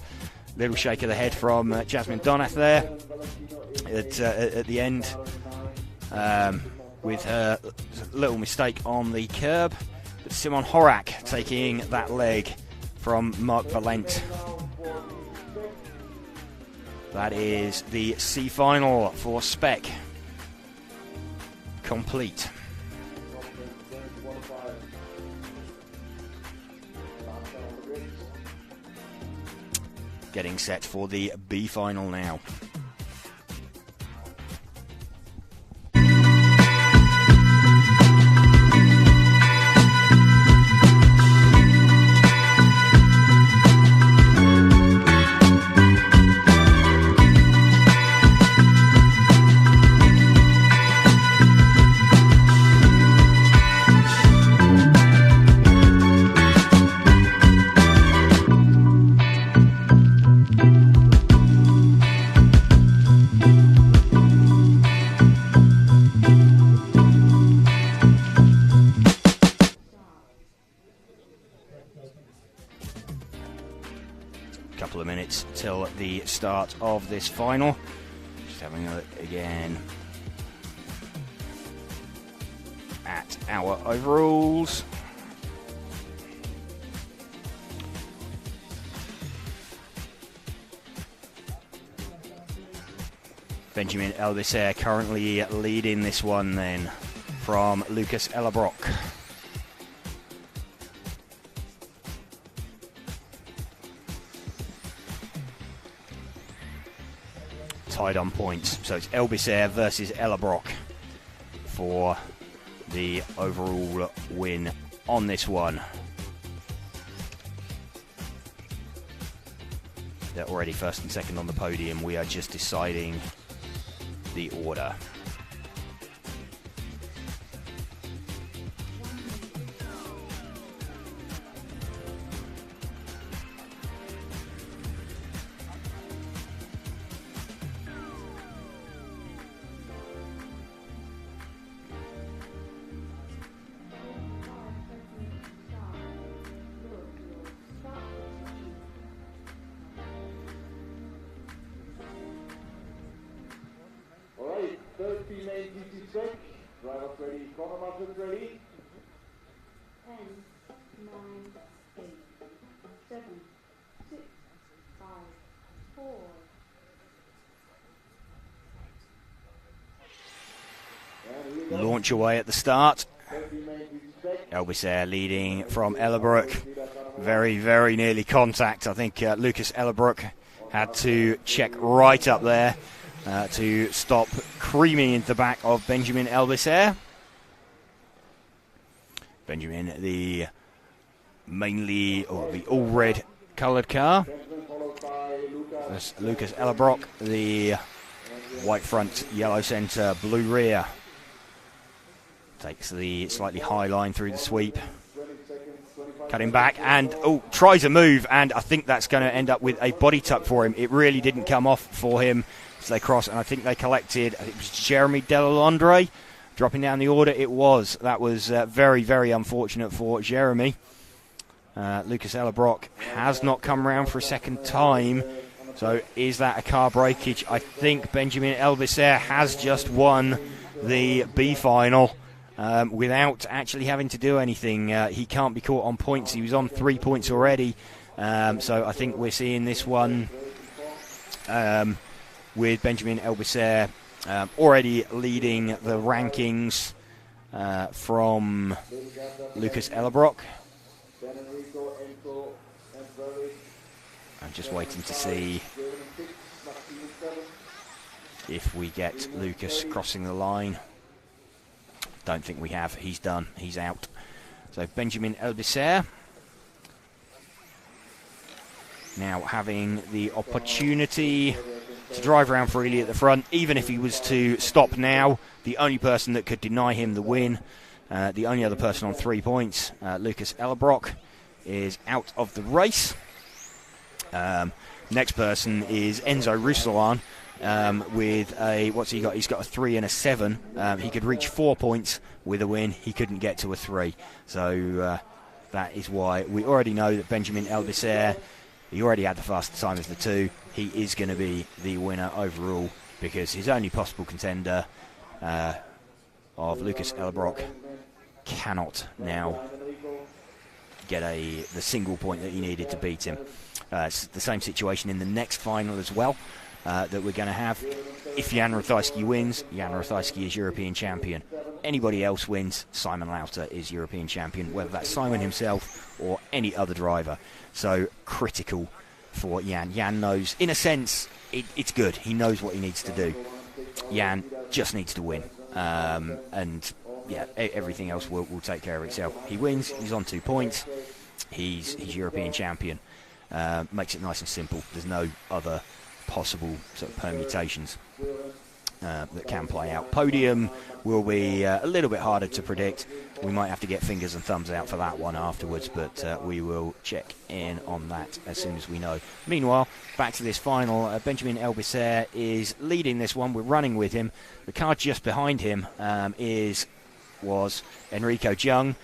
Little shake of the head from Jasmine Donath there at the end, with her little mistake on the curb. But Simon Horak taking that leg from Mark Valent. That is the C final for Spec complete. Getting set for the B final now. Couple of minutes till the start of this final. Just having a look again at our overalls. Benjamin Elbiser currently leading this one then from Lucas Ellebrock. Tied on points, so it's Elbiser versus Ellebrock for the overall win on this one. they're already first and second on the podium. We are just deciding the order. Alright, third female GT Spec. Drivers ready, corner marshals ready. 10, 9, 8, 7, 6, 5, 4. Launch away at the start. Third female GT Spec. Elbisair leading from Ellerbrook. Very, very nearly contact. I think Lucas Ellerbrook had to check right up there to stop creaming into the back of Benjamin Elbisair. Benjamin, the all red coloured car. That's Lucas Ellerbrook, the white front, yellow centre, blue rear. Takes the slightly high line through the sweep. Cutting back and, tries a move, and I think that's going to end up with a body tuck for him. It really didn't come off for him as they cross, and I think they collected, I think it was Jeremy Delalondre dropping down the order. It was. That was very, very unfortunate for Jeremy. Lucas Ellerbrook has not come round for a second time, so is that a car breakage? I think Benjamin Elbisair has just won the B final. Without actually having to do anything. He can't be caught on points. He was on 3 points already. So I think we're seeing this one with Benjamin Elbisair already leading the rankings from Lucas Ellerbrook. I'm just waiting to see if we get Lucas crossing the line. Don't think we have. He's done. He's out. So Benjamin Elbisair now having the opportunity to drive around freely at the front. Even if he was to stop now, the only person that could deny him the win, the only other person on 3 points, Lucas Ellerbrook, is out of the race. Next person is Enzo Ruslan. With a, what's he got? He's got a 3 and a 7. He could reach 4 points with a win. He couldn't get to a 3. So that is why we already know that Benjamin Elbisair, he already had the fastest time of the two. He is going to be the winner overall because his only possible contender of Lucas Ellerbrook cannot now get the single point that he needed to beat him. It's the same situation in the next final as well. That we're going to have. If Jan Ratajski wins, Jan Ratajski is European champion. Anybody else wins, Simon Lauter is European champion, whether that's Simon himself or any other driver. So critical for Jan. Jan knows, in a sense, it's good. He knows what he needs to do. Jan just needs to win. And yeah, everything else will take care of itself. He wins, he's on 2 points. He's European champion. Makes it nice and simple. There's no other possible sort of permutations that can play out. Podium will be a little bit harder to predict. We might have to get fingers and thumbs out for that one afterwards, but we will check in on that as soon as we know. Meanwhile, back to this final. Benjamin Elbisair is leading this one. We're running with him. The car just behind him was Enrico Jung,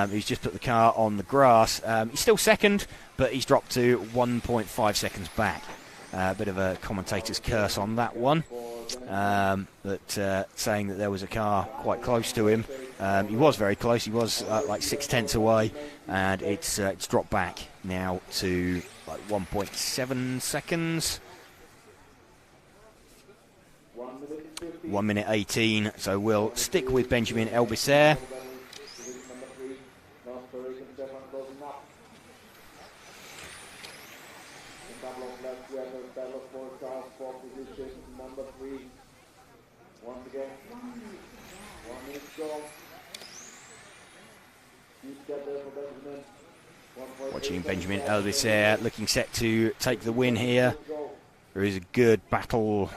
who's just put the car on the grass. He's still second, but he's dropped to 1.5 seconds back. A bit of a commentator's curse on that one, but saying that there was a car quite close to him. He was very close. He was like 6/10 away, and it's dropped back now to like 1.7 seconds. 1 minute 18. So we'll stick with Benjamin Elbisair. Once again, 1 minute to go. Keep that there for Benjamin. Watching Benjamin Elbisser looking set to take the win here. There is a good battle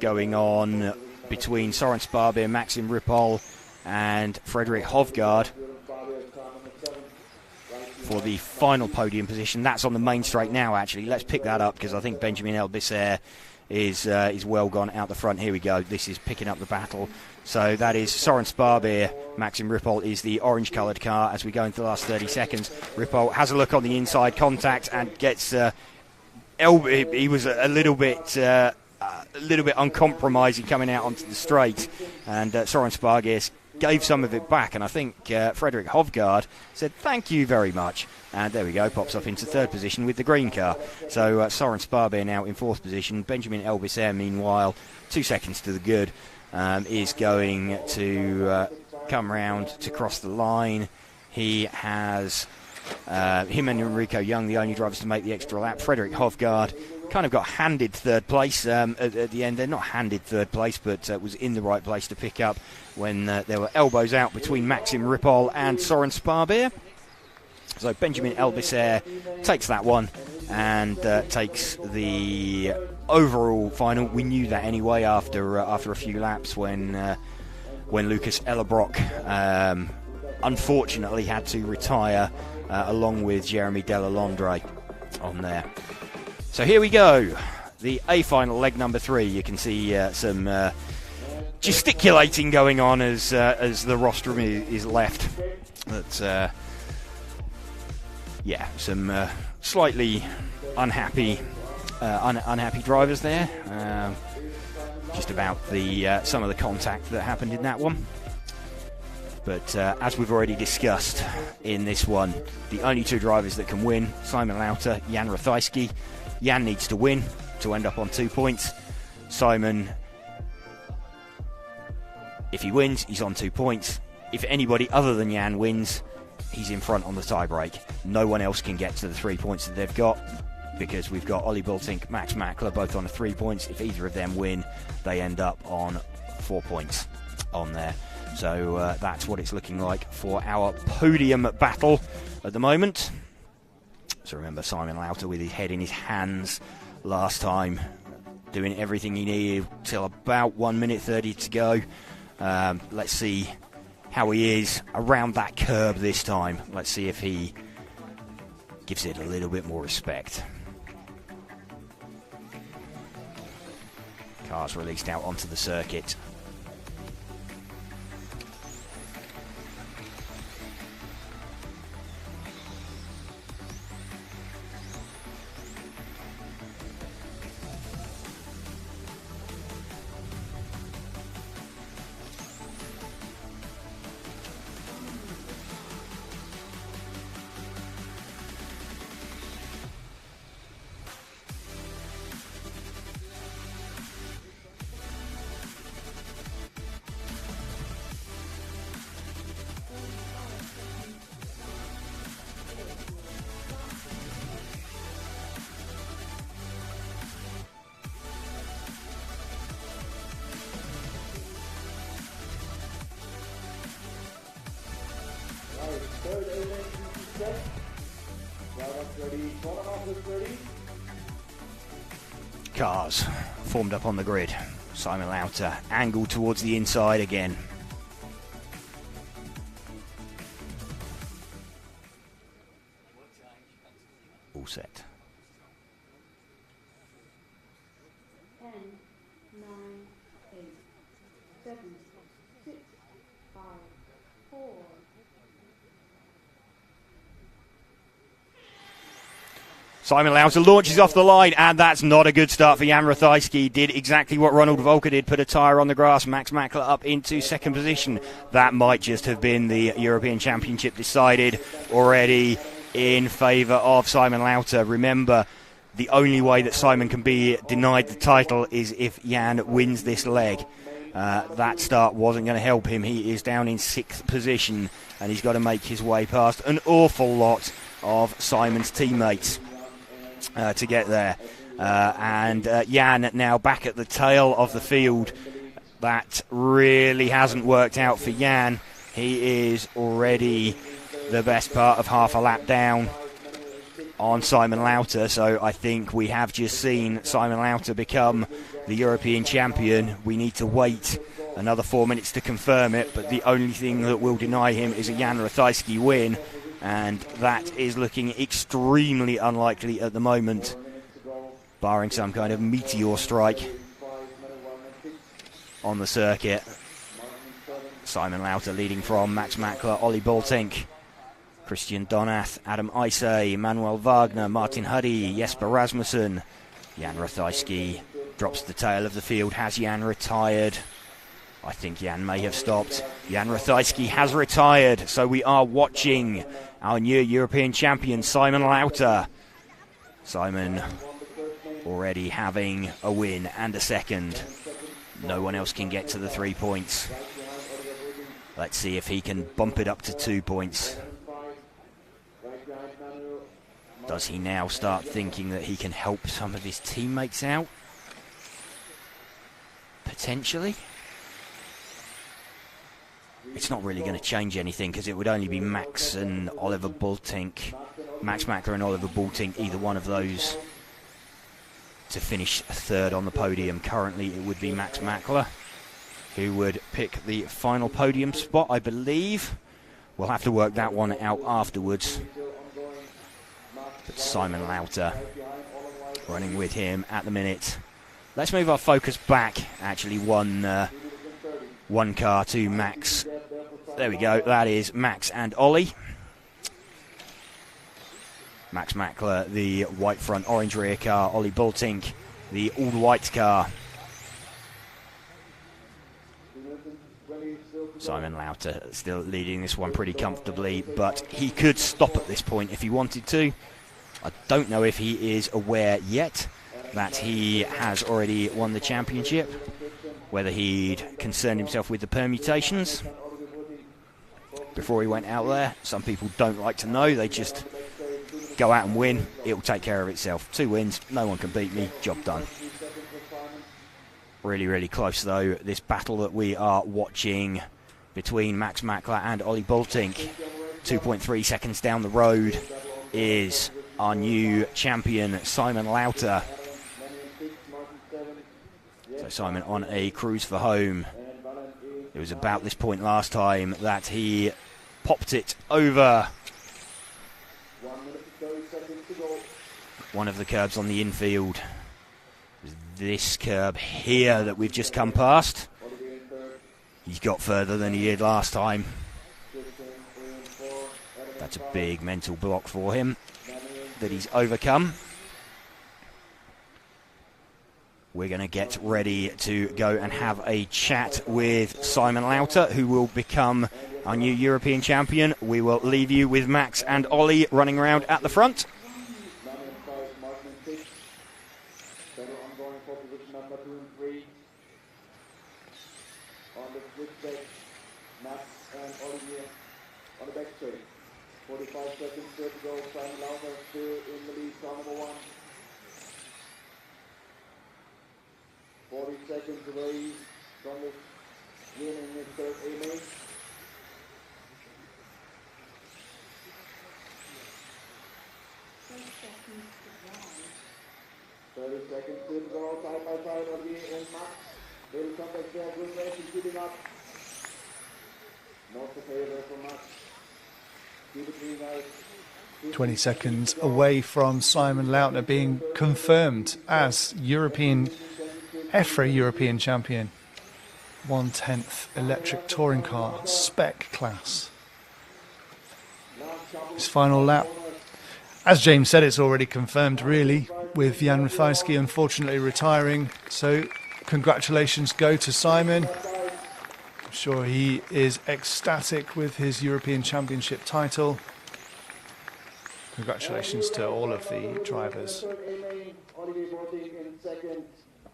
going on between Soren Sparby, Maxim Ripoll and Frederick Hovgaard for the final podium position. That's on the main straight now, actually. Let's pick that up because I think Benjamin Elbisser is well gone out the front. Here we go. This is picking up the battle. So that is Soren Sparby. Maxim Ripoll is the orange-coloured car as we go into the last 30 seconds. Ripoll has a look on the inside contact and gets... he was a little bit uncompromising coming out onto the straight, and Soren Sparby gave some of it back, and I think Frederick Hovgaard said thank you very much, and there we go, pops off into third position with the green car. So Soren Sparby now in fourth position. Benjamin Elbisser, meanwhile, 2 seconds to the good, is going to come round to cross the line. He has him and Enrico Young, the only drivers to make the extra lap. Frederick Hovgaard kind of got handed third place at the end. They're not handed third place, but was in the right place to pick up when there were elbows out between Maxim Ripoll and Soren Sparby. So Benjamin Elbisser takes that one and takes the overall final. We knew that anyway after a few laps when Lucas Ellerbrock unfortunately had to retire along with Jeremy Delalondre on there. So here we go, the A final, leg number 3. You can see some gesticulating going on as the rostrum is left. But yeah, some slightly unhappy drivers there. Just about some of the contact that happened in that one. But as we've already discussed in this one, the only 2 drivers that can win, Simon Lauter, Jan Rathajski. Jan needs to win to end up on 2 points. Simon, if he wins, he's on 2 points. If anybody other than Jan wins, he's in front on the tie-break. No one else can get to the 3 points that they've got, because we've got Ollie Bultink, Max Mackler both on 3 points. If either of them win, they end up on 4 points on there. So that's what it's looking like for our podium battle at the moment. So remember, Simon Lauter with his head in his hands last time, doing everything he needed till about 1 minute 30 to go. Let's see how he is around that curb this time. Let's see if he gives it a little bit more respect. Cars released out onto the circuit. Third Elec Spec. Driver 30, corner master 30. Cars formed up on the grid. Simon Lauter angled towards the inside again. All set. 10, 9, 8, 7, 6, 5, 4. Simon Lauter launches off the line, and that's not a good start for Jan Rathajski. Did exactly what Ronald Volker did, put a tyre on the grass. Max Mackler up into second position. That might just have been the European Championship decided already in favour of Simon Lauter. Remember, the only way that Simon can be denied the title is if Jan wins this leg. That start wasn't going to help him. He is down in sixth position, and he's got to make his way past an awful lot of Simon's teammates to get there. And Jan now back at the tail of the field. That really hasn't worked out for Jan. He is already the best part of half a lap down on Simon Lauter, so I think we have just seen Simon Lauter become the European champion. We need to wait another 4 minutes to confirm it, but the only thing that will deny him is a Jan Ratajski win, and that is looking extremely unlikely at the moment, barring some kind of meteor strike on the circuit. Simon Lauter leading from Max Mackler, Ollie Boltink, Christian Donath, Adam Isay, Manuel Wagner, Martin Huddy, Jesper Rasmussen. Jan Ratajski drops the tail of the field. Has Jan retired? I think Jan may have stopped. Jan Ratajski has retired, so we are watching our new European champion, Simon Lauter. Simon already having a win and a second. No one else can get to the 3 points. Let's see if he can bump it up to 2 points. Does he now start thinking that he can help some of his teammates out? Potentially. It's not really going to change anything because it would only be Max and Oliver Boltink, Max Mackler and Oliver Boltink, either one of those, to finish third on the podium. Currently it would be Max Mackler who would pick the final podium spot, I believe. We'll have to work that one out afterwards. But Simon Lauter running with him at the minute. Let's move our focus back, actually one car to Max. There we go, that is Max and Ollie. Max Mackler, the white front, orange rear car. Ollie Boltink, the all-white car. Simon Lauter still leading this one pretty comfortably, but he could stop at this point if he wanted to. I don't know if he is aware yet that he has already won the championship, whether he'd concerned himself with the permutations before he went out there. Some people don't like to know, they just go out and win. It'll take care of itself. 2 wins, no one can beat me, job done. Really, really close though, this battle that we are watching between Max Mackler and Ollie Boltink. 2.3 seconds down the road is our new champion, Simon Lauter. So Simon on a cruise for home. It was about this point last time that he popped it over one of the curbs on the infield. It was this curb here that we've just come past. He's got further than he did last time. That's a big mental block for him that he's overcome. We're going to get ready to go and have a chat with Simon Lauter, who will become our new European champion. We will leave you with Max and Ollie running around at the front. On the switchback, Max and Olivier on the back straight. 45 seconds to go. Simon Lauter still in the lead, car number 1. 40 seconds away from the winning his third A-main. 30 seconds to go, side by side, Olivier and Max. Little contact there, good racing, keeping up. Not the favor for Max. Keep it clean, guys. 20 seconds away from Simon Lauter being confirmed as EFRA European champion. 10th electric touring car, Spec class. His final lap. As James said, it's already confirmed, really, with Jan Ratajski unfortunately retiring. So congratulations go to Simon. I'm sure he is ecstatic with his European Championship title. Congratulations to all of the drivers. Olivier Boltink in second,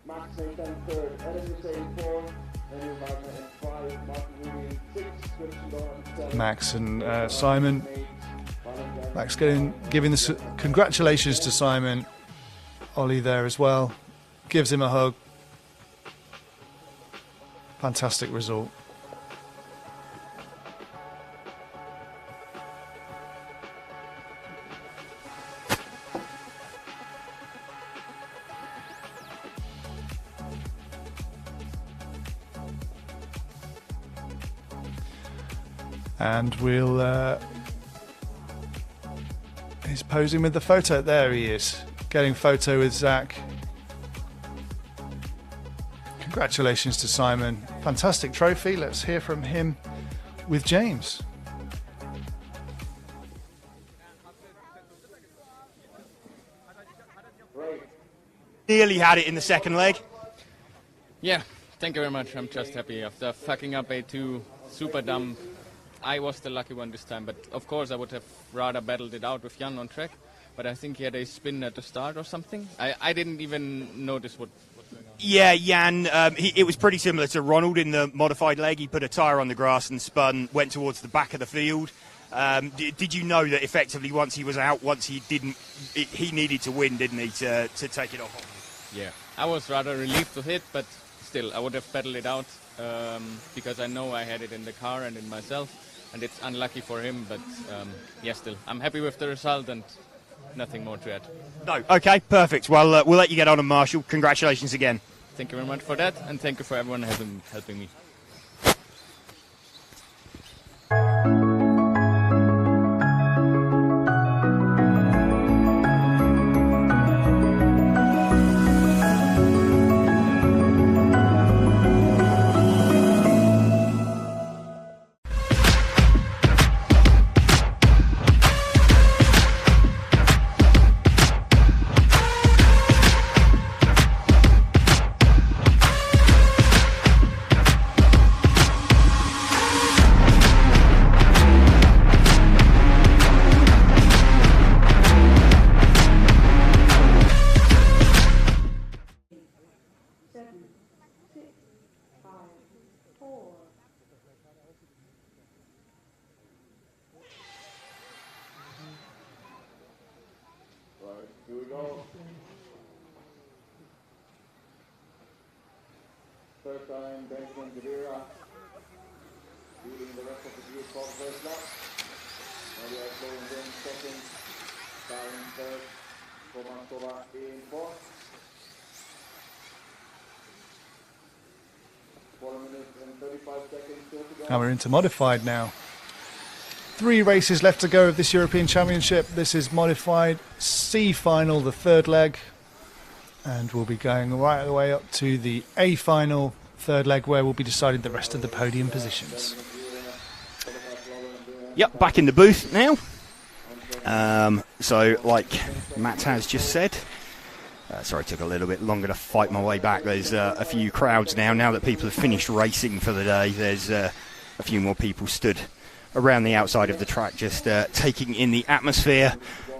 Max Nathan third, Adam Hussein fourth, Daniel Wagner in 5, Martin Ruby 6, Christian Dorn 7. Max and Simon. Max giving the congratulations to Simon. Ollie there as well. Gives him a hug. Fantastic result. And we'll... he's posing with the photo. There he is, getting photo with Zach. Congratulations to Simon. Fantastic trophy. Let's hear from him with James. Nearly had it in the second leg. Yeah, thank you very much. I'm just happy. After fucking up A2, super dumb. I was the lucky one this time, but of course I would have rather battled it out with Jan on track. But I think he had a spin at the start or something. I didn't even notice what was going on. Yeah, Jan, it was pretty similar to Ronald in the modified leg. He put a tyre on the grass and spun, went towards the back of the field. Did you know that effectively once he was out, once he didn't, he needed to win, didn't he, to take it off? Yeah, I was rather relieved with it, but still, I would have battled it out because I know I had it in the car and in myself, and it's unlucky for him, but yeah, still, I'm happy with the result and nothing more to add. No, okay, perfect. Well, we'll let you get on, and Marshall, congratulations again. Thank you very much for that, and thank you for everyone helping me. Here we go. Third time, Benjamin Javira leading the rest of the group for the first lap. Now we are flowing in second, Karen third, Tomasova in fourth. 4 minutes and 35 seconds still to go. And we're into modified now. 3 races left to go of this European Championship. This is modified C final, the third leg. And we'll be going right the way up to the A final, third leg, where we'll be deciding the rest of the podium positions. Yep, back in the booth now. So, like Matt has just said, sorry, it took a little bit longer to fight my way back. There's a few crowds now that people have finished racing for the day. There's a few more people stood around the outside of the track, just taking in the atmosphere.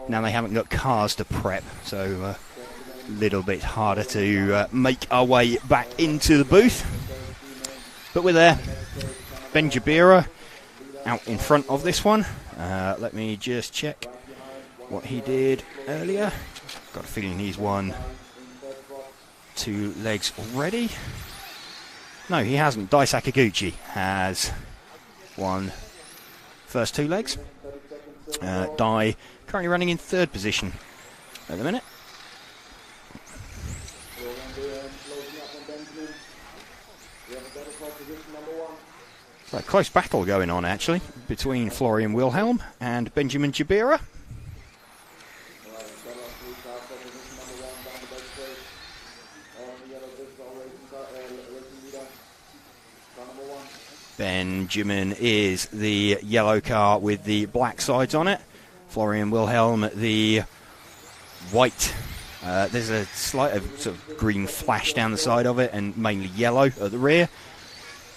Now they haven't got cars to prep, so a little bit harder to make our way back into the booth. But we're there. Ben Jabira out in front of this one. Let me just check what he did earlier. Got a feeling he's won 2 legs already. No, he hasn't. Dai Sakaguchi has won first 2 legs. Dai currently running in 3rd position at the minute. So a close battle going on actually between Florian Wilhelm and Benjamin Jabira. Benjamin is the yellow car with the black sides on it. Florian Wilhelm, the white. There's a slight sort of green flash down the side of it and mainly yellow at the rear.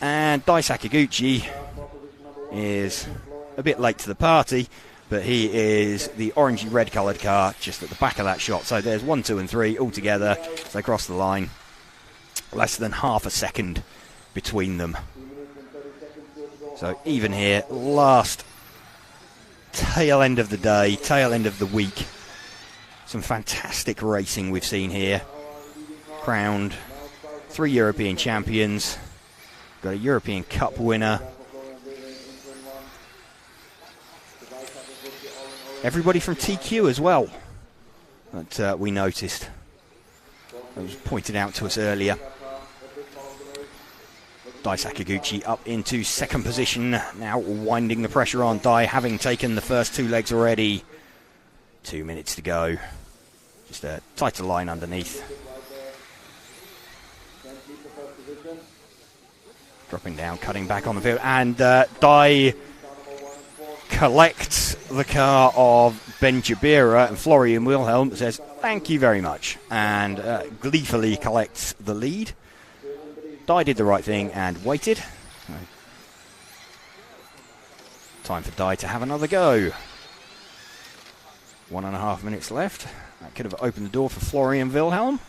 And Dai Sakaguchi is a bit late to the party, but he is the orangey red coloured car just at the back of that shot. So there's 1, 2 and 3 all together as they cross the line. Less than half a second between them. So even here, last tail end of the day, tail end of the week. Some fantastic racing we've seen here. Crowned 3 European champions. Got a European Cup winner. Everybody from TQ as well that we noticed. It was pointed out to us earlier. Dai Sakaguchi up into second position, now winding the pressure on. Dai having taken the first 2 legs already. 2 minutes to go. Just a tighter line underneath. Dropping down, cutting back on the field, and Dai collects the car of Ben Jabira, and Florian Wilhelm says, "Thank you very much," and gleefully collects the lead. Dai did the right thing and waited. Time for Dai to have another go. 1.5 minutes left. That could have opened the door for Florian Wilhelm.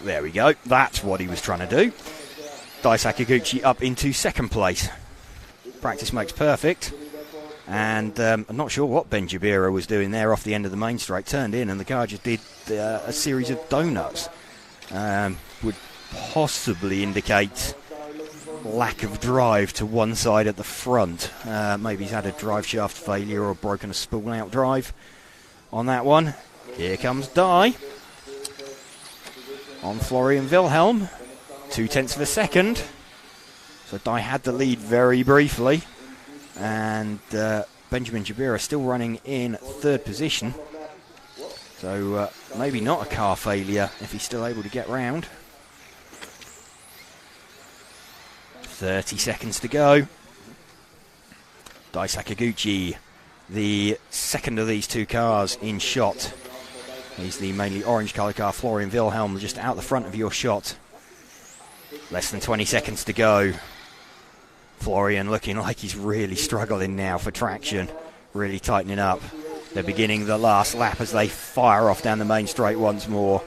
There we go. That's what he was trying to do. Dai Sakaguchi up into second place. Practice makes perfect. And I'm not sure what Ben Jabira was doing there off the end of the main straight. Turned in and the car just did a series of donuts. Would possibly indicate lack of drive to one side at the front. Maybe he's had a drive shaft failure or broken a spool out drive on that one. Here comes Dai on Florian Wilhelm. 0.2 of a second. So Dai had the lead very briefly. And Benjamin Jabira still running in third position. So maybe not a car failure if he's still able to get round. 30 seconds to go. Dai Sakaguchi, the second of these 2 cars in shot. He's the mainly orange colour car. Florian Wilhelm just out the front of your shot. Less than 20 seconds to go. Florian looking like he's really struggling now for traction. Really tightening up. They're beginning the last lap as they fire off down the main straight once more.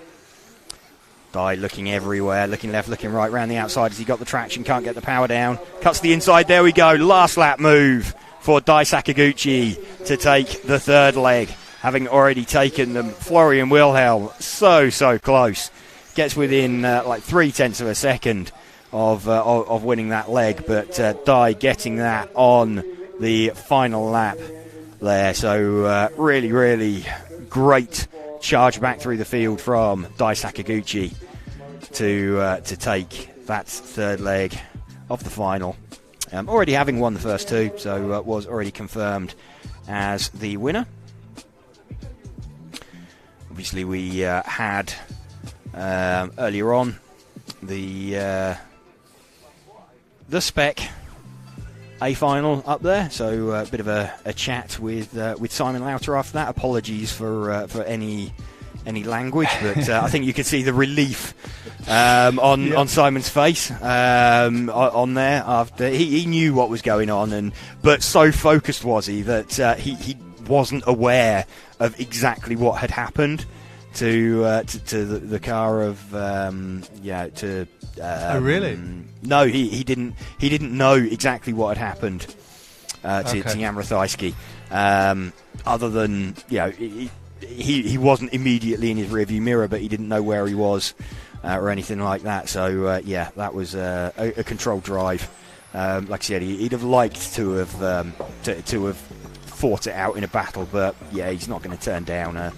Dai looking everywhere, looking left, looking right, round the outside as he got the traction, can't get the power down. Cuts the inside, there we go. Last lap move for Dai Sakaguchi to take the 3rd leg. Having already taken them, Florian Wilhelm, so close. Gets within like 0.3 of a second of winning that leg, but Dai getting that on the final lap there. So really great charge back through the field from Dai Sakaguchi to take that 3rd leg of the final. Already having won the first 2, so was already confirmed as the winner. Obviously we had earlier on the Spec A final up there, so a bit of a chat with Simon Lauter after that. Apologies for any language, but I think you could see the relief on Simon's face on there after he knew what was going on, but so focused was he that he wasn't aware of exactly what had happened to the car of oh really? No, he didn't know exactly what had happened to Jan Rathajski, other than he wasn't immediately in his rearview mirror, but he didn't know where he was or anything like that. So that was a controlled drive. Like I said, he'd have liked to have fought it out in a battle, but he's not going to turn down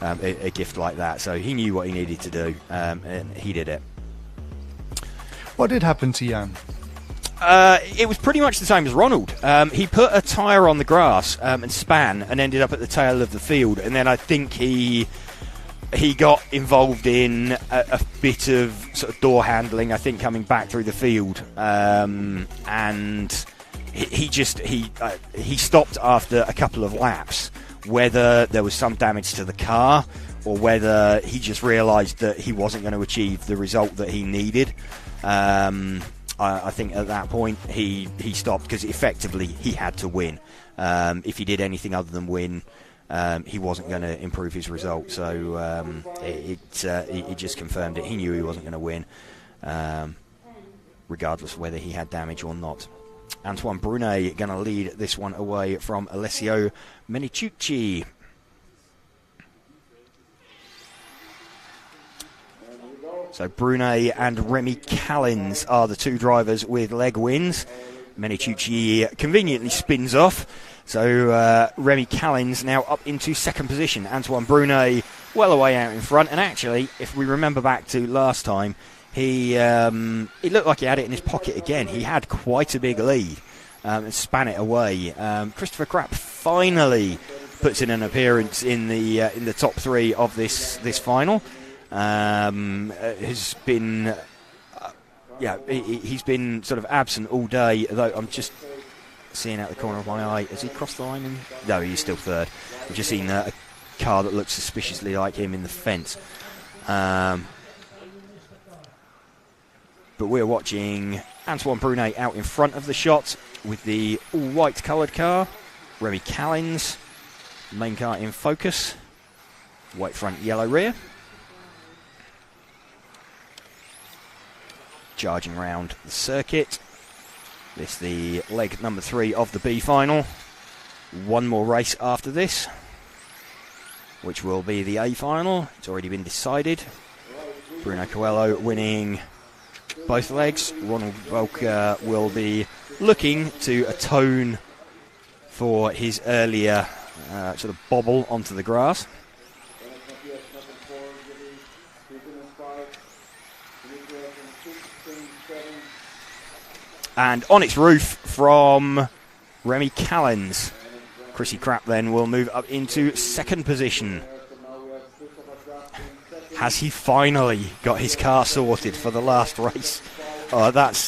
a gift like that. So he knew what he needed to do, and he did it. What did happen to Jan? It was pretty much the same as Ronald. He put a tyre on the grass and span and ended up at the tail of the field, and then I think he got involved in a bit of sort of door handling, I think, coming back through the field, and he stopped after a couple of laps. Whether there was some damage to the car or whether he just realised that he wasn't going to achieve the result that he needed. I think at that point he stopped because effectively he had to win. If he did anything other than win, he wasn't going to improve his result. So it just confirmed it. He knew he wasn't going to win, regardless of whether he had damage or not. Antoine Brunet going to lead this one away from Alessio Menicucci. So Brunet and Remy Callins are the 2 drivers with leg wins. Menicucci conveniently spins off So Remy Callens now up into second position. Antoine Brunet well away out in front. And actually, if we remember back to last time, he looked like he had it in his pocket again. He had quite a big lead and span it away. Christopher Krapp finally puts in an appearance in the top three of this final. Has been he's been sort of absent all day, though I'm just seeing out the corner of my eye. Has he crossed the line? No, he's still third. I've just seen a car that looks suspiciously like him in the fence. But we're watching Antoine Brunet out in front of the shot with the all-white coloured car. Remy Callens, main car in focus. White front, yellow rear. Charging round the circuit. This is the leg number 3 of the B final. One more race after this, which will be the A final. It's already been decided. Bruno Coelho winning both legs. Ronald Volker will be looking to atone for his earlier sort of bobble onto the grass. And on its roof from Remy Callens. Chrissy Krapp then will move up into second position. Has he finally got his car sorted for the last race? Oh, that's...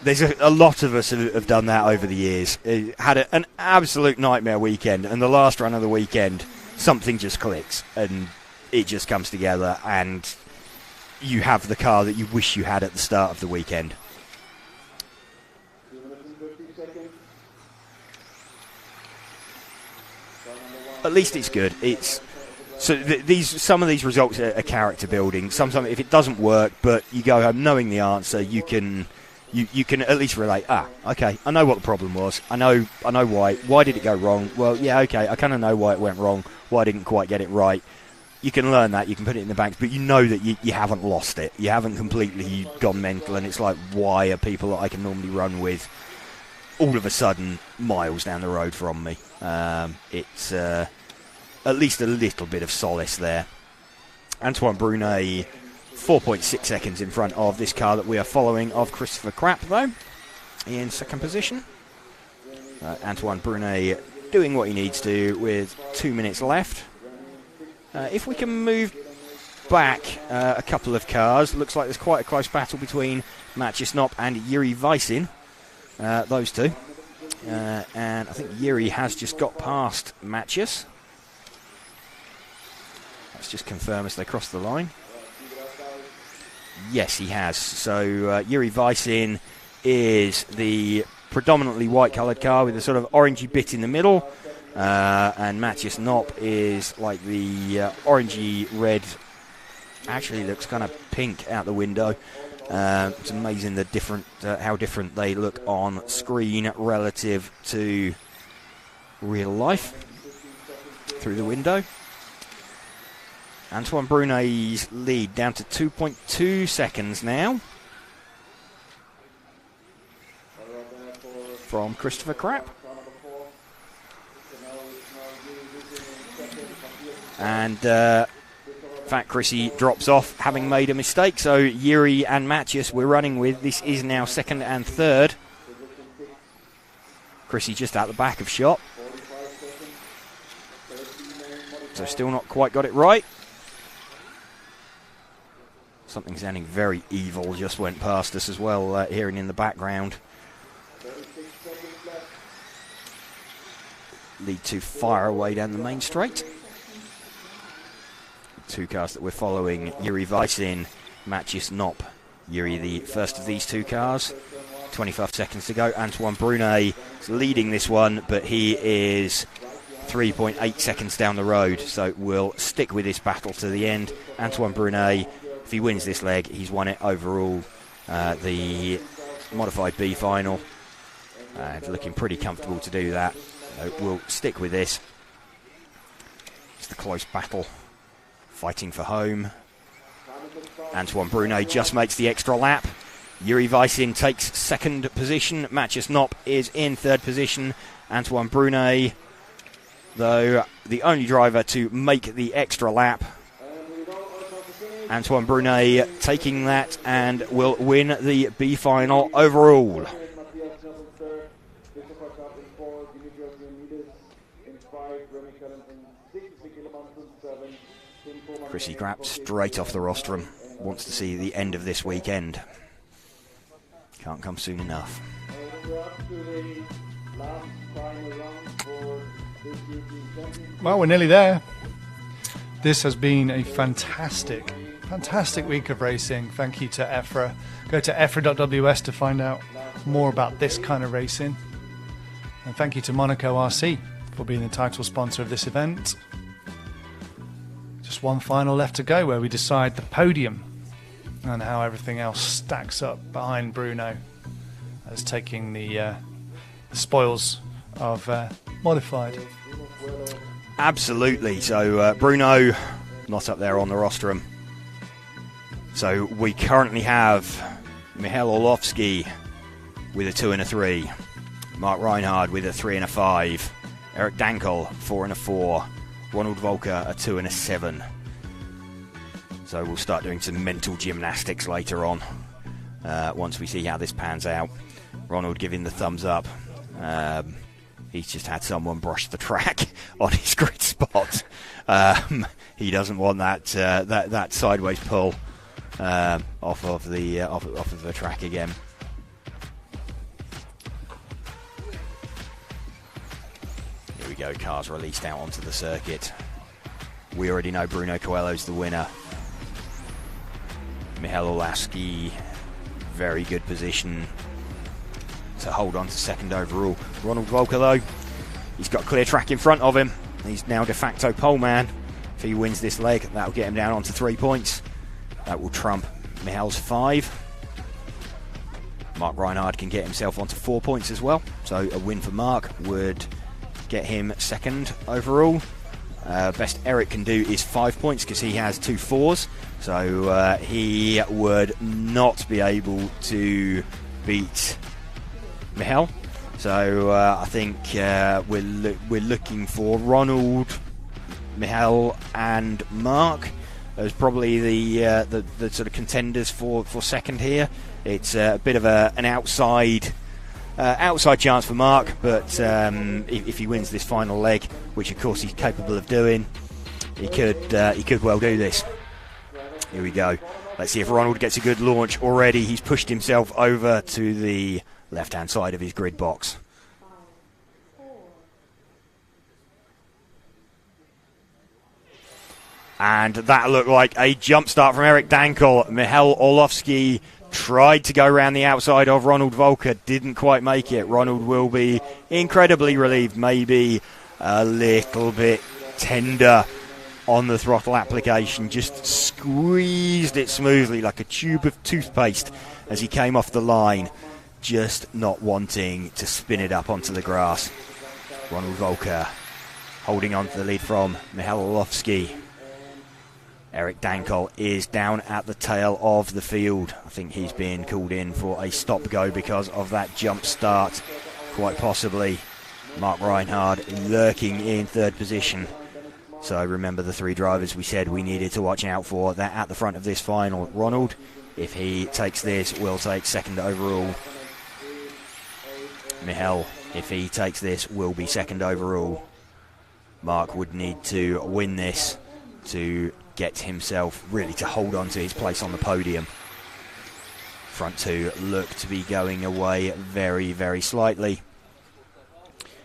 there's a lot of us who have done that over the years. Had an absolute nightmare weekend, and the last run of the weekend, something just clicks, and it just comes together, and you have the car that you wish you had at the start of the weekend. At least it's good. It's so some of these results are character building. Sometimes if it doesn't work, but you go home knowing the answer, you can at least relate. Okay, I know what the problem was. I know why. Why did it go wrong? Well, yeah, okay, I kind of know why it went wrong. Why I didn't quite get it right. You can learn that, you can put it in the bank, but you know that you haven't lost it. You haven't completely gone mental, and it's like, why are people that I can normally run with all of a sudden miles down the road from me? It's at least a little bit of solace there. Antoine Brunet, 4.6 seconds in front of this car that we are following of Christopher Krapp, though, in second position. Antoine Brunet doing what he needs to with 2 minutes left. If we can move back a couple of cars, looks like there's quite a close battle between Matthias Knopp and Yuri Weisin, those two. And I think Yuri has just got past Matthias. Let's just confirm as they cross the line. Yes, he has. So Yuri Weisin is the predominantly white-coloured car with a sort of orangey bit in the middle. And Matthias Knopp is like the orangey red. Actually looks kind of pink out the window. It's amazing the different how different they look on screen relative to real life through the window. Antoine Brunet's lead down to 2.2 seconds now from Christopher Krapp. And in fact, Chrissy drops off having made a mistake. So Yuri and Matthias we're running with. This is now second and third. Chrissy just out the back of shot. So still not quite got it right. Something sounding very evil just went past us as well, hearing in the background. Lead to fire away down the main straight. Two cars that we're following, Yuri Weisin, Matthias Knopp. Yuri the first of these two cars. 25 seconds to go. Antoine Brunet is leading this one, but he is 3.8 seconds down the road, so we'll stick with this battle to the end. Antoine Brunet, if he wins this leg, he's won it overall. The modified B final. Looking pretty comfortable to do that. So we'll stick with this. It's the close battle. Fighting for home. Antoine Brunet just makes the extra lap. Yuri Weisin takes second position. Matthias Knopp is in third position. Antoine Brunet, though, the only driver to make the extra lap. Antoine Brunet taking that and will win the B final overall. Chrissy Grapp straight off the rostrum. Wants to see the end of this weekend. Can't come soon enough. Well, we're nearly there. This has been a fantastic week of racing. Thank you to EFRA. Go to EFRA.ws to find out more about this kind of racing. And thank you to Monaco RC for being the title sponsor of this event. Just one final left to go where we decide the podium and how everything else stacks up behind Bruno as taking the spoils of modified. Absolutely. So Bruno not up there on the rostrum. So we currently have Michal Orlovsky with a 2 and a 3, Mark Reinhard with a 3 and a 5, Eric Dankel 4 and a 4, Ronald Volker a 2 and a 7. So we'll start doing some mental gymnastics later on once we see how this pans out. Ronald giving the thumbs up. He's just had someone brush the track on his grid spot. He doesn't want that sideways pull off of the track again. Here we go. Cars released out onto the circuit. We already know Bruno Coelho's the winner. Michal Orlovsky, very good position to hold on to second overall. Ronald Volker, though, he's got clear track in front of him. He's now de facto pole man. If he wins this leg, that'll get him down onto 3 points. That will trump Michal's 5. Mark Reinhard can get himself onto 4 points as well. So a win for Mark would get him second overall. Best Eric can do is 5 points because he has 2 4s. So he would not be able to beat Michal. So I think we're looking for Ronald, Michal and Mark as probably the sort of contenders for second here. It's a bit of an outside chance for Mark, but if he wins this final leg, which of course he's capable of doing, he could well do this. Here we go. Let's see if Ronald gets a good launch already. He's pushed himself over to the left-hand side of his grid box. And that looked like a jump start from Eric Dankel. Michal Orlovsky tried to go around the outside of Ronald Volker, didn't quite make it. Ronald will be incredibly relieved, maybe a little bit tender on the throttle application, just squeezed it smoothly like a tube of toothpaste as he came off the line, just not wanting to spin it up onto the grass. Ronald Volker holding on to the lead from Michal Orlovsky. Eric Dankel is down at the tail of the field. I think he's being called in for a stop-go because of that jump start, quite possibly. Mark Reinhard lurking in third position. So remember the 3 drivers we said we needed to watch out for. They're at the front of this final. Ronald, if he takes this, will take second overall. Michal, if he takes this, will be second overall. Mark would need to win this to get himself really to hold on to his place on the podium. Front 2 look to be going away very, very slightly.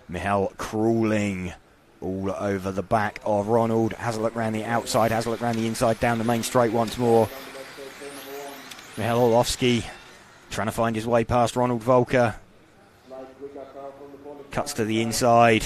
Michal crawling all over the back of Ronald. Has a look around the outside, has a look around the inside, down the main straight once more. Michal Orlovsky trying to find his way past Ronald Volker. Cuts to the inside.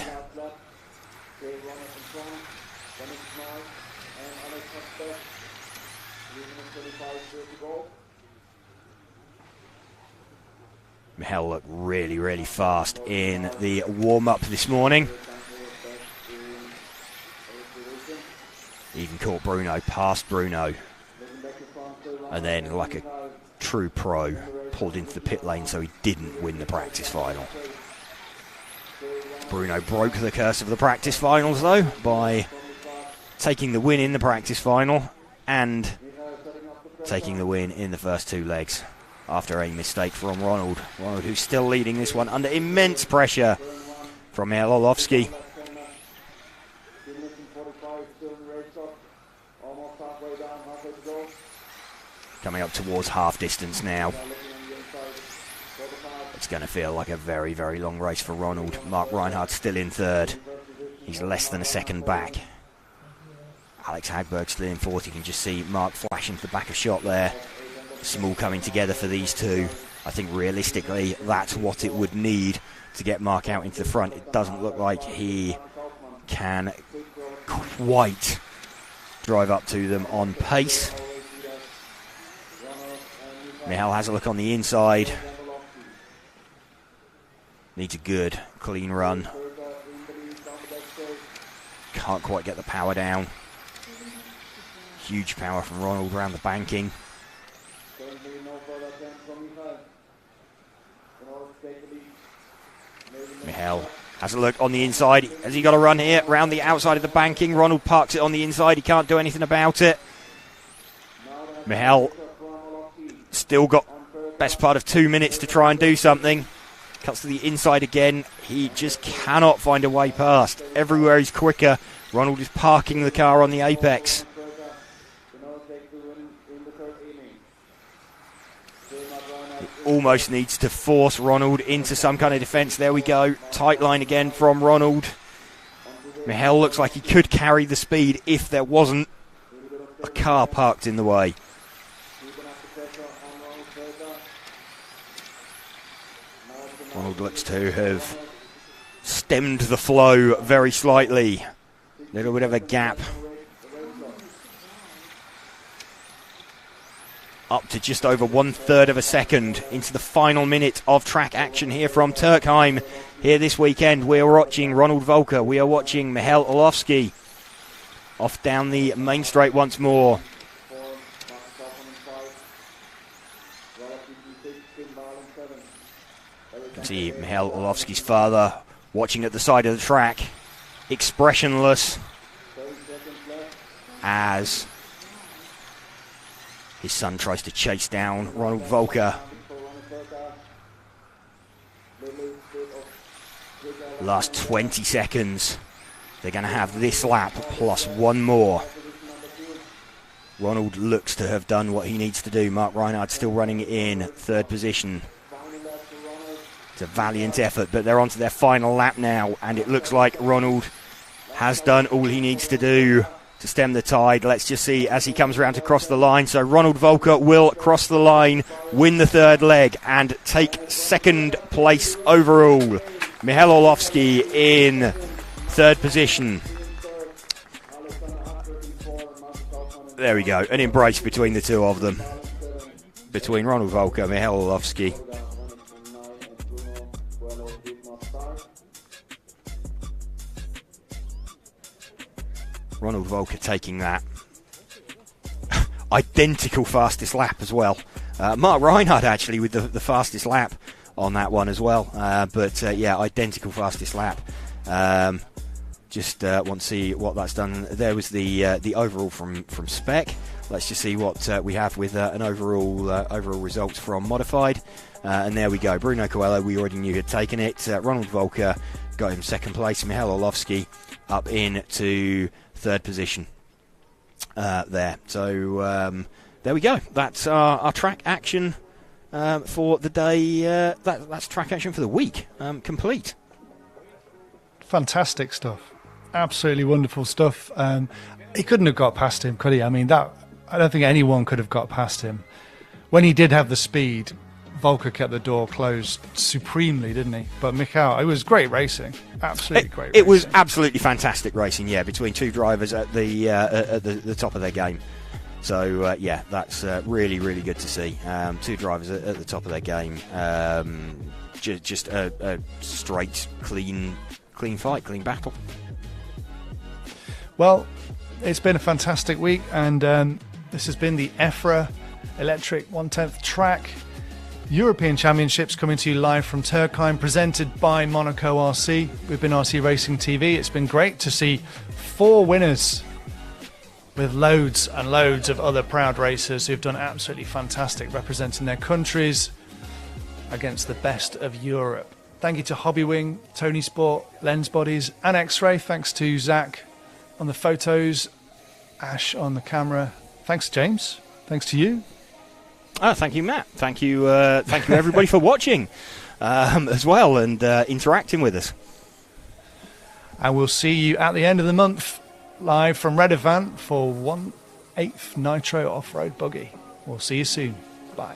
Michal looked really, really fast in the warm-up this morning. Even caught Bruno, past Bruno. And then, like a true pro, pulled into the pit lane, so he didn't win the practice final. Bruno broke the curse of the practice finals, though, by taking the win in the practice final and taking the win in the first 2 legs after a mistake from Ronald. Ronald, who's still leading this one under immense pressure from Michal Orlowski. Coming up towards half distance now. It's going to feel like a very, very long race for Ronald. Mark Reinhardt still in third. He's less than a second back. Alex Hagberg still in fourth. You can just see Mark flashing to the back of shot there. Small coming together for these two. I think realistically that's what it would need to get Mark out into the front. It doesn't look like he can quite drive up to them on pace. Michal has a look on the inside. Needs a good, clean run. Can't quite get the power down. Huge power from Ronald around the banking. Michal has a look on the inside. Has he got a run here round the outside of the banking? Ronald parks it on the inside. He can't do anything about it. Michal still got best part of 2 minutes to try and do something. Cuts to the inside again. He just cannot find a way past. Everywhere he's quicker. Ronald is parking the car on the apex. He almost needs to force Ronald into some kind of defence. There we go. Tight line again from Ronald. Michal looks like he could carry the speed if there wasn't a car parked in the way. Ronald looks to have stemmed the flow very slightly. Little bit of a gap. Up to just over 1/3 of a second into the final minute of track action here from Türkheim. Here this weekend we are watching Ronald Volker. We are watching Michal Orlowski. Off down the main straight once more. You can see Michal Orlowski's father watching at the side of the track, expressionless, as his son tries to chase down Ronald Volker. Last 20 seconds. They're going to have this lap plus one more. Ronald looks to have done what he needs to do. Mark Reinhardt still running in third position. It's a valiant effort, but they're on to their final lap now, and it looks like Ronald has done all he needs to do to stem the tide. Let's just see as he comes around to cross the line. So Ronald Volker will cross the line, win the third leg, and take second place overall. Michal Orlowski in third position. There we go, an embrace between the two of them. Between Ronald Volker and Michal Orlowski. Ronald Volker taking that identical fastest lap as well. Mark Reinhardt actually with the fastest lap on that one as well. Yeah, identical fastest lap. Just want to see what that's done. There was the overall from Spec. Let's just see what we have with an overall results from modified. And there we go. Bruno Coelho, we already knew had taken it. Ronald Volker got him second place. Michal Orlowski up into third position there. So there we go. That's our track action for the day. That's track action for the week. Complete. Fantastic stuff. Absolutely wonderful stuff. He couldn't have got past him, could he? I mean, I don't think anyone could have got past him. When he did have the speed, Volker kept the door closed supremely, didn't he? But Michal, it was great racing. Absolutely great racing. It was absolutely fantastic racing, yeah, between two drivers at the top of their game. So, yeah, that's really, really good to see. Two drivers at the top of their game. Just a straight, clean fight, clean battle. Well, it's been a fantastic week, and this has been the EFRA Electric 1/10th track. European Championships coming to you live from Türkheim, presented by Monaco RC. We've been RC Racing TV. It's been great to see 4 winners with loads and loads of other proud racers who've done absolutely fantastic representing their countries against the best of Europe. Thank you to Hobbywing, Tony Sport, Lens Bodies and X-Ray. Thanks to Zach on the photos, Ash on the camera. Thanks, James. Thanks to you. Oh, thank you, Matt. Thank you everybody for watching as well and interacting with us. And we'll see you at the end of the month live from Redevant for 1/8 Nitro Off-Road Buggy. We'll see you soon. Bye.